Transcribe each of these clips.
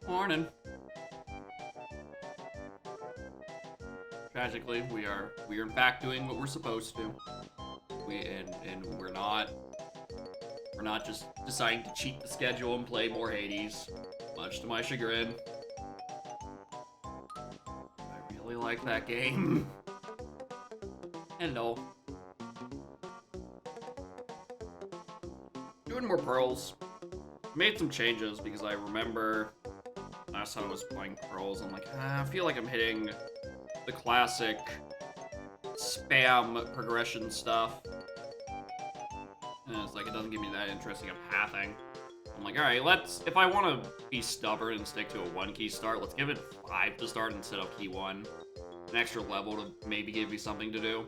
Morning. Tragically, we are in fact doing what we're supposed to. And we're not just deciding to cheat the schedule and play more Hades, much to my chagrin. I really like that game. Hello. Doing more pearls. Made some changes because I remember last time I was playing pearls, I'm like, I feel like I'm hitting the classic spam progression stuff. And it's like, it doesn't give me that interesting of pathing. I'm like, alright, if I want to be stubborn and stick to a 1-key start, let's give it 5 to start instead of key 1. An extra level to maybe give me something to do.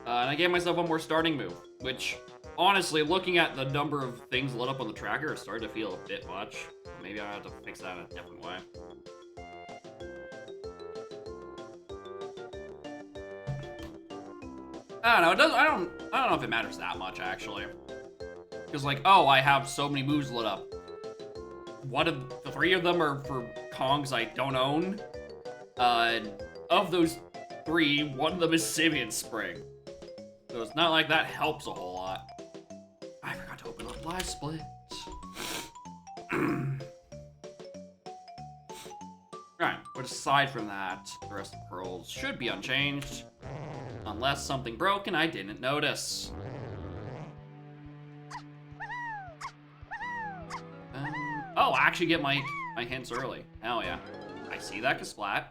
And I gave myself one more starting move, which, honestly, looking at the number of things lit up on the tracker, it's starting to feel a bit much. Maybe I have to fix that in a different way. I don't know. I don't know if it matters that much actually. Because like, oh, I have so many moves lit up. One of the 3 of them are for Kongs I don't own. Of those 3, one of them is Simeon Spring. So it's not like that helps a whole lot. I forgot to open up Live Split. Alright, but aside from that, the rest of the pearls should be unchanged. Unless something broke and I didn't notice. Oh, I actually get my hints early. Hell yeah. I see that Kasplat.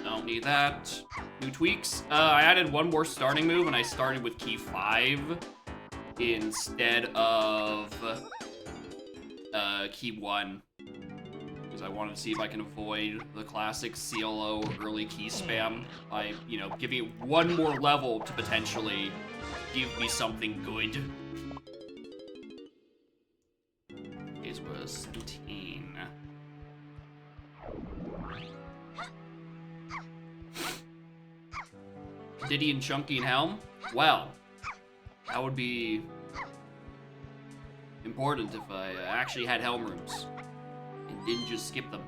Don't need that. New tweaks. I added one more starting move and I started with key 5 instead of key 1. Because I wanted to see if I can avoid the classic CLO early key spam by, you know, giving it one more level to potentially give me something good. It was 17. Diddy and Chunky and Helm? Well, that would be important if I actually had Helm rooms and didn't just skip them.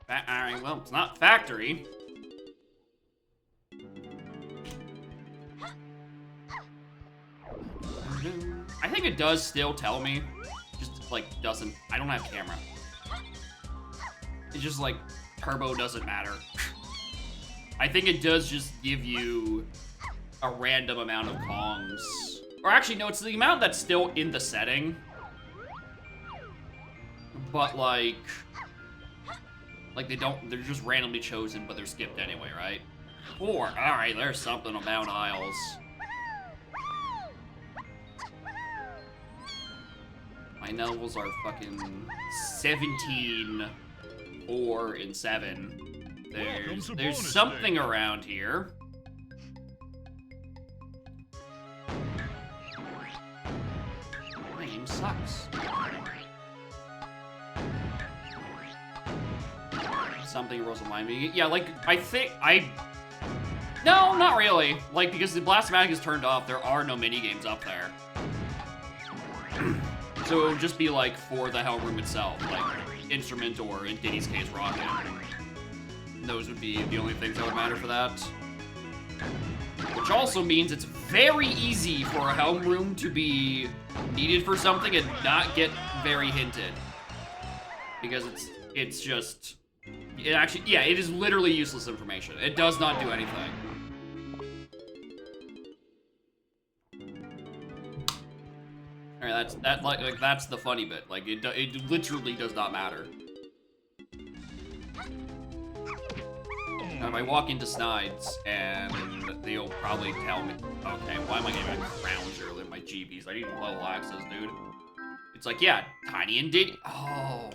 Alright, well, it's not factory. I think it does still tell me, just like doesn't, I don't have camera. It's just like, turbo doesn't matter. I think it does just give you a random amount of Kongs. Or actually, no, it's the amount that's still in the setting. But like they're just randomly chosen, but they're skipped anyway, right? 4, alright, there's something about Isles. My levels are fucking 17, 4, and 7. There's something around here. My game sucks. Something rolls in line. Yeah, like, no, not really. Like, because the Blast-O-Matic is turned off, there are no mini-games up there. So it would just be, like, for the Helm Room itself, like, Instrument or, in Diddy's case, Rocket. Those would be the only things that would matter for that. Which also means it's very easy for a Helm Room to be needed for something and not get very hinted. Because it's just... It actually, yeah, it is literally useless information. It does not do anything. Alright, that's the funny bit. Like, it literally does not matter. Now, if I walk into Snides, and they'll probably tell me, okay, why am I getting my crowns early in my GBs? I need level access, dude. It's like, yeah, Tiny and Diddy. Oh.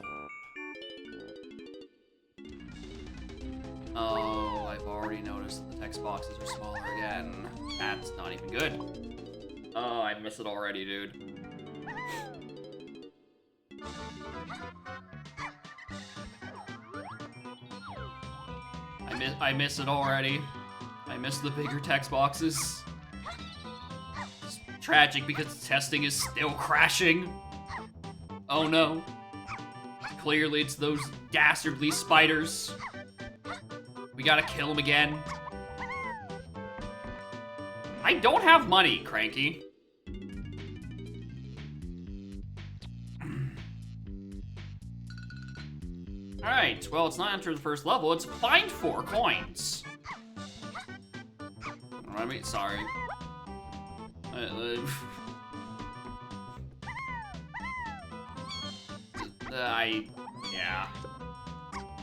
Oh, I've already noticed that the text boxes are smaller again. That's not even good. Oh, I missed it already, dude. I I miss it already. I miss the bigger text boxes. It's tragic because testing is still crashing. Oh no. Clearly it's those dastardly spiders. We gotta kill them again. I don't have money, Cranky. Alright, well, it's not enter the first level, it's find 4 coins. I mean, sorry. Yeah.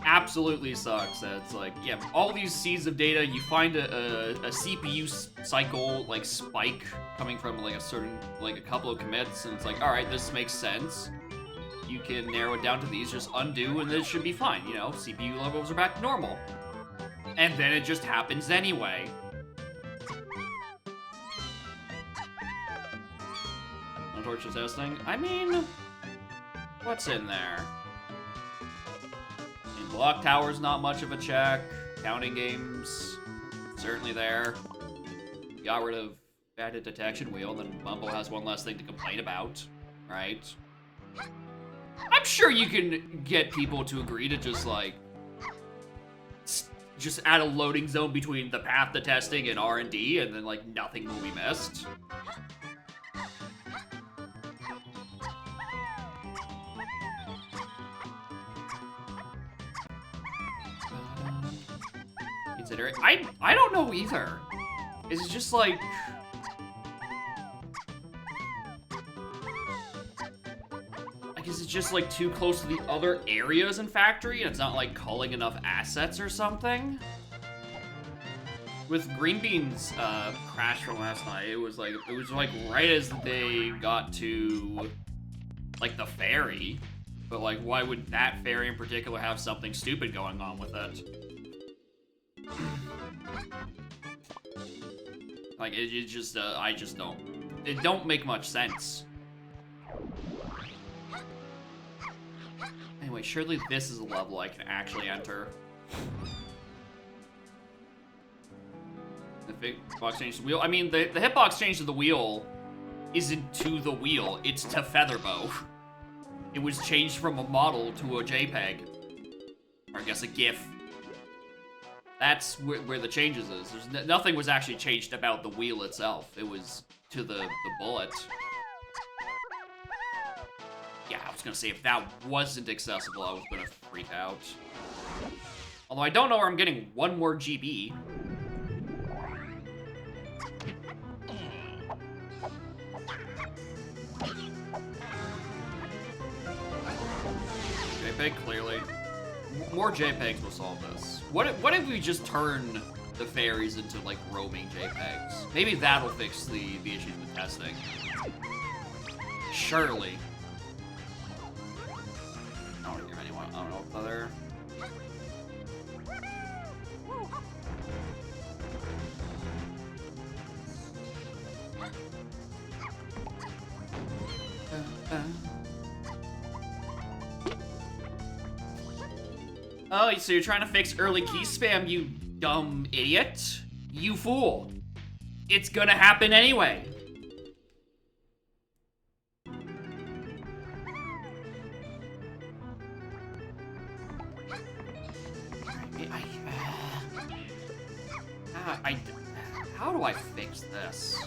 Absolutely sucks that it's like, yeah, all these seeds of data, you find a CPU cycle, like, spike coming from, like, a couple of commits, and it's like, alright, this makes sense. You can narrow it down to these, just undo, and it should be fine, you know? CPU levels are back to normal. And then it just happens anyway. No torture testing? I mean, what's in there? In Block Tower's not much of a check. Counting games, certainly there. Got rid of Bandit Detection Wheel, then Mumble has one less thing to complain about, right? I'm sure you can get people to agree to just, like, just add a loading zone between the path to testing and R&D, and then, like, nothing will be missed. Consider it. I don't know either. It's just, like... I guess it's just, like, too close to the other areas in Factory, and it's not, like, calling enough assets or something. With Green Bean's crash from last night, it was like right as they got to, like, the ferry. But, like, why would that ferry in particular have something stupid going on with it? Like, it just, I just don't. It don't make much sense. Anyway, surely this is a level I can actually enter. The hitbox change to the wheel. I mean, the hitbox change to the wheel isn't to the wheel, it's to Featherbow. It was changed from a model to a JPEG. Or I guess a GIF. That's where the changes is. Nothing was actually changed about the wheel itself. It was to the bullet. Yeah, I was gonna say, if that wasn't accessible, I was gonna freak out. Although I don't know where I'm getting 1 more GB. JPEG, clearly. More JPEGs will solve this. What if we just turn the fairies into, like, roaming JPEGs? Maybe that'll fix the issues with testing. Surely. I don't hear anyone. I don't know if other. Oh, so you're trying to fix early key spam, you dumb idiot? You fool. It's gonna happen anyway. How do I fix this?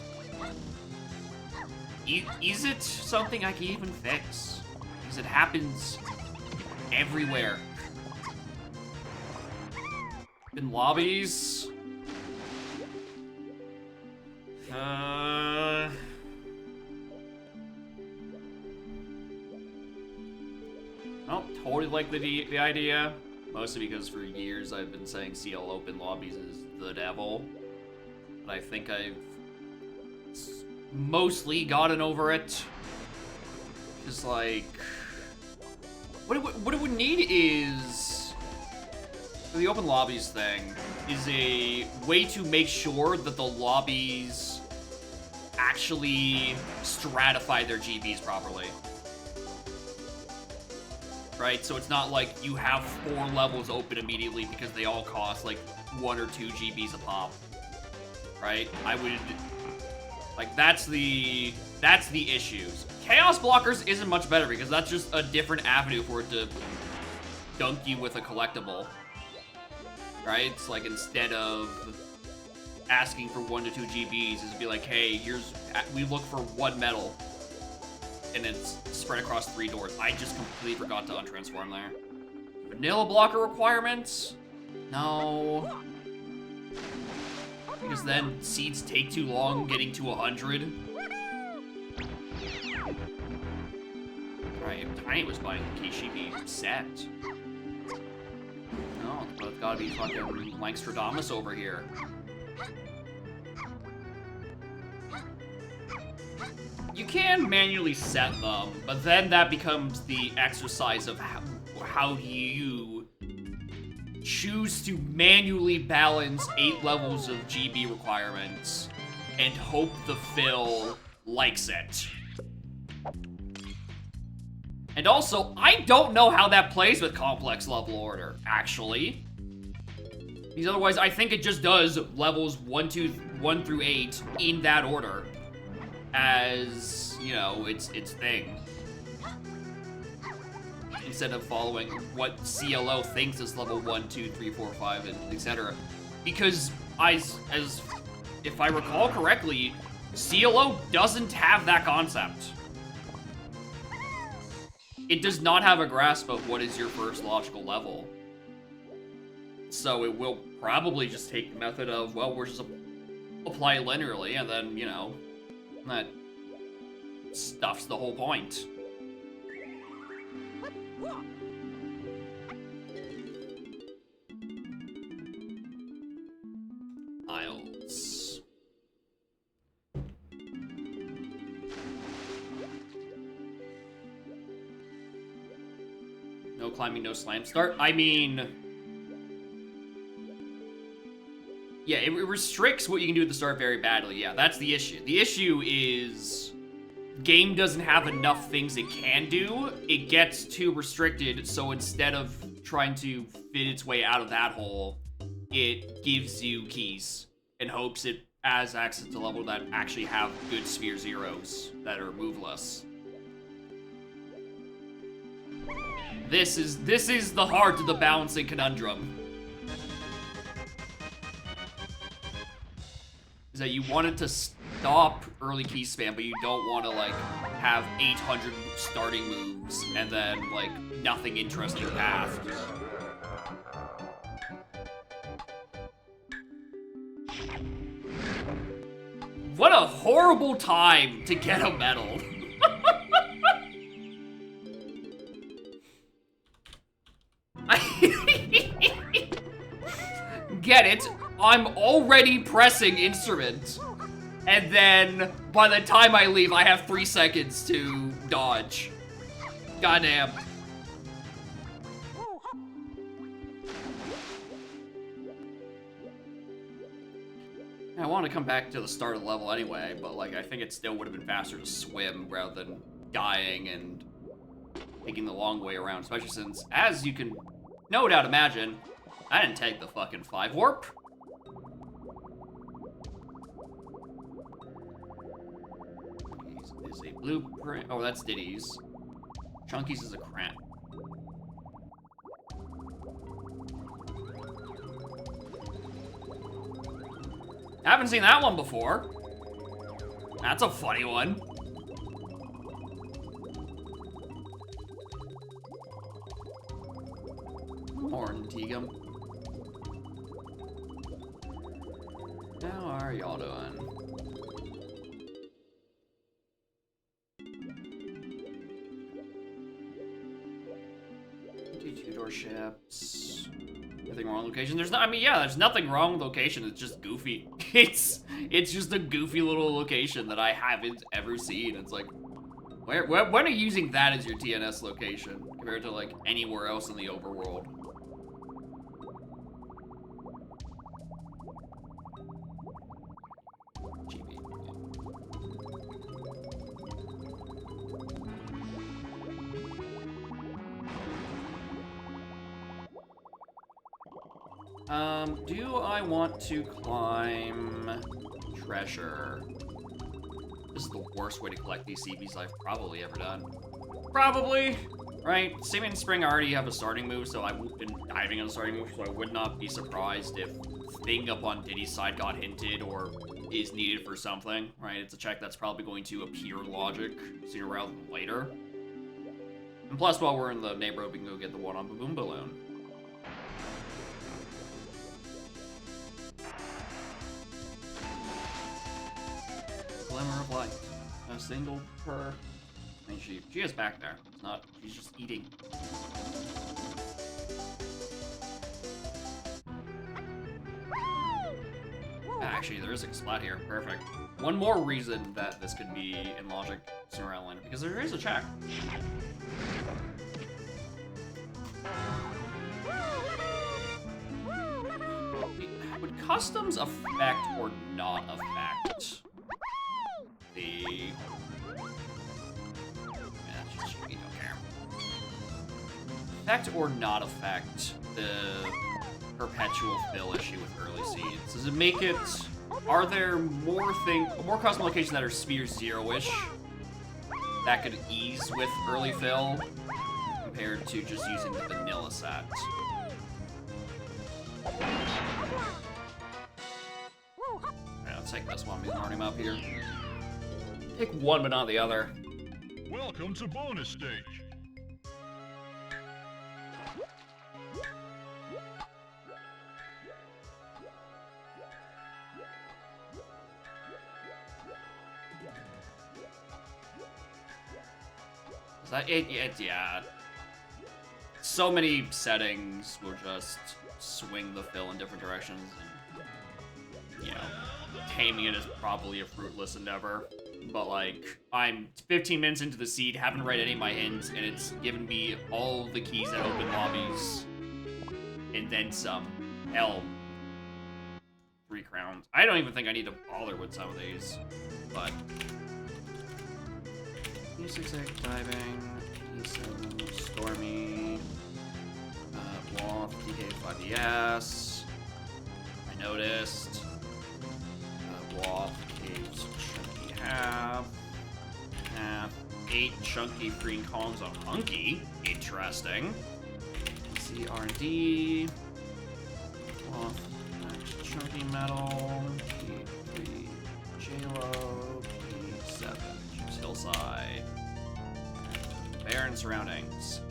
Is it something I can even fix? Because it happens everywhere. In lobbies? I don't totally like the idea. Mostly because for years I've been saying CL open lobbies is the devil. But I think I've mostly gotten over it. Just like... What it would need is... The open lobbies thing is a way to make sure that the lobbies actually stratify their GBs properly. Right? So it's not like you have 4 levels open immediately because they all cost like 1 or 2 GBs a pop, right? I would, like, that's the issues. Chaos Blockers isn't much better because that's just a different avenue for it to dunk you with a collectible, right? It's like instead of asking for 1 to 2 GBs, is be like, hey, we look for 1 medal, and it's spread across 3 doors. I just completely forgot to untransform there. Vanilla blocker requirements? No. Because then seeds take too long getting to 100. Right, if Tiny was buying the key, she'd be set. No, but it's gotta be fucking Langstradamus over here. You can manually set them, but then that becomes the exercise of how you choose to manually balance 8 levels of GB requirements and hope the fill likes it. And also, I don't know how that plays with complex level order, actually. Because otherwise, I think it just does levels 1 through 8 in that order as, you know, its thing. Instead of following what CLO thinks is level 1, 2, 3, 4, 5, and etc. Because as if I recall correctly, CLO doesn't have that concept. It does not have a grasp of what is your first logical level. So it will probably just take the method of, well, we're just apply it linearly, and then, you know, that stuffs the whole point. Isles. No climbing, no slam start. I mean, yeah, it restricts what you can do at the start very badly. Yeah, that's the issue. The issue is game doesn't have enough things it can do. It gets too restricted, so instead of trying to fit its way out of that hole, it gives you keys and hopes it has access to level that actually have good sphere zeros that are moveless. This is the heart of the balancing conundrum. Is that you want it to stop early key spam, but you don't want to, like, have 800 starting moves and then, like, nothing interesting path. What a horrible time to get a medal. Get it? I'm already pressing instrument. And then, by the time I leave, I have 3 seconds to dodge. Goddamn. I want to come back to the start of the level anyway, but, like, I think it still would have been faster to swim rather than dying and taking the long way around, especially since, as you can no doubt imagine, I didn't take the fucking 5 warp. Is a blueprint. Oh, that's Diddy's. Chunky's is a cramp. Haven't seen that one before. That's a funny one. Morning, Teagum. How are y'all doing? Two-door ships. Nothing wrong with location. There's not. I mean, yeah, there's nothing wrong with location. It's just goofy. It's just a goofy little location that I haven't ever seen. It's like, when are you using that as your TNS location compared to like anywhere else in the overworld? Do I want to climb treasure? This is the worst way to collect these CBs I've probably ever done. Probably, right? Same in Spring, I already have a starting move, so I've been diving on a starting move, so I would not be surprised if Thing up on Diddy's side got hinted or is needed for something, right? It's a check that's probably going to appear logic sooner rather than later. And plus, while we're in the neighborhood, we can go get the one on Baboon Balloon. Glimmer of light. A single per... I mean, she is back there. It's not... She's just eating. Actually, there is a splat here. Perfect. One more reason that this could be in logic sooner rather than later, because there is a check. Would customs affect or not affect the... we don't care. Affect or not affect the perpetual fill issue with early seeds? Does it make it... Are there more custom locations that are Sphere Zero-ish that could ease with early fill compared to just using the vanilla set? Alright, let's take this one because I'm already up here. Pick one but not the other. Welcome to bonus stage. Is that it? Yeah. So many settings will just swing the fill in different directions, and, you know, taming it is probably a fruitless endeavor. But, like, I'm 15 minutes into the seed, haven't read any of my hints, and it's given me all the keys that open lobbies. And then some. Hell. 3 crowns. I don't even think I need to bother with some of these. But... E6 diving, E7 Stormy, Loft, DK5ES. I noticed. Loft, Caves, Chunky Half. 8 chunky green columns on Hunky. Interesting. PC R&D. Loft, next chunky metal. P3 JLo. P7 Chips Hillside. Barren surroundings.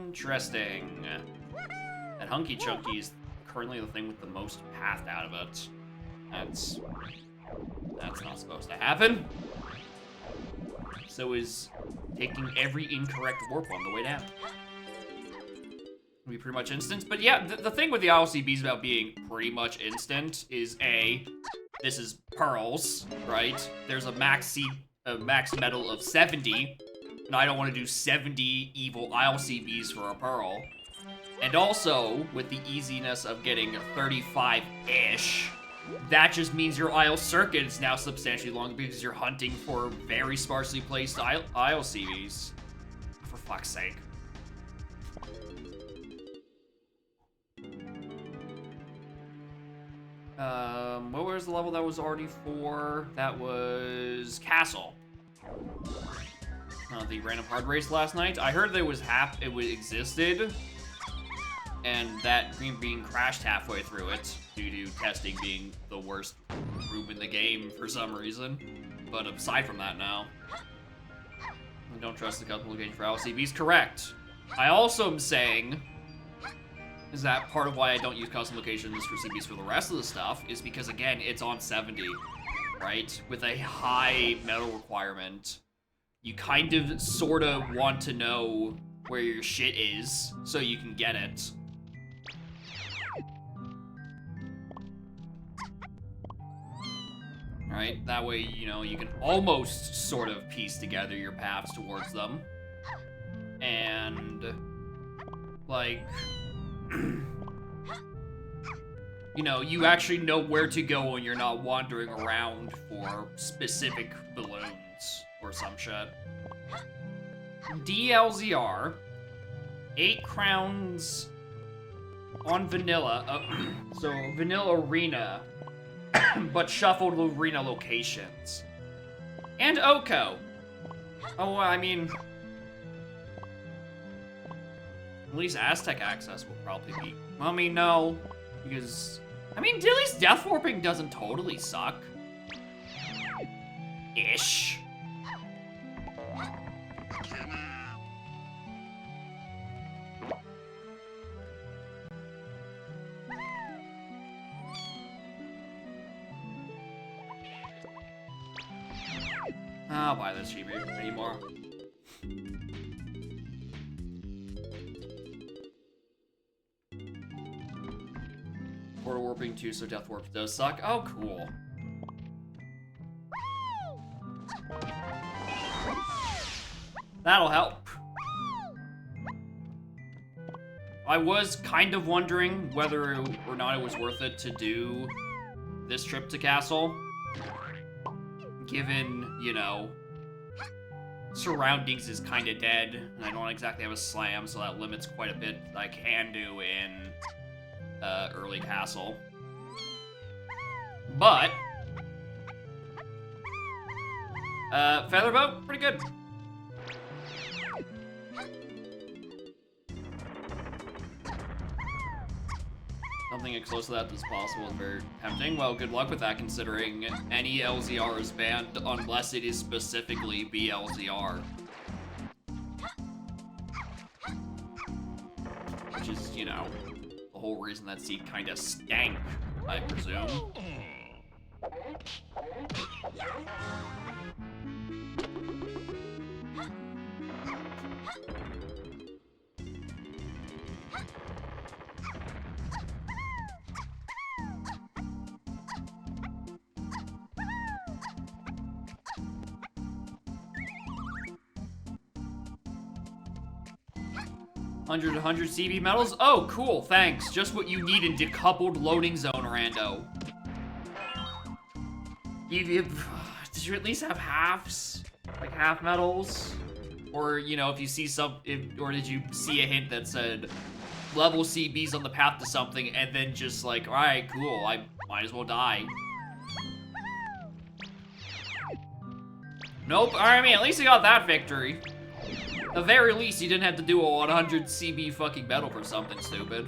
Interesting. That Hunky Chunky is currently the thing with the most path out of it. That's not supposed to happen. So is taking every incorrect warp on the way down. Be pretty much instant. But yeah, the thing with the ILCBs about being pretty much instant is this is pearls, right? There's a max metal of 70, and I don't want to do 70 evil ILCBs for a pearl. And also, with the easiness of getting 35-ish, that just means your IL circuit is now substantially longer because you're hunting for very sparsely placed ILCBs. For fuck's sake. What was the level that was already 4? That was Castle. The random hard race last night. I heard there was it existed, and that Green Bean crashed halfway through it due to testing being the worst room in the game for some reason. But aside from that, now, I don't trust the custom location for LCBs. Correct. I also am saying is that part of why I don't use custom locations for CBs for the rest of the stuff is because, again, it's on 70, right? With a high metal requirement, you kind of sort of want to know where your shit is so you can get it. Right? That way, you know, you can almost sort of piece together your paths towards them. And, like... you know, you actually know where to go when you're not wandering around for specific balloons or some shit. DLZR, 8 crowns on vanilla, so vanilla arena, but shuffled arena locations. And Oko. Oh, I mean, at least Aztec access will probably be. Well, I mean, no, because I mean, Dilly's death warping doesn't totally suck. Ish. I'll buy this cheaper anymore. Portal warping too, so death warp does suck. Oh, cool. That'll help. I was kind of wondering whether or not it was worth it to do this trip to Castle. Given, you know, surroundings is kind of dead, and I don't exactly have a slam, so that limits quite a bit that I can do in early Castle. But Featherboat, pretty good. Something as close to that as possible is very tempting. Well, good luck with that, considering any LZR is banned unless it is specifically BLZR. Which is, you know, the whole reason that seed kinda stank, I presume. 100 CB medals? Oh, cool, thanks. Just what you need in decoupled loading zone, rando. Did you at least have halves? Like half medals? Or, you know, if you see or did you see a hint that said level CB's on the path to something and then just like, alright, cool, I might as well die. Nope, I mean, at least you got that victory. At the very least, you didn't have to do a 100 CB fucking medal for something stupid.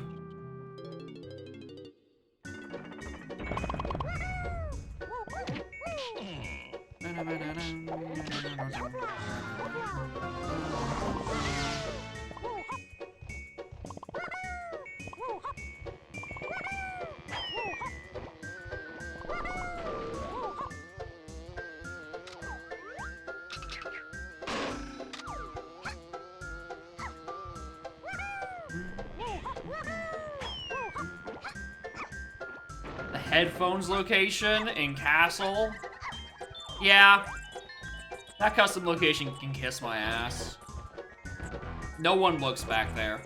Headphones location in Castle. Yeah. That custom location can kiss my ass. No one looks back there.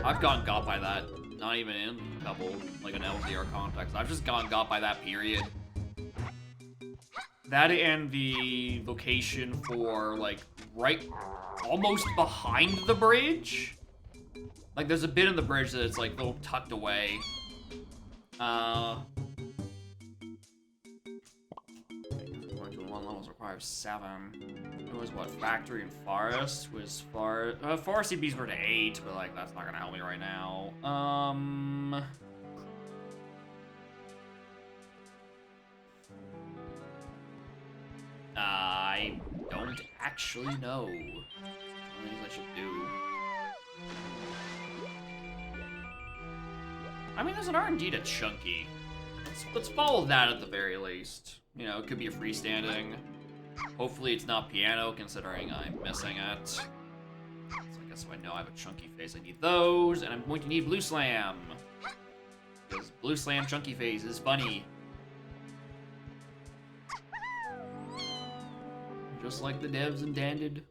I've gotten got by that. Not even in a couple, like an LZR context. I've just gotten got by that, period. That and the location for, like, right almost behind the bridge. Like, there's a bit in the bridge that it's, like, a little tucked away. Going to 1 levels requires 7. It was, what, Factory and Forest? Was Forest CBs were to 8, but, like, that's not gonna help me right now. I don't actually know. What things I should do. I mean, there's an R&D to Chunky. Let's follow that at the very least. You know, it could be a freestanding. Hopefully it's not piano, considering I'm missing it. So I guess if I know I have a Chunky Phase, I need those, and I'm going to need Blue Slam. Because Blue Slam Chunky Phase is funny. Just like the devs intended.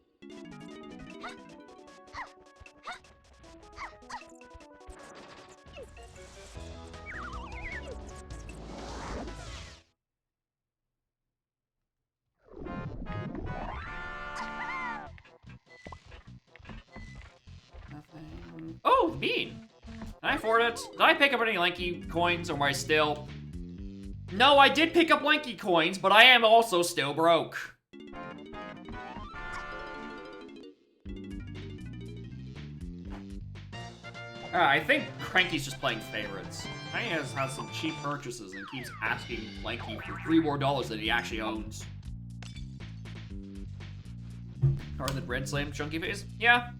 Bean. Can I afford it? Did I pick up any Lanky coins, or am I still... No, I did pick up Lanky coins, but I am also still broke. I think Cranky's just playing favorites. Cranky has some cheap purchases and keeps asking Lanky for $3 more than he actually owns. Or the Bread Slam Chunky Face? Yeah.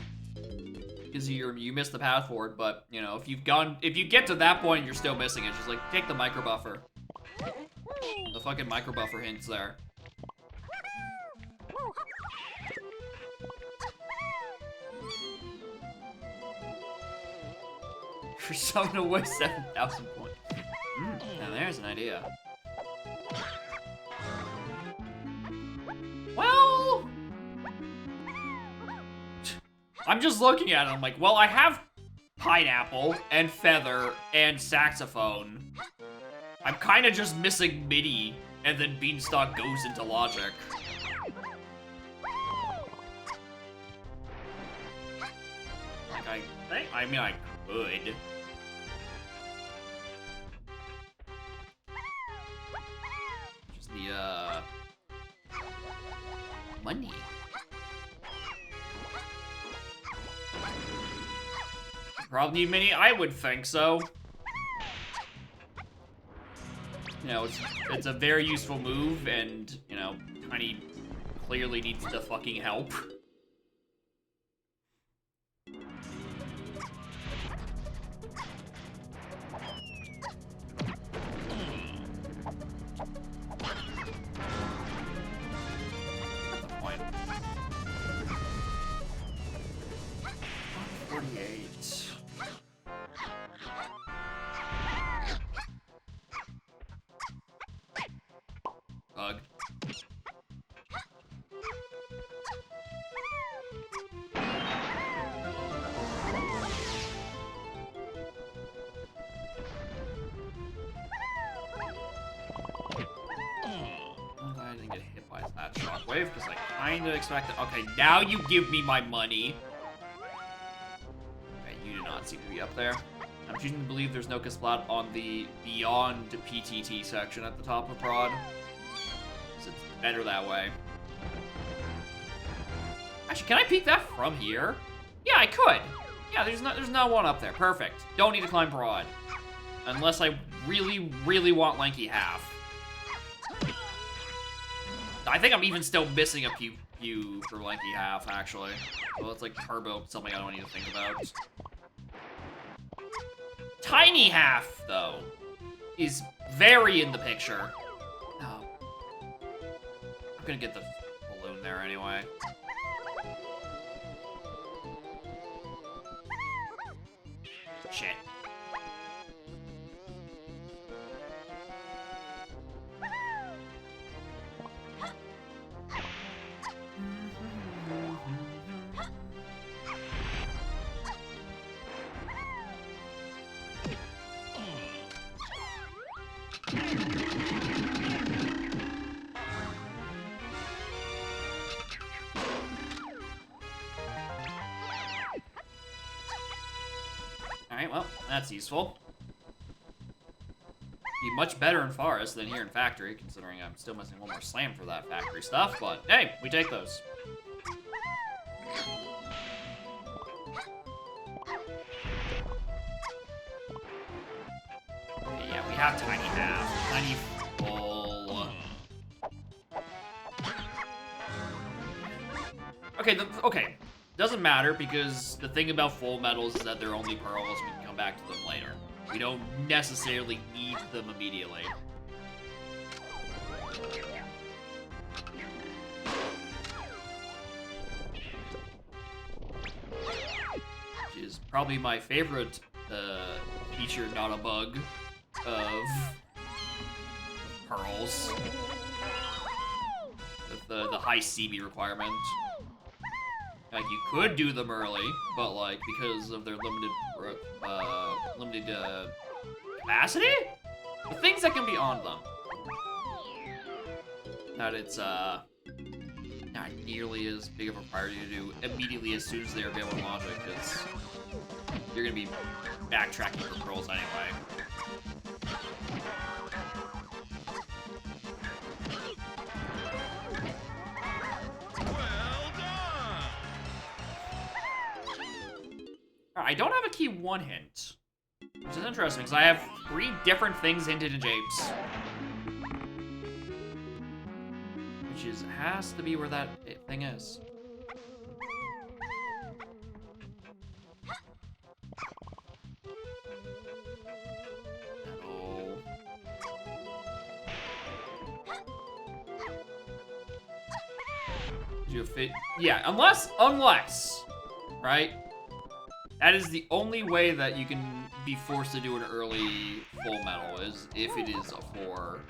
Because you missed the path forward, but you know, if you get to that point and you're still missing it, just like take the micro buffer. The fucking micro buffer hints there. For someone to waste 7,000 points. Now there's an idea. Well, I'm just looking at it. I'm like, well, I have pineapple and feather and saxophone. I'm kind of just missing MIDI, and then Beanstalk goes into logic. Like, I mean, I could. Just the, money. Probably need mini? I would think so. You know, it's a very useful move, and, you know, Tiny clearly needs the fucking help. Because I kind of expected. Okay, now you give me my money. Okay, you do not seem to be up there. I'm choosing to believe there's no Kasplat on the Beyond PTT section at the top of Prod. Because it's better that way. Actually, can I peek that from here? Yeah, I could. Yeah, there's no one up there. Perfect. Don't need to climb Prod. Unless I really, really want Lanky half. I think I'm even still missing a few for Lanky half, actually. Well, it's like turbo, something I don't need to think about. Tiny half, though, is very in the picture. No. I'm gonna get the balloon there anyway. Shit. Alright, well, that's useful. Be much better in Forest than here in Factory, considering I'm still missing one more slam for that Factory stuff, but hey, we take those. Okay, yeah, we have Tiny half. Tiny full. Okay, doesn't matter, because the thing about full medals is that they're only pearls. We can come back to them later. We don't necessarily need them immediately. Which is probably my favorite feature, not a bug, of pearls. With the high CB requirement. Like, you could do them early, but, like, because of their limited capacity? The things that can be on them. That it's, not nearly as big of a priority to do immediately as soon as they're available in Logic, because you're gonna be backtracking for pearls anyway. Well done! I don't have a key 1 hint, which is interesting because I have 3 different things hinted in Japes. Which has to be where that thing is. Oh. You fit? Yeah, unless, right? That is the only way that you can be forced to do an early full metal, is if it is for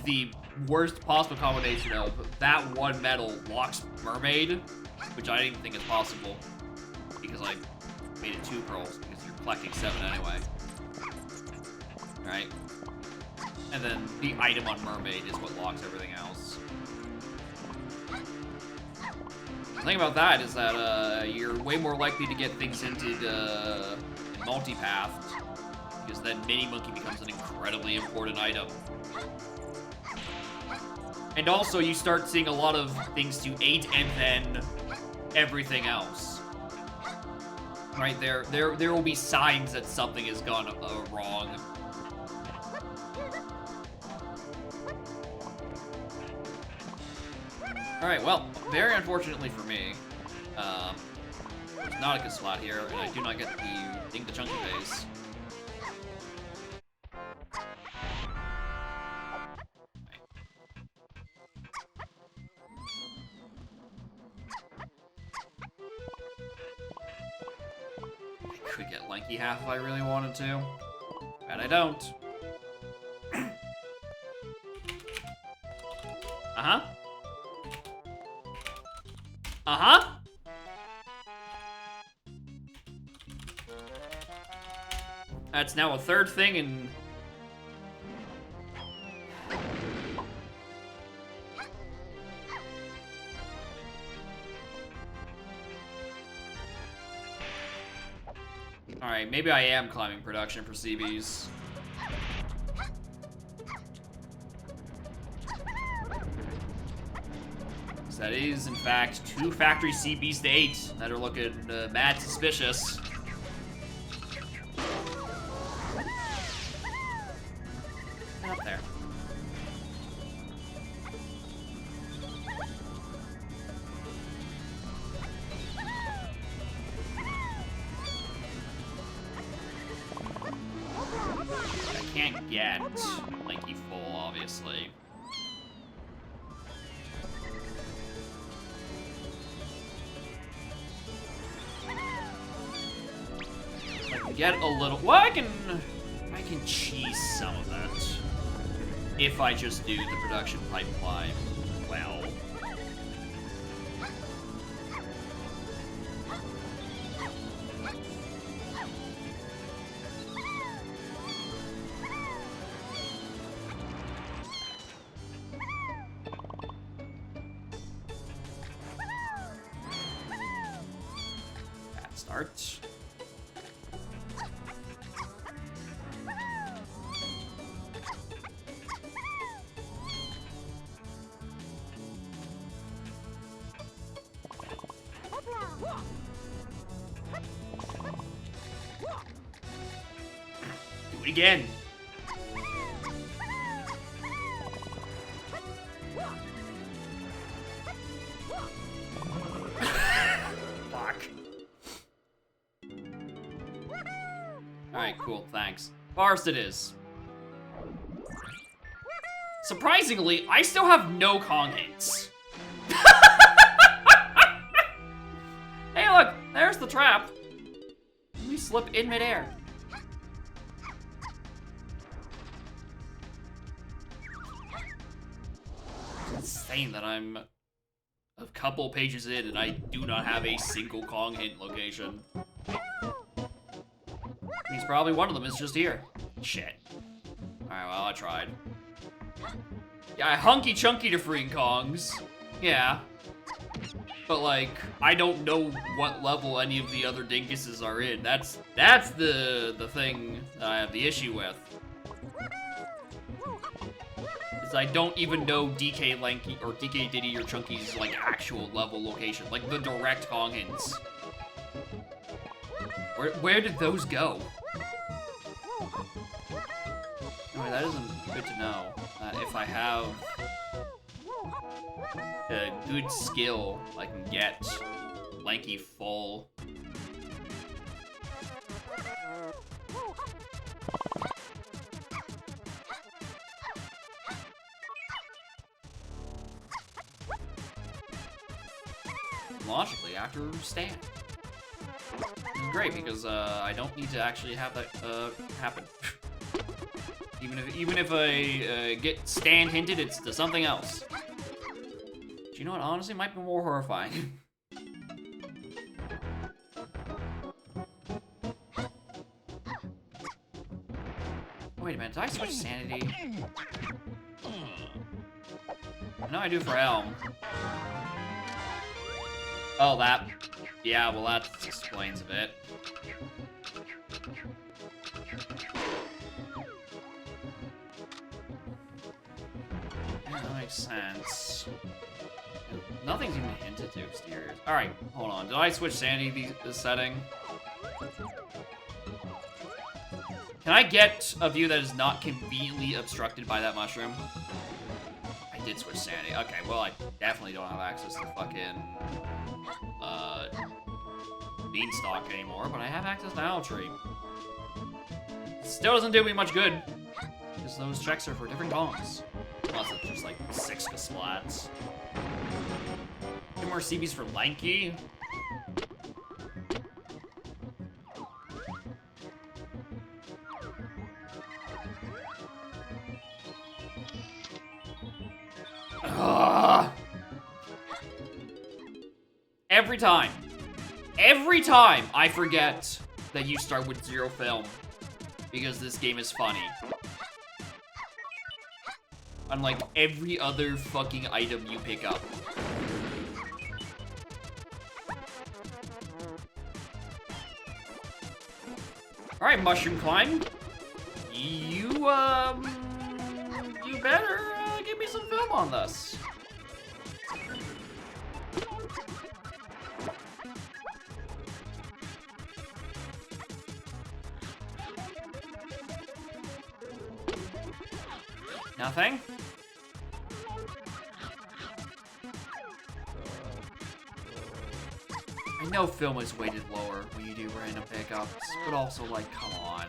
the worst possible combination of that one metal locks mermaid, which I didn't think is possible because I made it 2 pearls because you're collecting 7 anyway. Right? And then the item on mermaid is what locks everything else. The thing about that is that you're way more likely to get things hinted multi-pathed, because then Mini Monkey becomes an incredibly important item. And also, you start seeing a lot of things to 8 and then everything else. Right, there will be signs that something has gone wrong. Alright, well, very unfortunately for me, there's not a good slot here, and I do not get the chunky face. I could get Lanky half if I really wanted to, but I don't. Uh-huh. Uh-huh. That's now a 3rd thing in... Alright, maybe I am climbing production for CBs. That is, in fact, 2 factory CBs to 8 that are looking mad suspicious. Get up there. I can't get Lanky full, obviously. Get a little. Well, I can cheese some of that if I just do the production pipeline well. That starts. Do it again. Fuck. Alright, cool, thanks. Forest it is. Surprisingly, I still have no Kong hits. Hey, look, there's the trap. Let me slip in midair. It's insane that I'm a couple pages in and I do not have a single Kong hint location. Means probably one of them is just here. Shit. Alright, well, I tried. Yeah, hunky chunky to freeing Kongs. Yeah. but like, I don't know what level any of the other dinkuses are in. That's the thing that I have the issue with. Is I don't even know DK Lanky or DK Diddy or Chunky's like actual level location, like the direct Kongans. Where did those go? Anyway, that isn't good to know. If I have a good skill, I can get Lanky full. Logically, after stand. Which is great because I don't need to actually have that happen. even if I get stand hinted, it's to something else. Do you know what? Honestly, might be more horrifying. Wait a minute, did I switch sanity? I know I do for Elm. Oh, that. Yeah, well, that explains a bit. Yeah, that makes sense. Nothing's even hinted to exteriors. Alright, hold on. Did I switch sanity this setting? Can I get a view that is not conveniently obstructed by that mushroom? I did switch sanity. Okay, well, I definitely don't have access to fucking Beanstalk anymore, but I have access to Owl Tree. Still doesn't do me much good, because those checks are for different gongs. Plus, it's just like 6 splats. 2 more CBs for Lanky. Ugh. Every time I forget that you start with 0 film because this game is funny. Unlike every other fucking item you pick up. Alright, Mushroom Climb. You better give me some film on this. Nothing? I know film is weighted lower when you do random pickups, but also, like, come on.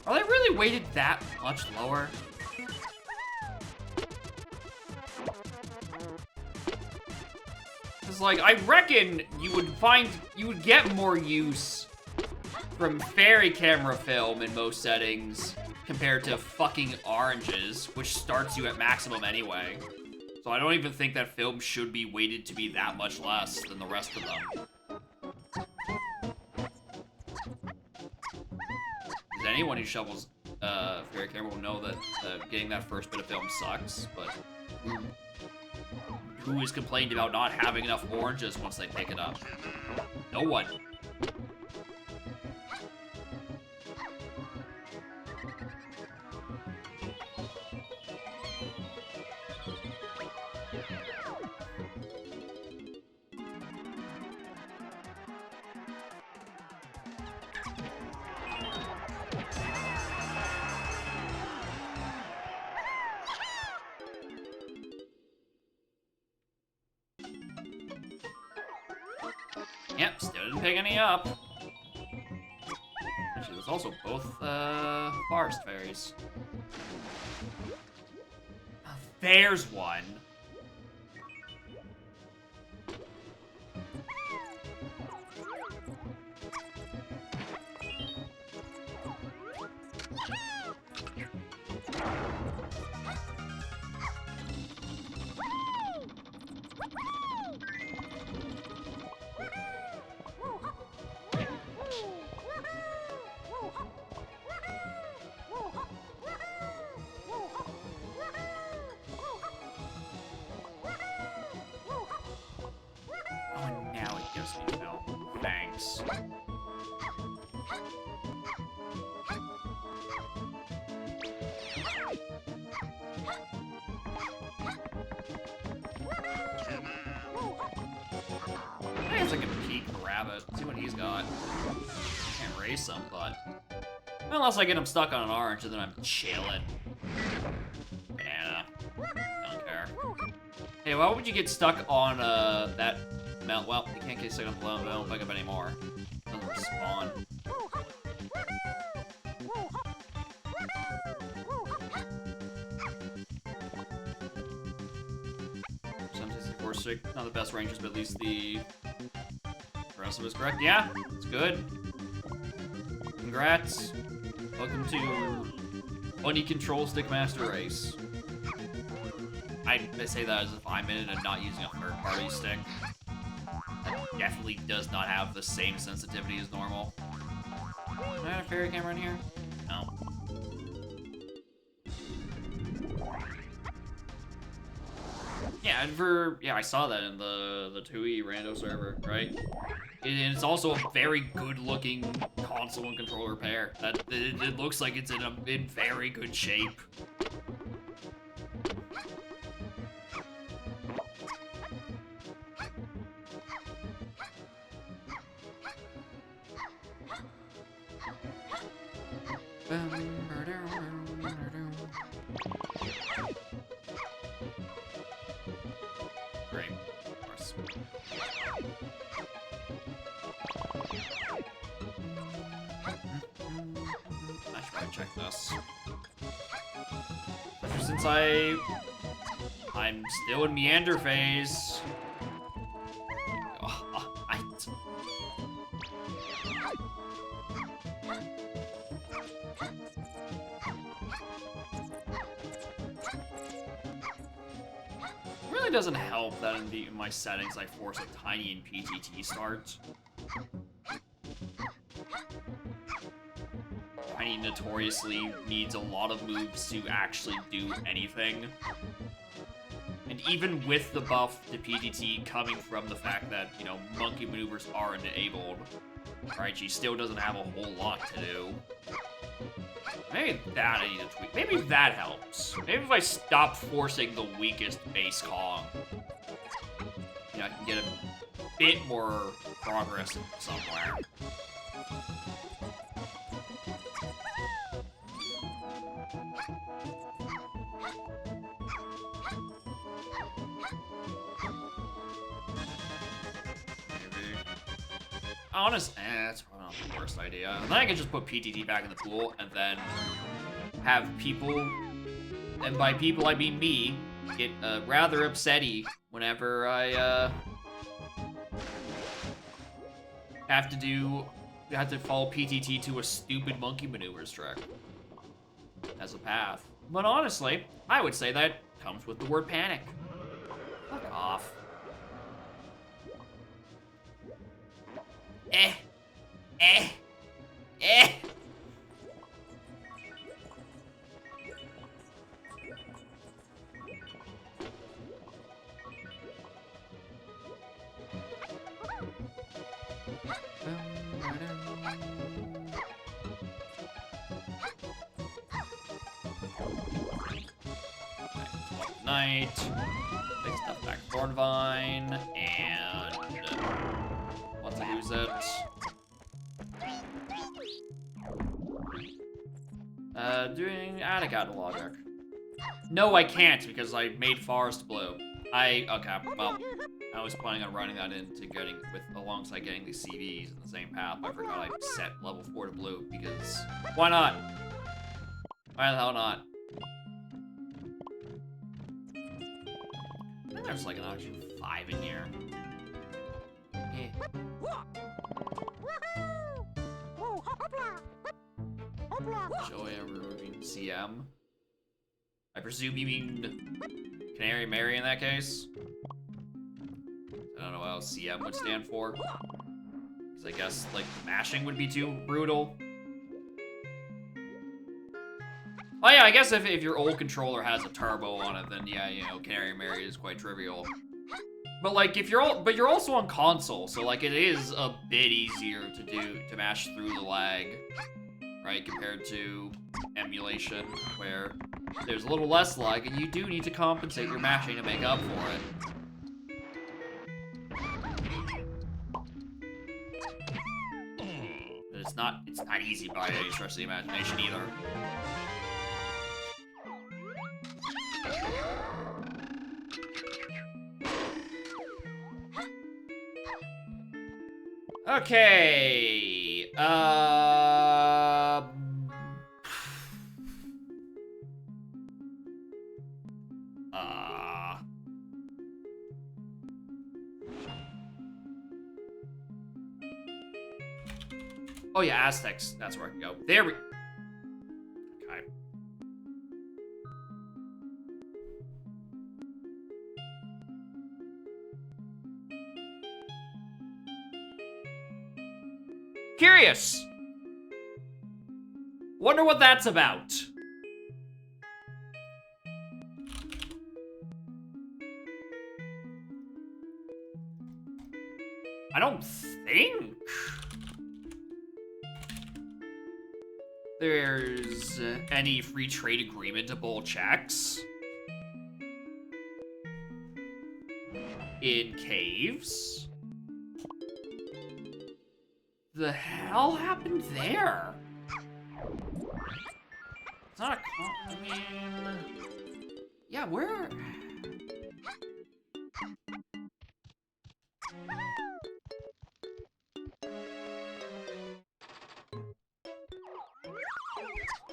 Are they really weighted that much lower? Because, like, I reckon you would get more use from fairy camera film in most settings compared to fucking oranges, which starts you at maximum anyway. So I don't even think that film should be weighted to be that much less than the rest of them. Because anyone who shovels fairy camera will know that getting that first bit of film sucks, but who is complained about not having enough oranges once they pick it up? No one. Yep, still didn't pick any up. Actually, there's also both forest fairies. There's one. sticks. I guess I can peek a rabbit, see what he's got. Can't race him, but unless I get him stuck on an orange, and then I'm chilling. Banana. Don't care. Hey, why would you get stuck on that mount? Well, you can't get stuck on the low. I don't pick up anymore. It doesn't respawn. Not the best ranges, but at least the rest of it is correct. Yeah, it's good. Congrats. Welcome to Bunny Control Stickmaster Race. I say that as if I'm in it and not using a third-party stick. That definitely does not have the same sensitivity as normal. Can I have a fairy camera in here? No. Yeah, and I saw that in the 2E rando server, right? And it's also a very good-looking console and controller pair. That it looks like it's in very good shape. Great. Of course. I should probably check this. Especially since I'm still in meander phase. It doesn't help that in my settings I force a tiny in PTT start. Tiny notoriously needs a lot of moves to actually do anything. And even with the buff to PTT coming from the fact that, you know, monkey maneuvers are enabled, right, she still doesn't have a whole lot to do. Maybe that I need to tweak. Maybe that helps. Maybe if I stop forcing the weakest base Kong, you know, I can get a bit more progress somewhere. That's probably not the worst idea. And then I can just put PTT back in the pool and then have people, and by people I mean me, get rather upsetty whenever I have to follow PTT to a stupid monkey maneuvers trick as a path. But honestly, I would say that comes with the word panic. Fuck off. Eh. Night. Take stuff back to Thornvine, and once I use it. Doing Attica logic. No, I can't because I made Forest Blue. Okay, well, I was planning on running that into alongside getting the CVs in the same path, but I forgot I set level 4 to blue because why not? Why the hell not? I think there's like an option 5 in here. Yeah. Joy removing CM. I presume you mean Canary Mary in that case? I don't know what else CM would stand for. Because I guess, like, mashing would be too brutal. Oh yeah, I guess if your old controller has a turbo on it, then yeah, you know, Canary Mary is quite trivial. But like, if you're also on console, so like it is a bit easier to mash through the lag, right? Compared to emulation, where there's a little less lag, and you do need to compensate your mashing to make up for it. But it's not easy by any stretch of the imagination either. Okay. Oh yeah, Aztecs. That's where I can go. There we. Okay. Curious. Wonder what that's about. I don't think there's any free trade agreementable checks in caves. The hell happened there? It's not a I mean, yeah, where?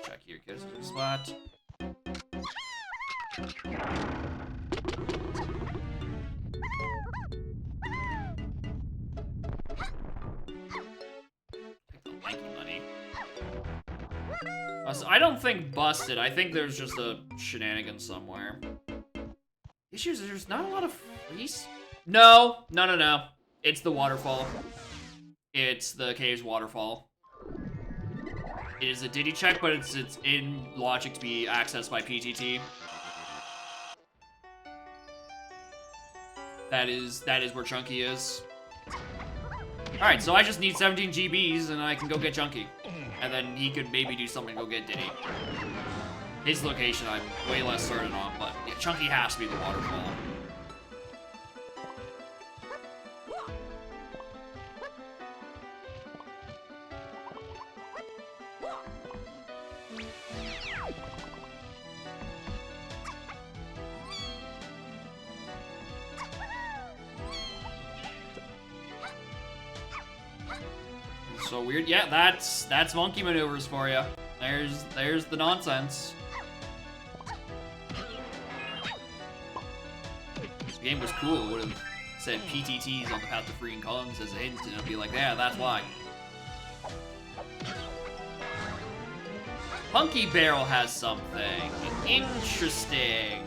Check here, kids. Spot. Take the lanky money. So I don't think busted. I think there's just a shenanigan somewhere. Issue is there's not a lot of freeze. No. It's the waterfall. It's the cave's waterfall. It is a Diddy check, but it's in logic to be accessed by PTT. That is where Chunky is. Alright, so I just need 17 GBs and I can go get Chunky. And then he could maybe do something to go get Diddy. His location I'm way less certain on, but yeah, Chunky has to be the waterfall. So weird. Yeah, that's monkey maneuvers for you. There's the nonsense. If the game was cool, it would have said PTTs on the path to freeing Kongs as a hint, and it'd be like, yeah, that's why. Monkey Barrel has something interesting.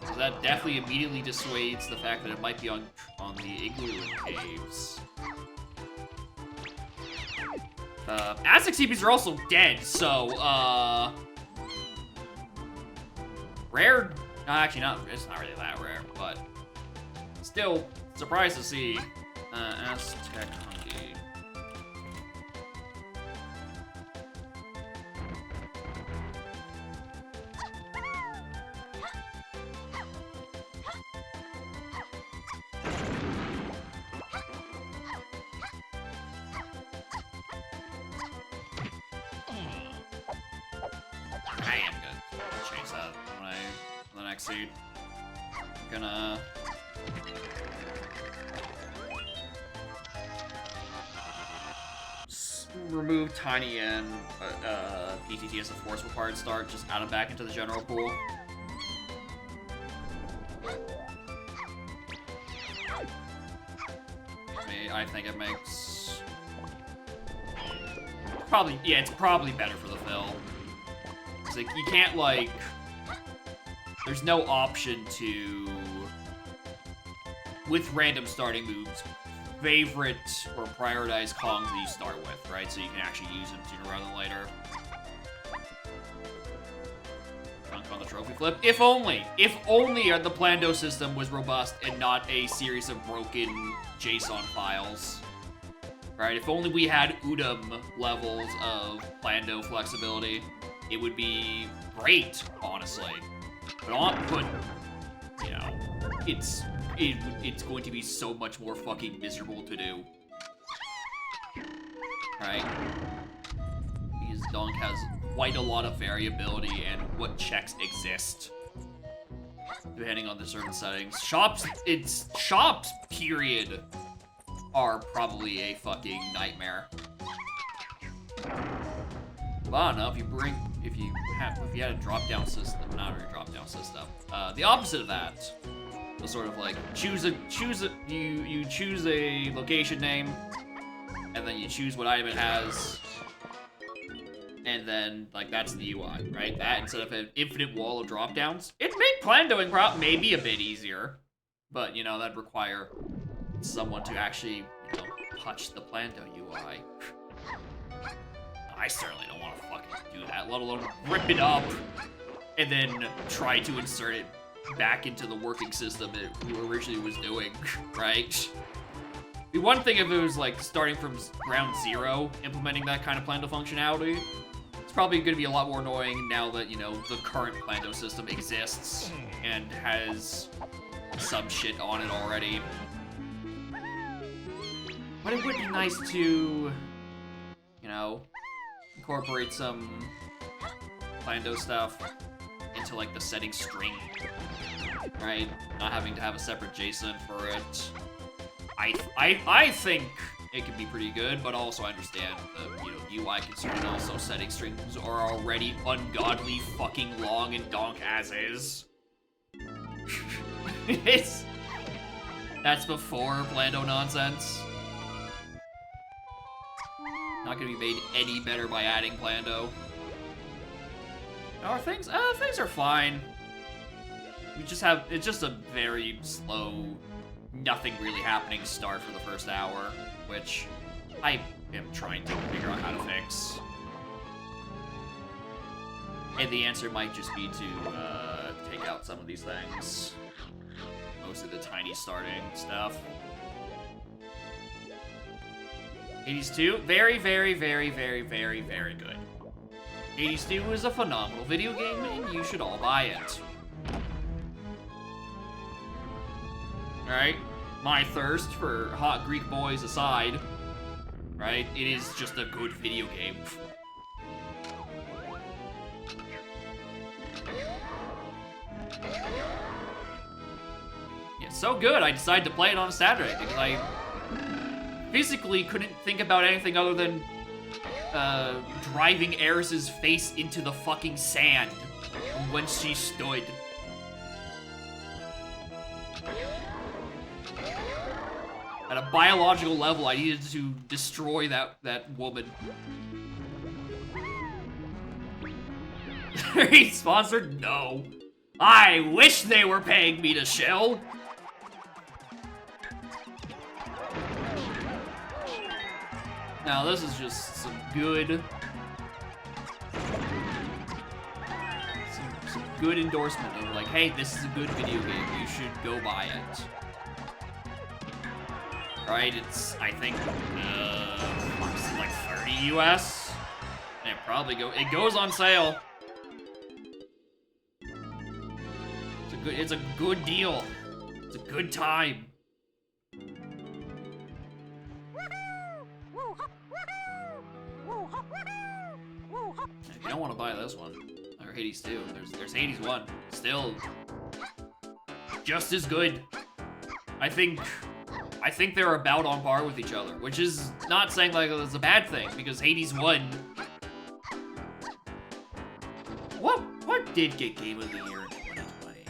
So that definitely immediately dissuades the fact that it might be on the Igloo caves. Aztec CPs are also dead, so, rare? No, actually not, it's not really that rare, but still, surprised to see, Aztec Monkey. I am gonna change that when the next seed. I'm gonna remove Tiny and PTT as a force required start, just add them back into the general pool. I think it makes probably, yeah, it's probably better for the fill. Like, you can't, like, there's no option to, with random starting moves, favorite or prioritize Kongs that you start with, right? So you can actually use them sooner rather than later. on the trophy flip. If only the Plando system was robust and not a series of broken JSON files. Right? If only we had UDOM levels of Plando flexibility, it would be great, honestly. But you know, it's going to be so much more fucking miserable to do. Right? Because Donk has quite a lot of variability and what checks exist. Depending on the certain settings. Shops, period, are probably a fucking nightmare. Well, I don't know, if you had a drop-down system, not a drop-down system, the opposite of that, the sort of like, you choose a location name, and then you choose what item it has, and then, like, that's the UI, right? That instead of an infinite wall of drop-downs, it'd make plandoing maybe a bit easier, but, you know, that'd require someone to actually, you know, touch the Plando UI. I certainly don't want to fucking do that, let alone rip it up and then try to insert it back into the working system it originally was doing, right? The one thing if it was like starting from ground zero, implementing that kind of Plando functionality, it's probably going to be a lot more annoying now that, you know, the current Plando system exists and has some shit on it already. But it would be nice to, you know, incorporate some Plando stuff into like the settings string, right? Not having to have a separate JSON for it. I think it could be pretty good, but also I understand the, you know, UI concern and also setting strings are already ungodly fucking long and donk as is. That's before Plando nonsense. Not gonna be made any better by adding Plando. Are things? Things are fine. It's just a very slow, nothing really happening start for the first hour, which I am trying to figure out how to fix. And the answer might just be to take out some of these things. Mostly the tiny starting stuff. Hades 2, very, very, very, very, very, very good. Hades 2 is a phenomenal video game, and you should all buy it. Alright? My thirst for hot Greek boys aside, right? It is just a good video game. It's so good, I decided to play it on a Saturday because I physically couldn't think about anything other than driving Eris's face into the fucking sand from whence she stood. At a biological level, I needed to destroy that woman. Are you sponsored? No. I wish they were paying me to shill. Now this is just some good, some good endorsement of like, hey, this is a good video game. You should go buy it. Right? It's I think like 30 US. And it goes on sale. It's a good deal. It's a good time. If you don't want to buy this one, or Hades 2, there's Hades 1. Still just as good. I think they're about on par with each other, which is not saying like it's a bad thing, because Hades 1... What did get Game of the Year in 2020?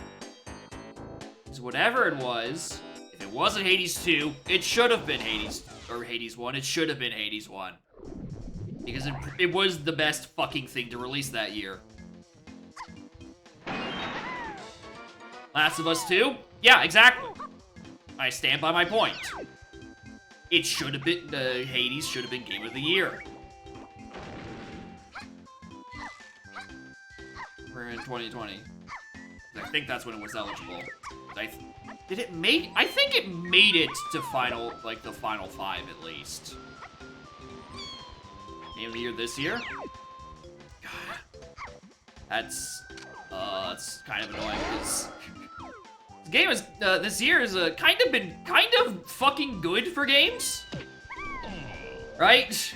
Because whatever it was, if it wasn't Hades 2, it should have been Hades 1, it should have been Hades 1. Because it was the best fucking thing to release that year. Last of Us 2? Yeah, exactly. I stand by my point. It should have been, Hades should have been Game of the Year. Or in 2020. I think that's when it was eligible. Did it make? I think it made it to final, like the final 5 at least. Game of the year this year? God. That's kind of annoying because this game is, this year has been kind of fucking good for games. Right?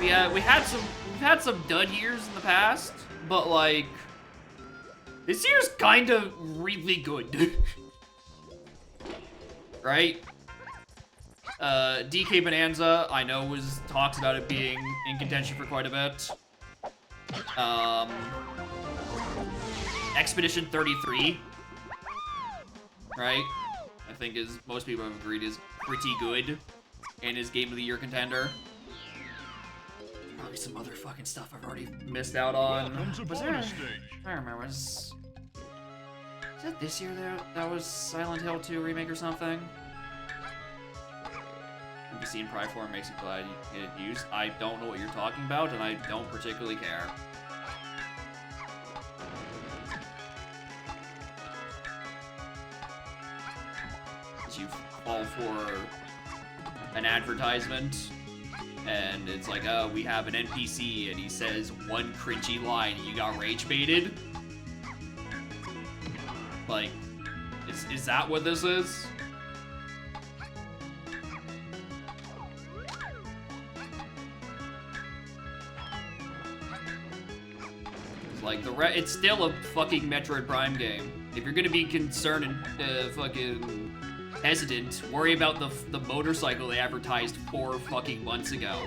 We've had some dud years in the past, but like this year's kind of really good. Right? DK Bonanza, I know talks about it being in contention for quite a bit. Expedition 33, right? I think most people have agreed is pretty good and is Game of the Year contender. Probably some other fucking stuff I've already missed out on. Was there? I don't remember. Is it this year that was Silent Hill 2 remake or something? NPC in Pride form makes it glad you get it used. I don't know what you're talking about, and I don't particularly care. You fall for an advertisement, and it's like, oh, we have an NPC, and he says one cringy line, and you got rage baited? Like, is that what this is? Like, it's still a fucking Metroid Prime game. If you're gonna be concerned and fucking hesitant, worry about the motorcycle they advertised 4 fucking months ago.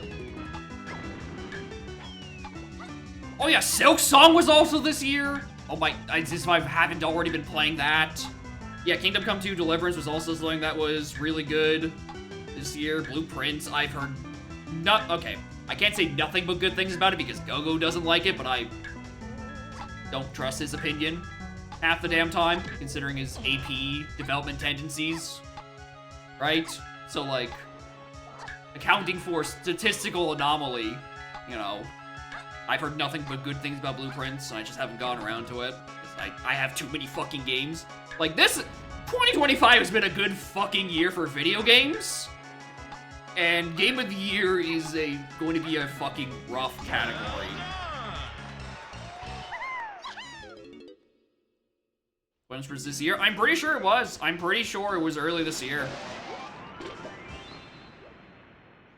Oh yeah, Silk Song was also this year? Oh my, as if I haven't already been playing that. Yeah, Kingdom Come 2 Deliverance was also something that was really good this year. Blueprints, I've heard okay, I can't say nothing but good things about it because Gogo doesn't like it, but I don't trust his opinion half the damn time, considering his AP development tendencies, right? So, like, accounting for statistical anomaly, you know, I've heard nothing but good things about Blueprints, and I just haven't gone around to it. I have too many fucking games. Like, 2025 has been a good fucking year for video games, and Game of the Year is going to be a fucking rough category. When was this year? I'm pretty sure it was. I'm pretty sure it was early this year.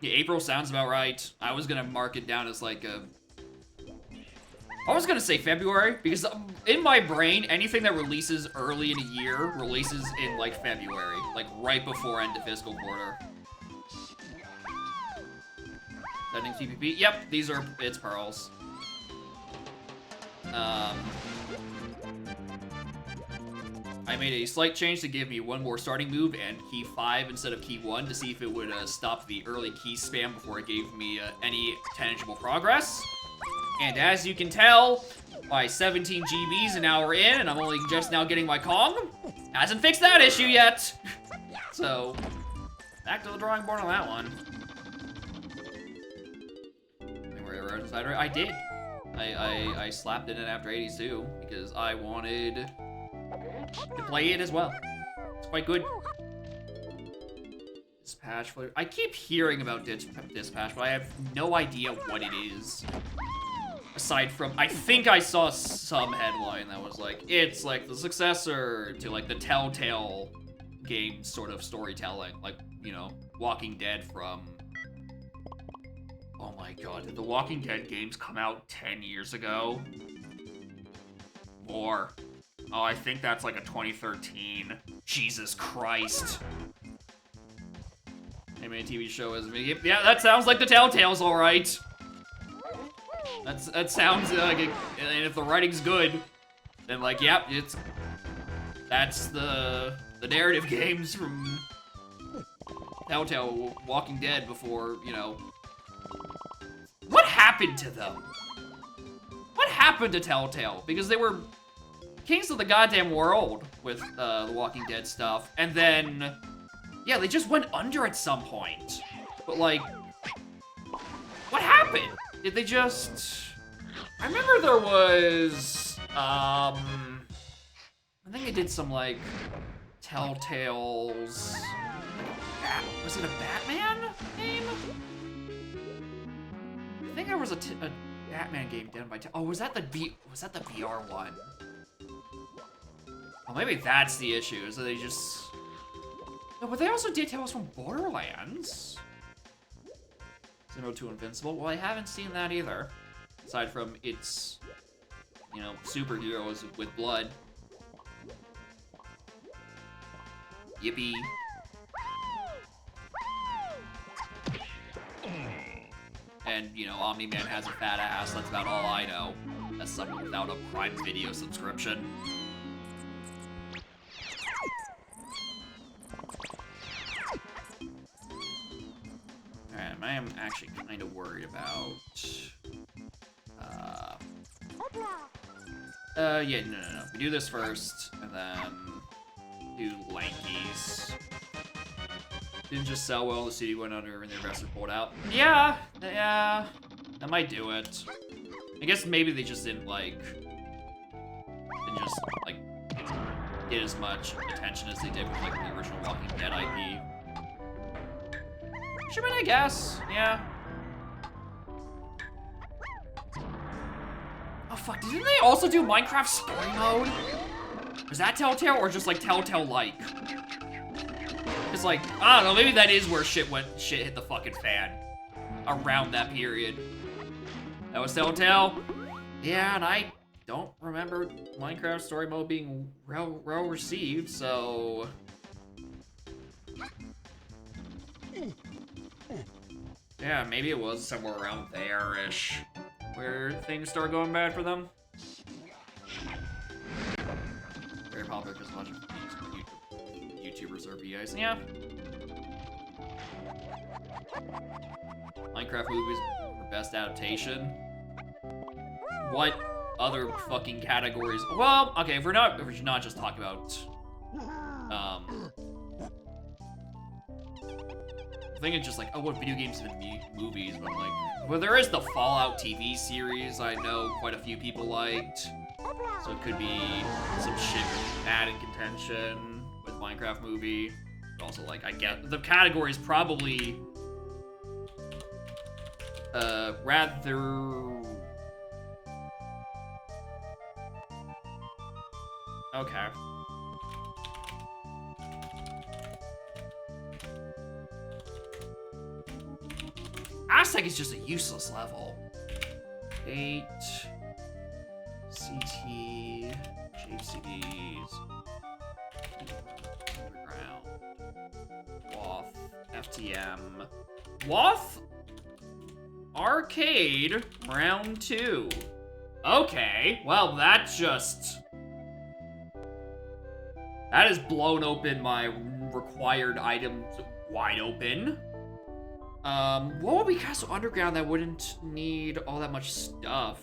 Yeah, April sounds about right. I was gonna mark it down as like I was gonna say February, because in my brain, anything that releases early in a year releases in like February, like right before end of fiscal quarter. Settings PPP. Yep, it's pearls. I made a slight change to give me one more starting move and key 5 instead of key 1 to see if it would stop the early key spam before it gave me any tangible progress. And as you can tell, my 17 GBs an hour in, and I'm only just now getting my Kong. Hasn't fixed that issue yet. So, back to the drawing board on that one. I did. I slapped it in after 80s too, because I wanted to play it as well. It's quite good. Dispatch flavor. I keep hearing about Dispatch, but I have no idea what it is. Aside from, I think I saw some headline that was like, it's like the successor to like the Telltale game sort of storytelling. Like, you know, Walking Dead from... Oh my god, did the Walking Dead games come out 10 years ago? More. Oh, I think that's like a 2013. Jesus Christ. Anime TV show as me. Yeah, that sounds like the Telltales, all right. That sounds like it, and if the writing's good, then like, yep, that's the narrative games from Telltale Walking Dead before, you know. What happened to them? What happened to Telltale? Because they were kings of the goddamn world with the Walking Dead stuff, and then, yeah, they just went under at some point. But like, what happened? Did they just I remember there was, I think I did some, like, Telltale's, was it a Batman game? I think there was a Batman game done by, oh, was that the VR one? Oh, maybe that's the issue, is that they just, no, but they also did Tales from Borderlands. Zero 2 Invincible, well, I haven't seen that either. Aside from its, you know, superheroes with blood. Yippee. And, you know, Omni-Man has a fat ass, that's about all I know. As someone without a Prime Video subscription. Alright, I am actually kind of worried about... yeah, no. We do this first, and then do Lankies. Didn't just sell well, the city went under, and the investor pulled out. Yeah, that might do it. I guess maybe they just didn't, get as much attention as they did with, like, the original Walking Dead IP. Sure, I guess, yeah. Oh fuck, didn't they also do Minecraft Story Mode? Was that Telltale or just like Telltale-like? It's like, I don't know, maybe that is where shit hit the fucking fan. Around that period. That was Telltale? Yeah, and I don't remember Minecraft Story Mode being well received, so... Yeah, maybe it was somewhere around there-ish. Where things start going bad for them. Very popular because a bunch of YouTubers are VAs. Yeah. Minecraft movies for best adaptation. What other fucking categories? Well, okay, if we're not just talking about I think it's just like, oh, what video games have been movies, but like, well, there is the Fallout TV series I know quite a few people liked. So it could be some shit with that in contention with Minecraft movie. But also, like, I get the category is probably rather... Okay. Aztec is just a useless level. 8 CT JCBs Underground WOF FTM WOF Arcade Round 2. Okay, well that has blown open my required items wide open. What would be Castle Underground that wouldn't need all that much stuff?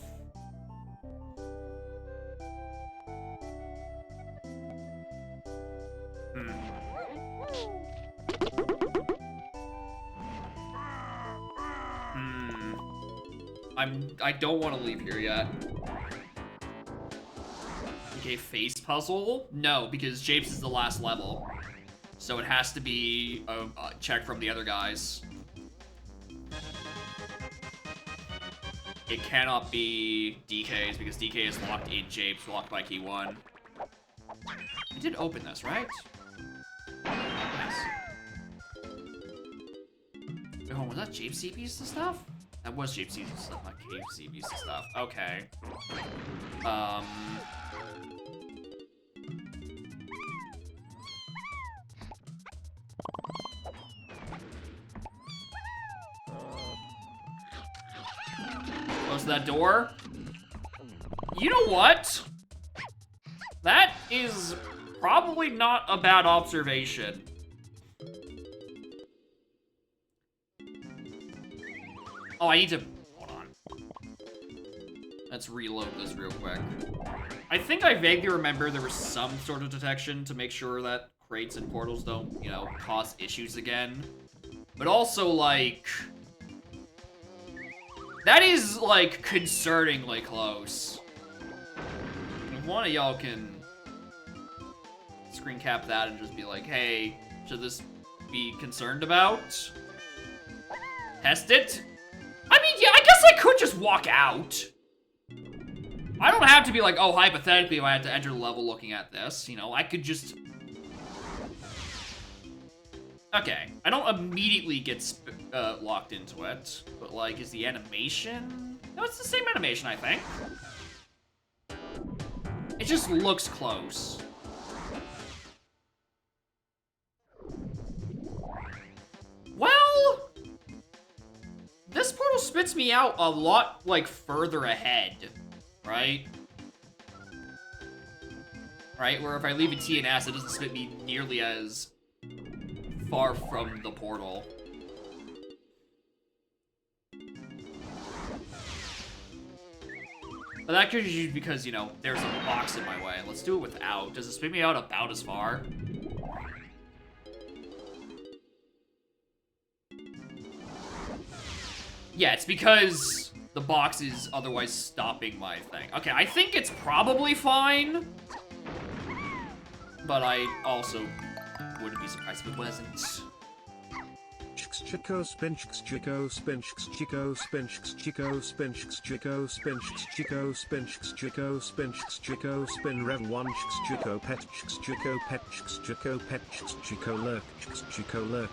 I don't want to leave here yet. Okay, face puzzle? No, because Japes is the last level. So it has to be a check from the other guys. It cannot be DK's because DK is locked in Japes, locked by key 1. I did open this, right? Nice. Wait, hold on, was that Japes CP's stuff? That was Japes CP's stuff, not Cave CP's stuff. Okay. Close that door. You know what? That is probably not a bad observation. Oh, I need to... Hold on. Let's reload this real quick. I think I vaguely remember there was some sort of detection to make sure that crates and portals don't, you know, cause issues again. But also, like... That is, like, concerningly close. If one of y'all can screen cap that and just be like, hey, should this be concerned about? Test it? I mean, yeah, I guess I could just walk out. I don't have to be like, oh, hypothetically, if I had to enter the level looking at this, you know, I could just... Okay, I don't immediately get locked into it, but, like, is the animation? No, it's the same animation, I think. It just looks close. Well, this portal spits me out a lot, like, further ahead, right? Right, where if I leave a T and S, it doesn't spit me nearly as far from the portal. But that could be because, you know, there's a box in my way. Let's do it without. Does it spit me out about as far? Yeah, it's because the box is otherwise stopping my thing. Okay, I think it's probably fine. But I also wouldn't be surprised if it wasn't. Chico spin Chico spin Chico spin Chico spin Chico spin Chico spin Chico spin Chico spin rev 1 Chico pet Chico Chico lurk Chico lurk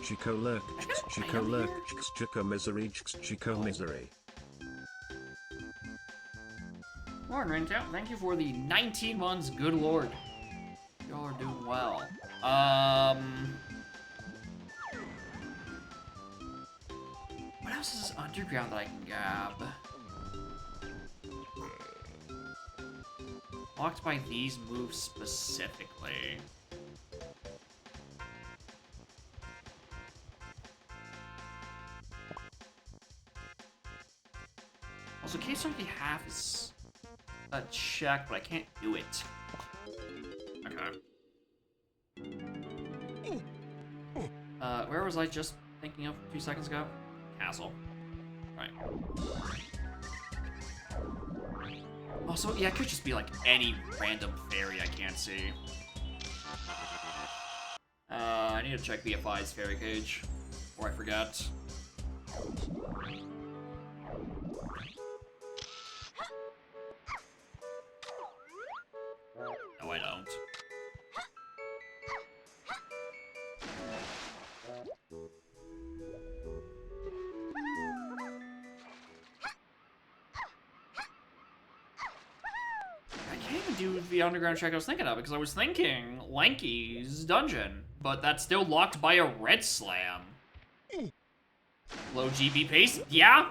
Chico lurk Chico lurk Chico misery Chico misery. Morning, Rinto. Thank you for the 19 months, good lord. Y'all are doing well. What else is underground that I can grab? Blocked by these moves specifically. Also, case only half is a check, but I can't do it. Okay. Where was I just thinking of a few seconds ago? Castle. Right. Also, yeah, it could just be like any random fairy I can't see. I need to check BFI's fairy cage before I forget. No, I don't. I can't even do the underground check I was thinking of because I was thinking Lanky's dungeon, but that's still locked by a red slam. Low GB pace? Yeah?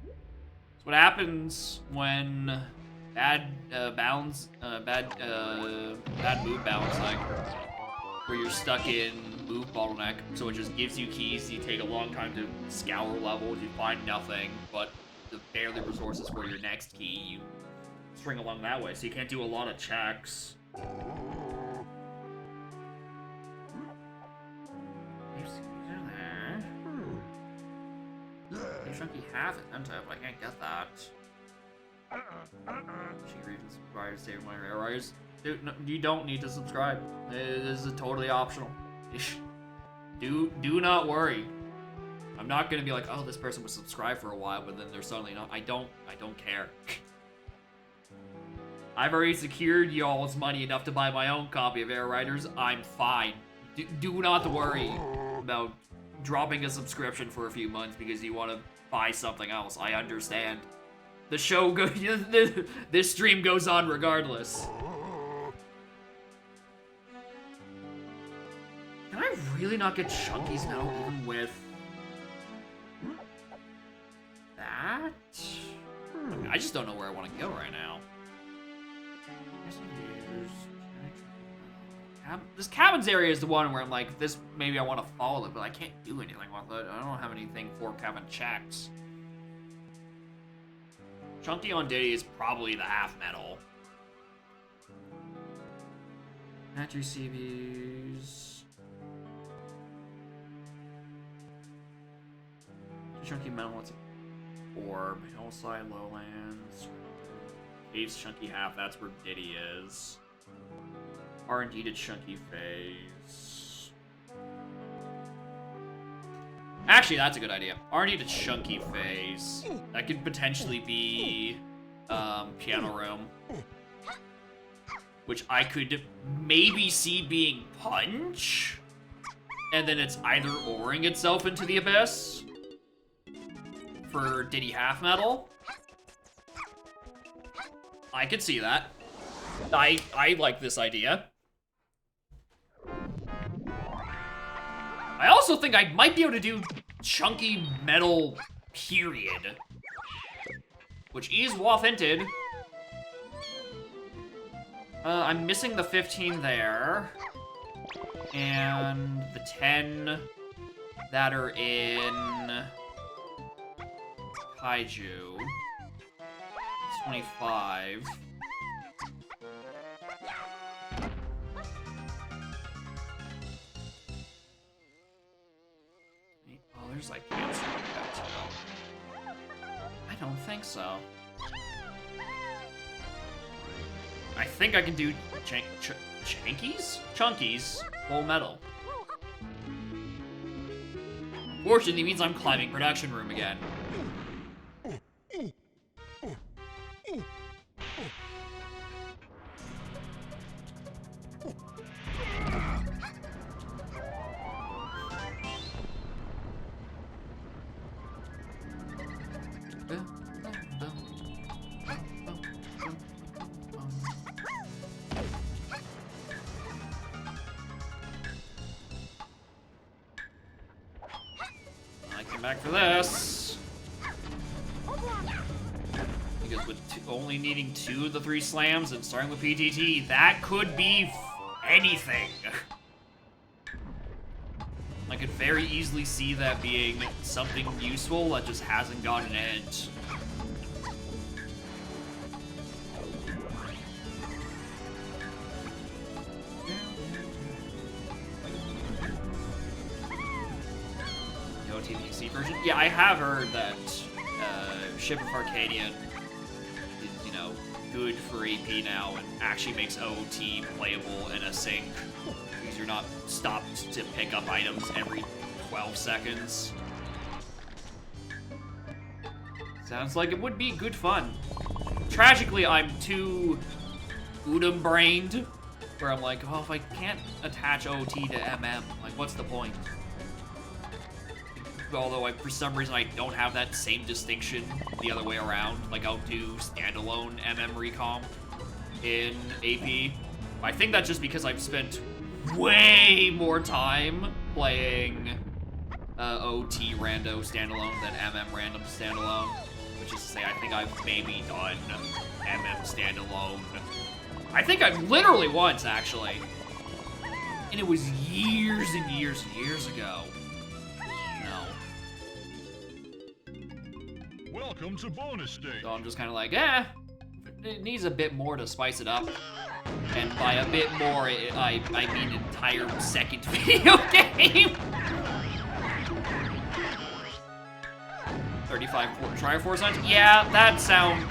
That's what happens when bad move bounce, like where you're stuck in move bottleneck, so it just gives you keys, you take a long time to scour levels, you find nothing, but the barely resources for your next key, you string along that way, so you can't do a lot of checks. Chunky has it, but I can't get that. She reads subscribe, save my errors. Dude, no, you don't need to subscribe. This is totally optional. Do not worry. I'm not gonna be like, oh, this person was subscribed for a while, but then they're suddenly not. I don't care. I've already secured y'all's money enough to buy my own copy of Air Riders. I'm fine. Do not worry about dropping a subscription for a few months because you want to buy something else. I understand. The show goes. This stream goes on regardless. Can I really not get chunkies now, even with that? I just don't know where I want to go right now. This cabins area is the one where I'm like, this maybe I want to follow it, but I can't do anything with it. I don't have anything for cabin checks. Chunky on Diddy is probably the half metal. Natural CVs. Chunky metal, what's it? Orb, hillside, lowlands, caves, chunky half. That's where Diddy is. R&D to chunky phase. Actually, that's a good idea. R&D to chunky phase. That could potentially be piano room, which I could maybe see being punch, and then it's either oring itself into the abyss for Diddy half metal. I could see that. I like this idea. I also think I might be able to do chunky metal period, which is waff hinted. I'm missing the 15 there, and the 10 that are in Kaiju. It's 25. Oh, there's like cancer like that too. I don't think so. I think I can do Chunkies? Chunkies, full metal. Fortunately, means I'm climbing production room again. I came back for this. Because with only needing 2 of the 3 slams and starting with PTT, that could be anything. I could very easily see that being something useful that just hasn't gotten an end. No TPC version? Yeah, I have heard that Ship of Arcadian is, you know, good for AP now and actually makes OOT playable in a sync. Because you're not stopped to pick up items every 12 seconds. Sounds like it would be good fun. Tragically, I'm too Udom-brained, where I'm like, oh, if I can't attach OT to MM, like, what's the point? Although, for some reason, I don't have that same distinction the other way around. Like, I'll do standalone MM recomp in AP. I think that's just because I've spent way more time playing OT rando standalone than MM random standalone. Which is to say, I think I've maybe done MM standalone. I think I've literally once, actually. And it was years and years and years ago. Welcome to bonus stage. So I'm just kind of like, it needs a bit more to spice it up. And by a bit more, I mean an entire second video game. 35 Triforce? Yeah, that sound...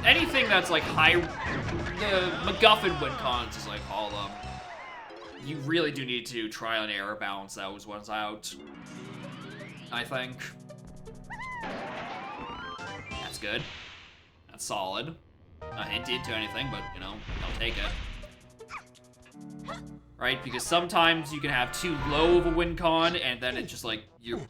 Anything that's like high... The MacGuffin win cons, as I call them. You really do need to trial and error balance those ones out. I think. That's good. That's solid. Not hinted to anything, but, you know, I'll take it. Right? Because sometimes you can have too low of a win con, and then it's just like, you're,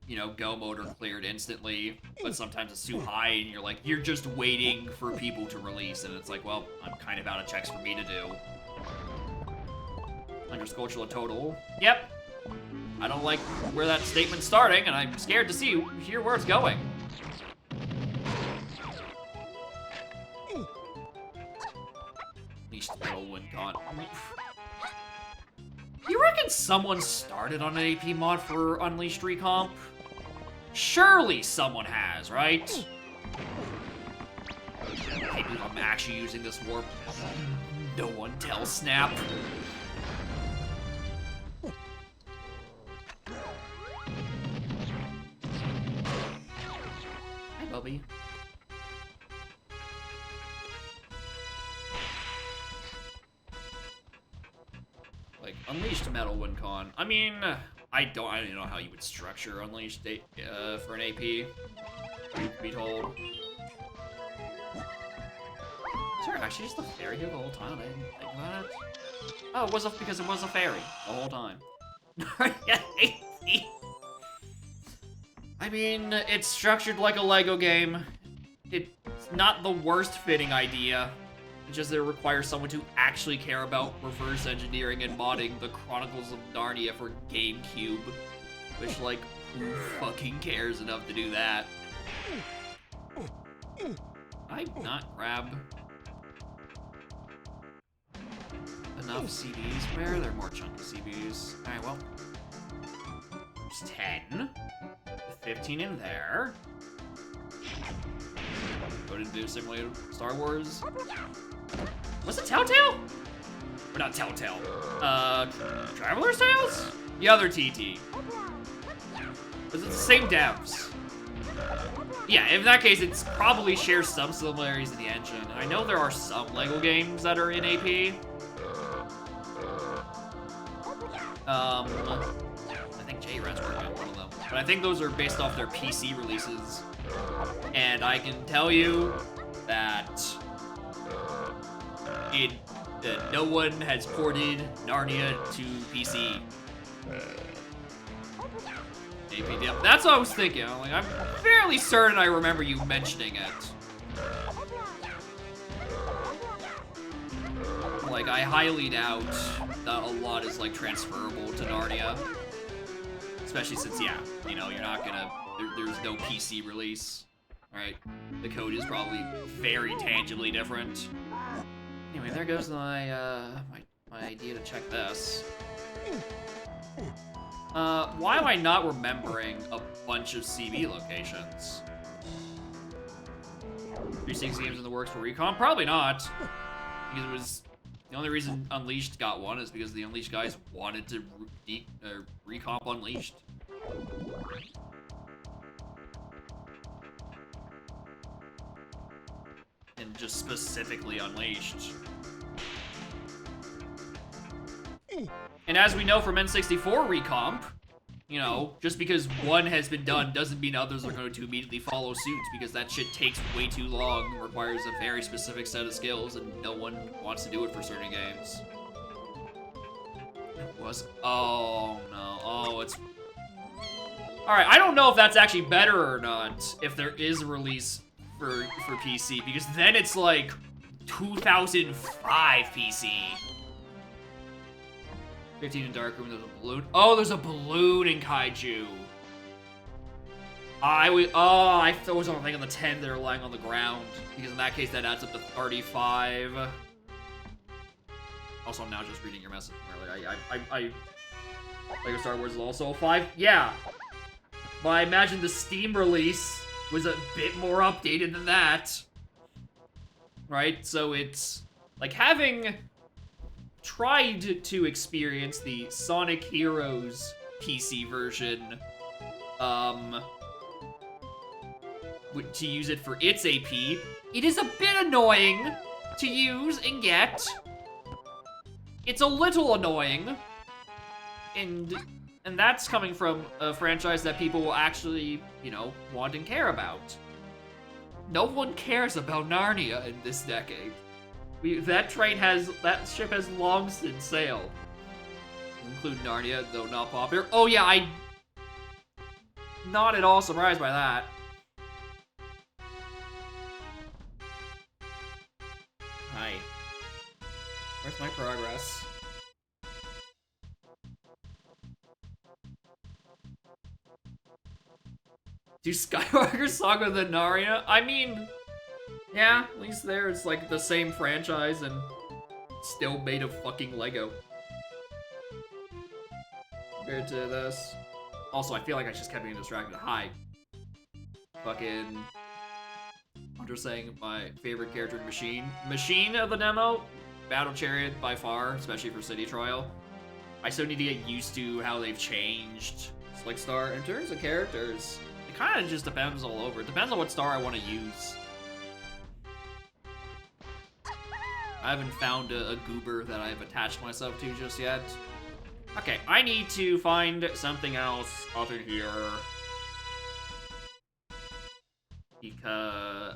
you know, go mode are cleared instantly. But sometimes it's too high, and you're like, you're just waiting for people to release, and it's like, well, I'm kind of out of checks for me to do. Undersculptural total. Yep. I don't like where that statement's starting, and I'm scared to hear where it's going. Least metal win con. You reckon someone started on an AP mod for Unleashed Recomp? Surely someone has, right? Hey, dude, I'm actually using this warp. No one tell Snap. Teletubby. Like, Unleashed Metal win con. I mean, I don't even know how you would structure Unleashed for an AP. Truth be told. Is there actually just a fairy here the whole time? I didn't think about it. Oh, it was because it was a fairy the whole time. I mean, it's structured like a Lego game. It's not the worst fitting idea. It's just that it requires someone to actually care about reverse engineering and modding the Chronicles of Narnia for GameCube. Which, like, who fucking cares enough to do that? I not grab enough CBs? Where are there more chunky CBs? Alright, well. There's 10. 15 in there. Go to do simulated Star Wars. Was it Telltale? Or not Telltale. Traveler's Tales? The other TT. Was it the same devs? Yeah, in that case, it's probably shares some similarities in the engine. I know there are some LEGO games that are in AP. I think J-Red's working on one of them. But I think those are based off their PC releases. And I can tell you that no one has ported Narnia to PC. APDM. That's what I was thinking. I'm fairly certain I remember you mentioning it. Like, I highly doubt that a lot is, like, transferable to Narnia. Especially since, yeah, you know, you're not gonna... There's no PC release, right? The code is probably very tangibly different. Anyway, there goes my idea to check this. Why am I not remembering a bunch of CB locations? 360 games in the works for Recon? Probably not. Because it was... The only reason Unleashed got one is because the Unleashed guys wanted to recomp Unleashed. And just specifically Unleashed. And as we know from N64 recomp, you know, just because one has been done doesn't mean others are going to immediately follow suit, because that shit takes way too long, requires a very specific set of skills, and no one wants to do it for certain games. It was... Oh, no. Oh, it's... Alright, I don't know if that's actually better or not, if there is a release for PC, because then it's like 2005 PC. 15 in Dark Room, there's a balloon. Oh, there's a balloon in Kaiju. I was on the 10 that are lying on the ground, because in that case that adds up to 35. Also, I'm now just reading your message. Lego Star Wars is also a 5. Yeah, but I imagine the Steam release was a bit more updated than that, right? So it's like having tried to experience the Sonic Heroes PC version, to use it for its AP. It is a bit annoying to use and get. It's a little annoying, and that's coming from a franchise that people will actually, you know, want and care about. No one cares about Narnia in this decade. That ship has long since sailed. Include Narnia, though not popular. Oh yeah, I'm not at all surprised by that. Hi. Where's my progress? Do Skywalker Saga the Narnia? I mean... Yeah, at least there it's like the same franchise and still made of fucking Lego. Compared to this. Also, I feel like I just kept getting distracted. Hi. Fucking... I'm just saying my favorite character in Machine. Machine of the demo? Battle Chariot by far, especially for City Trial. I still need to get used to how they've changed Slick Star. In terms of characters, It kind of just depends all over. It depends on what star I want to use. I haven't found a goober that I've attached myself to just yet. Okay, I need to find something else other here. Because...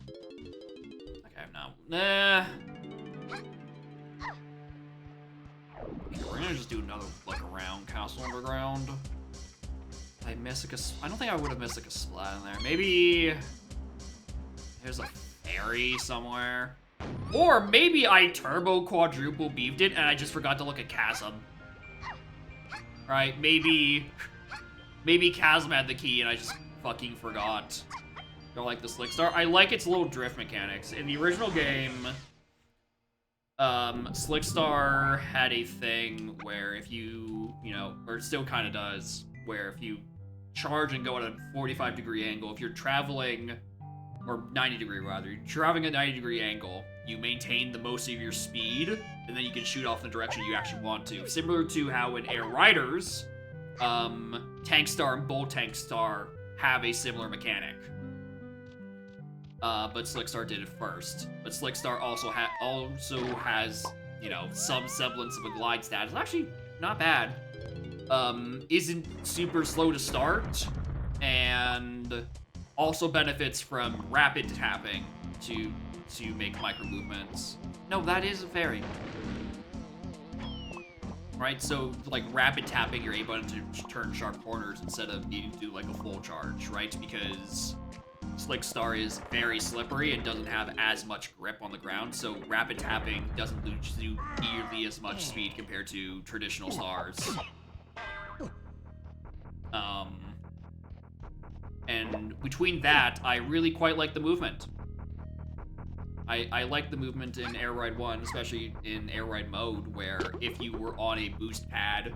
okay, no. Nah. We're gonna just do another look around Castle Underground. I miss like a... I don't think I would have missed like a splat in there. Maybe... there's a ferry somewhere. Or maybe I turbo quadruple beefed it and I just forgot to look at Chasm. Right? Maybe Chasm had the key and I just fucking forgot. Don't like the Slick Star. I like its little drift mechanics. In the original game, Slick Star had a thing where if you know, or it still kind of does, where if you charge and go at a 45-degree angle, if you're traveling, or 90-degree rather, you're traveling at a 90-degree angle, you maintain the most of your speed, and then you can shoot off the direction you actually want to. Similar to how in Air Riders, Tank Star and Bull Tank Star have a similar mechanic. But Slick Star did it first. But Slick Star also has, you know, some semblance of a glide status. Actually, not bad. Isn't super slow to start, and also benefits from rapid tapping to make micro movements. No, that is a fairy. Right, so like rapid tapping your A button to turn sharp corners instead of needing to do like a full charge, right? Because Slick Star is very slippery and doesn't have as much grip on the ground, so rapid tapping doesn't lose you nearly as much speed compared to traditional stars. And between that, I really quite like the movement. I like the movement in Air Ride 1, especially in Air Ride mode, where if you were on a boost pad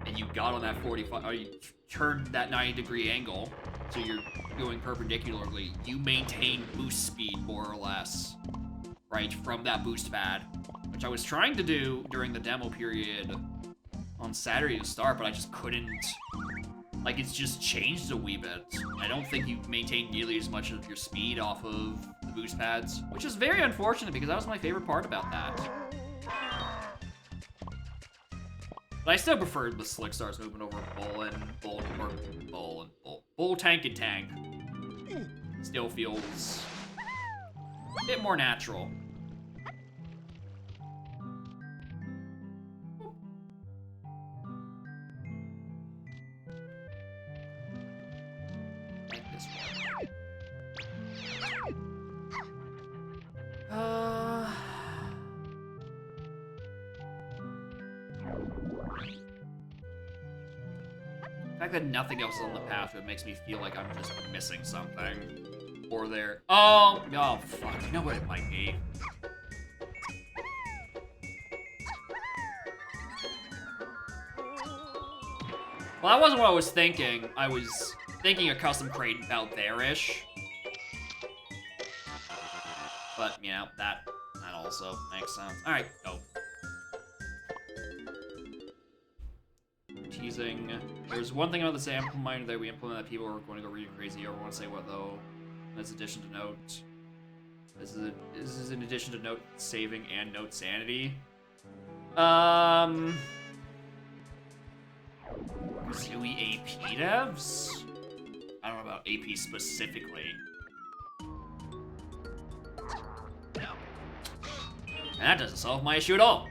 and you got on that 45, or you turned that 90-degree angle, so you're going perpendicularly, you maintain boost speed more or less, right, from that boost pad, which I was trying to do during the demo period on Saturday to start, but I just couldn't. Like, it's just changed a wee bit. I don't think you maintain nearly as much of your speed off of the boost pads, which is very unfortunate because that was my favorite part about that. But I still preferred the Slick Star's movement over Bull Tank and Tank. Still feels a bit more natural. The fact that nothing else is on the path, it makes me feel like I'm just missing something. Or there. Oh, fuck. You know what it might be? Well, that wasn't what I was thinking. I was thinking a custom crate out there-ish. But, you know, that also makes sense. Alright, go. Teasing. There's one thing about the sample miner that we implemented that people are going to go really crazy over. I want to say what, though? That's addition to note. This is in addition to note saving and note sanity. Zooey AP devs? I don't know about AP specifically. And that doesn't solve my issue at all.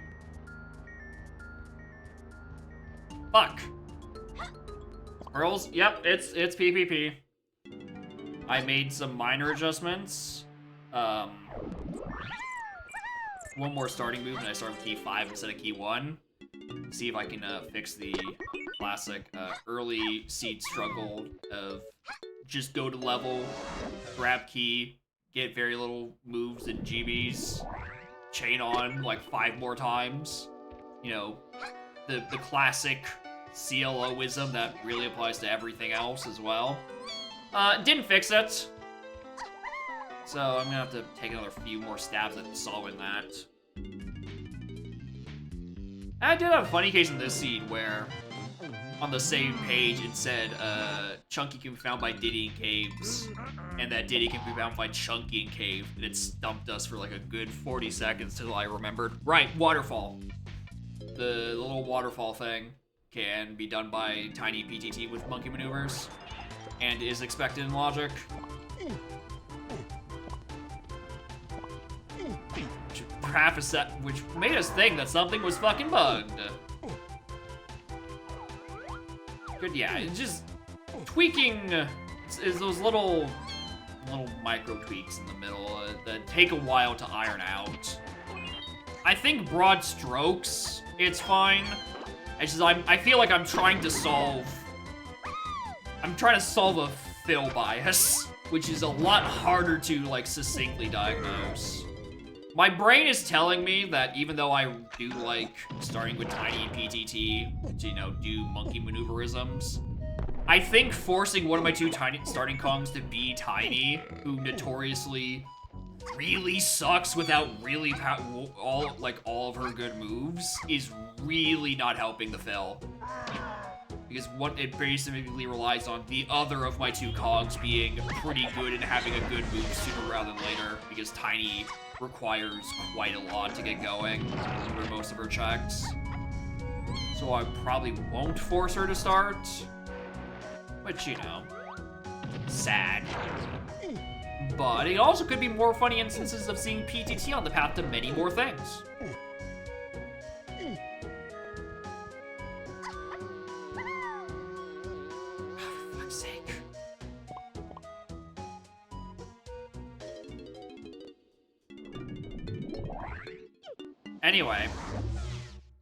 Fuck. Pearls? Yep, it's PPP. I made some minor adjustments. One more starting move, and I start with key 5 instead of key 1. See if I can fix the classic early seed struggle of just go to level, grab key, get very little moves and GBs, chain on like 5 more times. You know, the classic CLO-ism that really applies to everything else as well. Didn't fix it. So I'm gonna have to take another few more stabs at solving that. I did have a funny case in this seed where on the same page it said Chunky can be found by Diddy in caves, and that Diddy can be found by Chunky in cave, and it stumped us for like a good 40 seconds till I remembered. Right, waterfall. The little waterfall thing can be done by Tiny PTT with monkey maneuvers, and is expected in logic. Which made us think that something was fucking bugged. Good, yeah, it's just tweaking is those little micro tweaks in the middle that take a while to iron out. I think broad strokes, it's fine. It's just I feel like I'm trying to solve a fill bias, which is a lot harder to like succinctly diagnose. My brain is telling me that even though I do like starting with Tiny and PTT to, you know, do monkey maneuverisms, I think forcing one of my two tiny starting Kongs to be Tiny, who notoriously really sucks without really all of her good moves, is really not helping the fill. Because what it basically relies on the other of my two Kongs being pretty good and having a good move sooner rather than later, because Tiny requires quite a lot to get going for most of her checks. So I probably won't force her to start, which, you know, sad. But it also could be more funny instances of seeing PTT on the path to many more things. For fuck's sake. Anyway,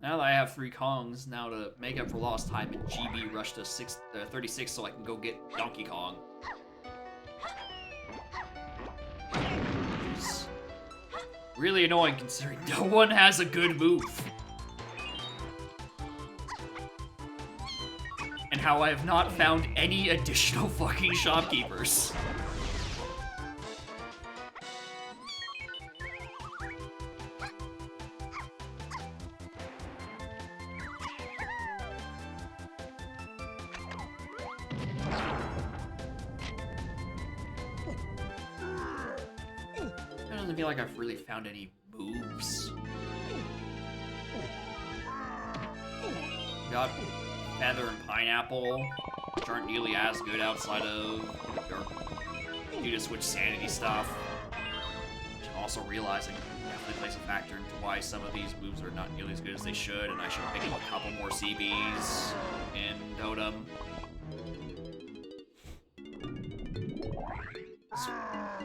now that I have 3 Kongs, now to make up for lost time in GB rush to 36 so I can go get Donkey Kong. Which is really annoying considering no one has a good move. And how I have not found any additional fucking shopkeepers. It doesn't feel like I've really found any moves. Got Feather and Pineapple, which aren't nearly as good outside of due to Switch Sanity stuff. Which I'm also realizing definitely plays a factor into why some of these moves are not nearly as good as they should, and I should pick up a couple more CBs in Totem.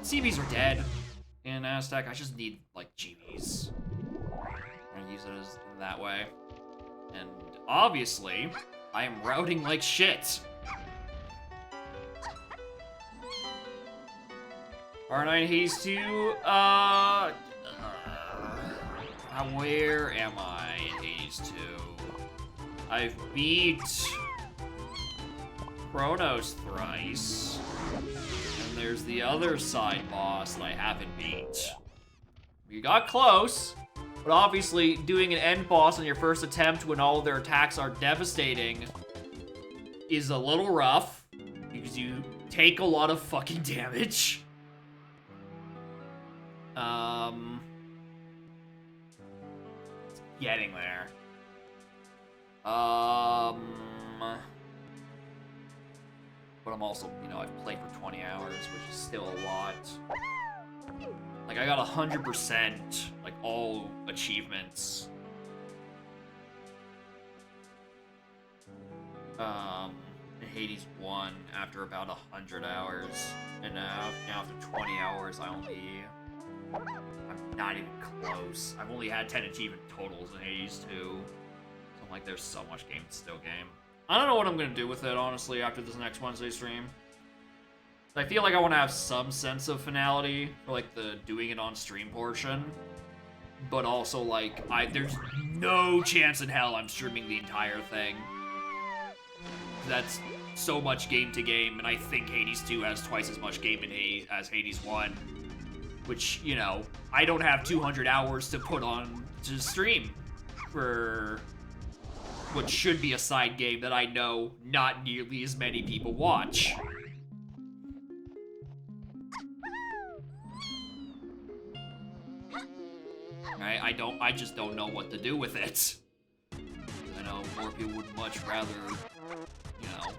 CBs are dead in Aztec. I just need, like, GBs. I'm gonna use it as that way. And obviously, I am routing like shit. R9 Haze 2, where am I in Haze 2? I've beat Chronos thrice. And there's the other side boss that I haven't beat. You got close, but obviously doing an end boss on your first attempt when all of their attacks are devastating is a little rough, because you take a lot of fucking damage. It's getting there. But I'm also, you know, I've played for 20 hours, which is still a lot. Like, I got 100%, like, all achievements. In Hades 1 after about 100 hours. And now after 20 hours, I'm not even close. I've only had 10 achievement totals in Hades 2. So I'm like, there's so much game to still game. I don't know what I'm gonna do with it, honestly, after this next Wednesday stream. I feel like I want to have some sense of finality for, like, the doing it on stream portion. But also, like, there's no chance in hell I'm streaming the entire thing. That's so much game to game, and I think Hades 2 has twice as much game in as Hades 1. Which, you know, I don't have 200 hours to put on to stream for what should be a side game that I know not nearly as many people watch. I just don't know what to do with it. I know more people would much rather, you know,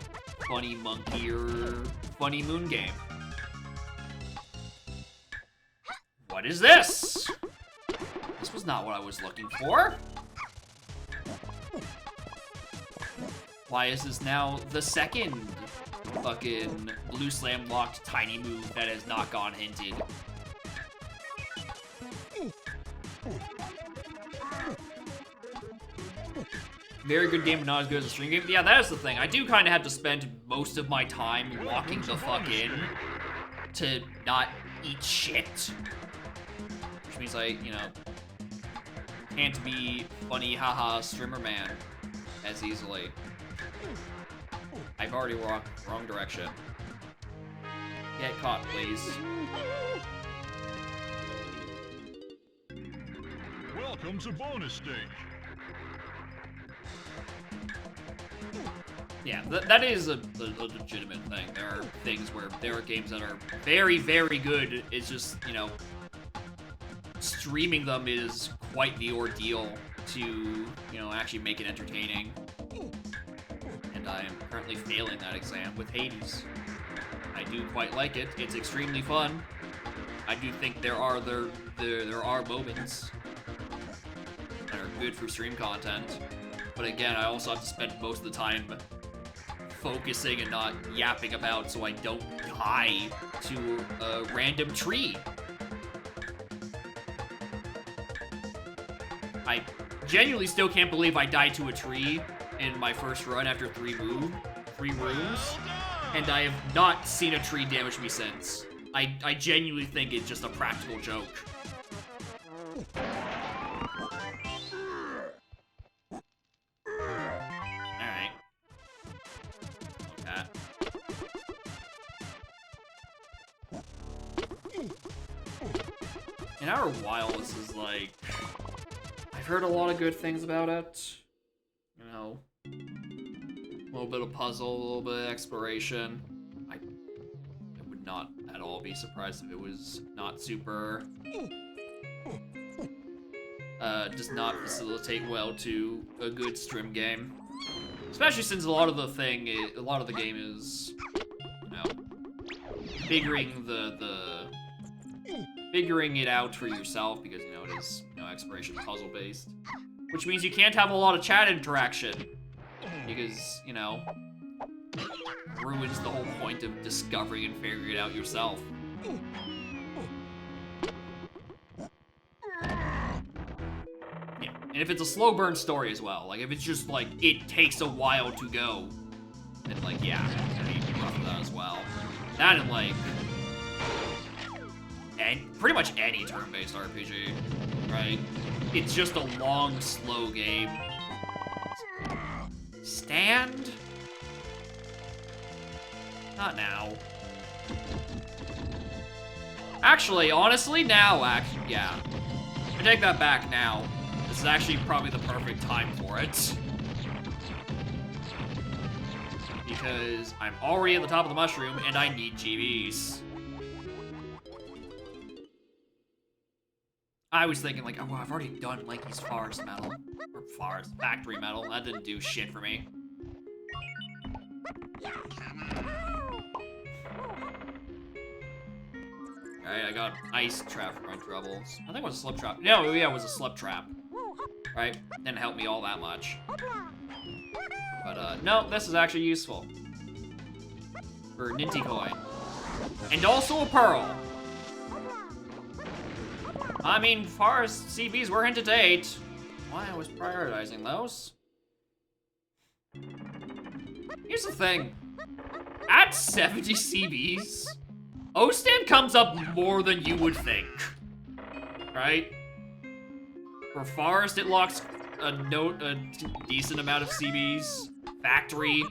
funny monkey or funny moon game. What is this? This was not what I was looking for. Why is this now the second fucking blue slam locked tiny move that has not gone hinted? Very good game, but not as good as a stream game. Yeah, that is the thing. I do kind of have to spend most of my time locking the fuck in to not eat shit. Which means I, you know, can't be funny haha streamer man as easily. I've already walked wrong direction. Get caught, please. Welcome to bonus stage. Yeah, that is a legitimate thing. There are things where there are games that are very, very good. It's just, you know, streaming them is quite the ordeal to, you know, actually make it entertaining. And I am currently failing that exam with Hades. I do quite like it. It's extremely fun. I do think there are moments that are good for stream content. But again, I also have to spend most of the time focusing and not yapping about so I don't die to a random tree. I genuinely still can't believe I died to a tree in my first run after three rooms, and I have not seen a tree damage me since. I genuinely think it's just a practical joke. Alright. Okay. In Outer Wilds is like... I've heard a lot of good things about it. You know, a little bit of puzzle, a little bit of exploration. I would not at all be surprised if it was not super... does not facilitate well to a good stream game. Especially since a lot of the game is, you know, figuring it out for yourself because, you know, it is, you know, exploration puzzle based. Which means you can't have a lot of chat interaction because, you know, ruins the whole point of discovering and figuring it out yourself. Yeah, and if it's a slow burn story as well, like if it's just like, it takes a while to go, then like, yeah, it's gonna be rough with that as well. That and like, and pretty much any turn-based RPG, right? It's just a long, slow game. Stand? Not now. Actually, honestly, now, yeah. I take that back now. This is actually probably the perfect time for it. Because I'm already at the top of the mushroom, and I need GBs. I was thinking like, oh, I've already done Lanky's Forest Medal. Or Factory Medal. That didn't do shit for me. Alright, I got Ice Trap for my troubles. I think it was a Slip Trap. No, yeah, it was a Slip Trap. Right? Didn't help me all that much. But, no, this is actually useful. For Ninty Coin. And also a Pearl. I mean, far as CBs were into date, why I was prioritizing those. Here's the thing. At 70 CBs, O-Stamp comes up more than you would think. Right? For Forest, it locks a decent amount of CBs. Factory,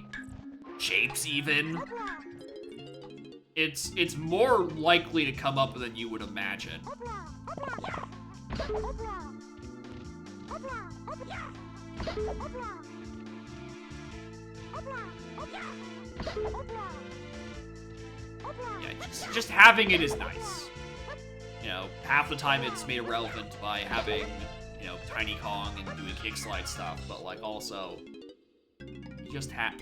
Shapes even. It's more likely to come up than you would imagine. Yeah, just having it is nice. You know, half the time it's made irrelevant by having, you know, Tiny Kong and doing kick slide stuff, but like also, you just have.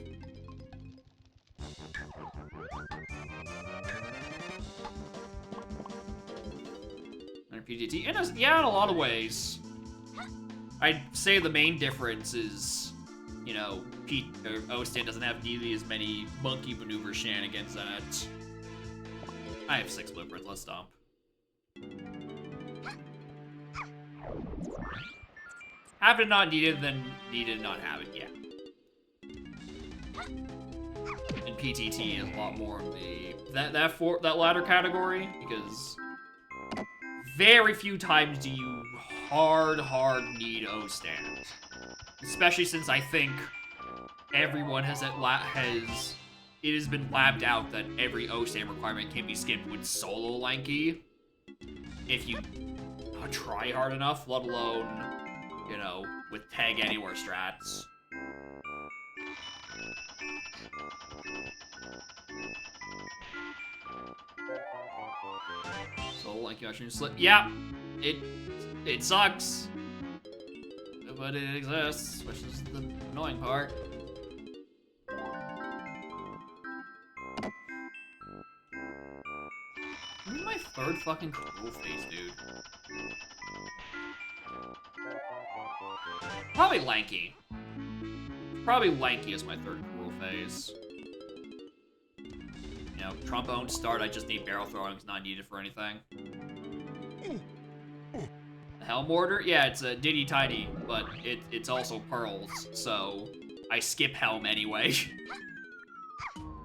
PGT, and yeah, in a lot of ways. I'd say the main difference is, you know, O-Stand doesn't have nearly as many monkey maneuver shenanigans in it. I have 6 blueprints, let's dump. Have it not needed, then needed not have it yet. And PTT is a lot more in the that latter category, because very few times do you hard need O-Stand. Especially since I think everyone it has been labbed out that every O-Stand requirement can be skipped with solo Lanky if you try hard enough, let alone, you know, with tag anywhere strats. So Lanky actually slip. Yeah, it sucks, but it exists, which is the annoying part. This is my 3rd fucking cool phase, dude. Probably Lanky. Probably Lanky is my 3rd cool phase. You know, trombone start, I just need barrel throwing, it's not needed for anything. The Helm Order? Yeah, it's a Diddy Tiny, but it's also pearls, so I skip Helm anyway.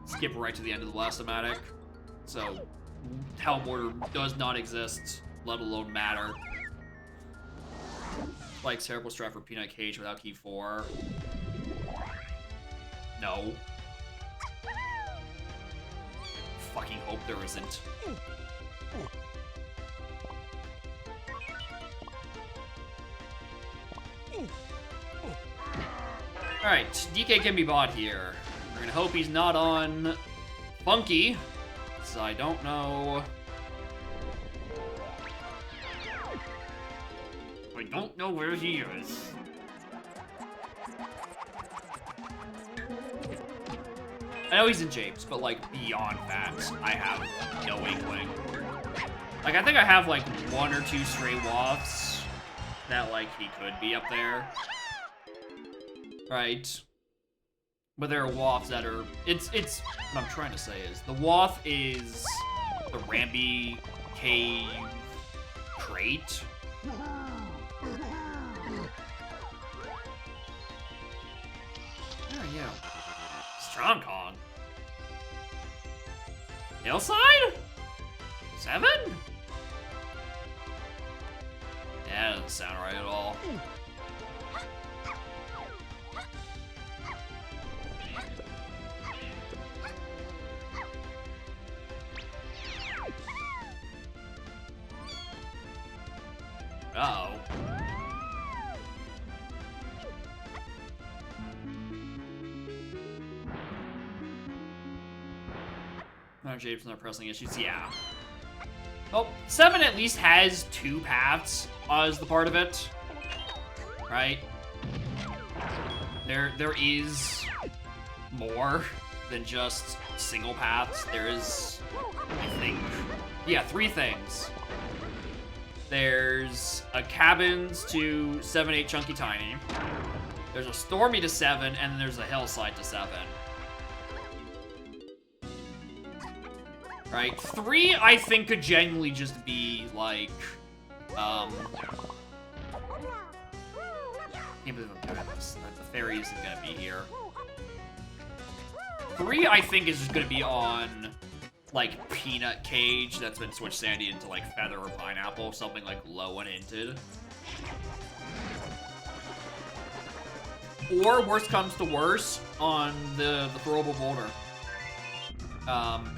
Skip right to the end of the Blastomatic. So, Helm Order does not exist, let alone matter. Like terrible strat for Peanut Cage without key 4. No. Fucking hope there isn't. Alright, DK can be bought here. We're gonna hope he's not on Funky, so I don't know. I don't know where he is. I know he's in Japes, but like beyond that, I have no inkling. Like I think I have like 1 or 2 stray wafts that like he could be up there. Right. But there are wafts that are it's what I'm trying to say is the waft is the Ramby Cave crate. Where are you? Strong Kong. Hillside? 7? Yeah, that doesn't sound right at all. Uh-oh. Japes not pressing issues, yeah. Oh, 7 at least has 2 paths as the part of it. Right? There is more than just single paths. There is, I think, yeah, 3 things. There's a cabins to 7, 8 Chunky Tiny. There's a Stormy to 7, and then there's a Hillside to 7. Right, 3 I think could genuinely just be like, can't believe I'm doing this. The fairy isn't gonna be here. 3 I think is just gonna be on like Peanut Cage that's been switched Sandy into like Feather or Pineapple, something like low and hinted. Or worst comes to worst on the throwable boulder.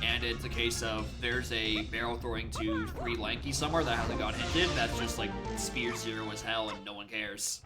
And it's a case of there's a barrel throwing to 3 Lanky somewhere that hasn't got hinted. That's just like spear 0 as hell and no one cares.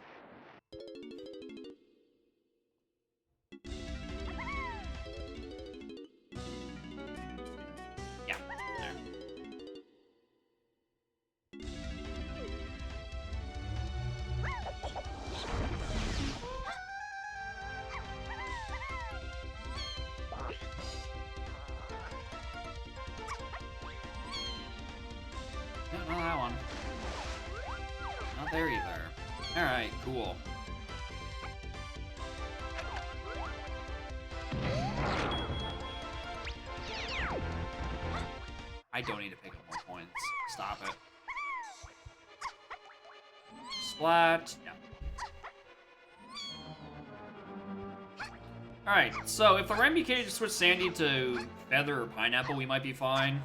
not that one. Not there either. Alright, cool. I don't need to pick up more points. Stop it. Splat. No. Alright, so if the Ramby Cage switch Sandy to Feather or Pineapple, we might be fine.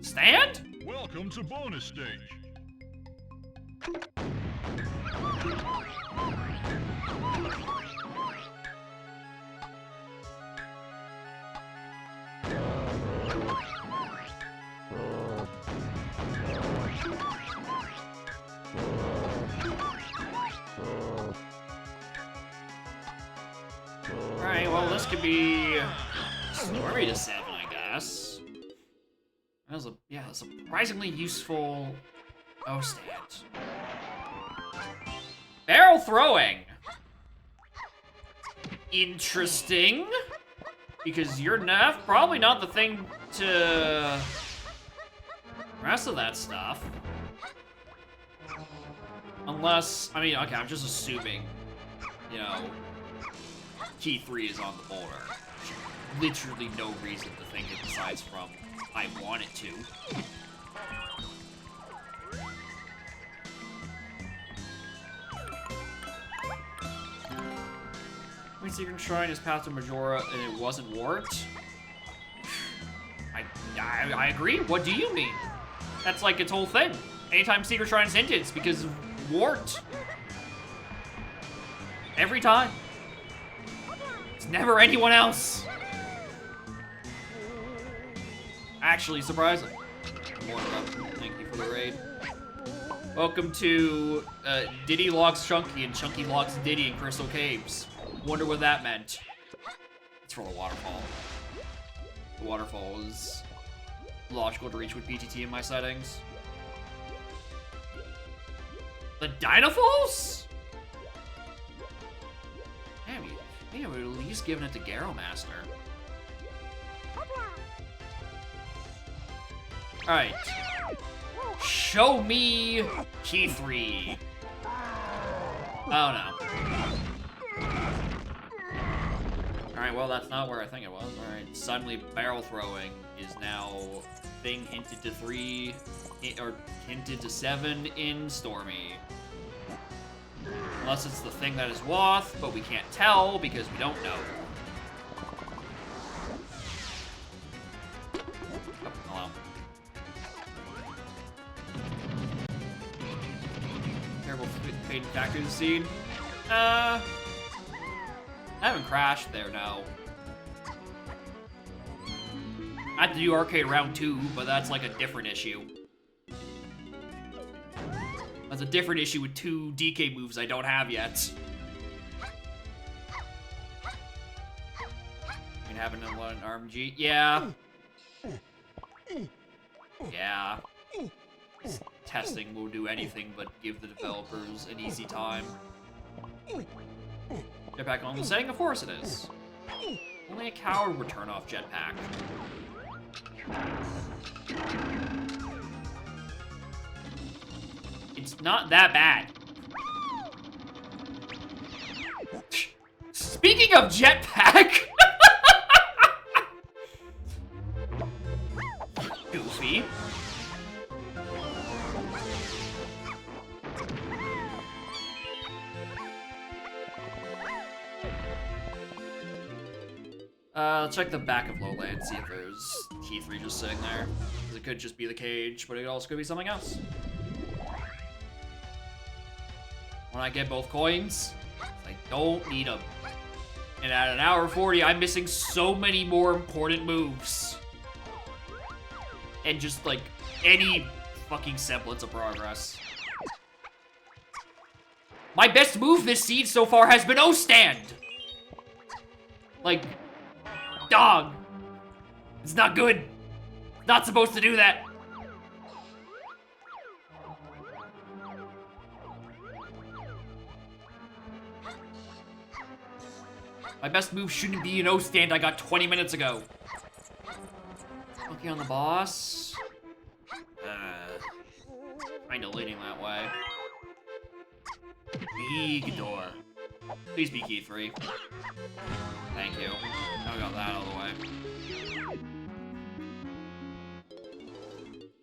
Stand? Welcome to bonus stage. Alright, well, this could be Stormy to 7, I guess. That was a surprisingly useful stand. Barrel throwing. Interesting. Because you're probably not the thing to rest of that stuff. Unless, I mean, okay, I'm just assuming, you know, Key 3 is on the border. Literally no reason to think it aside from I want it to. When Secret Shrine is past to Majora and it wasn't warped? I agree. What do you mean? That's like its whole thing. Anytime Secret Shrine is hinted, it's because of warped. Every time. It's never anyone else. Actually, surprising. Thank you for the raid. Welcome to Diddy Logs Chunky and Chunky Logs Diddy in Crystal Caves. Wonder what that meant. It's for the waterfall. The waterfall is logical to reach with PTT in my settings. The Dynafalls? Damn, maybe I would at least given it to Garo Master. Alright. Show me Key 3. Oh no. Alright, well, that's not where I think it was. Alright, suddenly barrel throwing is now thing hinted to 3, or hinted to 7 in Stormy. Unless it's the thing that is Woth, but we can't tell because we don't know. Oh, hello. Terrible fading factory seed. I haven't crashed there, no. I had to do arcade round 2, but that's like a different issue. That's a different issue with 2 DK moves I don't have yet. And having an RMG? Yeah. Yeah. Testing will do anything but give the developers an easy time. Jetpack on the setting? Of course it is. Only a coward would turn off jetpack. It's not that bad. Speaking of jetpack! Goofy. Let's check the back of Lowland, see if there's Key 3 just sitting there. Because it could just be the cage, but it also could be something else. When I get both coins, I don't need them. And at an hour 40, I'm missing so many more important moves. And just, like, any fucking semblance of progress. My best move this seed so far has been O-Stand! Like, dog. It's not good. Not supposed to do that. My best move shouldn't be an O stand I got 20 minutes ago. Funky on the boss. Kinda leaning that way. Big door. Please be key 3. Thank you. Now we got that out of the way.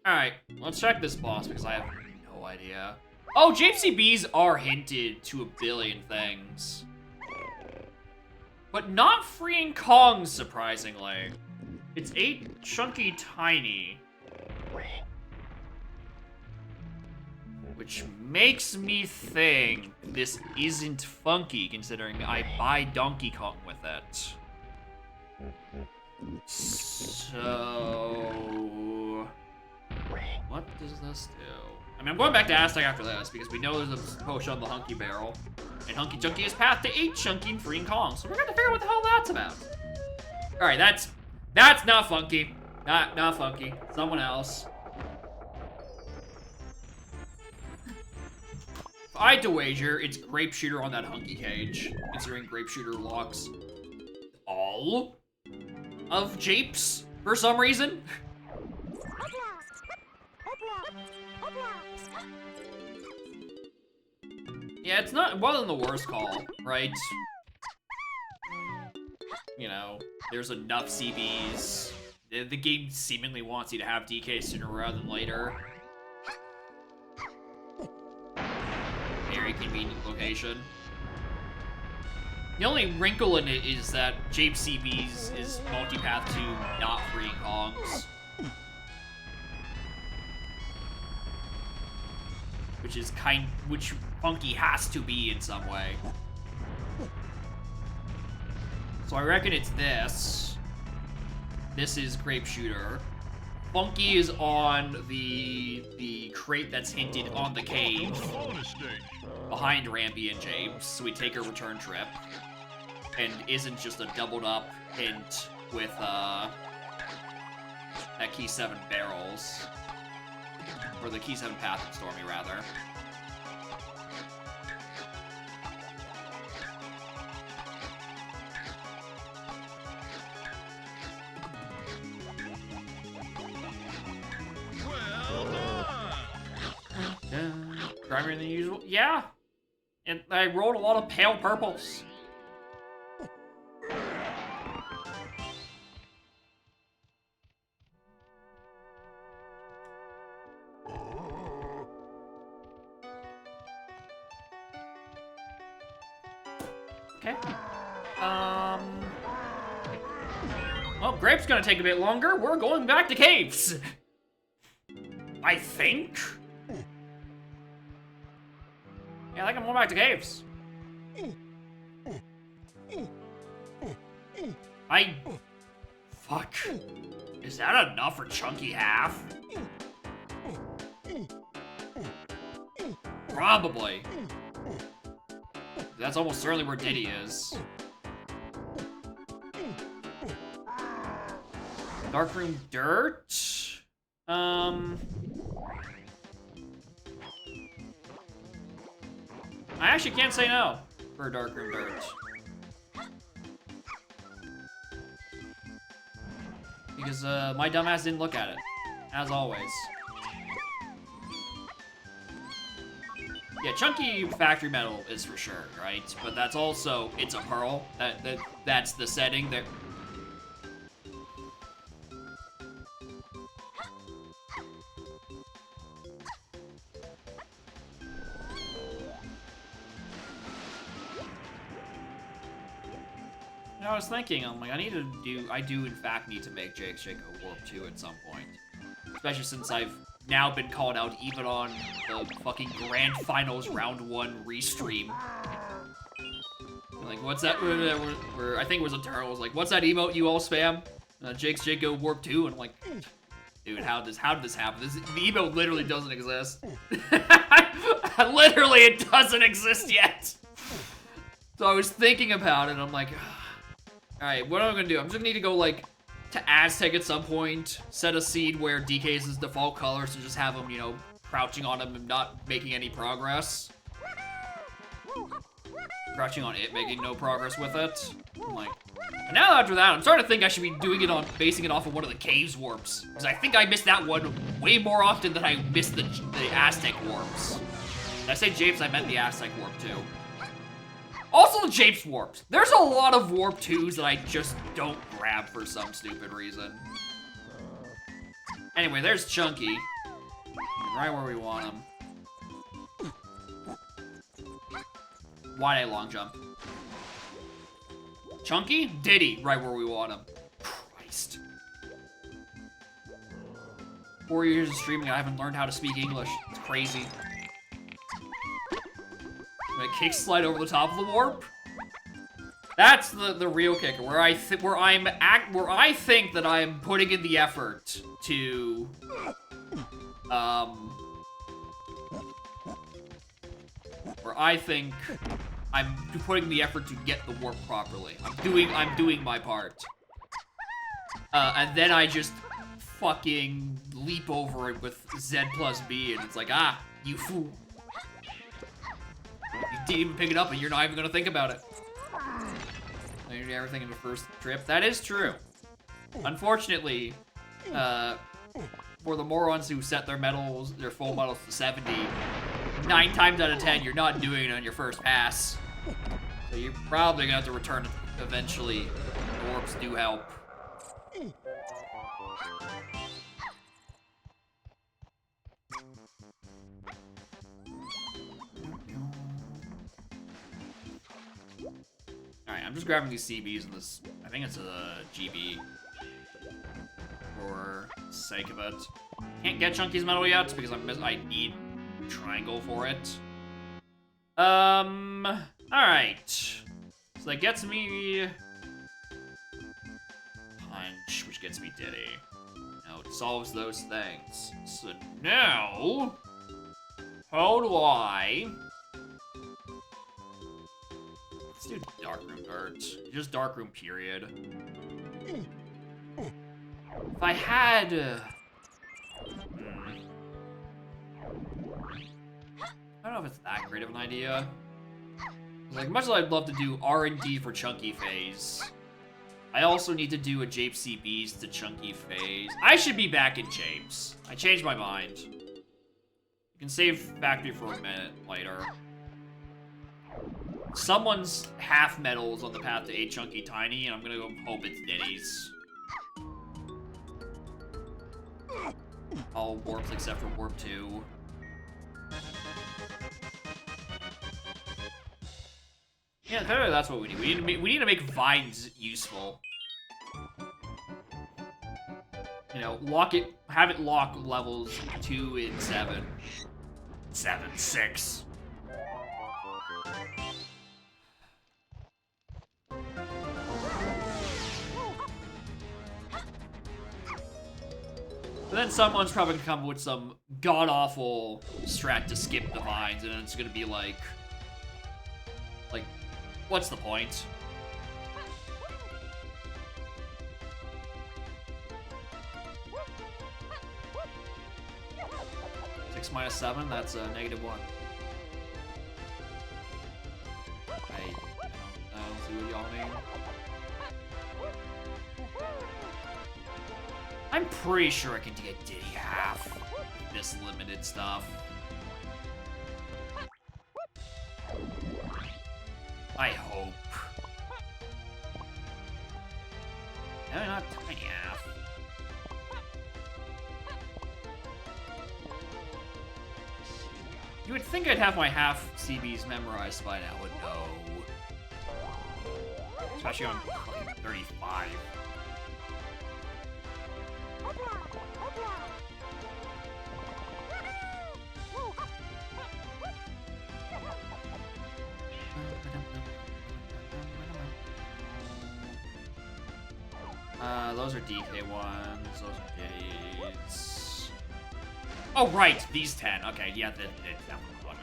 Alright, let's check this boss because I have no idea. Oh, JCBs are hinted to a billion things. But not freeing Kongs, surprisingly. It's 8 chunky tiny. Which makes me think this isn't funky, considering I buy Donkey Kong with it. So... what does this do? I mean, I'm going back to Aztec after this, because we know there's a potion on the Hunky Barrel. And Hunky Chunky is path to 8 chunky and freeing Kong, so we're gonna figure out what the hell that's about. Alright, that's not funky. Not funky. Someone else. If I had to wager, it's Grape Shooter on that Hunky Cage, considering Grape Shooter locks all of Japes for some reason. Yeah, it wasn't the worst call, right? You know, there's enough CBs. The game seemingly wants you to have DK sooner rather than later. Very convenient location. The only wrinkle in it is that Jape CBs is multipath to not freeing Kongs. Which Funky has to be in some way. So I reckon it's this. This is Grape Shooter. Funky is on the crate that's hinted on the cave behind Rampy and James, so we take a return trip. And isn't just a doubled up hint with that Key 7 barrels. Or the Key 7 path in Stormy, rather. Primary than usual? Yeah. And I rolled a lot of pale purples. Okay. Well, Grape's gonna take a bit longer. We're going back to caves. I think. Yeah, I think I'm going back to caves. Fuck. Is that enough for Chunky half? Probably. That's almost certainly where Diddy is. Darkroom Dirt? I actually can't say no for Darkroom Dirt. Because my dumbass didn't look at it, as always. Yeah, Chunky Factory Metal is for sure, right? But that's also, it's a pearl. That's the setting that... I was thinking, I'm like, I do in fact need to make Jake Shaco Warp 2 at some point. Especially since I've now been called out even on the fucking Grand Finals Round 1 restream. Like, what's that? I think it was a turtle. Was like, what's that emote you all spam? Jake's Shaco Warp 2, and I'm like, dude, how did this happen? The emote literally doesn't exist. Literally, it doesn't exist yet. So I was thinking about it, and I'm like, alright, what am I gonna do? I'm just gonna need to go, like, to Aztec at some point, set a seed where DK is his default color, so just have him, you know, crouching on him and not making any progress. Crouching on it, making no progress with it. I'm like, and now after that, I'm starting to think I should be doing it on, basing it off of one of the caves warps. Because I think I missed that one way more often than I missed the Aztec warps. Did I say Japes? I meant the Aztec warp too. Also the Japes warps. There's a lot of warp 2s that I just don't grab for some stupid reason. Anyway, there's Chunky. Right where we want him. Wide A long jump. Chunky? Diddy, right where we want him. Christ. 4 years of streaming, I haven't learned how to speak English. It's crazy. A kick slide over the top of the warp? That's the real kicker, where I think that I am putting in the effort to where I think I'm putting the effort to get the warp properly. I'm doing my part. And then I just fucking leap over it with Z plus B, and it's like, ah, you fool. You didn't even pick it up, and you're not even gonna think about it. You do everything in the first trip. That is true. Unfortunately, for the morons who set their full medals to 70, 9 times out of 10, you're not doing it on your first pass. So you're probably gonna have to return it eventually. The warps do help. Alright, I'm just grabbing these CBs and this, I think it's a GB for the sake of it. Can't get Chunky's medal yet because I need triangle for it. Alright. So that gets me Punch, which gets me Diddy. Now it solves those things. So now, how do I... Let's do Darkroom first. Just Darkroom, period. If I had... I don't know if it's that great of an idea. Like, much as I'd love to do R&D for Chunky Phase, I also need to do a Japes CBs to Chunky Phase. I should be back in Japes. I changed my mind. You can save Factory for a minute later. Someone's half medals on the path to 8 Chunky Tiny, and I'm gonna go hope it's Diddy's. All warps except for warp 2. Yeah, apparently that's what we need. We need to make vines useful. You know, have it lock levels 2 and 7. 7, 6. But then someone's probably gonna come up with some god-awful strat to skip the vines, and it's gonna be like, what's the point? Six minus 7, that's a -1. I don't see what y'all mean. I'm pretty sure I can get Diddy half with this limited stuff. I hope. No, not tiny half. You would think I'd have my half CBs memorized by now, but no. Especially on fucking 35. Those are DK ones. Those are Diddy's. Oh, right, these 10. Okay, yeah, that one.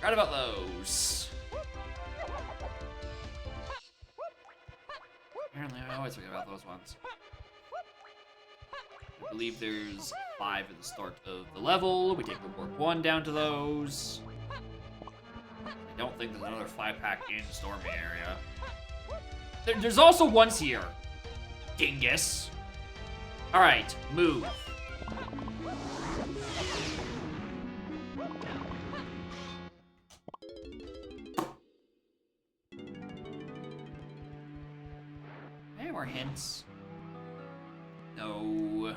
Right about those. Apparently, I always forget about those ones. I believe there's 5 at the start of the level. We take the warp 1 down to those. I don't think there's another 5-pack in Stormy area. There's also ones here. Dingus. Alright, move. Any more hints? No.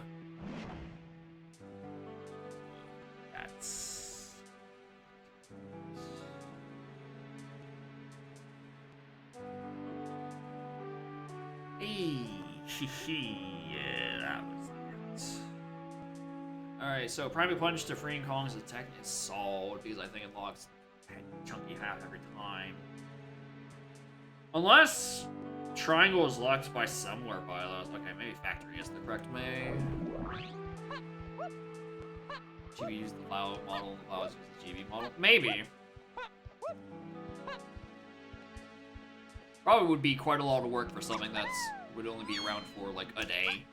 That's... Yeah, that was it. Alright, so primary punch to freeing Kong's attack is solved because I think it locks chunky half every time. Unless triangle is locked by somewhere by those. Okay, maybe factory is the correct way. GB used the Lao model and the Lao used the GB model. Maybe. Probably would be quite a lot of work for something that's would only be around for like a day.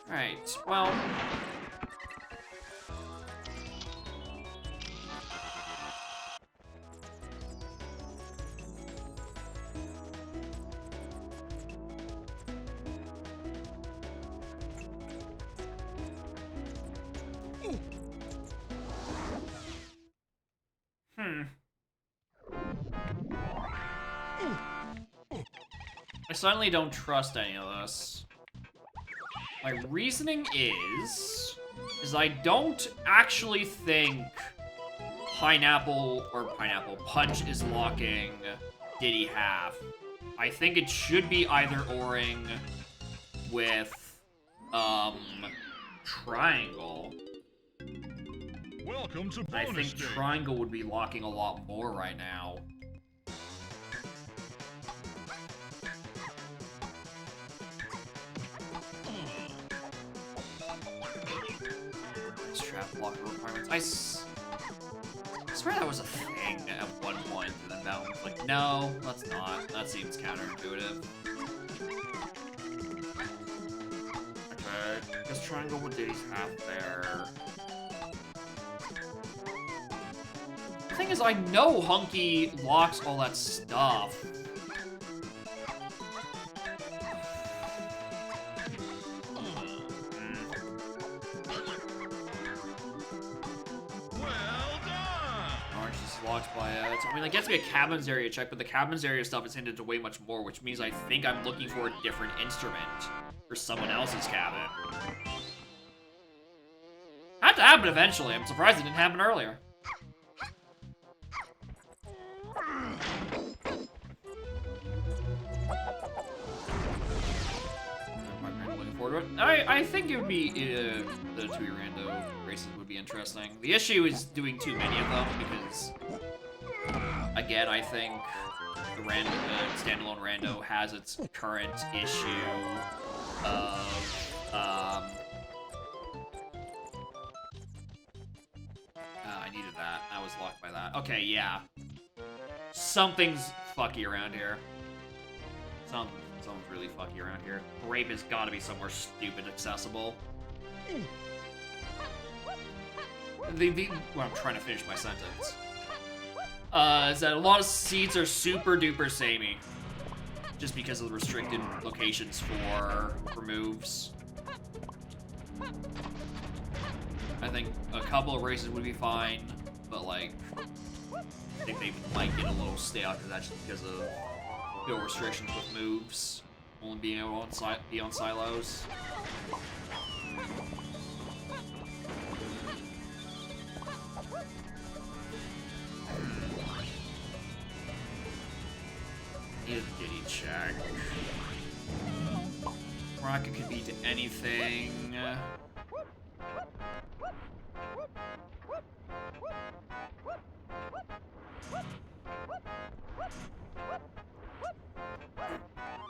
Alright, well. I suddenly don't trust any of this. My reasoning is I don't actually think Pineapple Punch is locking Diddy half. I think it should be either oring with Triangle. Welcome to I bonus think day. Triangle would be locking a lot more right now. Trap block requirements. I swear that was a thing at one point, and then that was like, no, that's not. That seems counterintuitive. Okay, I guess Triangle with Diddy's half there. The thing is, I know Hunky locks all that stuff. Locked by it. I mean, I guess we a cabins area check, but the cabins area stuff is hinted to way much more, which means I think I'm looking for a different instrument for someone else's cabin. Had to happen eventually. I'm surprised it didn't happen earlier. Looking forward to it. I think it would be the 2 rando races would be interesting. The issue is doing too many of them because, again, I think the standalone rando has its current issue of I needed that. I was locked by that. Okay, yeah. Something's fucky around here. Something's really fucky around here. Grape has got to be somewhere stupid accessible. Well, I'm trying to finish my sentence. Is that a lot of seeds are super duper samey. Just because of the restricted locations for moves. I think a couple of races would be fine, but like, I think they might get a little stale because that's just because of no restrictions with moves. Only being able to be on silos. Need a Diddy check. Rocket could be to anything.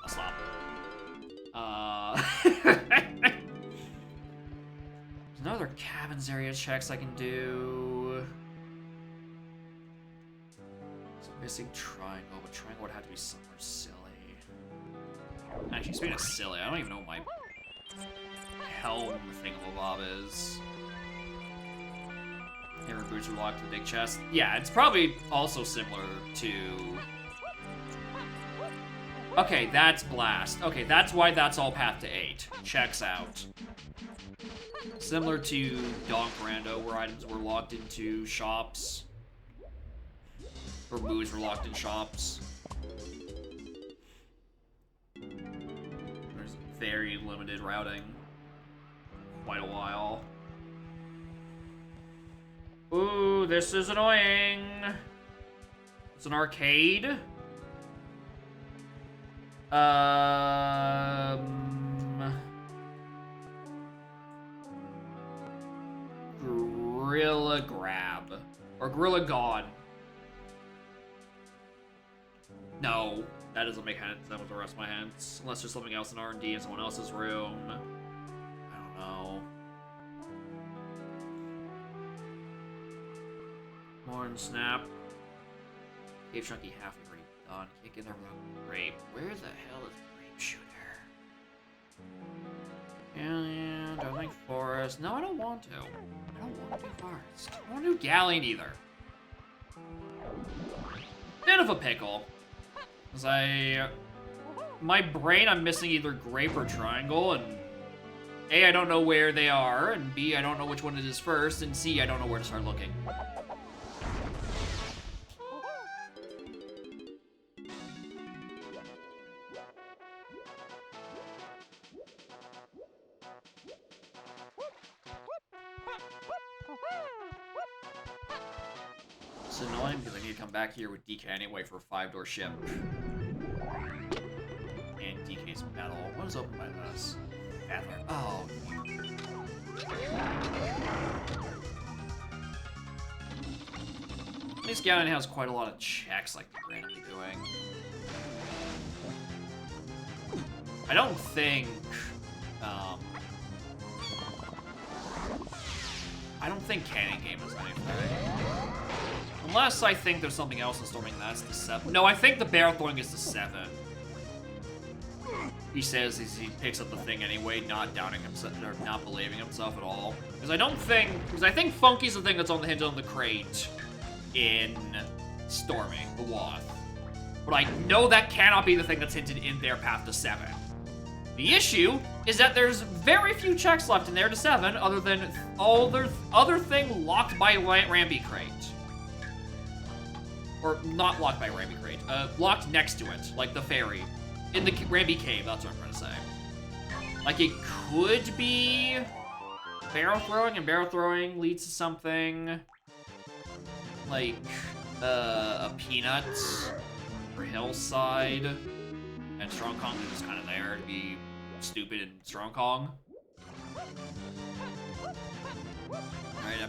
I'll stop. There's no other cabins area checks I can do. So missing triangle, but triangle would have to be somewhere silly. Actually, speaking of silly, I don't even know what my helm thingamabob is. Hammer boots are locked to the big chest. Yeah, it's probably also similar to... Okay, that's Blast. Okay, that's why that's all path to 8. Checks out. Similar to Don Brando, where items were locked into shops. Or moves were locked in shops. There's very limited routing. Quite a while. Ooh, this is annoying. It's an arcade. Gorilla Grab. Or Gorilla Gone. No, that doesn't make sense with the rest of my hands. Unless there's something else in R&D in someone else's room. I don't know. Morn Snap. Cave Chunky halfway grape done. Can't get everyone grape. Where the hell is Grape Shooter? Galleon, don't think Forest. No, I don't want to. I don't want to do Forest. I don't want to do Galleon either. Bit of a pickle. Because my brain, I'm missing either grape or triangle, and A, I don't know where they are, and B, I don't know which one it is first, and C, I don't know where to start looking. It's annoying because I need to come back here with DK anyway for a 5-door ship. And DK's metal. What is open by this? Battler. Oh. At least Galleon has quite a lot of checks like they're randomly doing. I don't think Cannon Game is anything. Unless I think there's something else in Storming, that's the 7. No, I think the barrel throwing is the 7. He says as he picks up the thing anyway, not doubting himself, or not believing himself at all. Because I think Funky's the thing that's on the hinge on the crate in Storming, the Wath. But I know that cannot be the thing that's hinted in their path to 7. The issue is that there's very few checks left in there to 7, other than other thing locked by Ramby Crate. Or not locked by Ramby Crate, locked next to it, like the ferry. In the Ramby Cave, that's what I'm trying to say. Like, it could be barrel throwing, and barrel throwing leads to something like a Peanut or Hillside, and Strong Kong is just kind of there to be stupid and Strong Kong. Alright,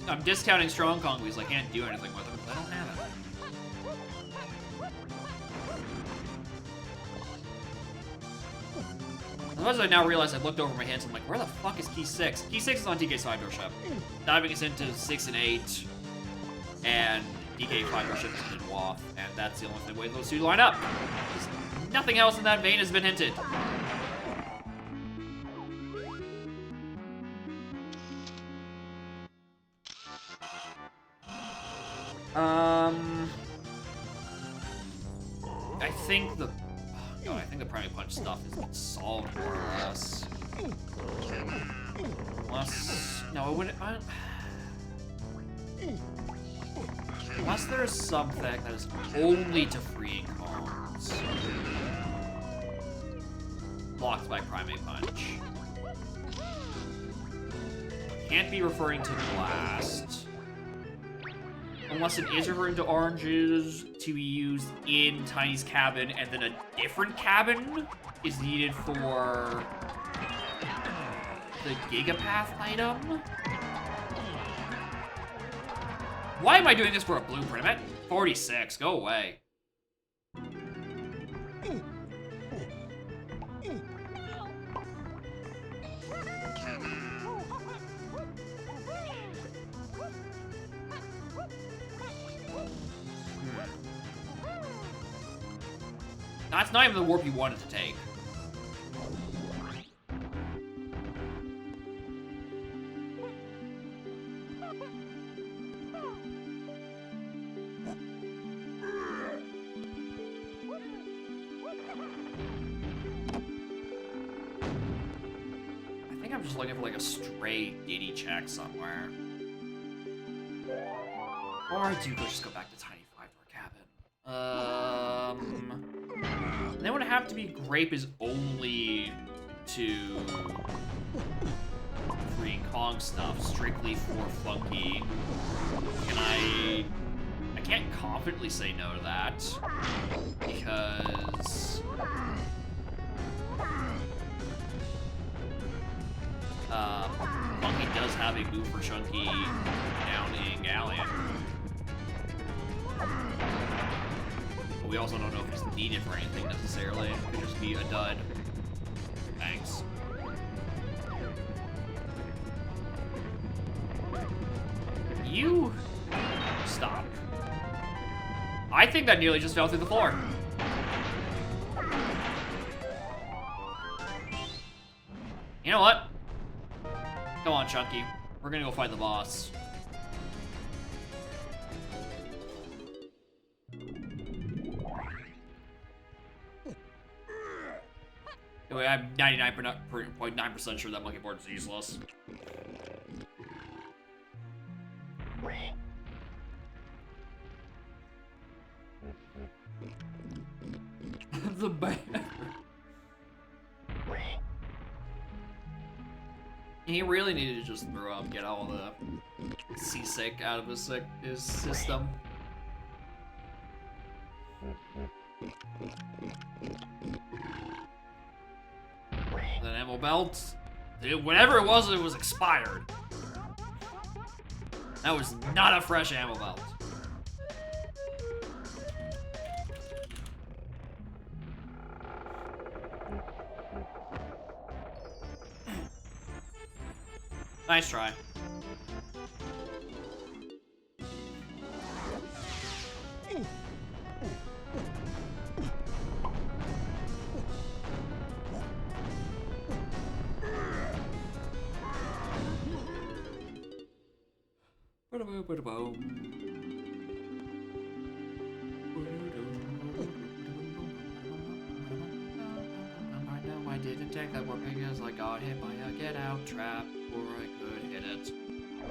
I'm discounting Strong Kong because I can't do anything with it because I don't have it. As I now realize I've looked over my hands, I'm like, where the fuck is Key 6? Key 6 is on DK's 5-door ship. Diving us into 6 and 8, and DK 5-door ship is in Wath, and that's the only way those two line up. Nothing else in that vein has been hinted. I think the Primary Punch stuff has been solved more or less. Unless, no, it wouldn't. Unless there's something that is only to freeing cards. Blocked by Primate Punch. Can't be referring to Blast. Unless it is referring to oranges to be used in Tiny's cabin, and then a different cabin is needed for the Gigapath item. Why am I doing this for a blueprint? I'm at 46. Go away. That's not even the warp you wanted to take. I'm just looking for like a stray giddy check somewhere. Or I do just go back to Tiny 5-door cabin. Then would have to be grape is only to free Kong stuff, strictly for Funky. And I can't confidently say no to that because Funky does have a move for Chunky down in Galleon. But we also don't know if it's needed for anything necessarily. It could just be a dud. Thanks. You stop. I think that nearly just fell through the floor. You know what? Come on, Chunky. We're gonna go fight the boss. Anyway, I'm 99.9% sure that monkey board is useless. The bear. He really needed to just throw up, get all the seasick out of his system. That ammo belt, dude, whatever it was expired. That was not a fresh ammo belt. Nice try. I didn't take that one because I got hit by a get out trap before I could hit it. I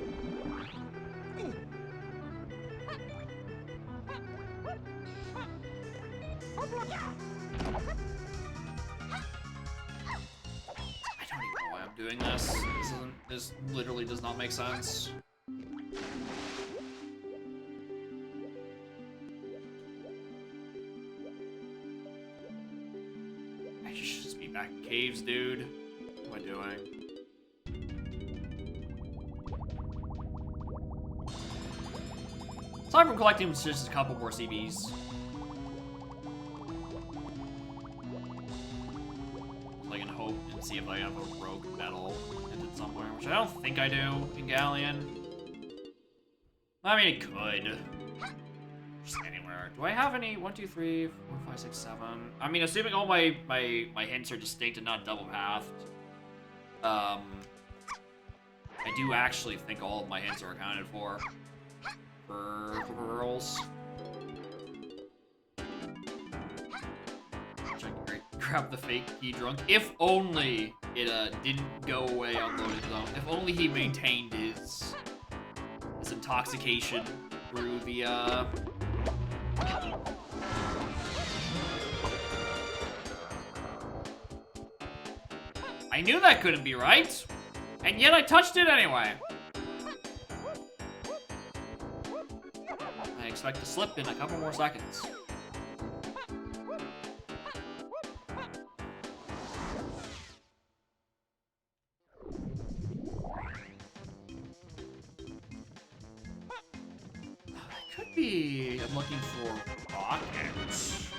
don't even know why I'm doing this. This literally does not make sense. I should just be back in caves, dude. What am I doing? Aside from collecting just a couple more CVs. I can hope and see if I have a rogue metal hinted somewhere, which I don't think I do in Galleon. I mean, it could. Just anywhere. Do I have any? 1, 2, 3, 4, 5, 6, 7. I mean, assuming all my hints are distinct and not double pathed. I do actually think all of my hints are accounted for girls. Grab the fake key drunk. If only it didn't go away on loaded zone. If only he maintained his intoxication through the I knew that couldn't be right, and yet I touched it anyway. I expect to slip in a couple more seconds. I'm looking for rockets.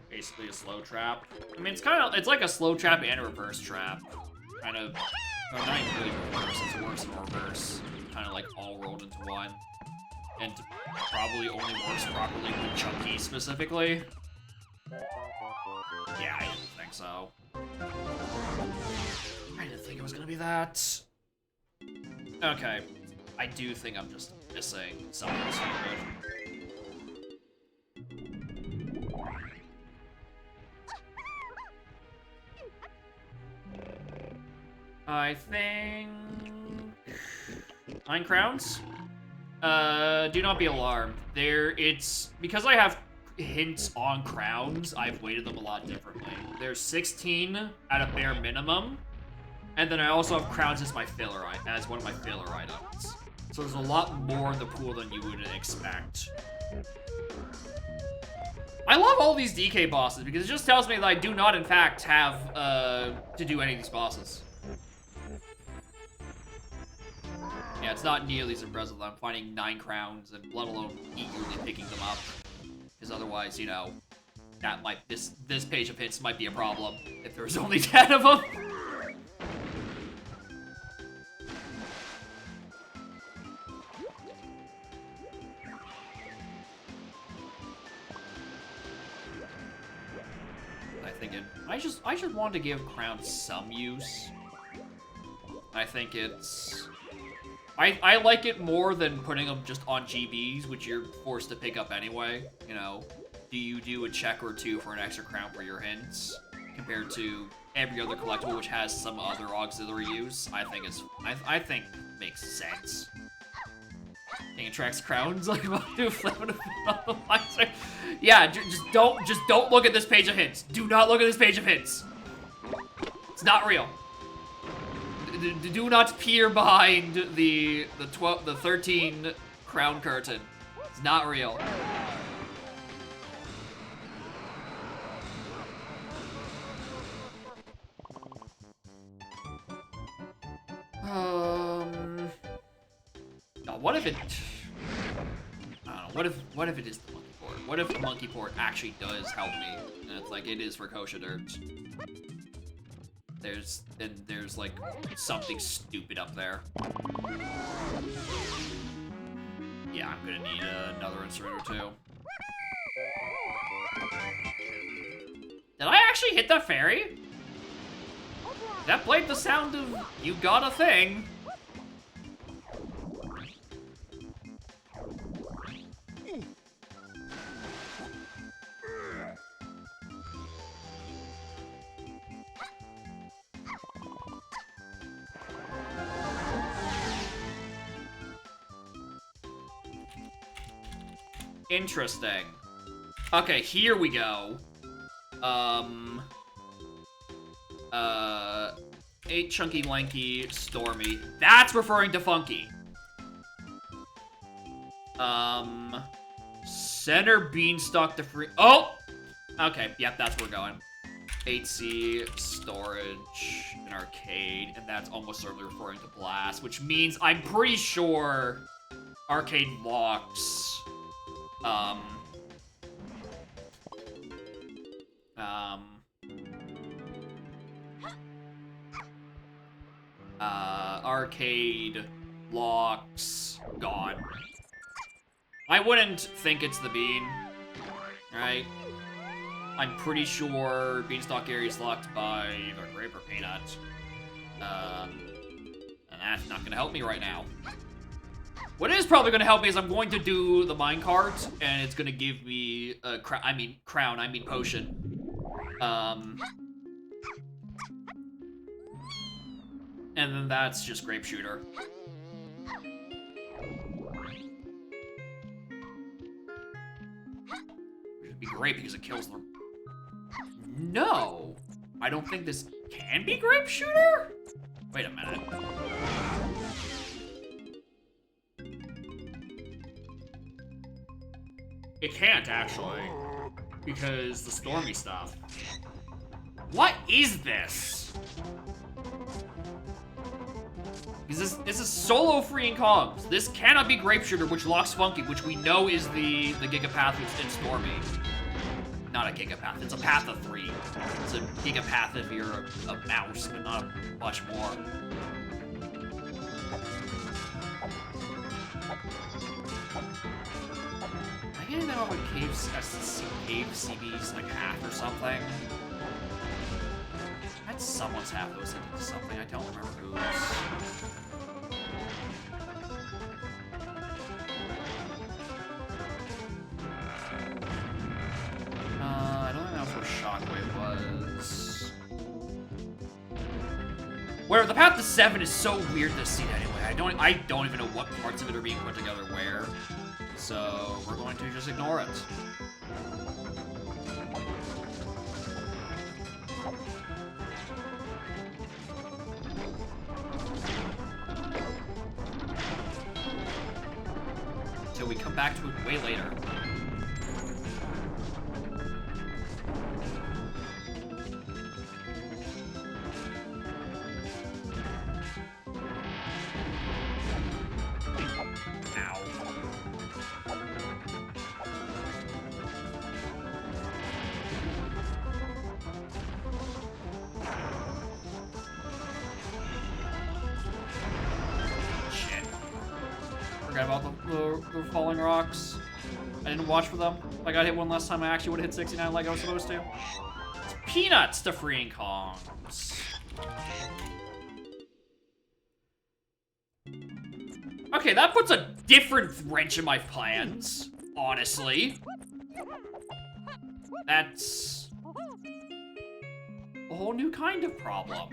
Basically a slow trap. I mean, it's like a slow trap and a reverse trap. Kind of, no, not even really reverse, it's worse in reverse. Kind of like all rolled into one. And probably only works properly with Chunky specifically. Yeah, I didn't think so. I didn't think it was gonna be that. Okay. I do think I'm just missing something stupid. I think 9 crowns. Do not be alarmed. It's because I have hints on crowns. I've weighted them a lot differently. There's 16 at a bare minimum, and then I also have crowns as as one of my filler items. So there's a lot more in the pool than you would expect. I love all these DK bosses because it just tells me that I do not, in fact, have to do any of these bosses. Yeah, it's not nearly as impressive that I'm finding 9 crowns and let alone eagerly picking them up. Because otherwise, you know, this page of hits might be a problem if there's only 10 of them. I just want to give crowns some use. I think it's... I like it more than putting them just on GBs, which you're forced to pick up anyway. You know, do you do a check or two for an extra crown for your hints, compared to every other collectible which has some other auxiliary use? I think makes sense. I think it tracks crowns like about to flip it on the visor. Yeah, just don't look at this page of hints. Do not look at this page of hints. It's not real. Do not peer behind the 13 crown curtain. It's not real. What if it? I don't know. What if it is the monkey port? What if the monkey port actually does help me? And it's like it is for kosher dirt. There's like something stupid up there. Yeah, I'm gonna need another instrument or two. Did I actually hit that fairy? That played the sound of you got a thing. Interesting. Okay, here we go. 8 chunky lanky stormy. That's referring to funky. Center beanstalk to free. Oh! Okay, yep, that's where we're going. 8C storage and arcade, and that's almost certainly referring to blast, which means I'm pretty sure arcade locks. Arcade locks gone. I wouldn't think it's the bean, right? I'm pretty sure beanstalk area is locked by either grape or peanut. And that's not gonna help me right now. What is probably gonna help me is I'm going to do the minecart, and it's gonna give me a potion. And then that's just grape shooter. Which would be great because it kills them. No! I don't think this can be grape shooter? Wait a minute. It can't, actually. Because the stormy stuff. What is this? Because this is solo freeing comms. This cannot be Grape Shooter, which locks Funky, which we know is the Gigapath in Stormy. Not a Gigapath, it's a path of 3. It's a Gigapath if you're a mouse, but not much more. I didn't know if cave CB's like half or something. I had someone's half that was into something, I don't remember whose. I don't know where Shockwave was. Where the path to 7 is so weird this scene anyway. I don't even know what parts of it are being put together where. So we're going to just ignore it. Till we come back to it way later. About the falling rocks. I didn't watch for them. If I got hit one last time, I actually would have hit 69 like I was supposed to. It's peanuts to freeing Kongs. Okay, that puts a different wrench in my plans, honestly. That's a whole new kind of problem.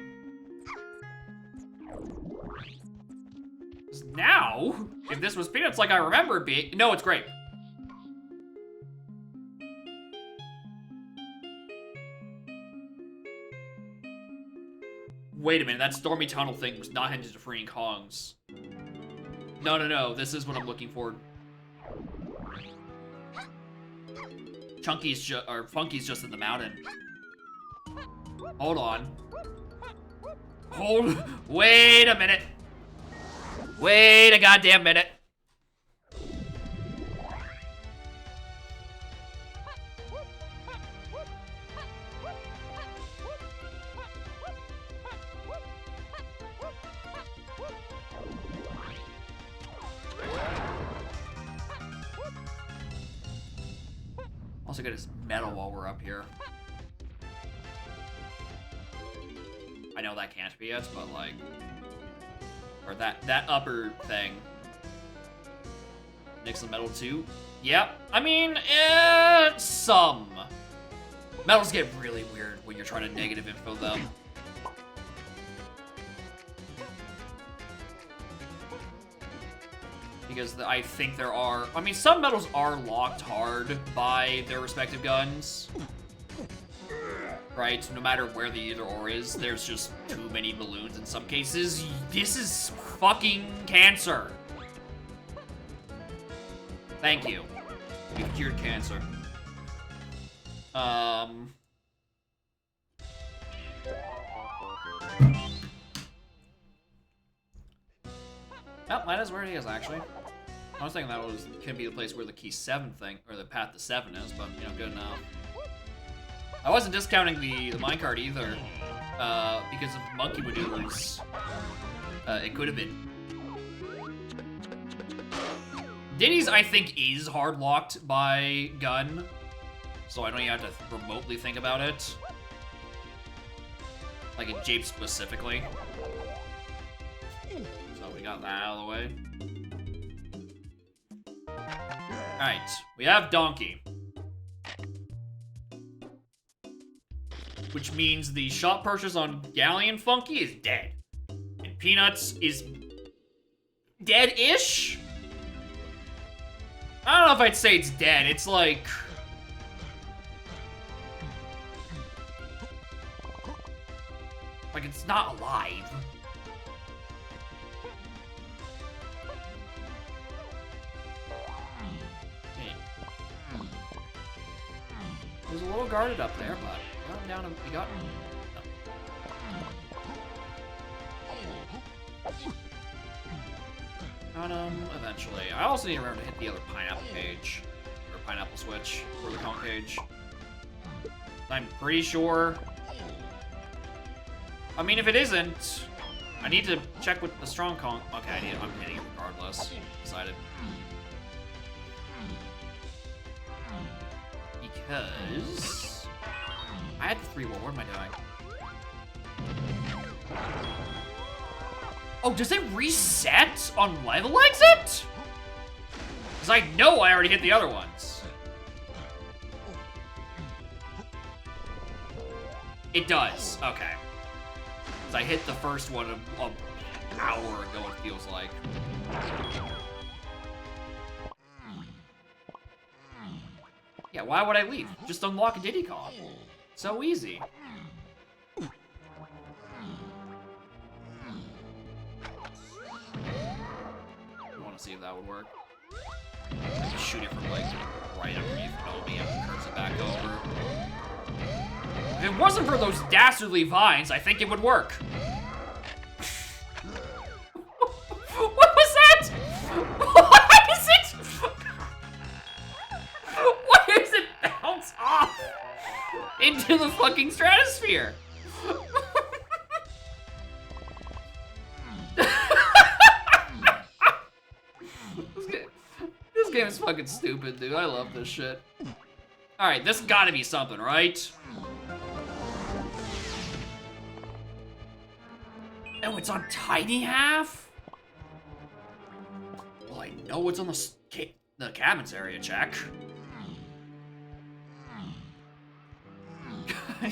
Now, if this was peanuts like I remember it being... No, it's grape. Wait a minute, that stormy tunnel thing was not hinted to freeing Kongs. No, this is what I'm looking for. Funky's just in the mountain. Hold on. Wait a minute. Wait a goddamn minute. Also get his medal while we're up here. I know that can't be it, but like... Or that upper thing. Nixon medal 2. Yep. I mean, some. Medals get really weird when you're trying to negative info them. Because I think there are... I mean, some medals are locked hard by their respective guns. Right? No matter where the either-or is, there's just too many balloons in some cases. This is fucking cancer. Thank you. You've cured cancer. Oh, that is where he is, actually. I was thinking that could be the place where the key 7 thing, or the path to 7 is, but, you know, good enough. I wasn't discounting the minecart either, because of monkey maneuvers. It could have been. Diddy's, I think, is hard-locked by gun, so I don't even have to remotely think about it. Like in Jape specifically. So we got that out of the way. Alright, we have Donkey. Which means the shop purchase on Galleon Funky is dead. And Peanuts is dead-ish? I don't know if I'd say it's dead. It's like... Like, it's not alive. It was a little guarded up there, but got him down and we got him. Got him eventually. I also need to remember to hit the other pineapple page. Or pineapple switch for the conch page. I'm pretty sure. I mean, if it isn't, I need to check with the strong conch. Okay, I'm hitting it regardless. Decided. Because I had the 3 wall. What am I doing? Oh, does it reset on level exit? Because I know I already hit the other ones. It does. Okay. 'Cause I hit the first one an hour ago, it feels like. Yeah, why would I leave? Just unlock Diddy Kong. So easy. I want to see if that would work. I can shoot it from, like, right underneath Obi and curves it back over. If it wasn't for those dastardly vines, I think it would work. What was that? What is it? Why does it bounce off into the fucking stratosphere? This game is fucking stupid, dude. I love this shit. Alright, this gotta be something, right? Oh, it's on Tiny Half? Well, I know it's on the cabins area, check.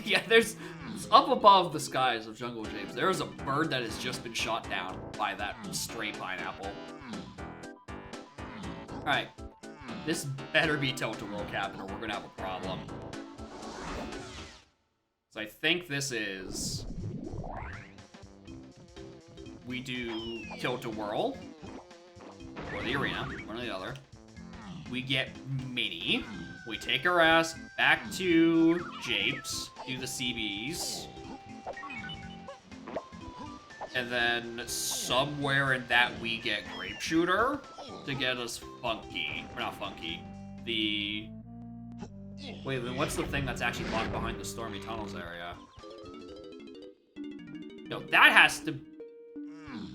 Yeah, there's up above the skies of Jungle Japes, there is a bird that has just been shot down by that stray pineapple. Alright. This better be Tilt-A-Whirl Cabin or we're gonna have a problem. So I think this is... We do Tilt-A-Whirl. Or the arena, one or the other. We get Mini. We take our ass back to Japes, do the CBs. And then somewhere in that we get Grape Shooter to get us Funky. Or not Funky. The... Wait, then what's the thing that's actually locked behind the Stormy Tunnels area? No, that has to...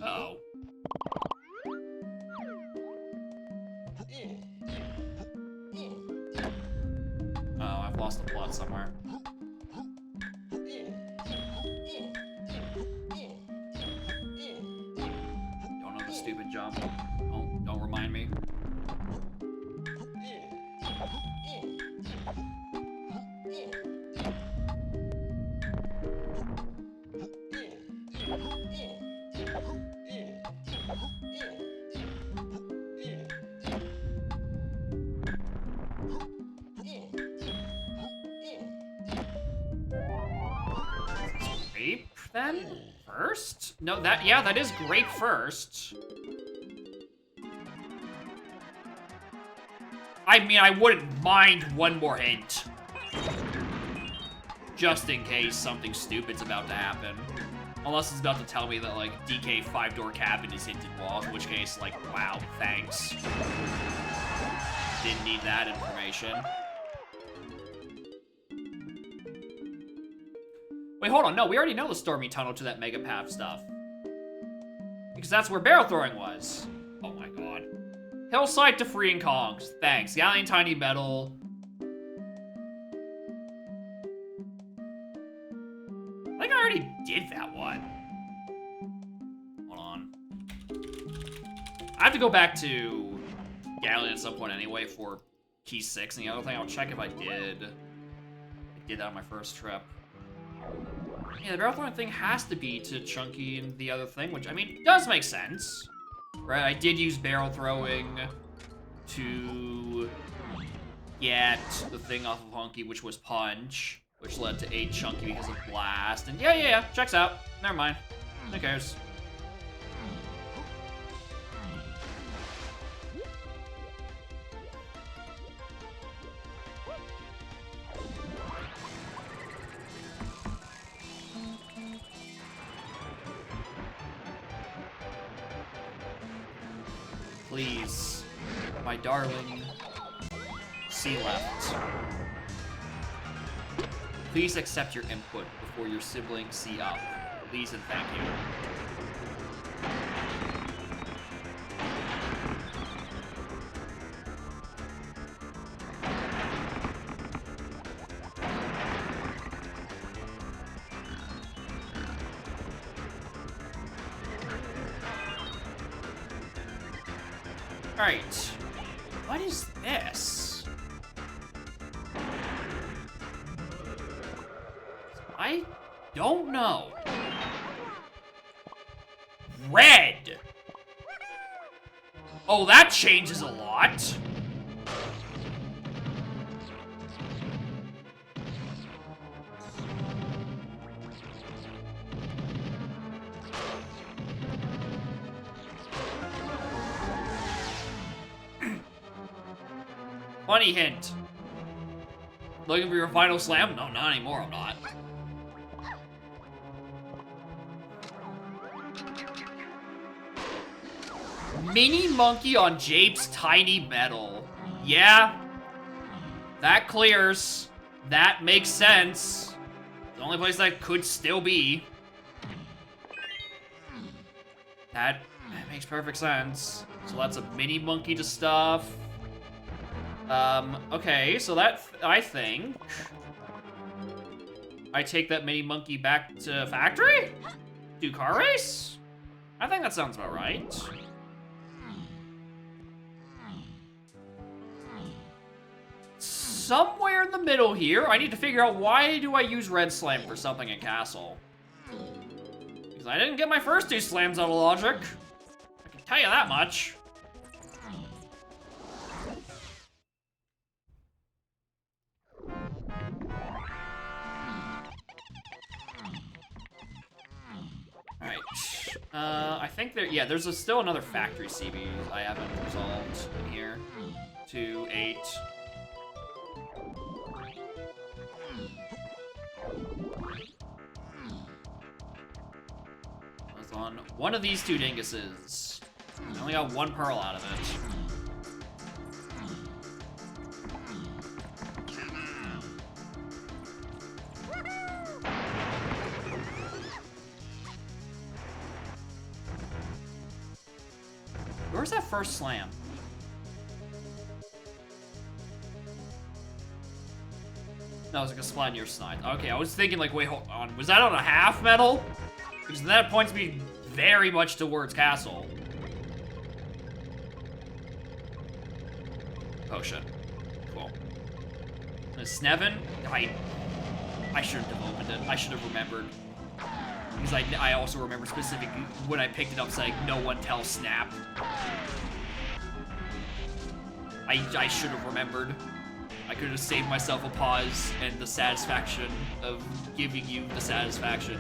Uh-oh. Oh, I've lost the plot somewhere. Don't know the stupid jump. Don't remind me. Grape, then? First? No, that is grape first. I mean, I wouldn't mind one more hint. Just in case something stupid's about to happen. Unless it's about to tell me that, like, DK 5-door cabin is hinted walls, in which case, like, wow, thanks. Didn't need that information. Wait, hold on, no, we already know the Stormy Tunnel to that Mega Path stuff. Because that's where barrel throwing was. Oh my god. Hillside to Freeing Kongs, thanks. Galleon Tiny Metal. I think I already did that one. Hold on. I have to go back to Galleon at some point anyway for Key 6 and the other thing. I'll check if I did. I did that on my first trip. Yeah, the barrel throwing thing has to be to Chunky and the other thing, which, I mean, does make sense. Right, I did use barrel throwing to get the thing off of Hunky, which was Punch, which led to 8 Chunky because of Blast. And yeah, checks out. Never mind. Who cares? Please, my darling, C left. Please accept your input before your sibling C up. Please and thank you. Alright. What is this? I don't know. red! Oh, that changes a lot. Funny hint. Looking for your final slam? No, not anymore, I'm not. Mini monkey on Jape's tiny medal. Yeah. That clears. That makes sense. The only place that could still be. That makes perfect sense. So that's a mini monkey to stuff. Okay, so that, I think... I take that mini monkey back to factory? Do car race? I think that sounds about right. Somewhere in the middle here, I need to figure out why do I use red slime for something in Castle? Because I didn't get my first 2 slams out of logic. I can tell you that much. Alright. I think there's still another factory CB I haven't resolved in here. 2, 8. I was on one of these 2 dinguses. I only got 1 pearl out of it. Where's that first slam? No, it was like a splat near snide. Okay, I was thinking like, wait, hold on. Was that on a half medal? Because that points me very much towards Castle. Potion. Cool. Snevin? I shouldn't have opened it. I should have remembered. Because I also remember specifically when I picked it up saying, no one tell Snap. I should have remembered. I could have saved myself a pause and the satisfaction of giving you the satisfaction.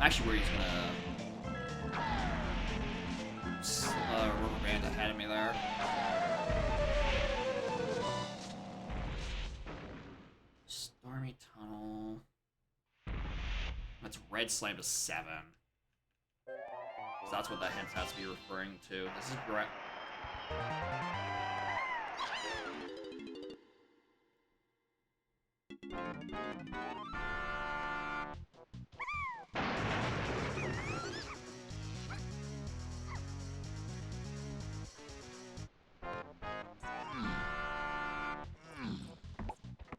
Actually, where he's gonna rubber band ahead of me there. Stormy Tunnel. That's red slam to 7. So that's what that hint has to be referring to. This is correct.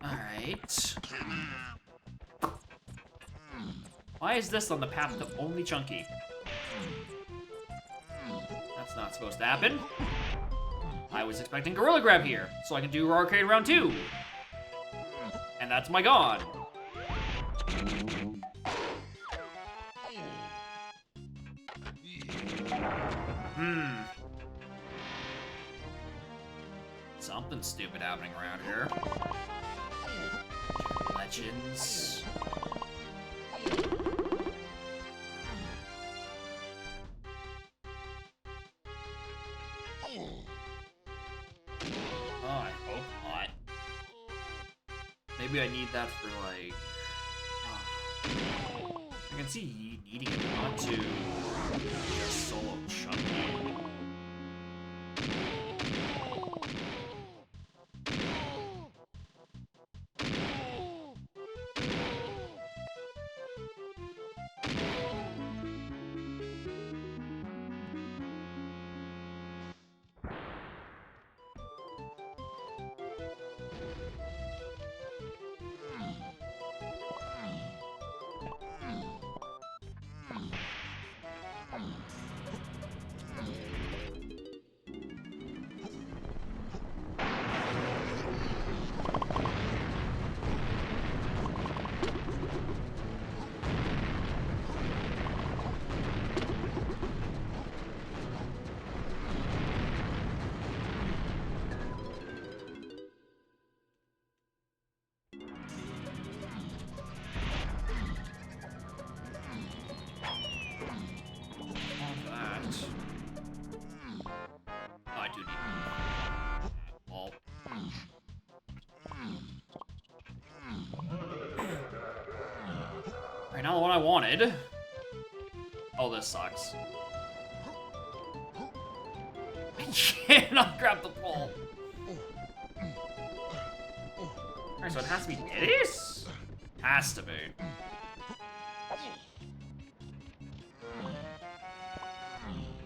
Alright. Why is this on the path to only Chunky? That's not supposed to happen. I was expecting Gorilla Grab here, so I can do Arcade Round 2. And that's my god. Something stupid happening around here. Legends. Oh, I hope not. Maybe I need that for, like... I can see needing it not to just solo Chunky. Alright, now the one I wanted. Oh, this sucks. I cannot grab the pole. Alright, so it has to be this? Has to be.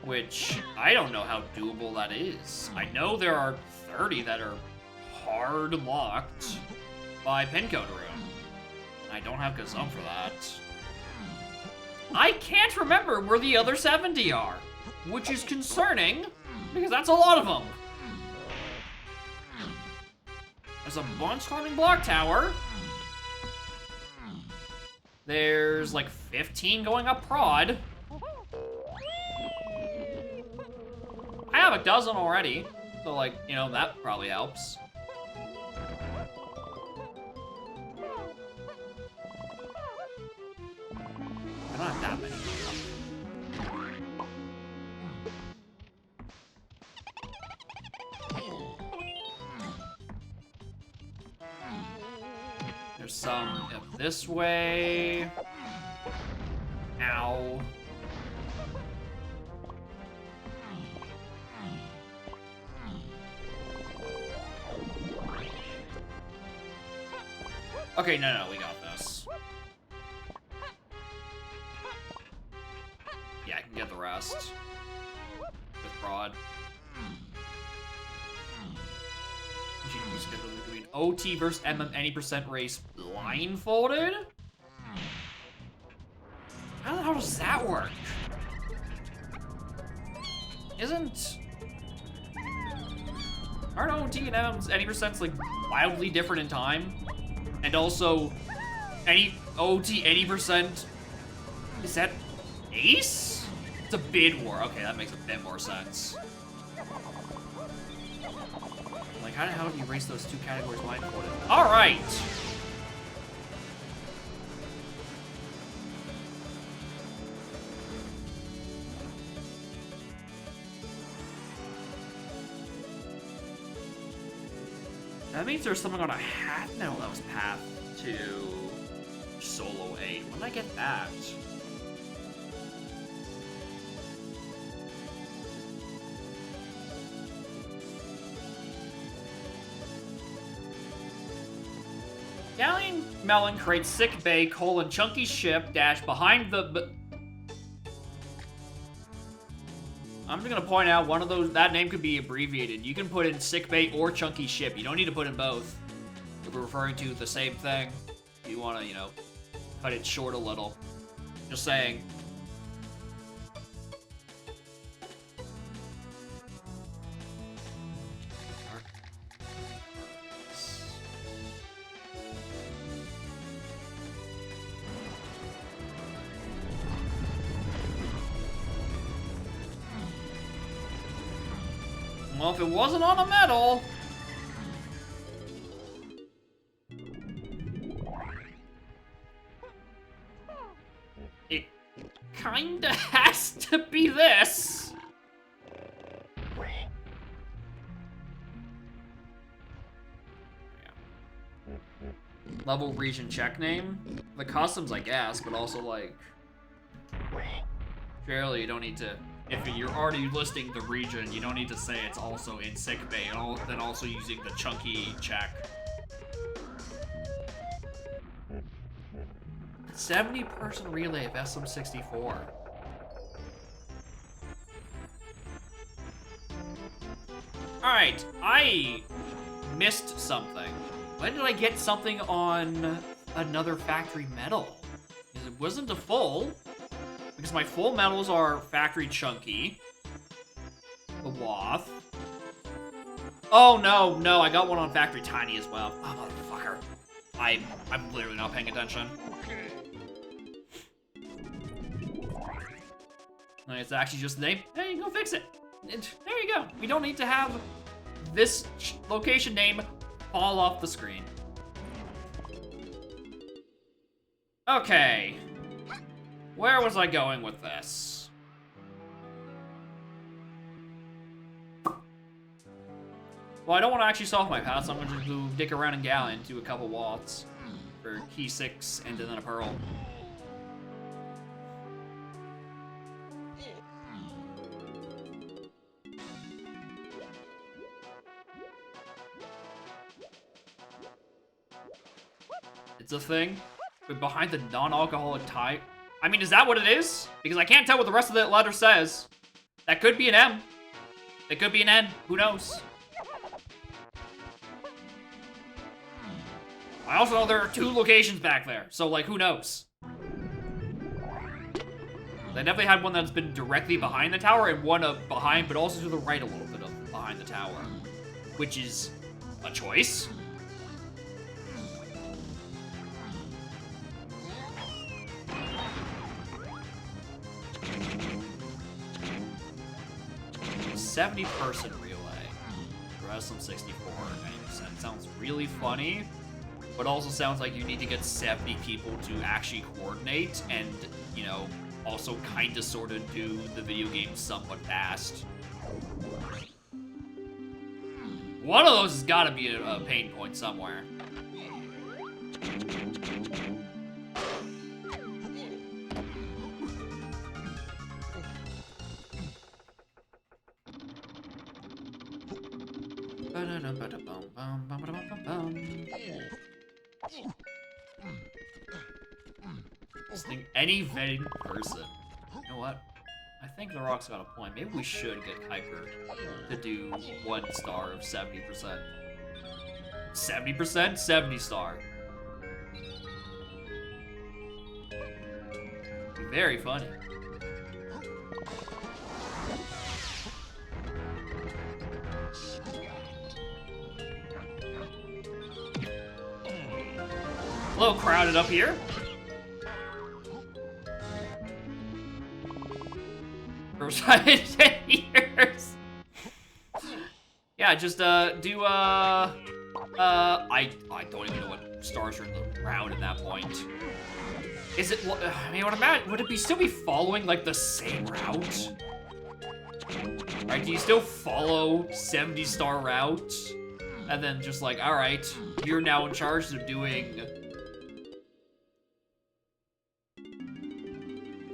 Which, I don't know how doable that is. I know there are 30 that are hard locked by pin code room. I don't have Kazum for that. I can't remember where the other 70 are, which is concerning, because that's a lot of them. There's a bunch climbing Block Tower. There's like 15 going up Prod. I have a dozen already, so like, you know, that probably helps. I don't have that many. There's some up this way. Ow. Okay, no, we got this. Yeah, I can get the rest. With Prod. GP schedule between OT versus MM any percent race blindfolded? How the hell does that work? Aren't OT and MM's any percents like wildly different in time? And also, any OT any percent, is that ace? It's a bid war. Okay, that makes a bit more sense. Like, how the hell do you race those two categories blindfolded? All right. That means there's something on a half medal that was path to Solo 8. When did I get that? Galleon Melon creates sick bay, chunky ship, dash behind the... I'm just gonna point out one of those, that name could be abbreviated. You can put in sick bay or chunky ship. You don't need to put in both. If we're referring to the same thing, you wanna, you know, cut it short a little. Just saying. Well, if it wasn't on a medal... It kinda has to be this. Yeah. Level, region, check name? The customs, I guess, but also, like... Surely you don't need to... If you're already listing the region, you don't need to say it's also in sick bay, and then also using the chunky check. 70-person relay of SM64. Alright, I missed something. When did I get something on another factory medal? Because it wasn't a full. Because my full medals are factory chunky. The Wath. Oh, no, I got one on factory tiny as well. Oh, motherfucker. I'm literally not paying attention. It's actually just the name. Hey, go fix it. And there you go. We don't need to have this location name fall off the screen. Okay. Where was I going with this? Well, I don't want to actually solve my path, so I'm going to go dick around in Galleon, do a couple waltz for key 6 and then a pearl. It's a thing. But behind the non-alcoholic type. I mean, is that what it is? Because I can't tell what the rest of that letter says. That could be an M. It could be an N. Who knows? I also know there are 2 locations back there. So, like, who knows? They definitely had one that's been directly behind the tower and one behind, but also to the right a little bit of behind the tower. Which is a choice. A 70-person relay. Wrestling 64, 90%. Sounds really funny, but also sounds like you need to get 70 people to actually coordinate and, you know, also kind of sort of do the video game somewhat fast. One of those has got to be a pain point somewhere. Just think any vetted person. You know what? I think The Rock's got a point. Maybe we should get Kuiper to do 1 star of 70%. 70%? 70 star. Be very funny. A little crowded up here. First time in 10 years. Yeah, just do I don't even know what stars are in the round at that point. Is it? I mean, would it still be following like the same route? Right? Do you still follow 70-star route, and then just like, all right, you're now in charge of doing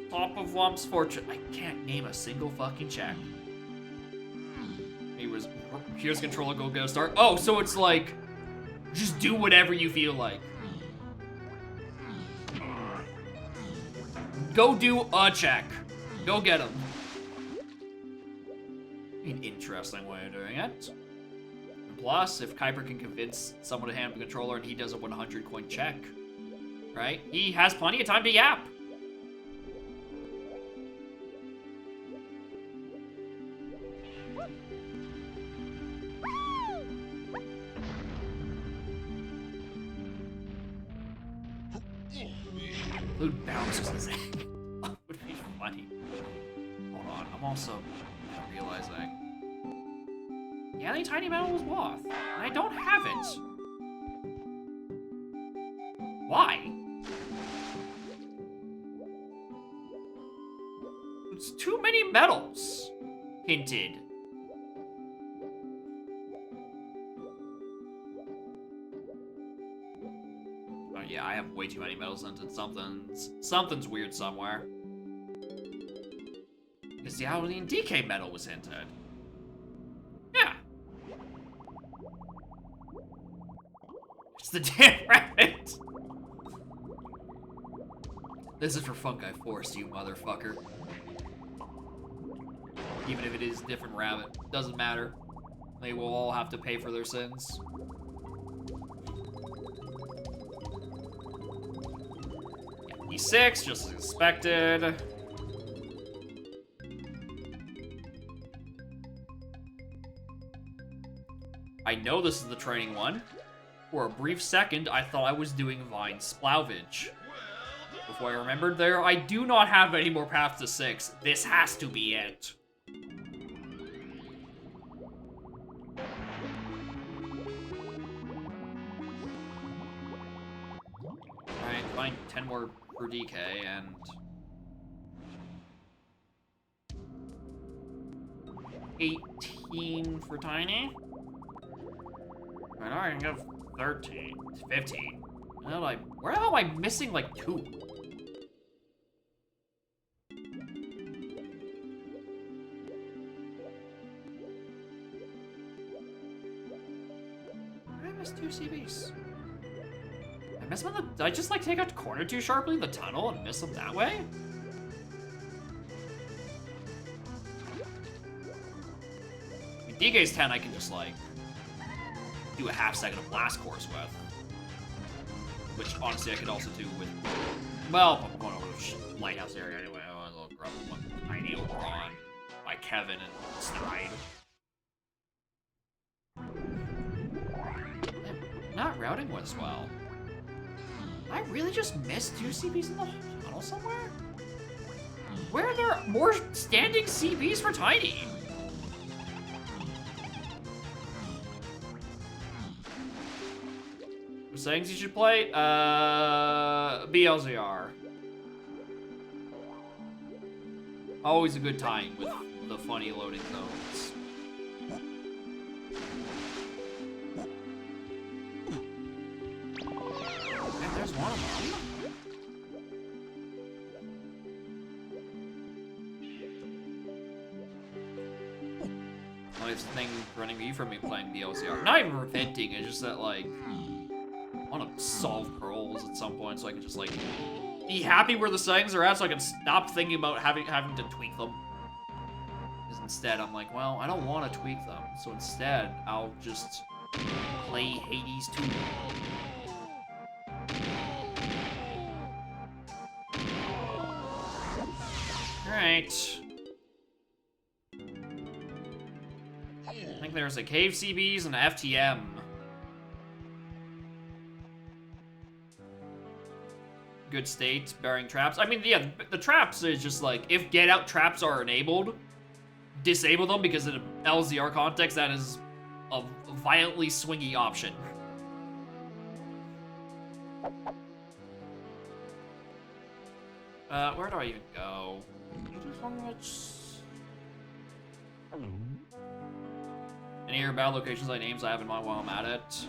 Top of Womp's Fortune. I can't name a single fucking check. Here's controller, go get a start. Oh, so it's like, just do whatever you feel like. Go do a check. Go get him. An interesting way of doing it. And plus, if Kuiper can convince someone to hand him a controller and he does a 100 coin check, right? He has plenty of time to yap. Include bounces as that would be funny. Hold on, I'm also realizing. Yeah, the tiny metal was Woth. And I don't have it. Why? It's too many medals. Hinted. Yeah, I have way too many medals hinted. Something's weird somewhere. Because the Halloween DK medal was hinted. Yeah. It's the damn rabbit. This is for Fungi Force, you motherfucker. Even if it is different rabbit, doesn't matter. They will all have to pay for their sins. E6, just as expected. I know this is the training one. For a brief second, I thought I was doing Vine Splouvage. Before I remembered there, I do not have any more paths to 6. This has to be it. Alright, fine, 10 more for DK, and... $18 for Tiny. I know I can go 13, 15. Where the hell am I missing, like, 2? I missed 2 CBs. I miss him did I just like take out the corner too sharply in the tunnel and miss him that way? I mean, DK's 10 I can just like do a half second of blast course with. Which honestly I could also do with, well, I'm going over the lighthouse area anyway. I want a little grub one tiny overrun by Kevin and Snide. Not routing was well. I really just missed 2 CBs in the tunnel somewhere? Where are there more standing CBs for Tiny? Sayings you should play? BLZR. Always a good time with the funny loading zones. And there's one of them. Nice thing running me from me playing BLZR. Not even repenting, it's just that like I want to solve curls at some point so I can just like be happy where the settings are at so I can stop thinking about having to tweak them. Because instead I'm like, well, I don't want to tweak them. So instead, I'll just play Hades 2. Alright. I think there's a Cave CBs and an FTM. Good state, bearing traps. I mean, yeah, the traps is just like, if get out traps are enabled, disable them because in an LZR context, that is a violently swingy option. Where do I even go? Any of your bad locations like names I have in mind while I'm at it?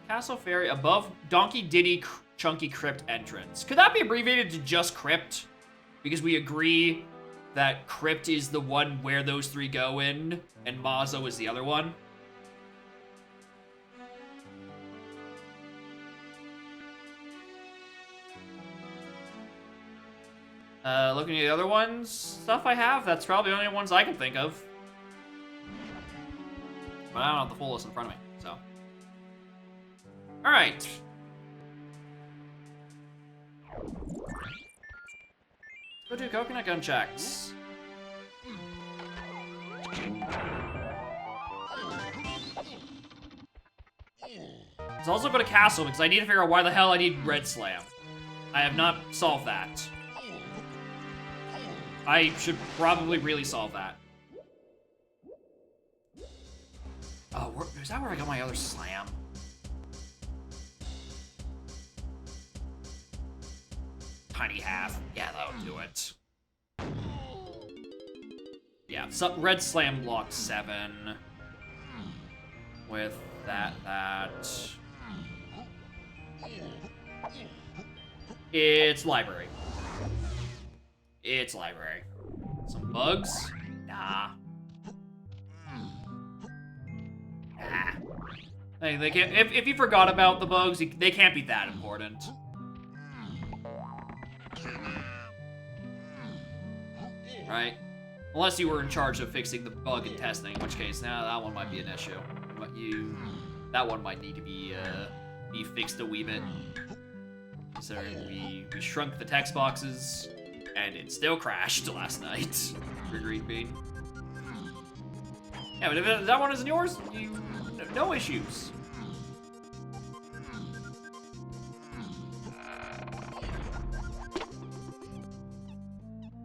Castle Ferry above Donkey Diddy Chunky Crypt entrance. Could that be abbreviated to just Crypt? Because we agree that Crypt is the one where those 3 go in, and Mazo is the other one. Looking at the other ones, stuff I have, that's probably the only ones I can think of. But I don't have the full list in front of me, so. Alright. Let's go do coconut gun checks. Let's also go to castle because I need to figure out why the hell I need red slam. I have not solved that. I should probably really solve that. Oh, is that where I got my other slam? Tiny half. Yeah, that'll do it. Yeah, so red slam block 7. With that. It's library. It's library. Some bugs? Nah. Hey, they can't. If you forgot about the bugs, they can't be that important. Right? Unless you were in charge of fixing the bug and testing, in which case, now that one might be an issue. But that one might need to be fixed a wee bit. Considering we shrunk the text boxes, and it still crashed last night. For Green Bean. Yeah, but if that one isn't yours, no issues.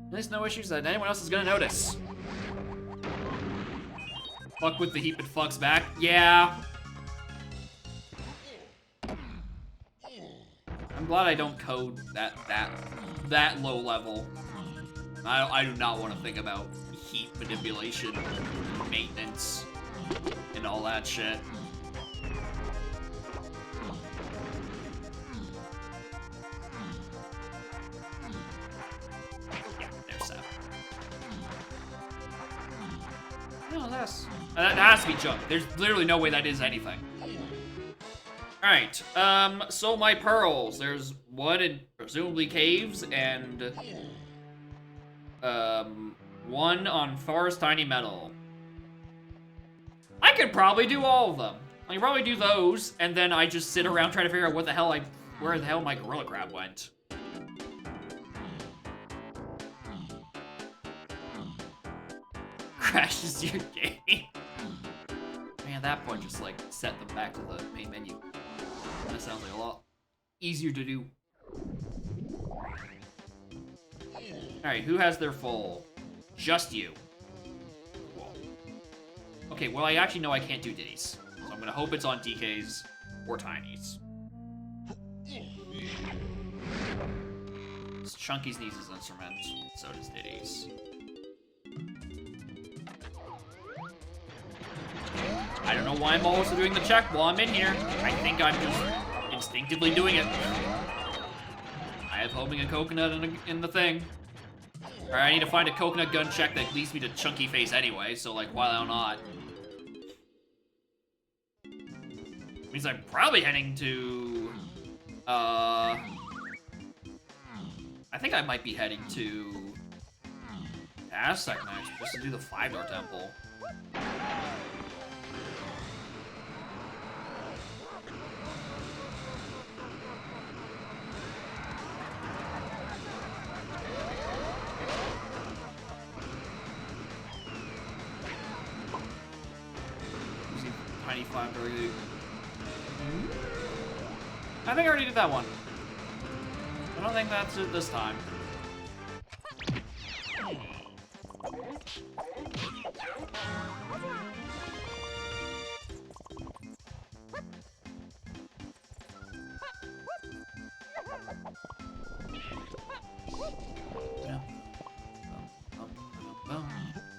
At least no issues that anyone else is gonna notice. Fuck with the heap and fucks back. Yeah. I'm glad I don't code that low level. I do not want to think about heat manipulation, maintenance, and all that shit. hell is this? That has to be junk. There's literally no way that is anything. Alright, so my pearls. There's one in presumably caves, and one on forest tiny metal. I could probably do all of them. I could probably do those, and then I just sit around trying to figure out where the hell my gorilla crab went. Crashes your game. Man, at that point, just like set them back to the main menu. That sounds like a lot easier to do. Alright, who has their full? Just you. Cool. Okay, well, I actually know I can't do ditties. So I'm gonna hope it's on DK's or Tiny's. Chunky's needs his instrument, so does Diddy's. I don't know why I'm also doing the check while I'm in here. I think I'm just instinctively doing it. I have homing a coconut in the thing. Alright, I need to find a coconut gun check that leads me to Chunky Face anyway, so like, why not? Means I'm probably heading to... I think I might be heading to Aztec next, just to do the 5-door temple. Using tiny 5-door. I think I already did that one. I don't think that's it this time.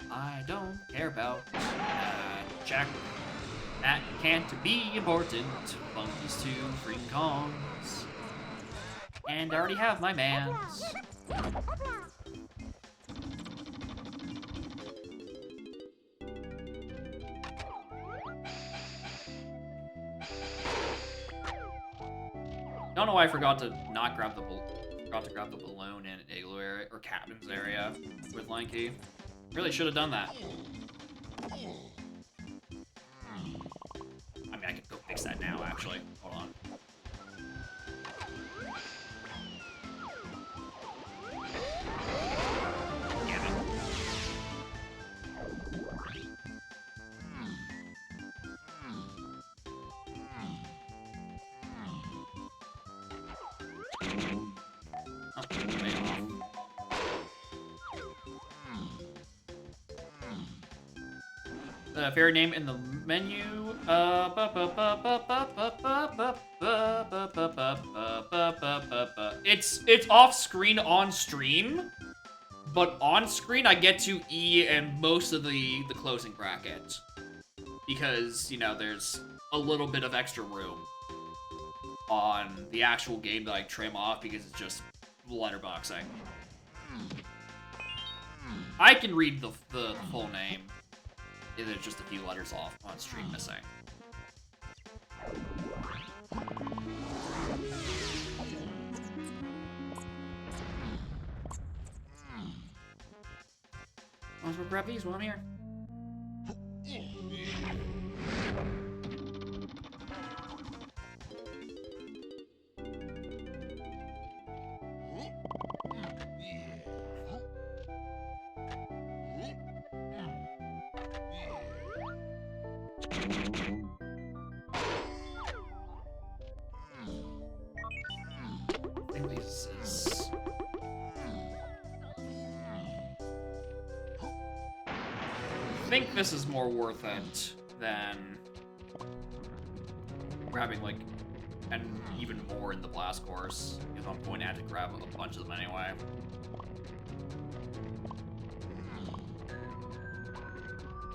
I don't care about Jack. That can't be important. Funky's 2 Ring Kongs. And I already have my mans. Don't know why I forgot to not grab the grab the balloon in Igloo area or Cabins area with Lanky. Really should have done that. I mean, I could go fix that now, actually. Hold on. Damn it. Oh, way off. Favorite name in the menu. It's off screen on stream, but on screen I get to E and most of the closing bracket because you know there's a little bit of extra room on the actual game that I trim off because it's just letterboxing. I can read the full name. There's just a few letters off on stream missing. Might as well grab these while I'm here. I think this is more worth it than grabbing like and even more in the blast course because I'm going to have to grab a bunch of them anyway.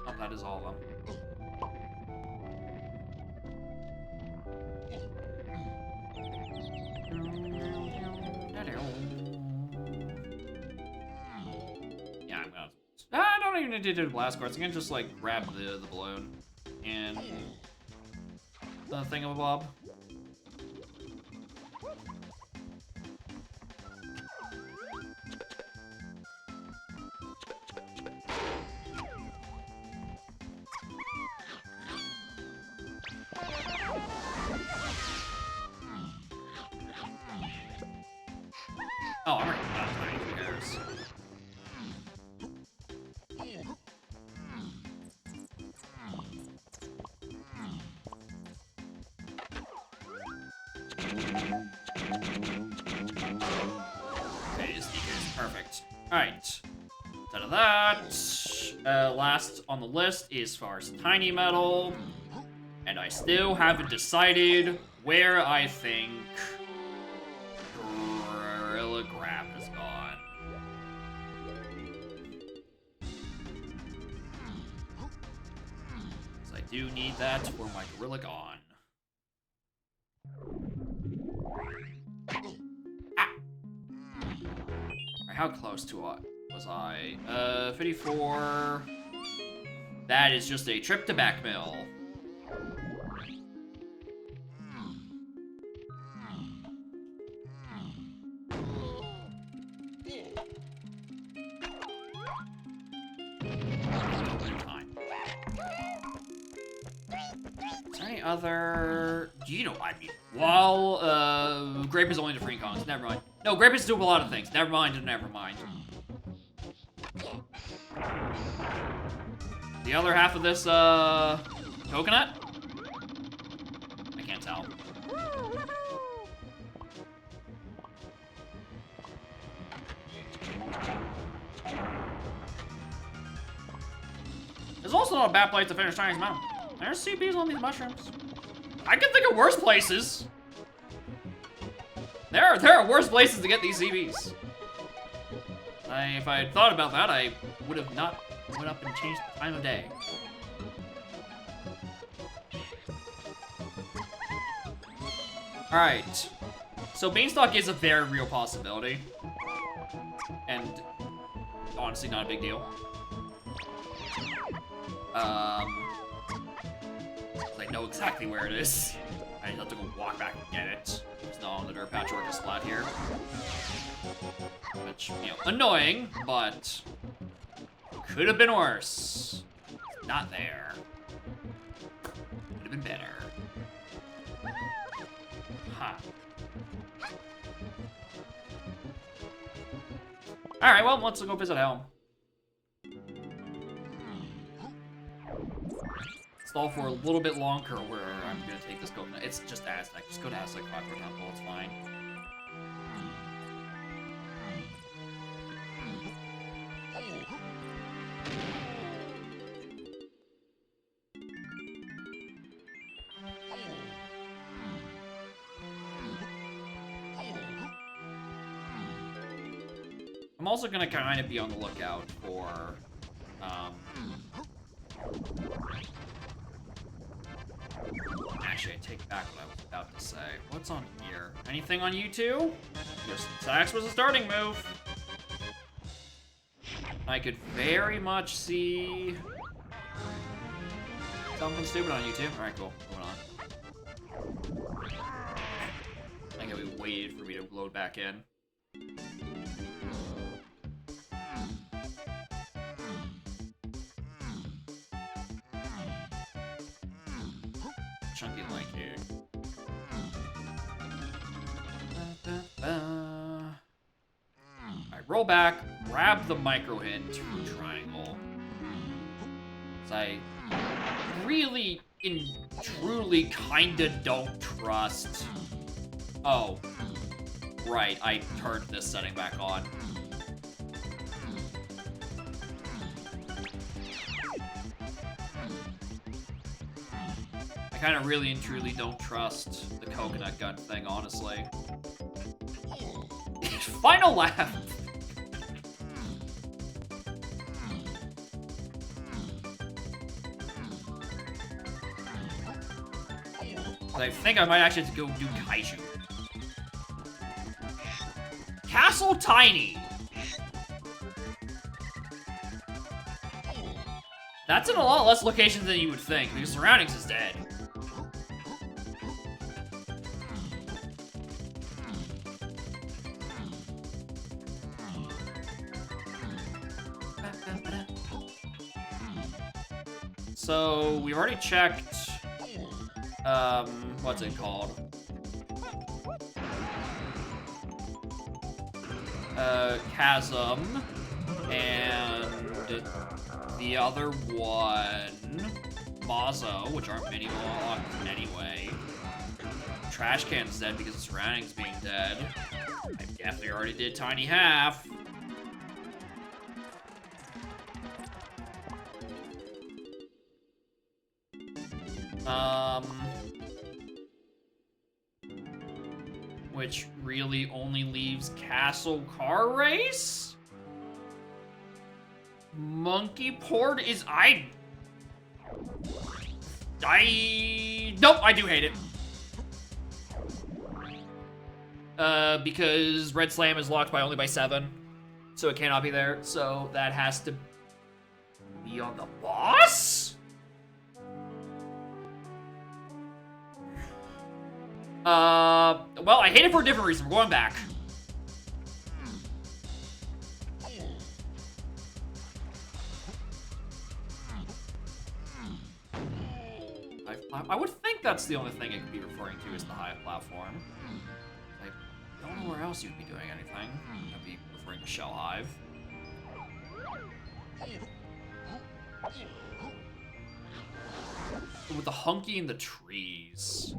Oh, that is all of them. Yeah, I'm gonna. I don't don't even need to do blast cards. I can just like grab the balloon and the thingamabob. Oh, I'm already out of time. Who cares? Okay, this is perfect. Alright. Instead of that, last on the list is Far's Tiny Metal. And I still haven't decided where I think Gorilla Grab has gone. Because I do need that for my Gorilla Gone. Ah! Alright, how close to what was I? 54. That is just a trip to back mill. Any other... You know, I mean... Well, Grape is only to free cons. Never mind. No, Grape is do a lot of things. Never mind and never mind. The other half of this, coconut? I can't tell. It's also not a bad place to finish Chinese Mountain. There's CPs on these mushrooms. I can think of worse places. There are worse places to get these CPs. If I had thought about that, I would have not went up and changed the time of day. Alright. So Beanstalk is a very real possibility. And honestly not a big deal. I know exactly where it is. I just have to go walk back and get it. There's no on the dirt patch orca splat here. Which, you know, annoying, but could have been worse. Not there. Could have been better. Huh. Alright, well, let's go visit Helm. Stall for a little bit longer where I'm gonna take this coconut. It's just Aztec. Just go to Aztec Clockwork Temple, it's fine. I'm also gonna kind of be on the lookout for, actually, I take back what I was about to say. What's on here? Anything on you two? This axe was a starting move. I could very much see something stupid on you two. Alright, cool. Moving on. I think we waited for me to load back in. Chunky like here. Alright, roll back, grab the micro hint to triangle. So I really truly kinda don't trust. Oh. Right, I turned this setting back on. I kind of really and truly don't trust the coconut gun thing, honestly. Final laugh! I think I might actually have to go do Kaiju. Castle Tiny! That's in a lot less locations than you would think, because Surroundings is dead. So, we've already checked, what's it called? Chasm, and the other one, Mazo, which aren't many locked anyway. Trash Can's dead because of Surroundings being dead. I definitely already did Tiny Half. Which really only leaves Castle Car Race? Monkey Port is... Nope, I do hate it. Because Red Slam is locked by only by 7. So it cannot be there. So that has to be on the boss? Well, I hate it for a different reason. We're going back. I would think that's the only thing it could be referring to as the Hive platform. I don't know where else you'd be doing anything. I'd be referring to Shell Hive. With the hunky in the trees.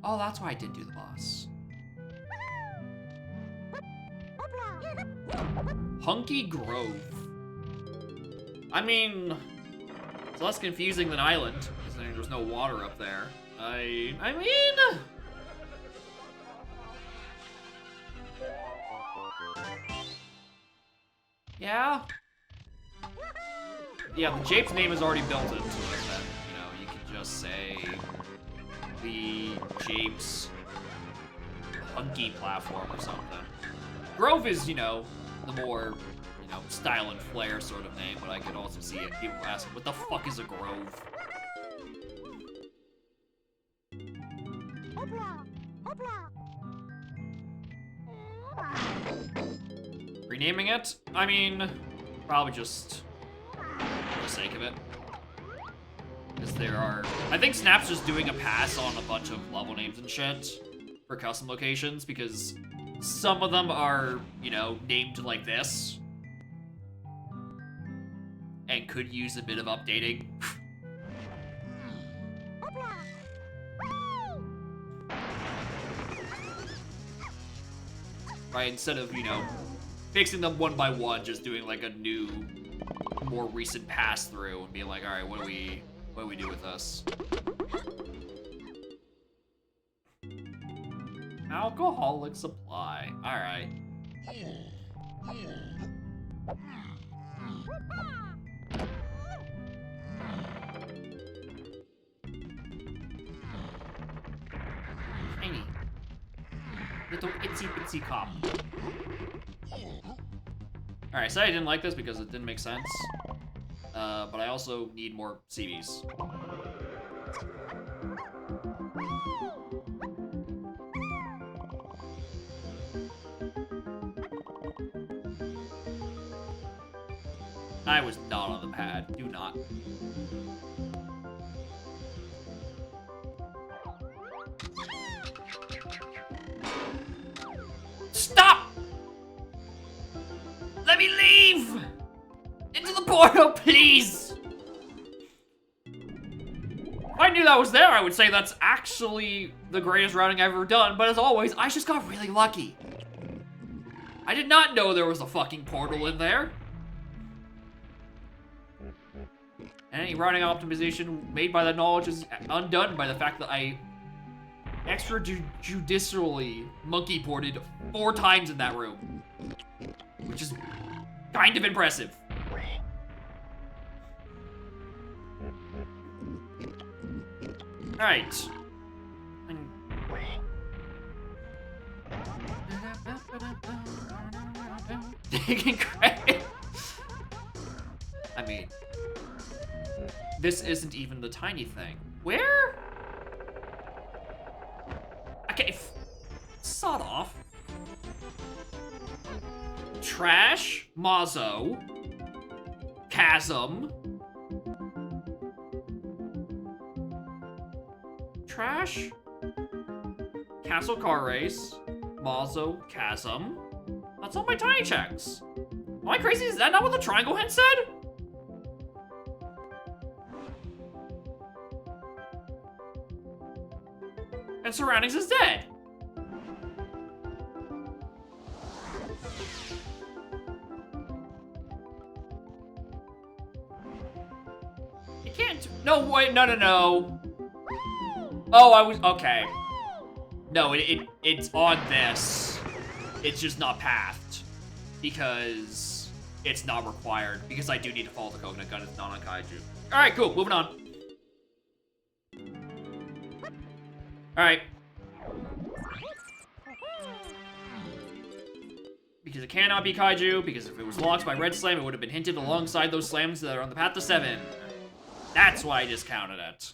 Oh, that's why I did do the boss. Hunky Grove. I mean, it's less confusing than Island, considering there's no water up there. I mean... Yeah? Yeah, the Jape's name is already built into it, then, you know, you could just say... the Jape's hunky platform or something. Grove is, you know, the more, you know, style and flair sort of name, but I could also see it. People ask, what the fuck is a grove? Renaming it? I mean, probably just for the sake of it. Because there are... I think Snap's just doing a pass on a bunch of level names and shit for custom locations, because some of them are, you know, named like this. And could use a bit of updating. Right, instead of, you know, fixing them one by one, just doing like a new, more recent pass through and being like, alright, what do we do with this? Alcoholic supply. Alright. Tiny. Little itsy bitsy cop. Alright, so I didn't like this because it didn't make sense. But I also need more CVs. I was not on the pad. Do not. Stop! Let me leave! Into the portal, please! If I knew that was there, I would say that's actually the greatest routing I've ever done, but as always, I just got really lucky. I did not know there was a fucking portal in there. Any routing optimization made by that knowledge is undone by the fact that I extrajudicially monkey ported 4 times in that room. Which is kind of impressive. Alright. making credit. I mean, this isn't even the tiny thing. Where? Okay, sawed off. Trash, Mozzo, Chasm. Trash, Castle Car Race, Mozzo, Chasm. That's all my tiny checks. Am I crazy? Is that not what the triangle hint said? And surroundings is dead. You can't. No, wait, no. Oh, I was okay. No, it's on this. It's just not pathed because it's not required. Because I do need to follow the coconut gun. It's not on kaiju. All right, cool. Moving on. All right. Because it cannot be kaiju. Because if it was locked by red slam, it would have been hinted alongside those slams that are on the path to 7. That's why I discounted it.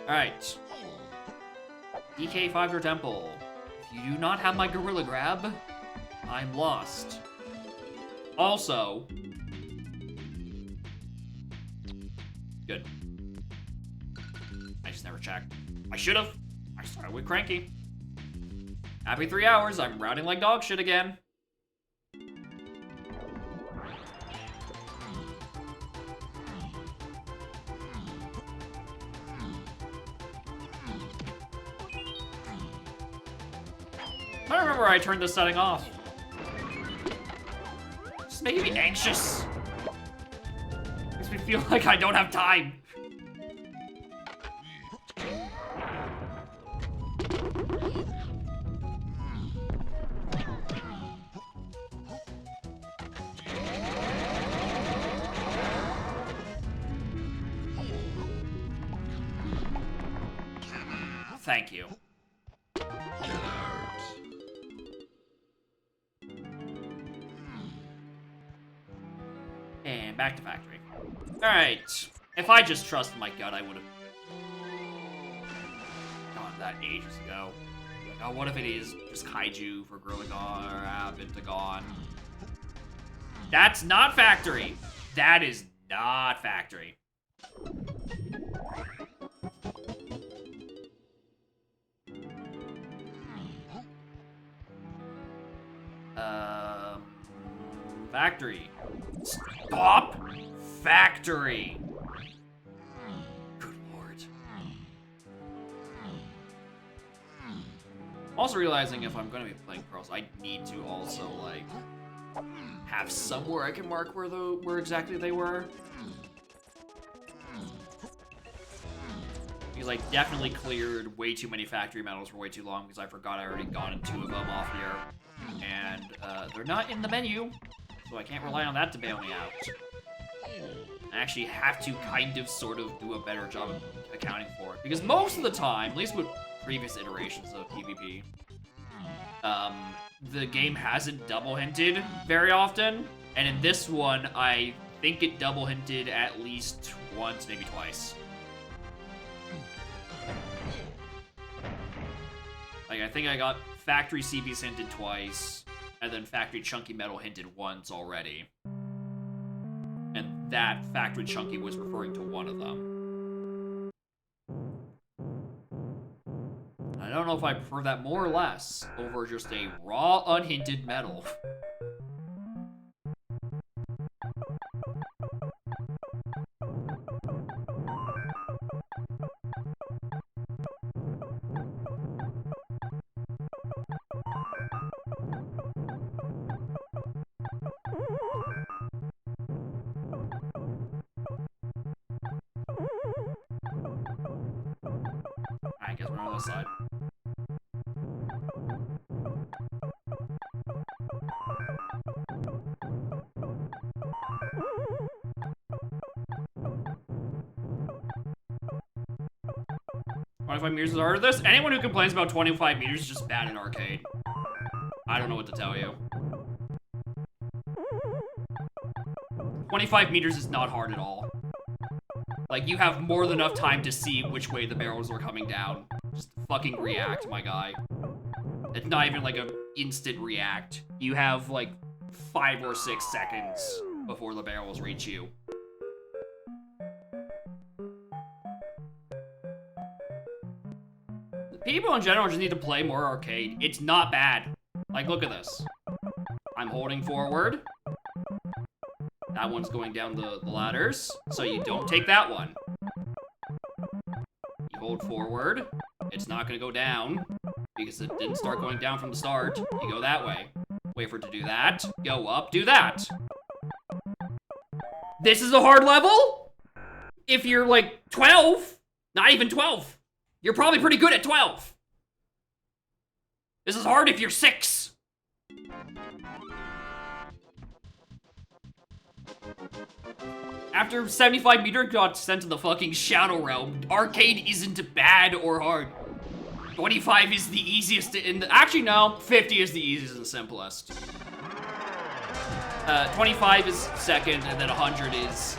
Alright. DK5 or Temple. If you do not have my Gorilla Grab, I'm lost. Also... Good. I just never checked. I should've. I started with Cranky. Happy 3 hours, I'm routing like dog shit again. I don't remember I turned this setting off. It's making me anxious. Makes me feel like I don't have time. Thank you. And back to factory. Alright. If I just trusted my gut, I would have gone that ages ago. Like, oh, what if it is just kaiju for Gorilla or Pentagon? That's not factory. That is not factory. Factory. Stop! Factory! Good lord. Also realizing if I'm gonna be playing Pearls, I need to also, like, have somewhere I can mark where exactly they were. Because I definitely cleared way too many factory medals for way too long because I forgot I already gotten 2 of them off here. And they're not in the menu, so I can't rely on that to bail me out. I actually have to kind of sort of do a better job of accounting for it. Because most of the time, at least with previous iterations of PvP, the game hasn't double hinted very often. And in this one, I think it double hinted at least once, maybe twice. Like, I think I got Factory CBs hinted twice, and then Factory Chunky Metal hinted once already. And that Factory Chunky was referring to one of them. I don't know if I prefer that more or less over just a raw, unhinted metal. I guess we're on this side. 25 meters is harder than this. Anyone who complains about 25 meters is just bad in arcade. I don't know what to tell you. 25 meters is not hard at all. Like, you have more than enough time to see which way the barrels are coming down. Just fucking react, my guy. It's not even like an instant react. You have like 5 or 6 seconds before the barrels reach you. People in general just need to play more arcade. It's not bad. Like, look at this. I'm holding forward. That one's going down the ladders, so you don't take that one. You hold forward. It's not gonna go down, because it didn't start going down from the start. You go that way. Wait for it to do that. Go up, do that. This is a hard level? If you're like 12, not even 12. You're probably pretty good at 12. This is hard if you're 6. After 75 meter got sent to the fucking Shadow Realm, arcade isn't bad or hard. 25 is the easiest actually no, 50 is the easiest and simplest. 25 is second, and then 100 is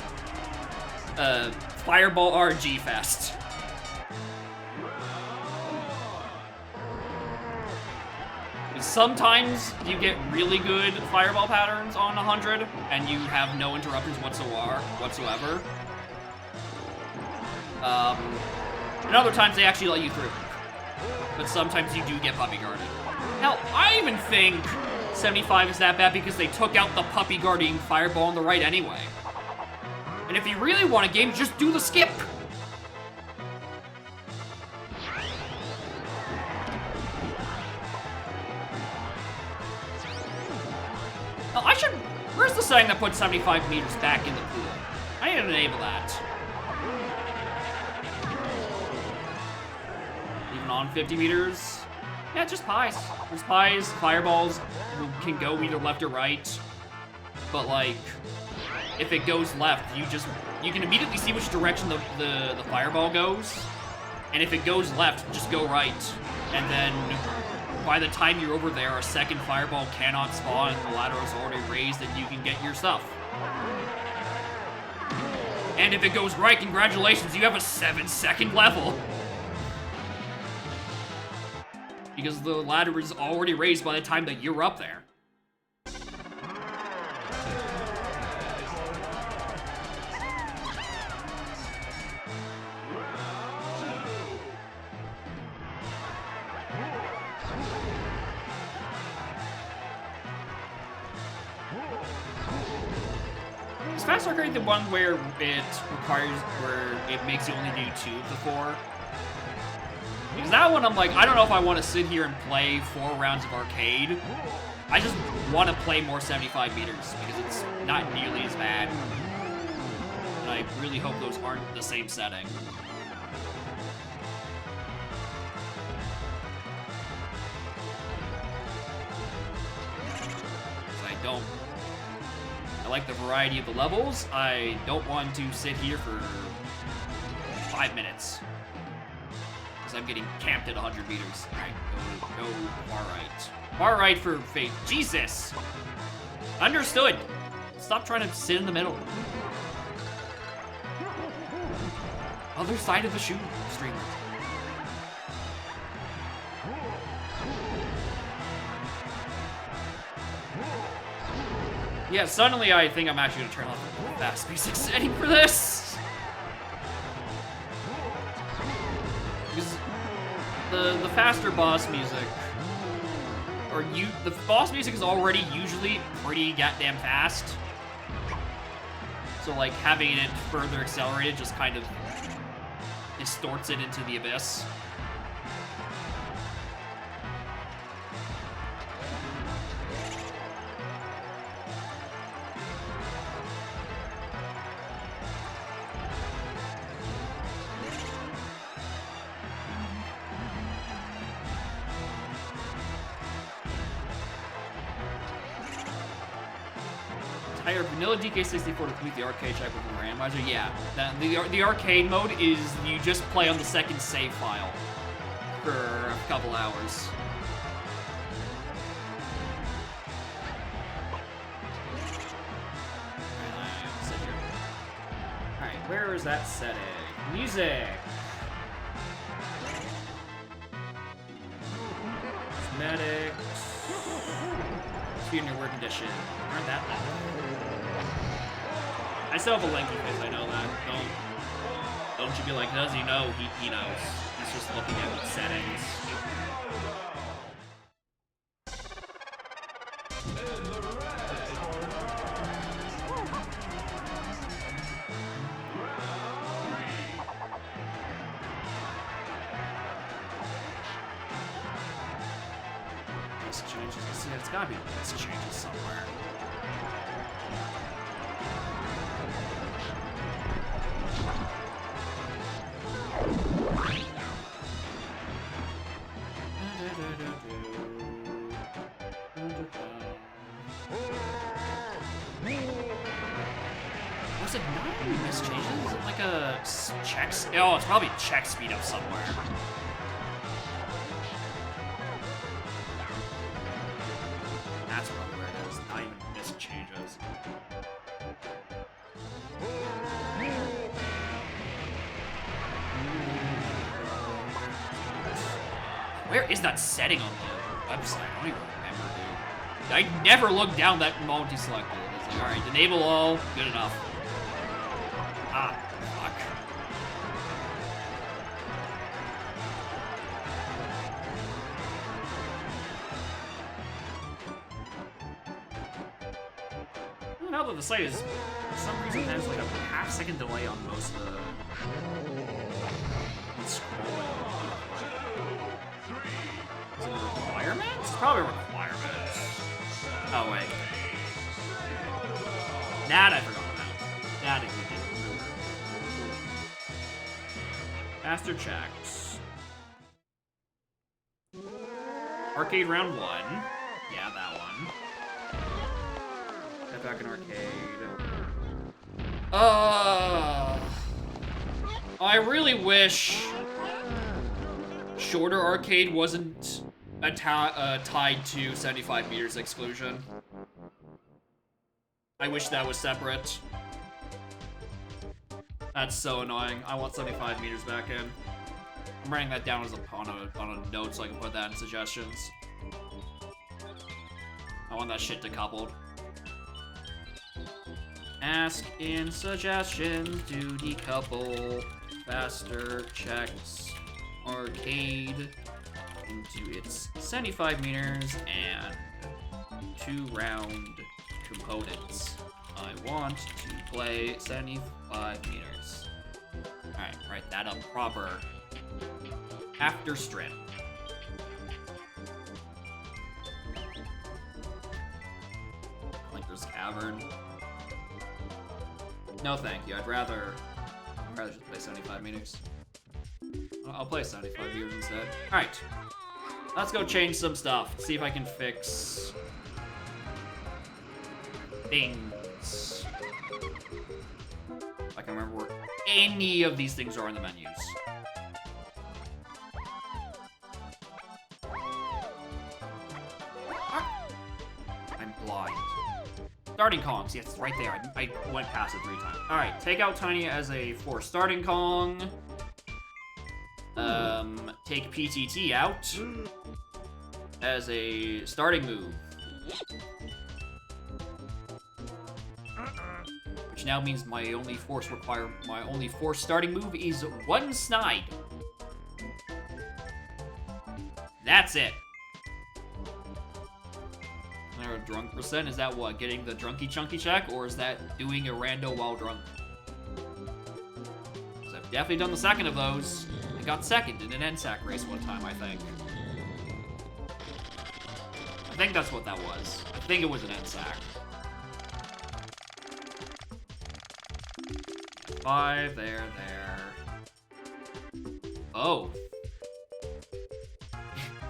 Fireball RG Fest. Sometimes you get really good fireball patterns on 100, and you have no interruptions whatsoever. And other times they actually let you through. But sometimes you do get puppy guarded. Hell, I even think 75 is that bad because they took out the puppy guarding fireball on the right anyway. And if you really want a game, just do the skip. Oh, I should... Where's the setting that puts 75 meters back in the pool? I need to enable that. Even on 50 meters? Yeah, just pies. There's pies, fireballs can go either left or right. But, like, if it goes left, you can immediately see which direction the fireball goes. And if it goes left, just go right. And then by the time you're over there, a second fireball cannot spawn and the ladder is already raised and you can get your stuff. And if it goes right, congratulations, you have a 7-second level. Because the ladder is already raised by the time that you're up there. Is Fast Arcade the one where it makes you only do 2 of the 4? Because that one, I'm like, I don't know if I want to sit here and play 4 rounds of arcade. I just want to play more 75 meters because it's not nearly as bad. And I really hope those aren't the same setting. I like the variety of the levels. I don't want to sit here for 5 minutes. Because I'm getting camped at 100 meters. Alright, go far right. Far right for fate. Jesus! Understood! Stop trying to sit in the middle. Other side of the shoe streamer. Yeah, suddenly I think I'm actually gonna turn off the fast music setting for this. Because the faster boss music, the boss music is already usually pretty goddamn fast. So like having it further accelerated just kind of distorts it into the abyss. Hire vanilla DK64 to complete the arcade check with the randomizer. Yeah, the arcade mode is you just play on the second save file for a couple hours. Alright, where is that setting? Music! Cosmetics. See in your work condition. Aren't that long? I still have a lengthy face, I know that. Don't you be like, does he know? He knows. He's just looking at the settings. Changes. See, it's gotta be list changes somewhere. Was it not any list changes? Is it like a check? Oh, it's probably check speed up somewhere. That's probably where it is. Not even miss changes. Where is that setting on the website? I don't even remember, dude. I never looked down that moment you selected it. It's like, alright, enable all, good enough. Ah, fuck. Now that the site is, for some reason, has like a half-second delay on most of the scrolling. Is it a requirement? It's probably a requirement. Oh, wait. That I forgot about. That I didn't remember. Faster checks. Arcade round 1. Yeah, that one. Get back in arcade. I really wish shorter arcade wasn't tied to 75 meters exclusion. I wish that was separate. That's so annoying. I want 75 meters back in. I'm writing that down as on a note so I can put that in suggestions. I want that shit decoupled. Ask in suggestions to decouple faster checks arcade into its 75 meters and 2-round components. I want to play 75 meters. Alright, write that up proper. After strip. Clinker's Cavern. No thank you, I'd rather just play 75 meters. I'll play 75 meters instead. Alright. Let's go change some stuff. See if I can fix things. If I can remember where any of these things are in the menus. I'm blind. Starting Kongs, yes, it's right there. I went past it 3 times. Alright, take out Tiny as a 4 starting Kong. Take PTT out as a starting move. Which now means my only force starting move is 1 snide. That's it. A drunk percent? Is that what? Getting the drunky chunky check? Or is that doing a rando while drunk? Because I've definitely done the second of those. I got second in an NSAC race one time, I think. I think that's what that was. I think it was an NSAC. 5, there. Oh.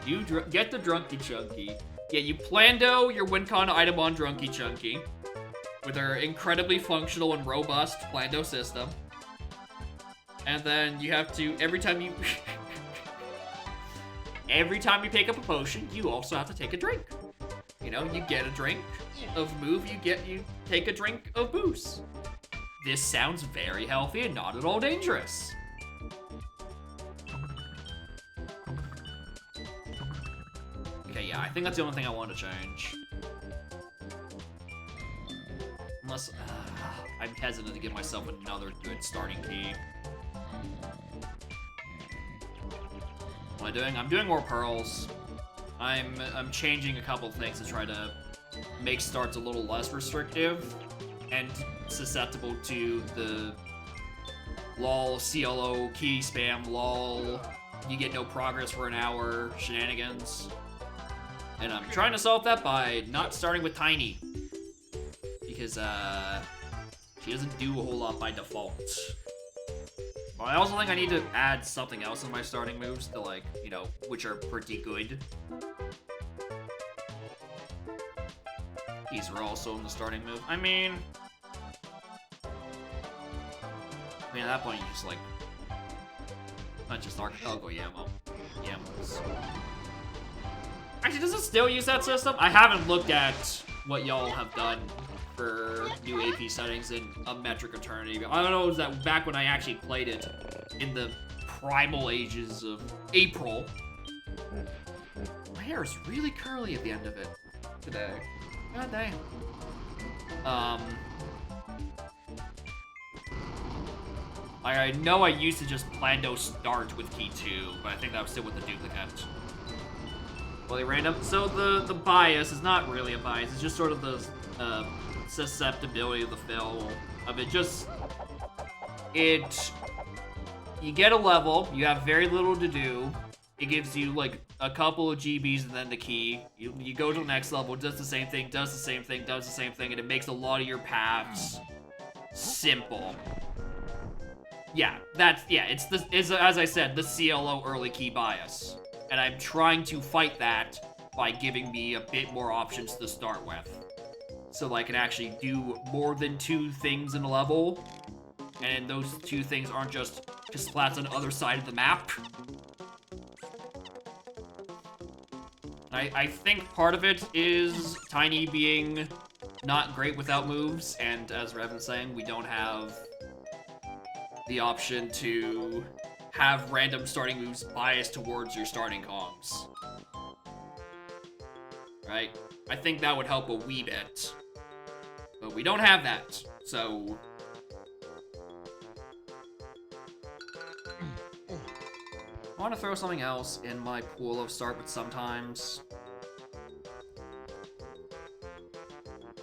You get the drunky chunky. Yeah, you plando your WinCon item on Drunky Chunky. with their incredibly functional and robust Plando system. And then you have to, every time you pick up a potion, you also have to take a drink. You know, you get a drink of move, you take a drink of boost. This sounds very healthy and not at all dangerous. Okay, yeah, I think that's the only thing I want to change. Unless, I'm hesitant to give myself another good starting key. What am I doing? I'm doing more pearls. I'm changing a couple things to try to make starts a little less restrictive and susceptible to the lol, CLO, key spam, lol, you get no progress for an hour shenanigans. And I'm trying to solve that by not starting with Tiny. Because, she doesn't do a whole lot by default. But I also think I need to add something else in my starting moves to, like, you know, which are pretty good. These are also in the starting move. I mean, at that point, you just, like, not just I'll go Yamo. Yamos. Actually, does it still use that system? I haven't looked at what y'all have done for new AP settings in a metric eternity. I don't know, it was that back when I actually played it in the primal ages of April. My hair is really curly at the end of it today. God damn. I know I used to just Plando start with key 2, but I think that was still with the duplicate. Well, random. So the bias is not really a bias. It's just sort of the susceptibility of the fill of it. You get a level. You have very little to do. It gives you like a couple of GBs and then the key. You go to the next level, does the same thing, does the same thing, does the same thing, and it makes a lot of your paths simple. Yeah, it's as I said, the CLO early key bias. And I'm trying to fight that by giving me a bit more options to start with. So I can actually do more than 2 things in a level. And those 2 things aren't just splats on the other side of the map. I think part of it is Tiny being not great without moves. And as Revan's saying, we don't have the option to have random starting moves biased towards your starting comms. Right? I think that would help a wee bit. But we don't have that, so... I want to throw something else in my pool of start with sometimes.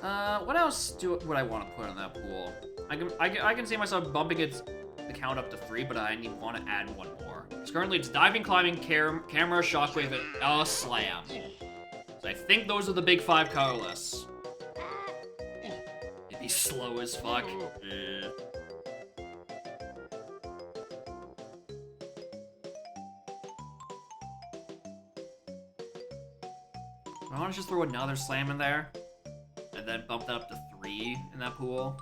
What else would I want to put in that pool? I can see myself bumping the count up to 3, but I want to add 1 more. Because currently it's diving, climbing, camera, shockwave, and a slam. So I think those are the big 5 colorless. It'd be slow as fuck. I want to just throw another slam in there, and then bump that up to 3 in that pool.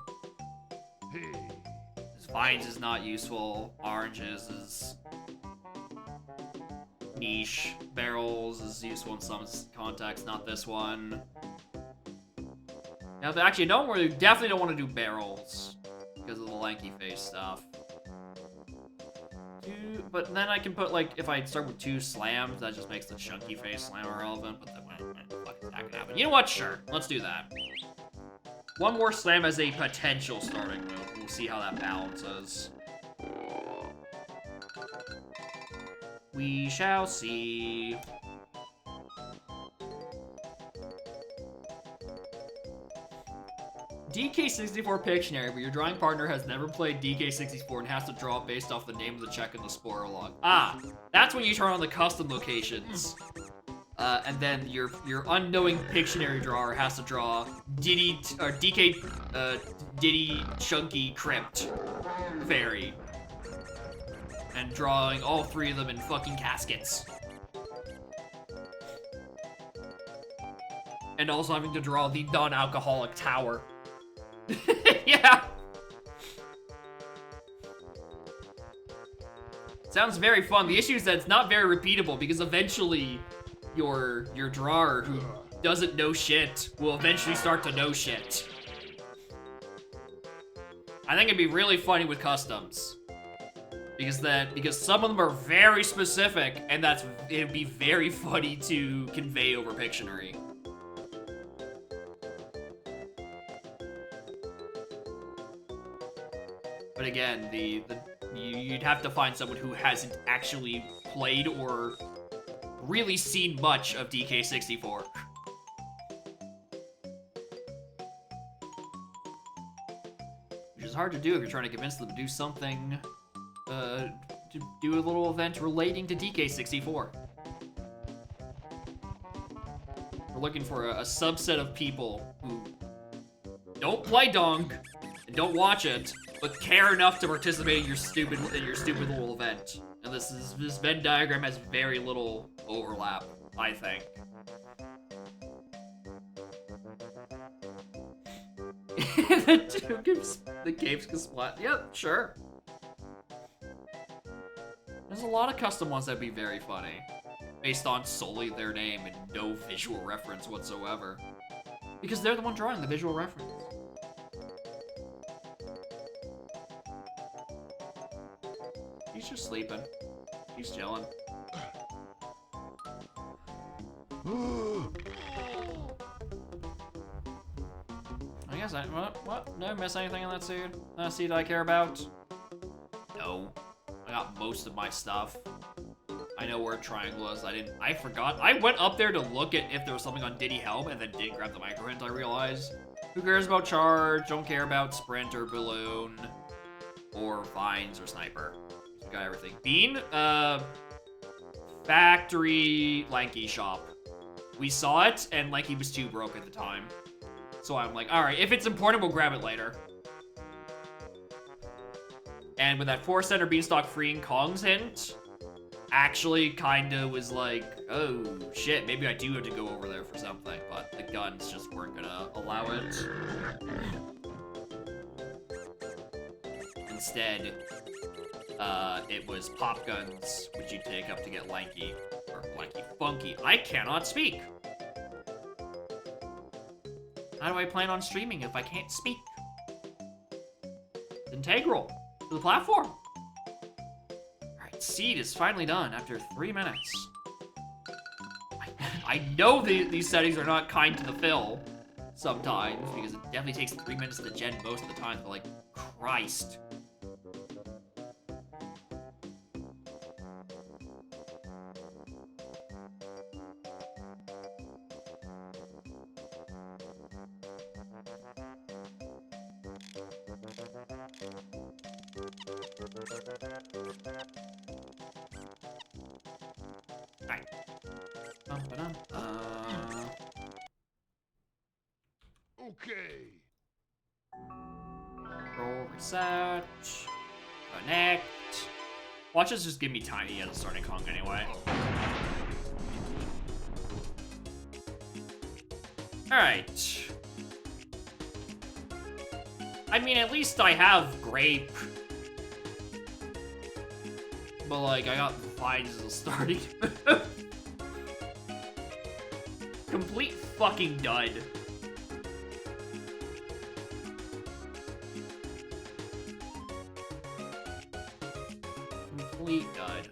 Vines is not useful. Oranges is niche. Barrels is useful in some contexts, not this one. Now, actually, definitely don't want to do barrels because of the lanky face stuff. But then I can put, like, if I start with 2 slams, that just makes the chunky face slam irrelevant. But then, what the fuck is that gonna happen? You know what? Sure, let's do that. 1 more slam as a potential starting move. We'll see how that balances. We shall see. DK64 Pictionary, where your drawing partner has never played DK64 and has to draw based off the name of the check in the spoiler log. Ah, that's when you turn on the custom locations. And then your unknowing Pictionary drawer has to draw DK Diddy Chunky Crypt Fairy. And drawing all 3 of them in fucking caskets. And also having to draw the non-alcoholic tower. Yeah. Sounds very fun. The issue is that it's not very repeatable because eventually your drawer who doesn't know shit will eventually start to know shit. I think it'd be really funny with customs. Because some of them are very specific, and it'd be very funny to convey over Pictionary. But again, you'd have to find someone who hasn't actually played or really seen much of DK64. Which is hard to do if you're trying to convince them to do something, to do a little event relating to DK64. We're looking for a subset of people who don't play Dong and don't watch it, but care enough to participate in your stupid little event. And this Venn diagram has very little overlap, I think. the caves can splat. Yep, sure. There's a lot of custom ones that'd be very funny, based on solely their name and no visual reference whatsoever. Because they're the one drawing the visual reference. He's just sleeping. He's chilling. I guess what? No, miss anything in that seed? Seed I care about? No. I got most of my stuff. I know where triangle is. I forgot. I went up there to look at if there was something on Diddy Helm and then didn't grab the micro hint, I realized. Who cares about charge? Don't care about sprint or balloon or vines or sniper. Got everything. Bean, factory Lanky shop. We saw it and Lanky was too broke at the time. So I'm like, all right, if it's important, we'll grab it later. And with that 4-center Beanstalk freeing Kong's hint, actually kinda was like, oh shit, maybe I do have to go over there for something, but the guns just weren't gonna allow it. Instead, it was pop guns, which you take up to get Lanky, or Lanky Funky. I cannot speak. How do I plan on streaming if I can't speak? It's integral to the platform. Alright, seed is finally done after 3 minutes. I know these settings are not kind to the fill sometimes, because it definitely takes 3 minutes to gen most of the time, but like, Christ. Alright. Okay. Roll, reset, connect. Watch this just give me tiny as a starting Kong anyway. Alright. I mean, at least I have grape. But like, I got vines as a starting. Complete fucking dud. Complete dud.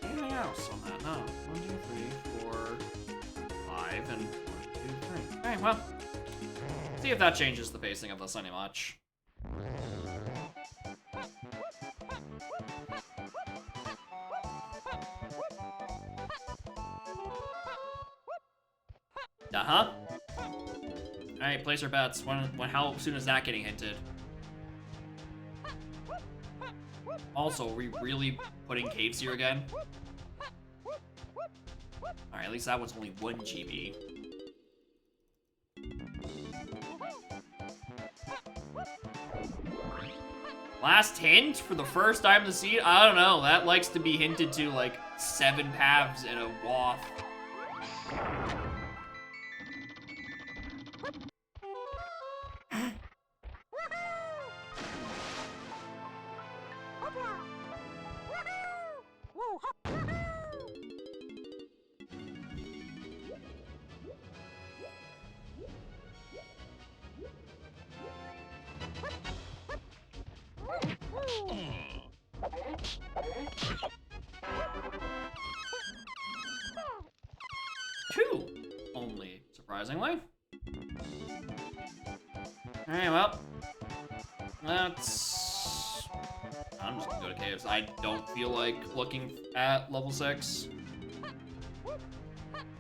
Anything else on that? No. 1, 2, 3, 4, 5, and 1, 2, 3. Okay, well. See if that changes the pacing of this any much. Uh-huh. Alright, place our bets. How soon is that getting hinted? Also, are we really putting caves here again? Alright, at least that one's only 1 GB. Last hint for the first time this seed? I don't know. That likes to be hinted to like 7 paths in a waft. Two only, surprisingly. Alright, well. I'm just gonna go to caves. I don't feel like looking at level 6.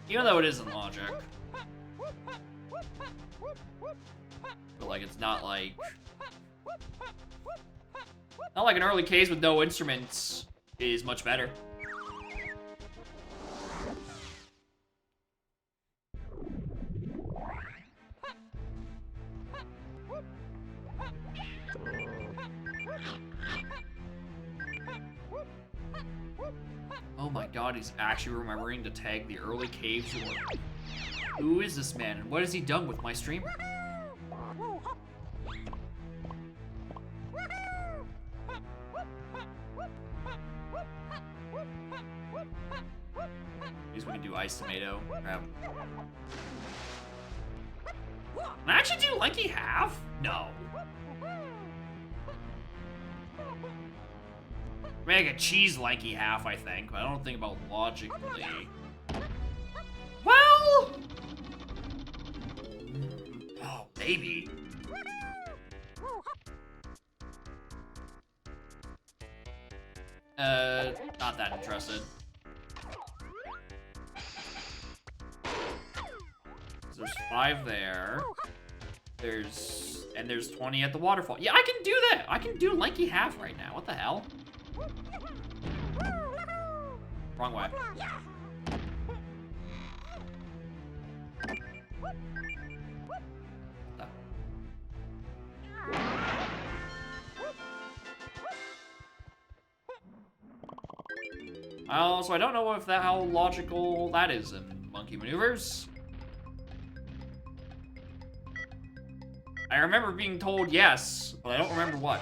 Even though it isn't logic. But like, it's not like... Not like an early case with no instruments is much better. Oh my god, he's actually remembering to tag the early caves. Who is this man, and what has he done with my streamer? At least we can do ice tomato. Crap. Can I actually do Lanky half? No. Make a cheese Lanky half, I think, but I don't think about logically. Well, oh, maybe. Not that interested. So there's 5 there. There's 20 at the waterfall. Yeah, I can do that. I can do Lanky half right now. What the hell? Wrong way. So I don't know if how logical that is in monkey maneuvers. I remember being told yes, but I don't remember what.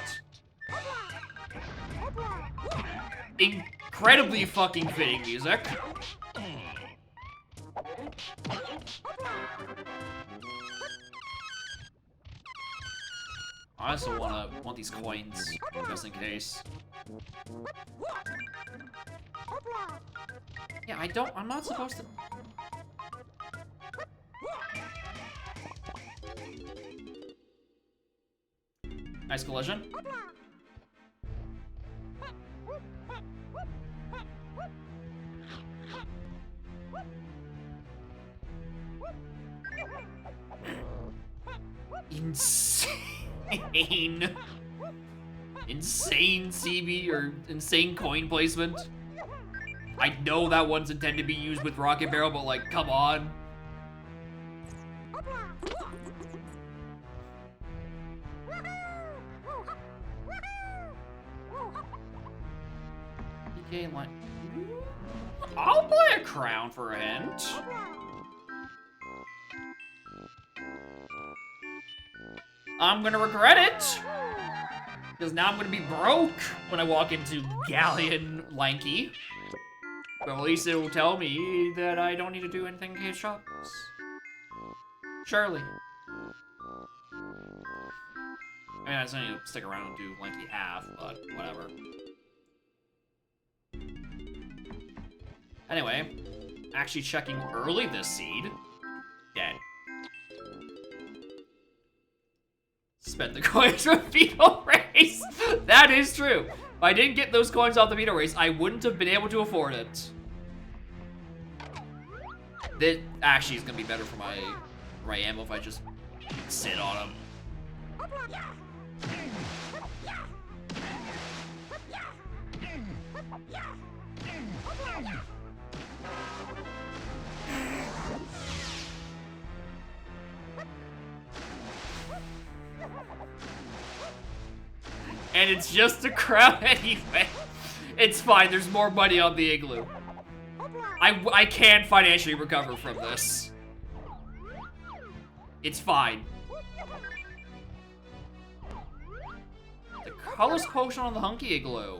Incredibly fucking fitting music. I also want these coins, just in case. Yeah, I'm not supposed to... Nice collision. Insane. Insane CB or insane coin placement. I know that one's intended to be used with Rocket Barrel, but like, come on. PK line. I'll play a crown for a hint. I'm gonna regret it. Because now I'm gonna be broke when I walk into Galleon Lanky. But at least it will tell me that I don't need to do anything in cave shops. Surely. I mean, I just need to stick around and do Lanky half, but whatever. Anyway, actually checking early this seed. Dead. Spent the coins from Beetle Race. That is true. If I didn't get those coins off the Beetle Race, I wouldn't have been able to afford it. That actually is gonna be better for my ammo if I just sit on them. And it's just a crown anyway. It's fine, there's more money on the igloo. I can financially recover from this. It's fine. The colorless potion on the hunky igloo.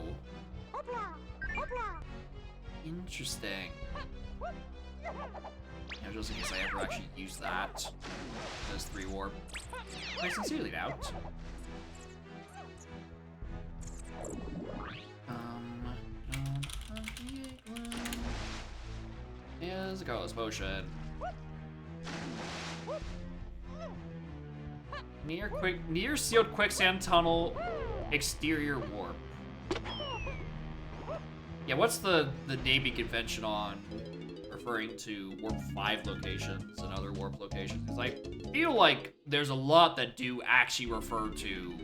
Interesting. Yeah, just in case I ever actually use that. Those 3 warp. I sincerely doubt. Here's a colorless potion. Near sealed quicksand tunnel, exterior warp. Yeah, what's the naming convention on referring to warp 5 locations and other warp locations? Because I feel like there's a lot that do actually refer to,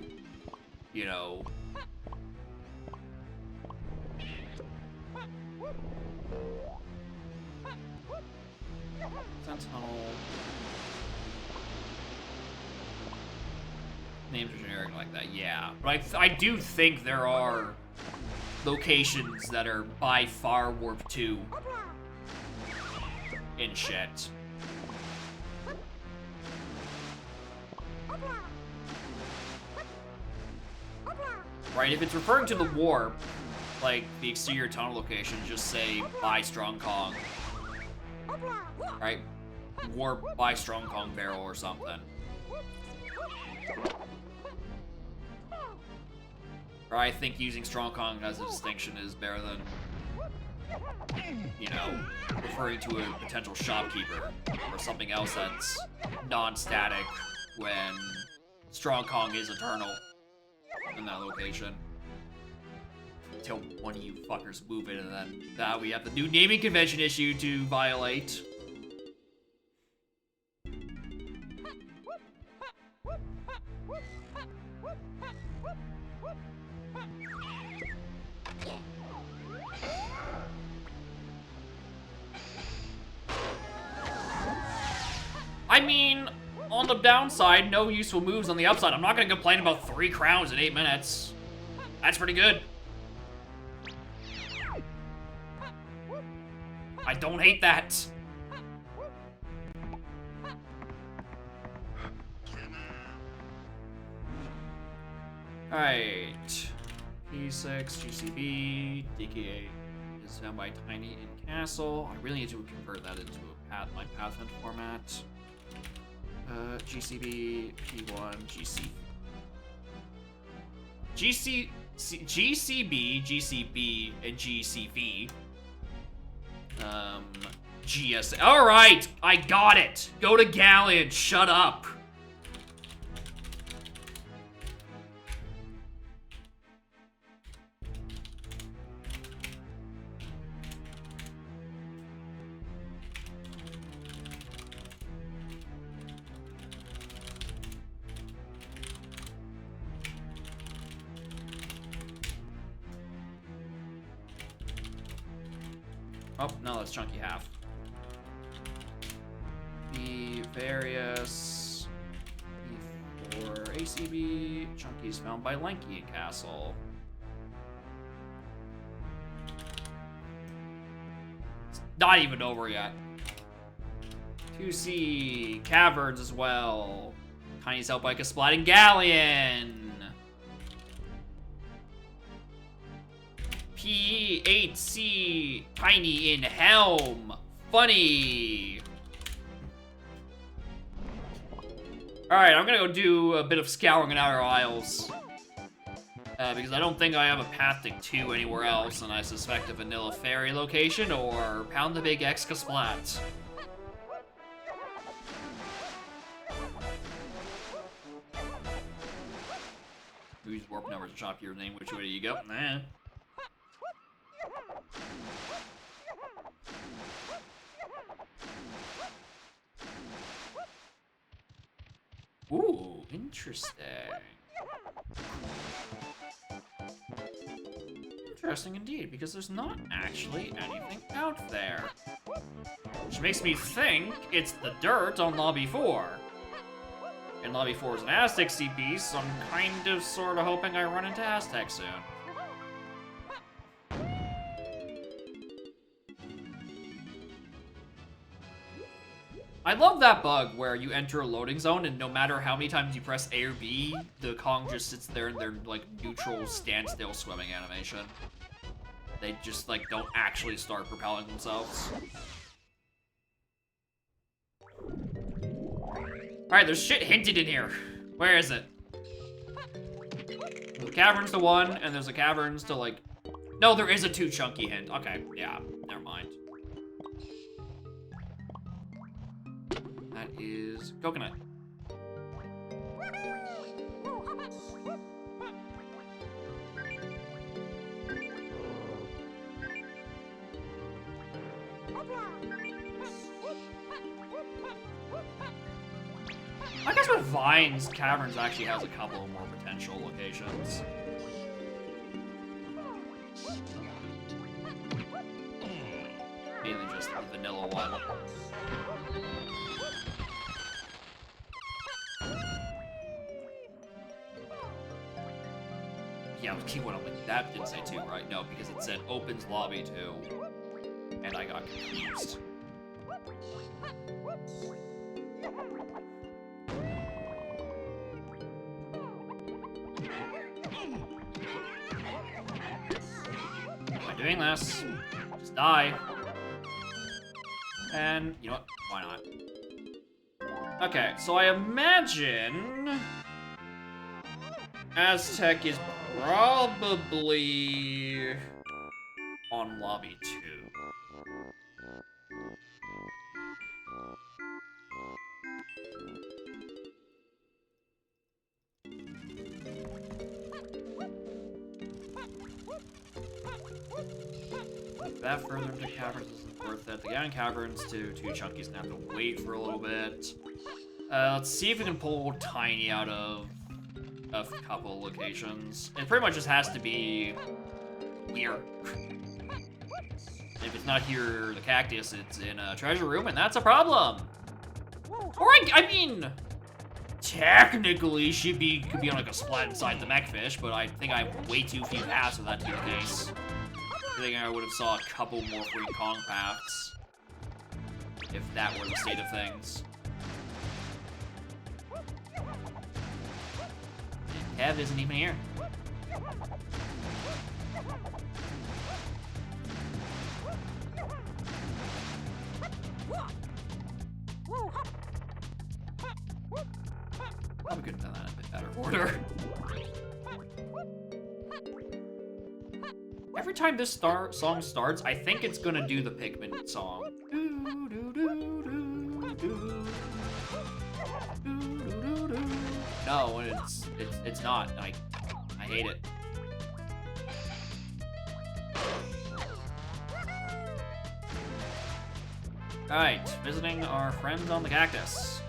you know, tunnel. Names are generic like that, yeah. But I do think there are locations that are by far warp 2 in shit. Right, if it's referring to the warp, like the exterior tunnel location, just say by Strong Kong. Right? Warp by Strong Kong barrel or something. Or I think using Strong Kong as a distinction is better than, you know, referring to a potential shopkeeper or something else that's non-static when Strong Kong is eternal in that location. Until one of you fuckers move it, and then now we have the new naming convention issue to violate. I mean, on the downside, no useful moves on the upside. I'm not gonna complain about 3 crowns in 8 minutes. That's pretty good. I don't hate that. Alright. P6, GCB, DKA is found by Tiny in Castle. I really need to convert that into a my Pathfinder format. GCB, P1, GCB, GCB, and GCV. GS. Alright! I got it! Go to Galleon, shut up! Oh, no, that's Chunky Half. B various. B4 ACB. Chunky's found by Lanky in Castle. It's not even over yet. 2C. Caverns as well. Tiny's out by Kasplat Galleon. P8C, Tiny in Helm. Funny. Alright, I'm gonna go do a bit of scouring in Outer Isles. Because I don't think I have a path to 2 anywhere else, and I suspect a Vanilla Fairy location or Pound the Big X Kasplat. Use warp numbers to shop your name. Which way do you go? Nah. Ooh, interesting. Interesting indeed, because there's not actually anything out there. Which makes me think it's the dirt on Lobby 4. And Lobby 4 is an Aztec CP, so I'm kind of sort of hoping I run into Aztec soon. I love that bug where you enter a loading zone and no matter how many times you press A or B, the Kong just sits there in their like neutral standstill swimming animation. They just like don't actually start propelling themselves. Alright, there's shit hinted in here. Where is it? There's caverns to 1, and there's a caverns to like... No, there is a 2 chunky hint. Okay, yeah, never mind. That is coconut. I guess with Vines, Caverns actually has a couple more potential locations. Mainly just the vanilla one. Yeah, I was keep one. I'm like, that didn't say 2, right? No, because it said opens lobby 2. And I got confused. By doing this, just die. And, you know what? Why not? Okay, so I imagine Aztec is probably on lobby 2. That further into caverns isn't worth it. The guy in caverns to 2 chunky's gonna have to wait for a little bit. Let's see if we can pull Tiny out of a couple locations. It pretty much just has to be here. If it's not here, the cactus, it's in a treasure room, and that's a problem. Or I mean, technically could be on like a splat inside the mechfish, but I think I have way too few paths for that to be the case. I think I would have saw a couple more free Kong paths if that were the state of things. And Kev isn't even here. Probably could have done that in a bit better order. Every time this song starts, I think it's gonna do the Pikmin song. No, it's not. I hate it. Alright, visiting our friends on the cactus.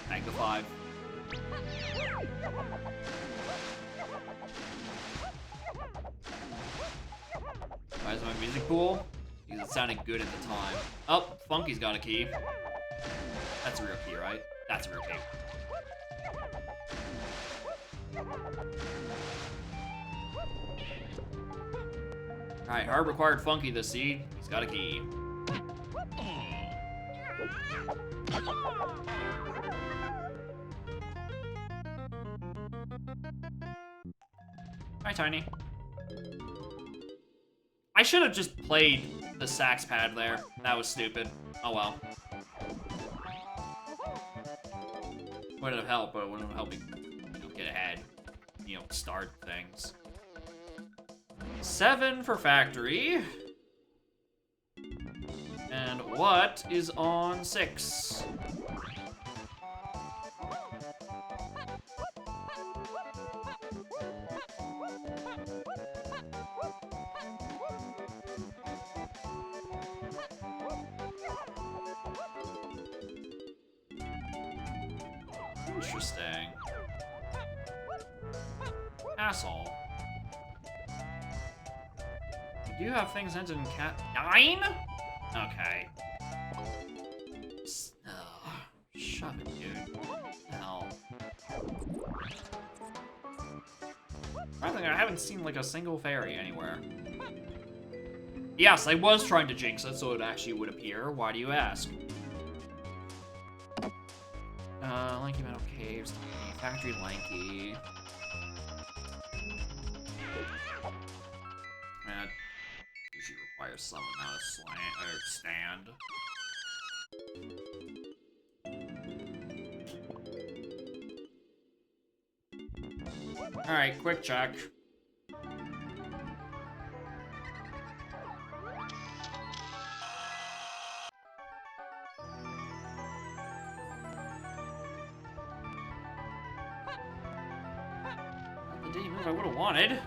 Thank the 5. Why is my music cool? Because it sounded good at the time. Oh, Funky's got a key. That's a real key, right? That's a real key. Alright, Hard required Funky the seed. He's got a key. Hi, Tiny. I should have just played the sax pad there. That was stupid. Oh well. Wouldn't have helped, but it wouldn't have helped me, get ahead. Start things. 7 for factory. And what is on 6? Interesting. Asshole. We do have things ended in cat 9? Okay. I think I haven't seen like a single fairy anywhere. Yes, I was trying to jinx it so it actually would appear. Why do you ask? Lanky Meadow Caves, Factory Lanky. That usually requires some amount of stand. Alright, quick check. The D move I would have wanted.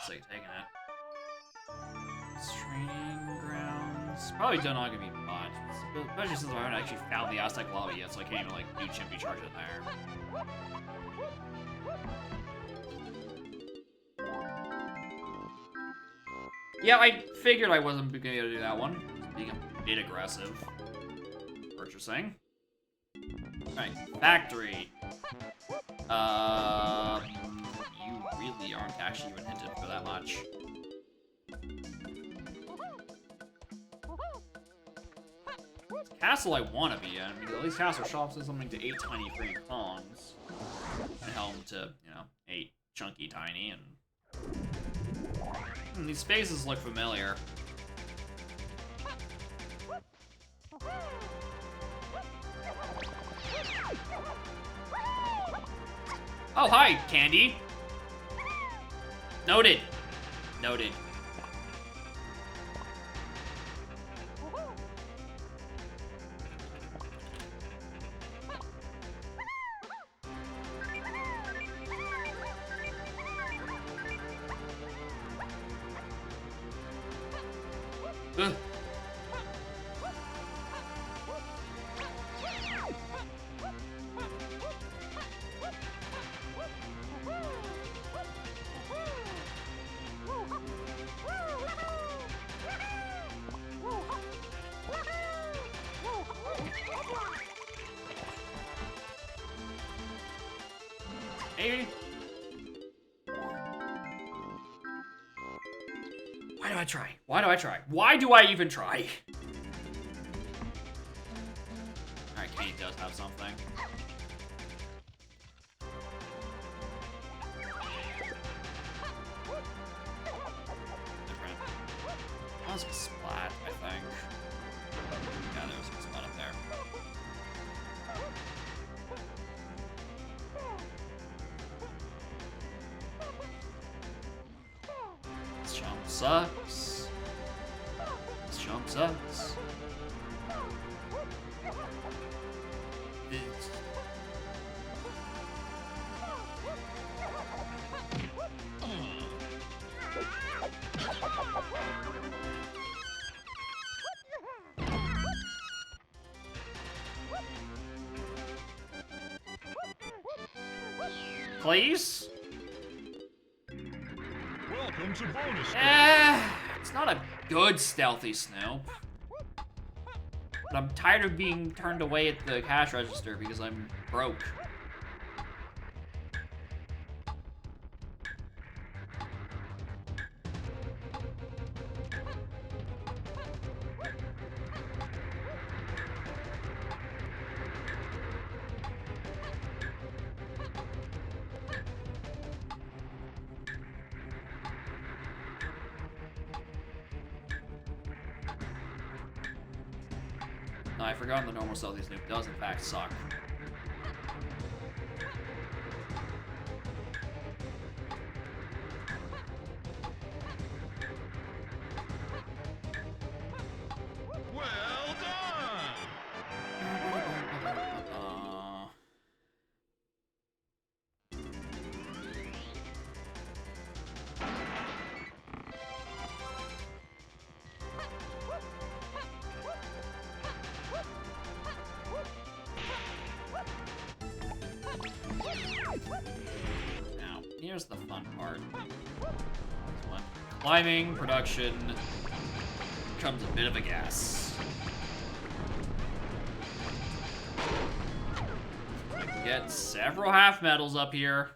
Taking it. Training grounds. Probably not gonna be much. Especially since I haven't actually found the Aztec lava yet, so I can't even like do Chimpy Charge in there. Yeah, I figured I wasn't gonna be able to do that one. Being a bit aggressive. Purchasing. Alright, factory. You really aren't actually even hinted for that much. Castle I want to be in, because at least Castle shops is something to 8 tiny green Kongs. And Helm to, 8 chunky tiny, and these spaces look familiar. Oh, hi, Candy! Noted. Noted. Ugh. Maybe. Why do I try? Why do I try? Why do I even try? Alright, Kate does have something. Different. That was a splat, I think. Yeah, there was a splat up there. This jump sucks. This jump sucks. Please? Welcome to bonus. It's not a good stealthy Snoop. But I'm tired of being turned away at the cash register because I'm broke. No, I forgot the normal stealthy Snoop does in fact suck. Well done. here's the fun part. This one. Climbing production becomes a bit of a guess. We can get several half medals up here.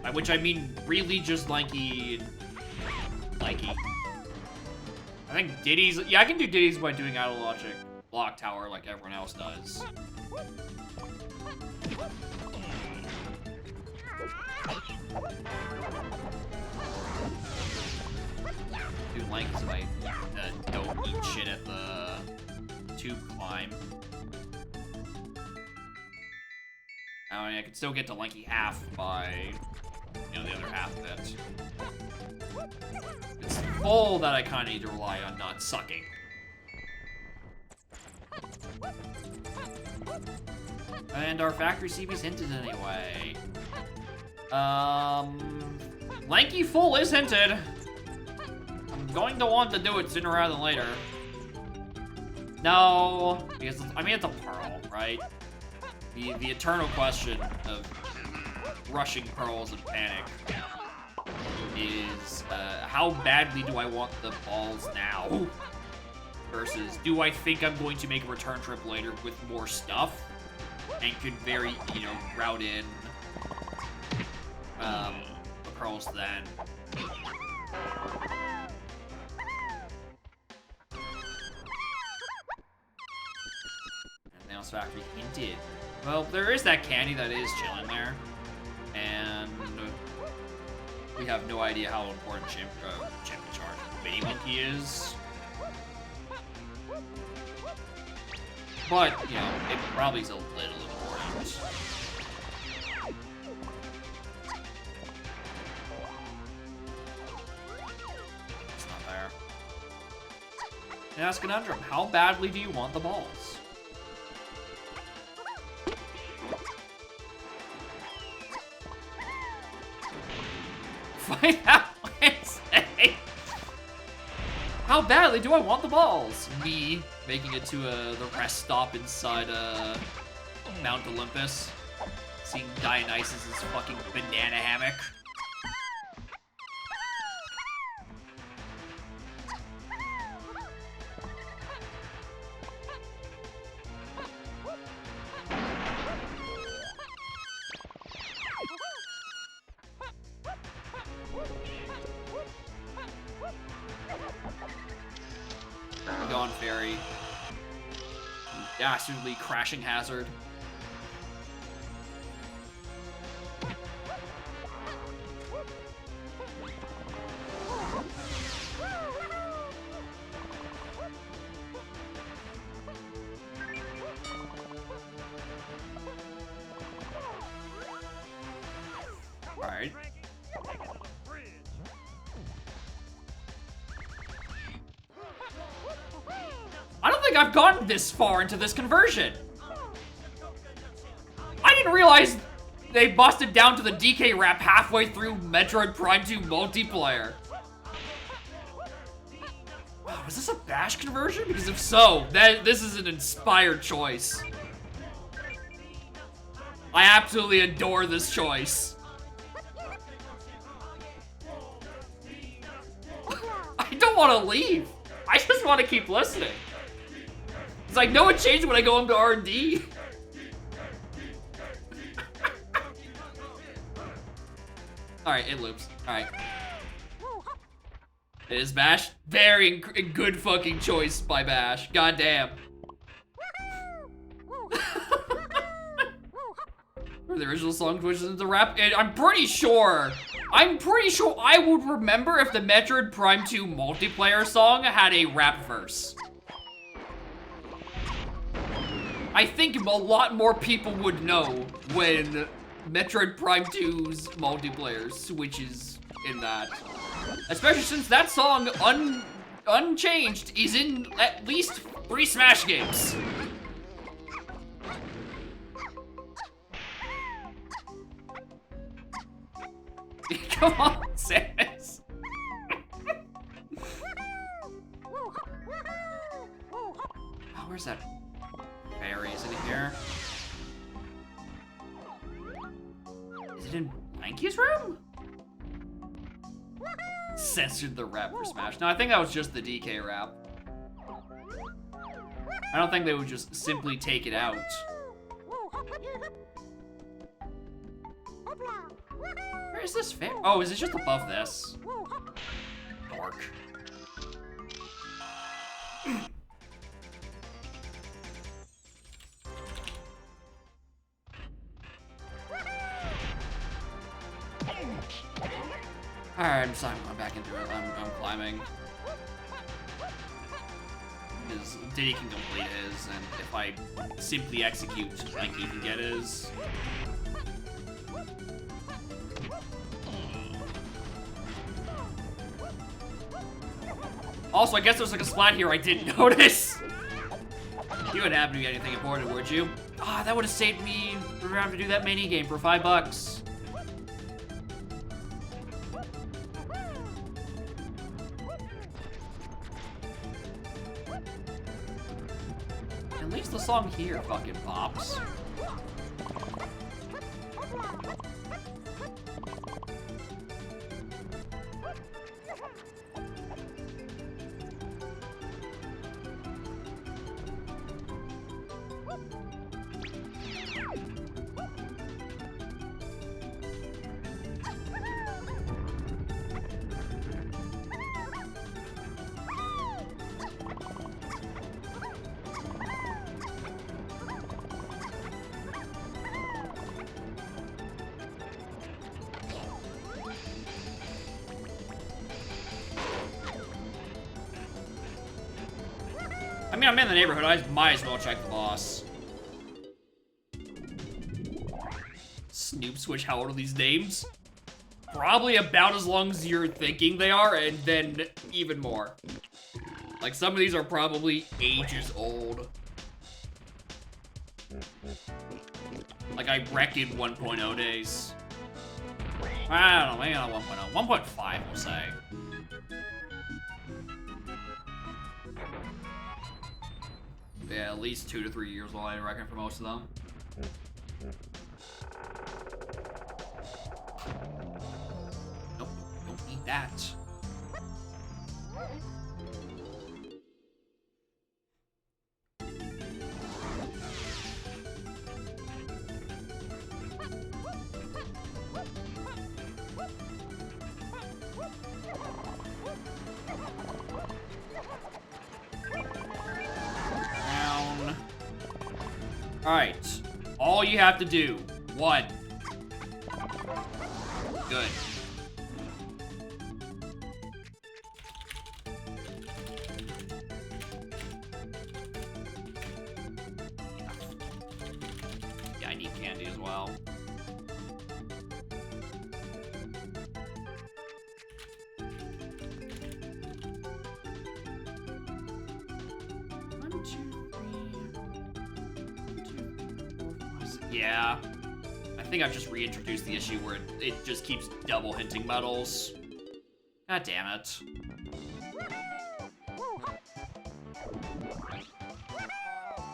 By which I mean really just Lanky. I think Diddy's. Yeah, I can do Diddy's by doing out of logic block tower like everyone else does. Do Lanky's if I don't eat shit at the tube climb. I mean, I could still get to Lanky half by, you know, the other half of it. It's full that I kind of need to rely on not sucking. And our factory CB's hinted anyway. Lanky full is hinted. I'm going to want to do it sooner rather than later. No, because I mean it's a pearl, right? The eternal question of rushing pearls and panic is how badly do I want the balls now? Versus, do I think I'm going to make a return trip later with more stuff and could very, you know, route in the pearls then. And Nails Factory hinted. Well, there is that candy that is chilling there, and we have no idea how important Mini Monkey is. But, you know, it probably is a little important. It's not there. Now ask Conundrum, how badly do you want the balls? Find out Wednesday. How badly do I want the balls? Me making it to the rest stop inside Mount Olympus, seeing Dionysus' fucking banana hammock. Gone Fairy. Dastardly crashing hazard. Alright. I don't think I've gotten this far into this conversion. I didn't realize they busted down to the DK rap halfway through Metroid Prime 2 multiplayer. Wow, was this a Bash conversion? Because if so, this is an inspired choice. I absolutely adore this choice. I don't want to leave. I just want to keep listening. It's like, no one changed when I go into R&D. Alright, it loops. Alright. It is Bash. Very good fucking choice by Bash. Goddamn. The original song switches into rap. And I'm pretty sure I would remember if the Metroid Prime 2 multiplayer song had a rap verse. I think a lot more people would know when Metroid Prime 2's multiplayer switches in that. Especially since that song, unchanged, is in at least 3 Smash games. Come on, Samus. Oh, where's that? Fairy, is it here? it in Blanky's room? Censored the rap for Smash. No, I think that was just the DK rap. I don't think they would just simply take it out. Where is this fair? Oh, is it just above this? Dork. Alright, I'm sorry, I'm going back into it. I'm climbing. Because Diddy can complete his, and if I simply execute, like, he can get his. Also, I guess there's like a spot here I didn't notice. You wouldn't happen to be anything important, would you? Ah, that would have saved me from having to do that mini game for $5. At least the song here fucking pops. I mean, I'm in the neighborhood. I might as well check the boss. Snoop Switch, how old are these names? Probably about as long as you're thinking they are, and then even more. Like, some of these are probably ages old. Like, I reckon 1.0 days. I don't know, maybe not 1.0. 1.5, we'll say. Yeah, at least 2 to 3 years old, I reckon, for most of them. Nope, don't need that. Alright. All you have to do. 1. Good. Yeah, I need candy as well. Yeah, I think I've just reintroduced the issue where it just keeps double hinting medals. God damn it.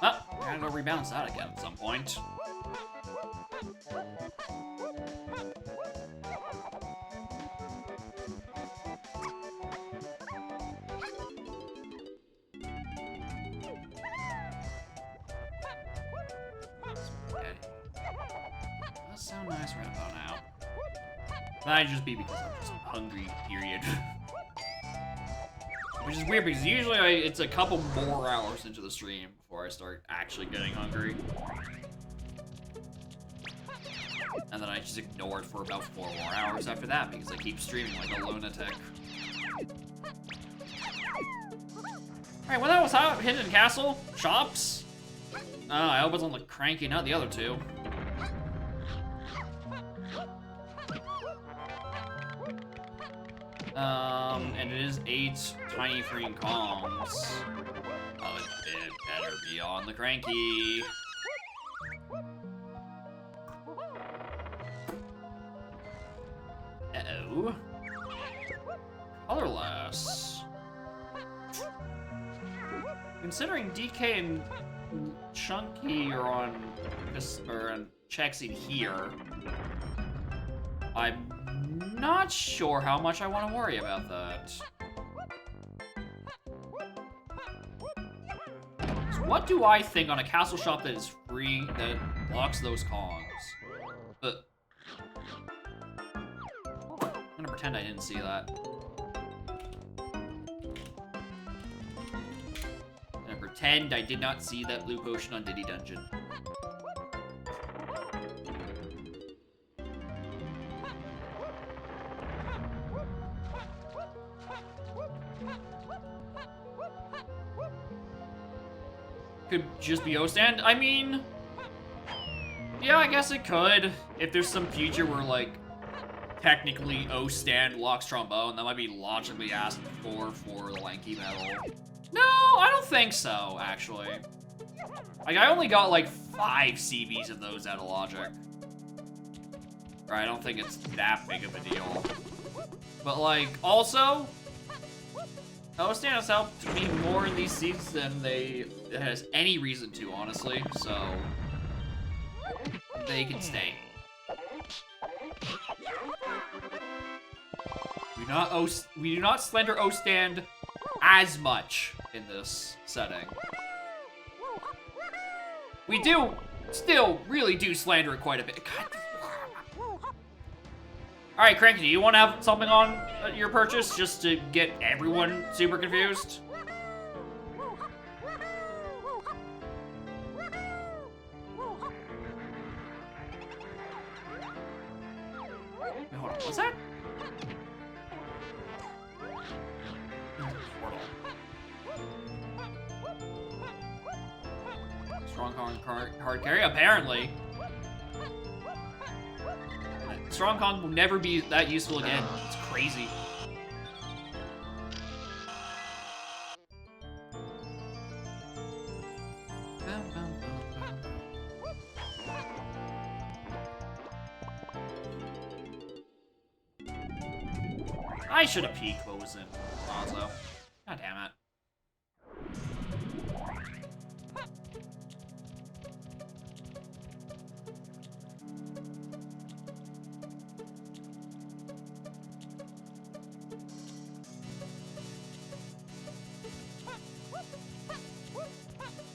Oh, I gotta go rebalance that again at some point. Sound nice right about now. That might just be because I'm just hungry, period. Which is weird because usually it's a couple more hours into the stream before I start actually getting hungry. And then I just ignore it for about 4 more hours after that because I keep streaming like a lunatic. Alright, well that was how Hidden Castle? Shops? I hope it's on the cranky, not the other two. And it is 8 tiny freaking Kongs. It better be on the cranky. Uh-oh. Colorless. Considering DK and Chunky are on this, or on checks in here, I'm not sure how much I want to worry about that. So what do I think on a castle shop that is free, that blocks those Kongs? But I'm gonna pretend I didn't see that. I'm gonna pretend I did not see that blue potion on Diddy Dungeon. Could just be O-Stand. I mean, yeah, I guess it could. If there's some future where, like, technically O-Stand locks trombone, that might be logically asked for the lanky medal. No, I don't think so, actually. Like, I only got, like, 5 CBs of those out of logic. Or I don't think it's that big of a deal. But, like, also, O-Stand has helped me more in these seats than it has any reason to, honestly, so they can stay. We do not slender O-Stand as much in this setting. We do still really do slander it quite a bit. God. Alright, Cranky, do you want to have something on your purchase just to get everyone super confused? Wait, hold on, what's that? Strong hard carry? Apparently. Strong Kong will never be that useful again. It's crazy. I should have peeked what was in Mazo. God damn it.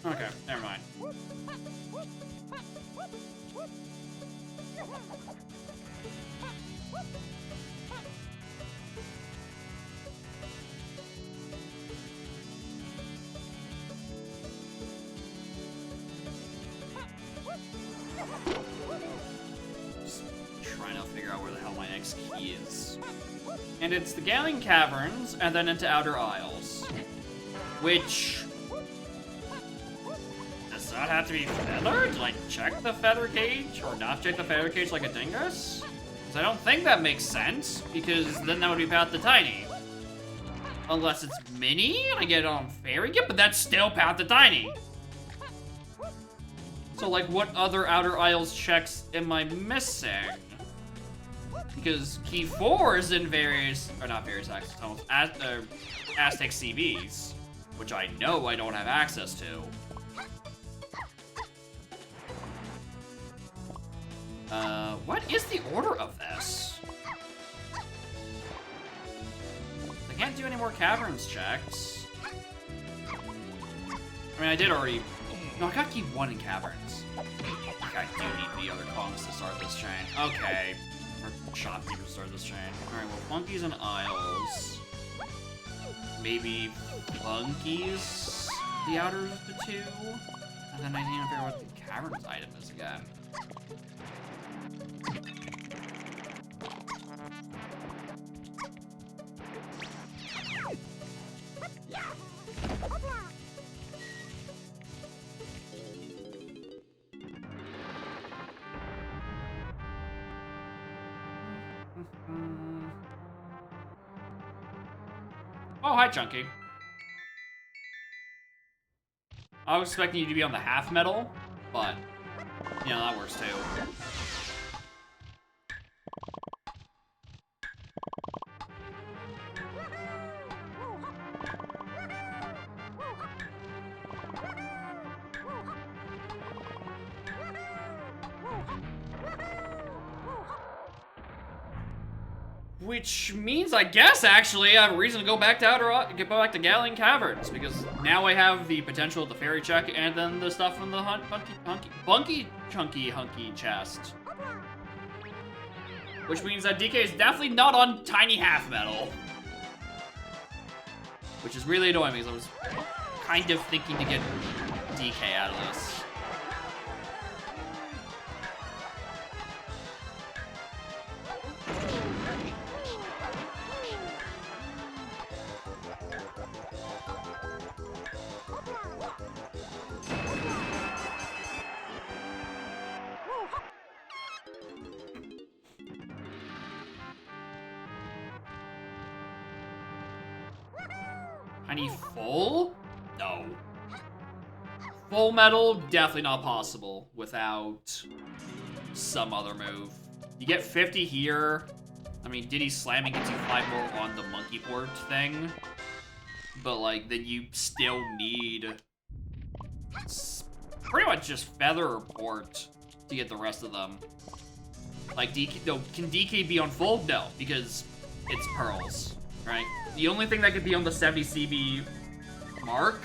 Okay, never mind. Just trying to figure out where the hell my next key is. And it's the Gallon Caverns, and then into Outer Isles. Which... does that have to be feathered? Like, check the feather cage? Or not check the feather cage like a dingus? Because I don't think that makes sense, because then that would be Path to Tiny. Unless it's Mini, and I get it on Fairy Gift, but that's still Path to Tiny. So, like, what other Outer Isles checks am I missing? Because Key 4 is in various, or not various access tunnels, Aztec CVs, which I know I don't have access to. What is the order of this? I can't do any more caverns checks. I mean, I did already... No, I got Key 1 in caverns. Okay, I do need the other Kongs to start this chain. Okay. Or shopkeeper to start this chain. Alright, well, Funky's and Isles. Maybe Funky's the outer of the two? And then I need to figure out what the caverns item is again. Oh, hi, Chunky. I was expecting you to be on the half medal, but, you know, that works too. Which means, I guess, actually, I have a reason to go back to get back to Galleon Caverns, because now I have the potential of the fairy check and then the stuff from the Bunky Chunky chest. Which means that DK is definitely not on Tiny Half Metal. Which is really annoying because I was kind of thinking to get DK out of this. Tiny full? No. Full metal, definitely not possible without some other move. You get 50 here. I mean, Diddy slamming gets you 5 more on the monkey port thing. But, like, then you still need pretty much just feather or port to get the rest of them. Like, DK, no, can DK be on full? No, because it's pearls, right? The only thing that could be on the 70 CB mark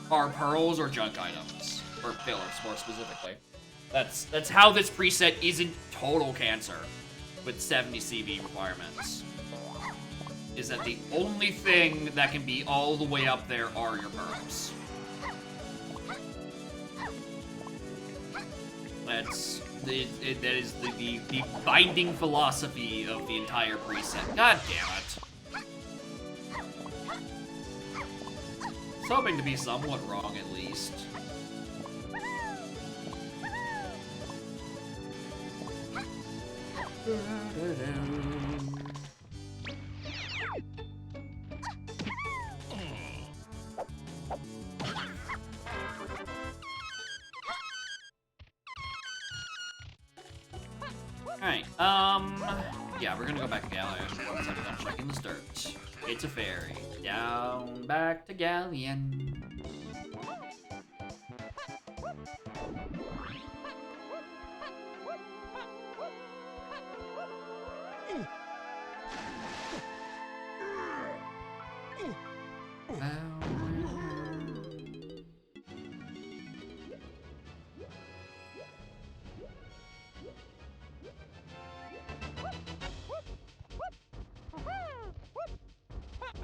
are pearls or junk items. Or fillers, more specifically. That's how this preset isn't total cancer with 70 CB requirements. Is that the only thing that can be all the way up there are your pearls. That is the binding philosophy of the entire preset. God damn it. I was hoping to be somewhat wrong, at least. Alright, yeah, we're gonna go back to Galleon once I'm done checking the dirt. It's a fairy. Down back to Galleon.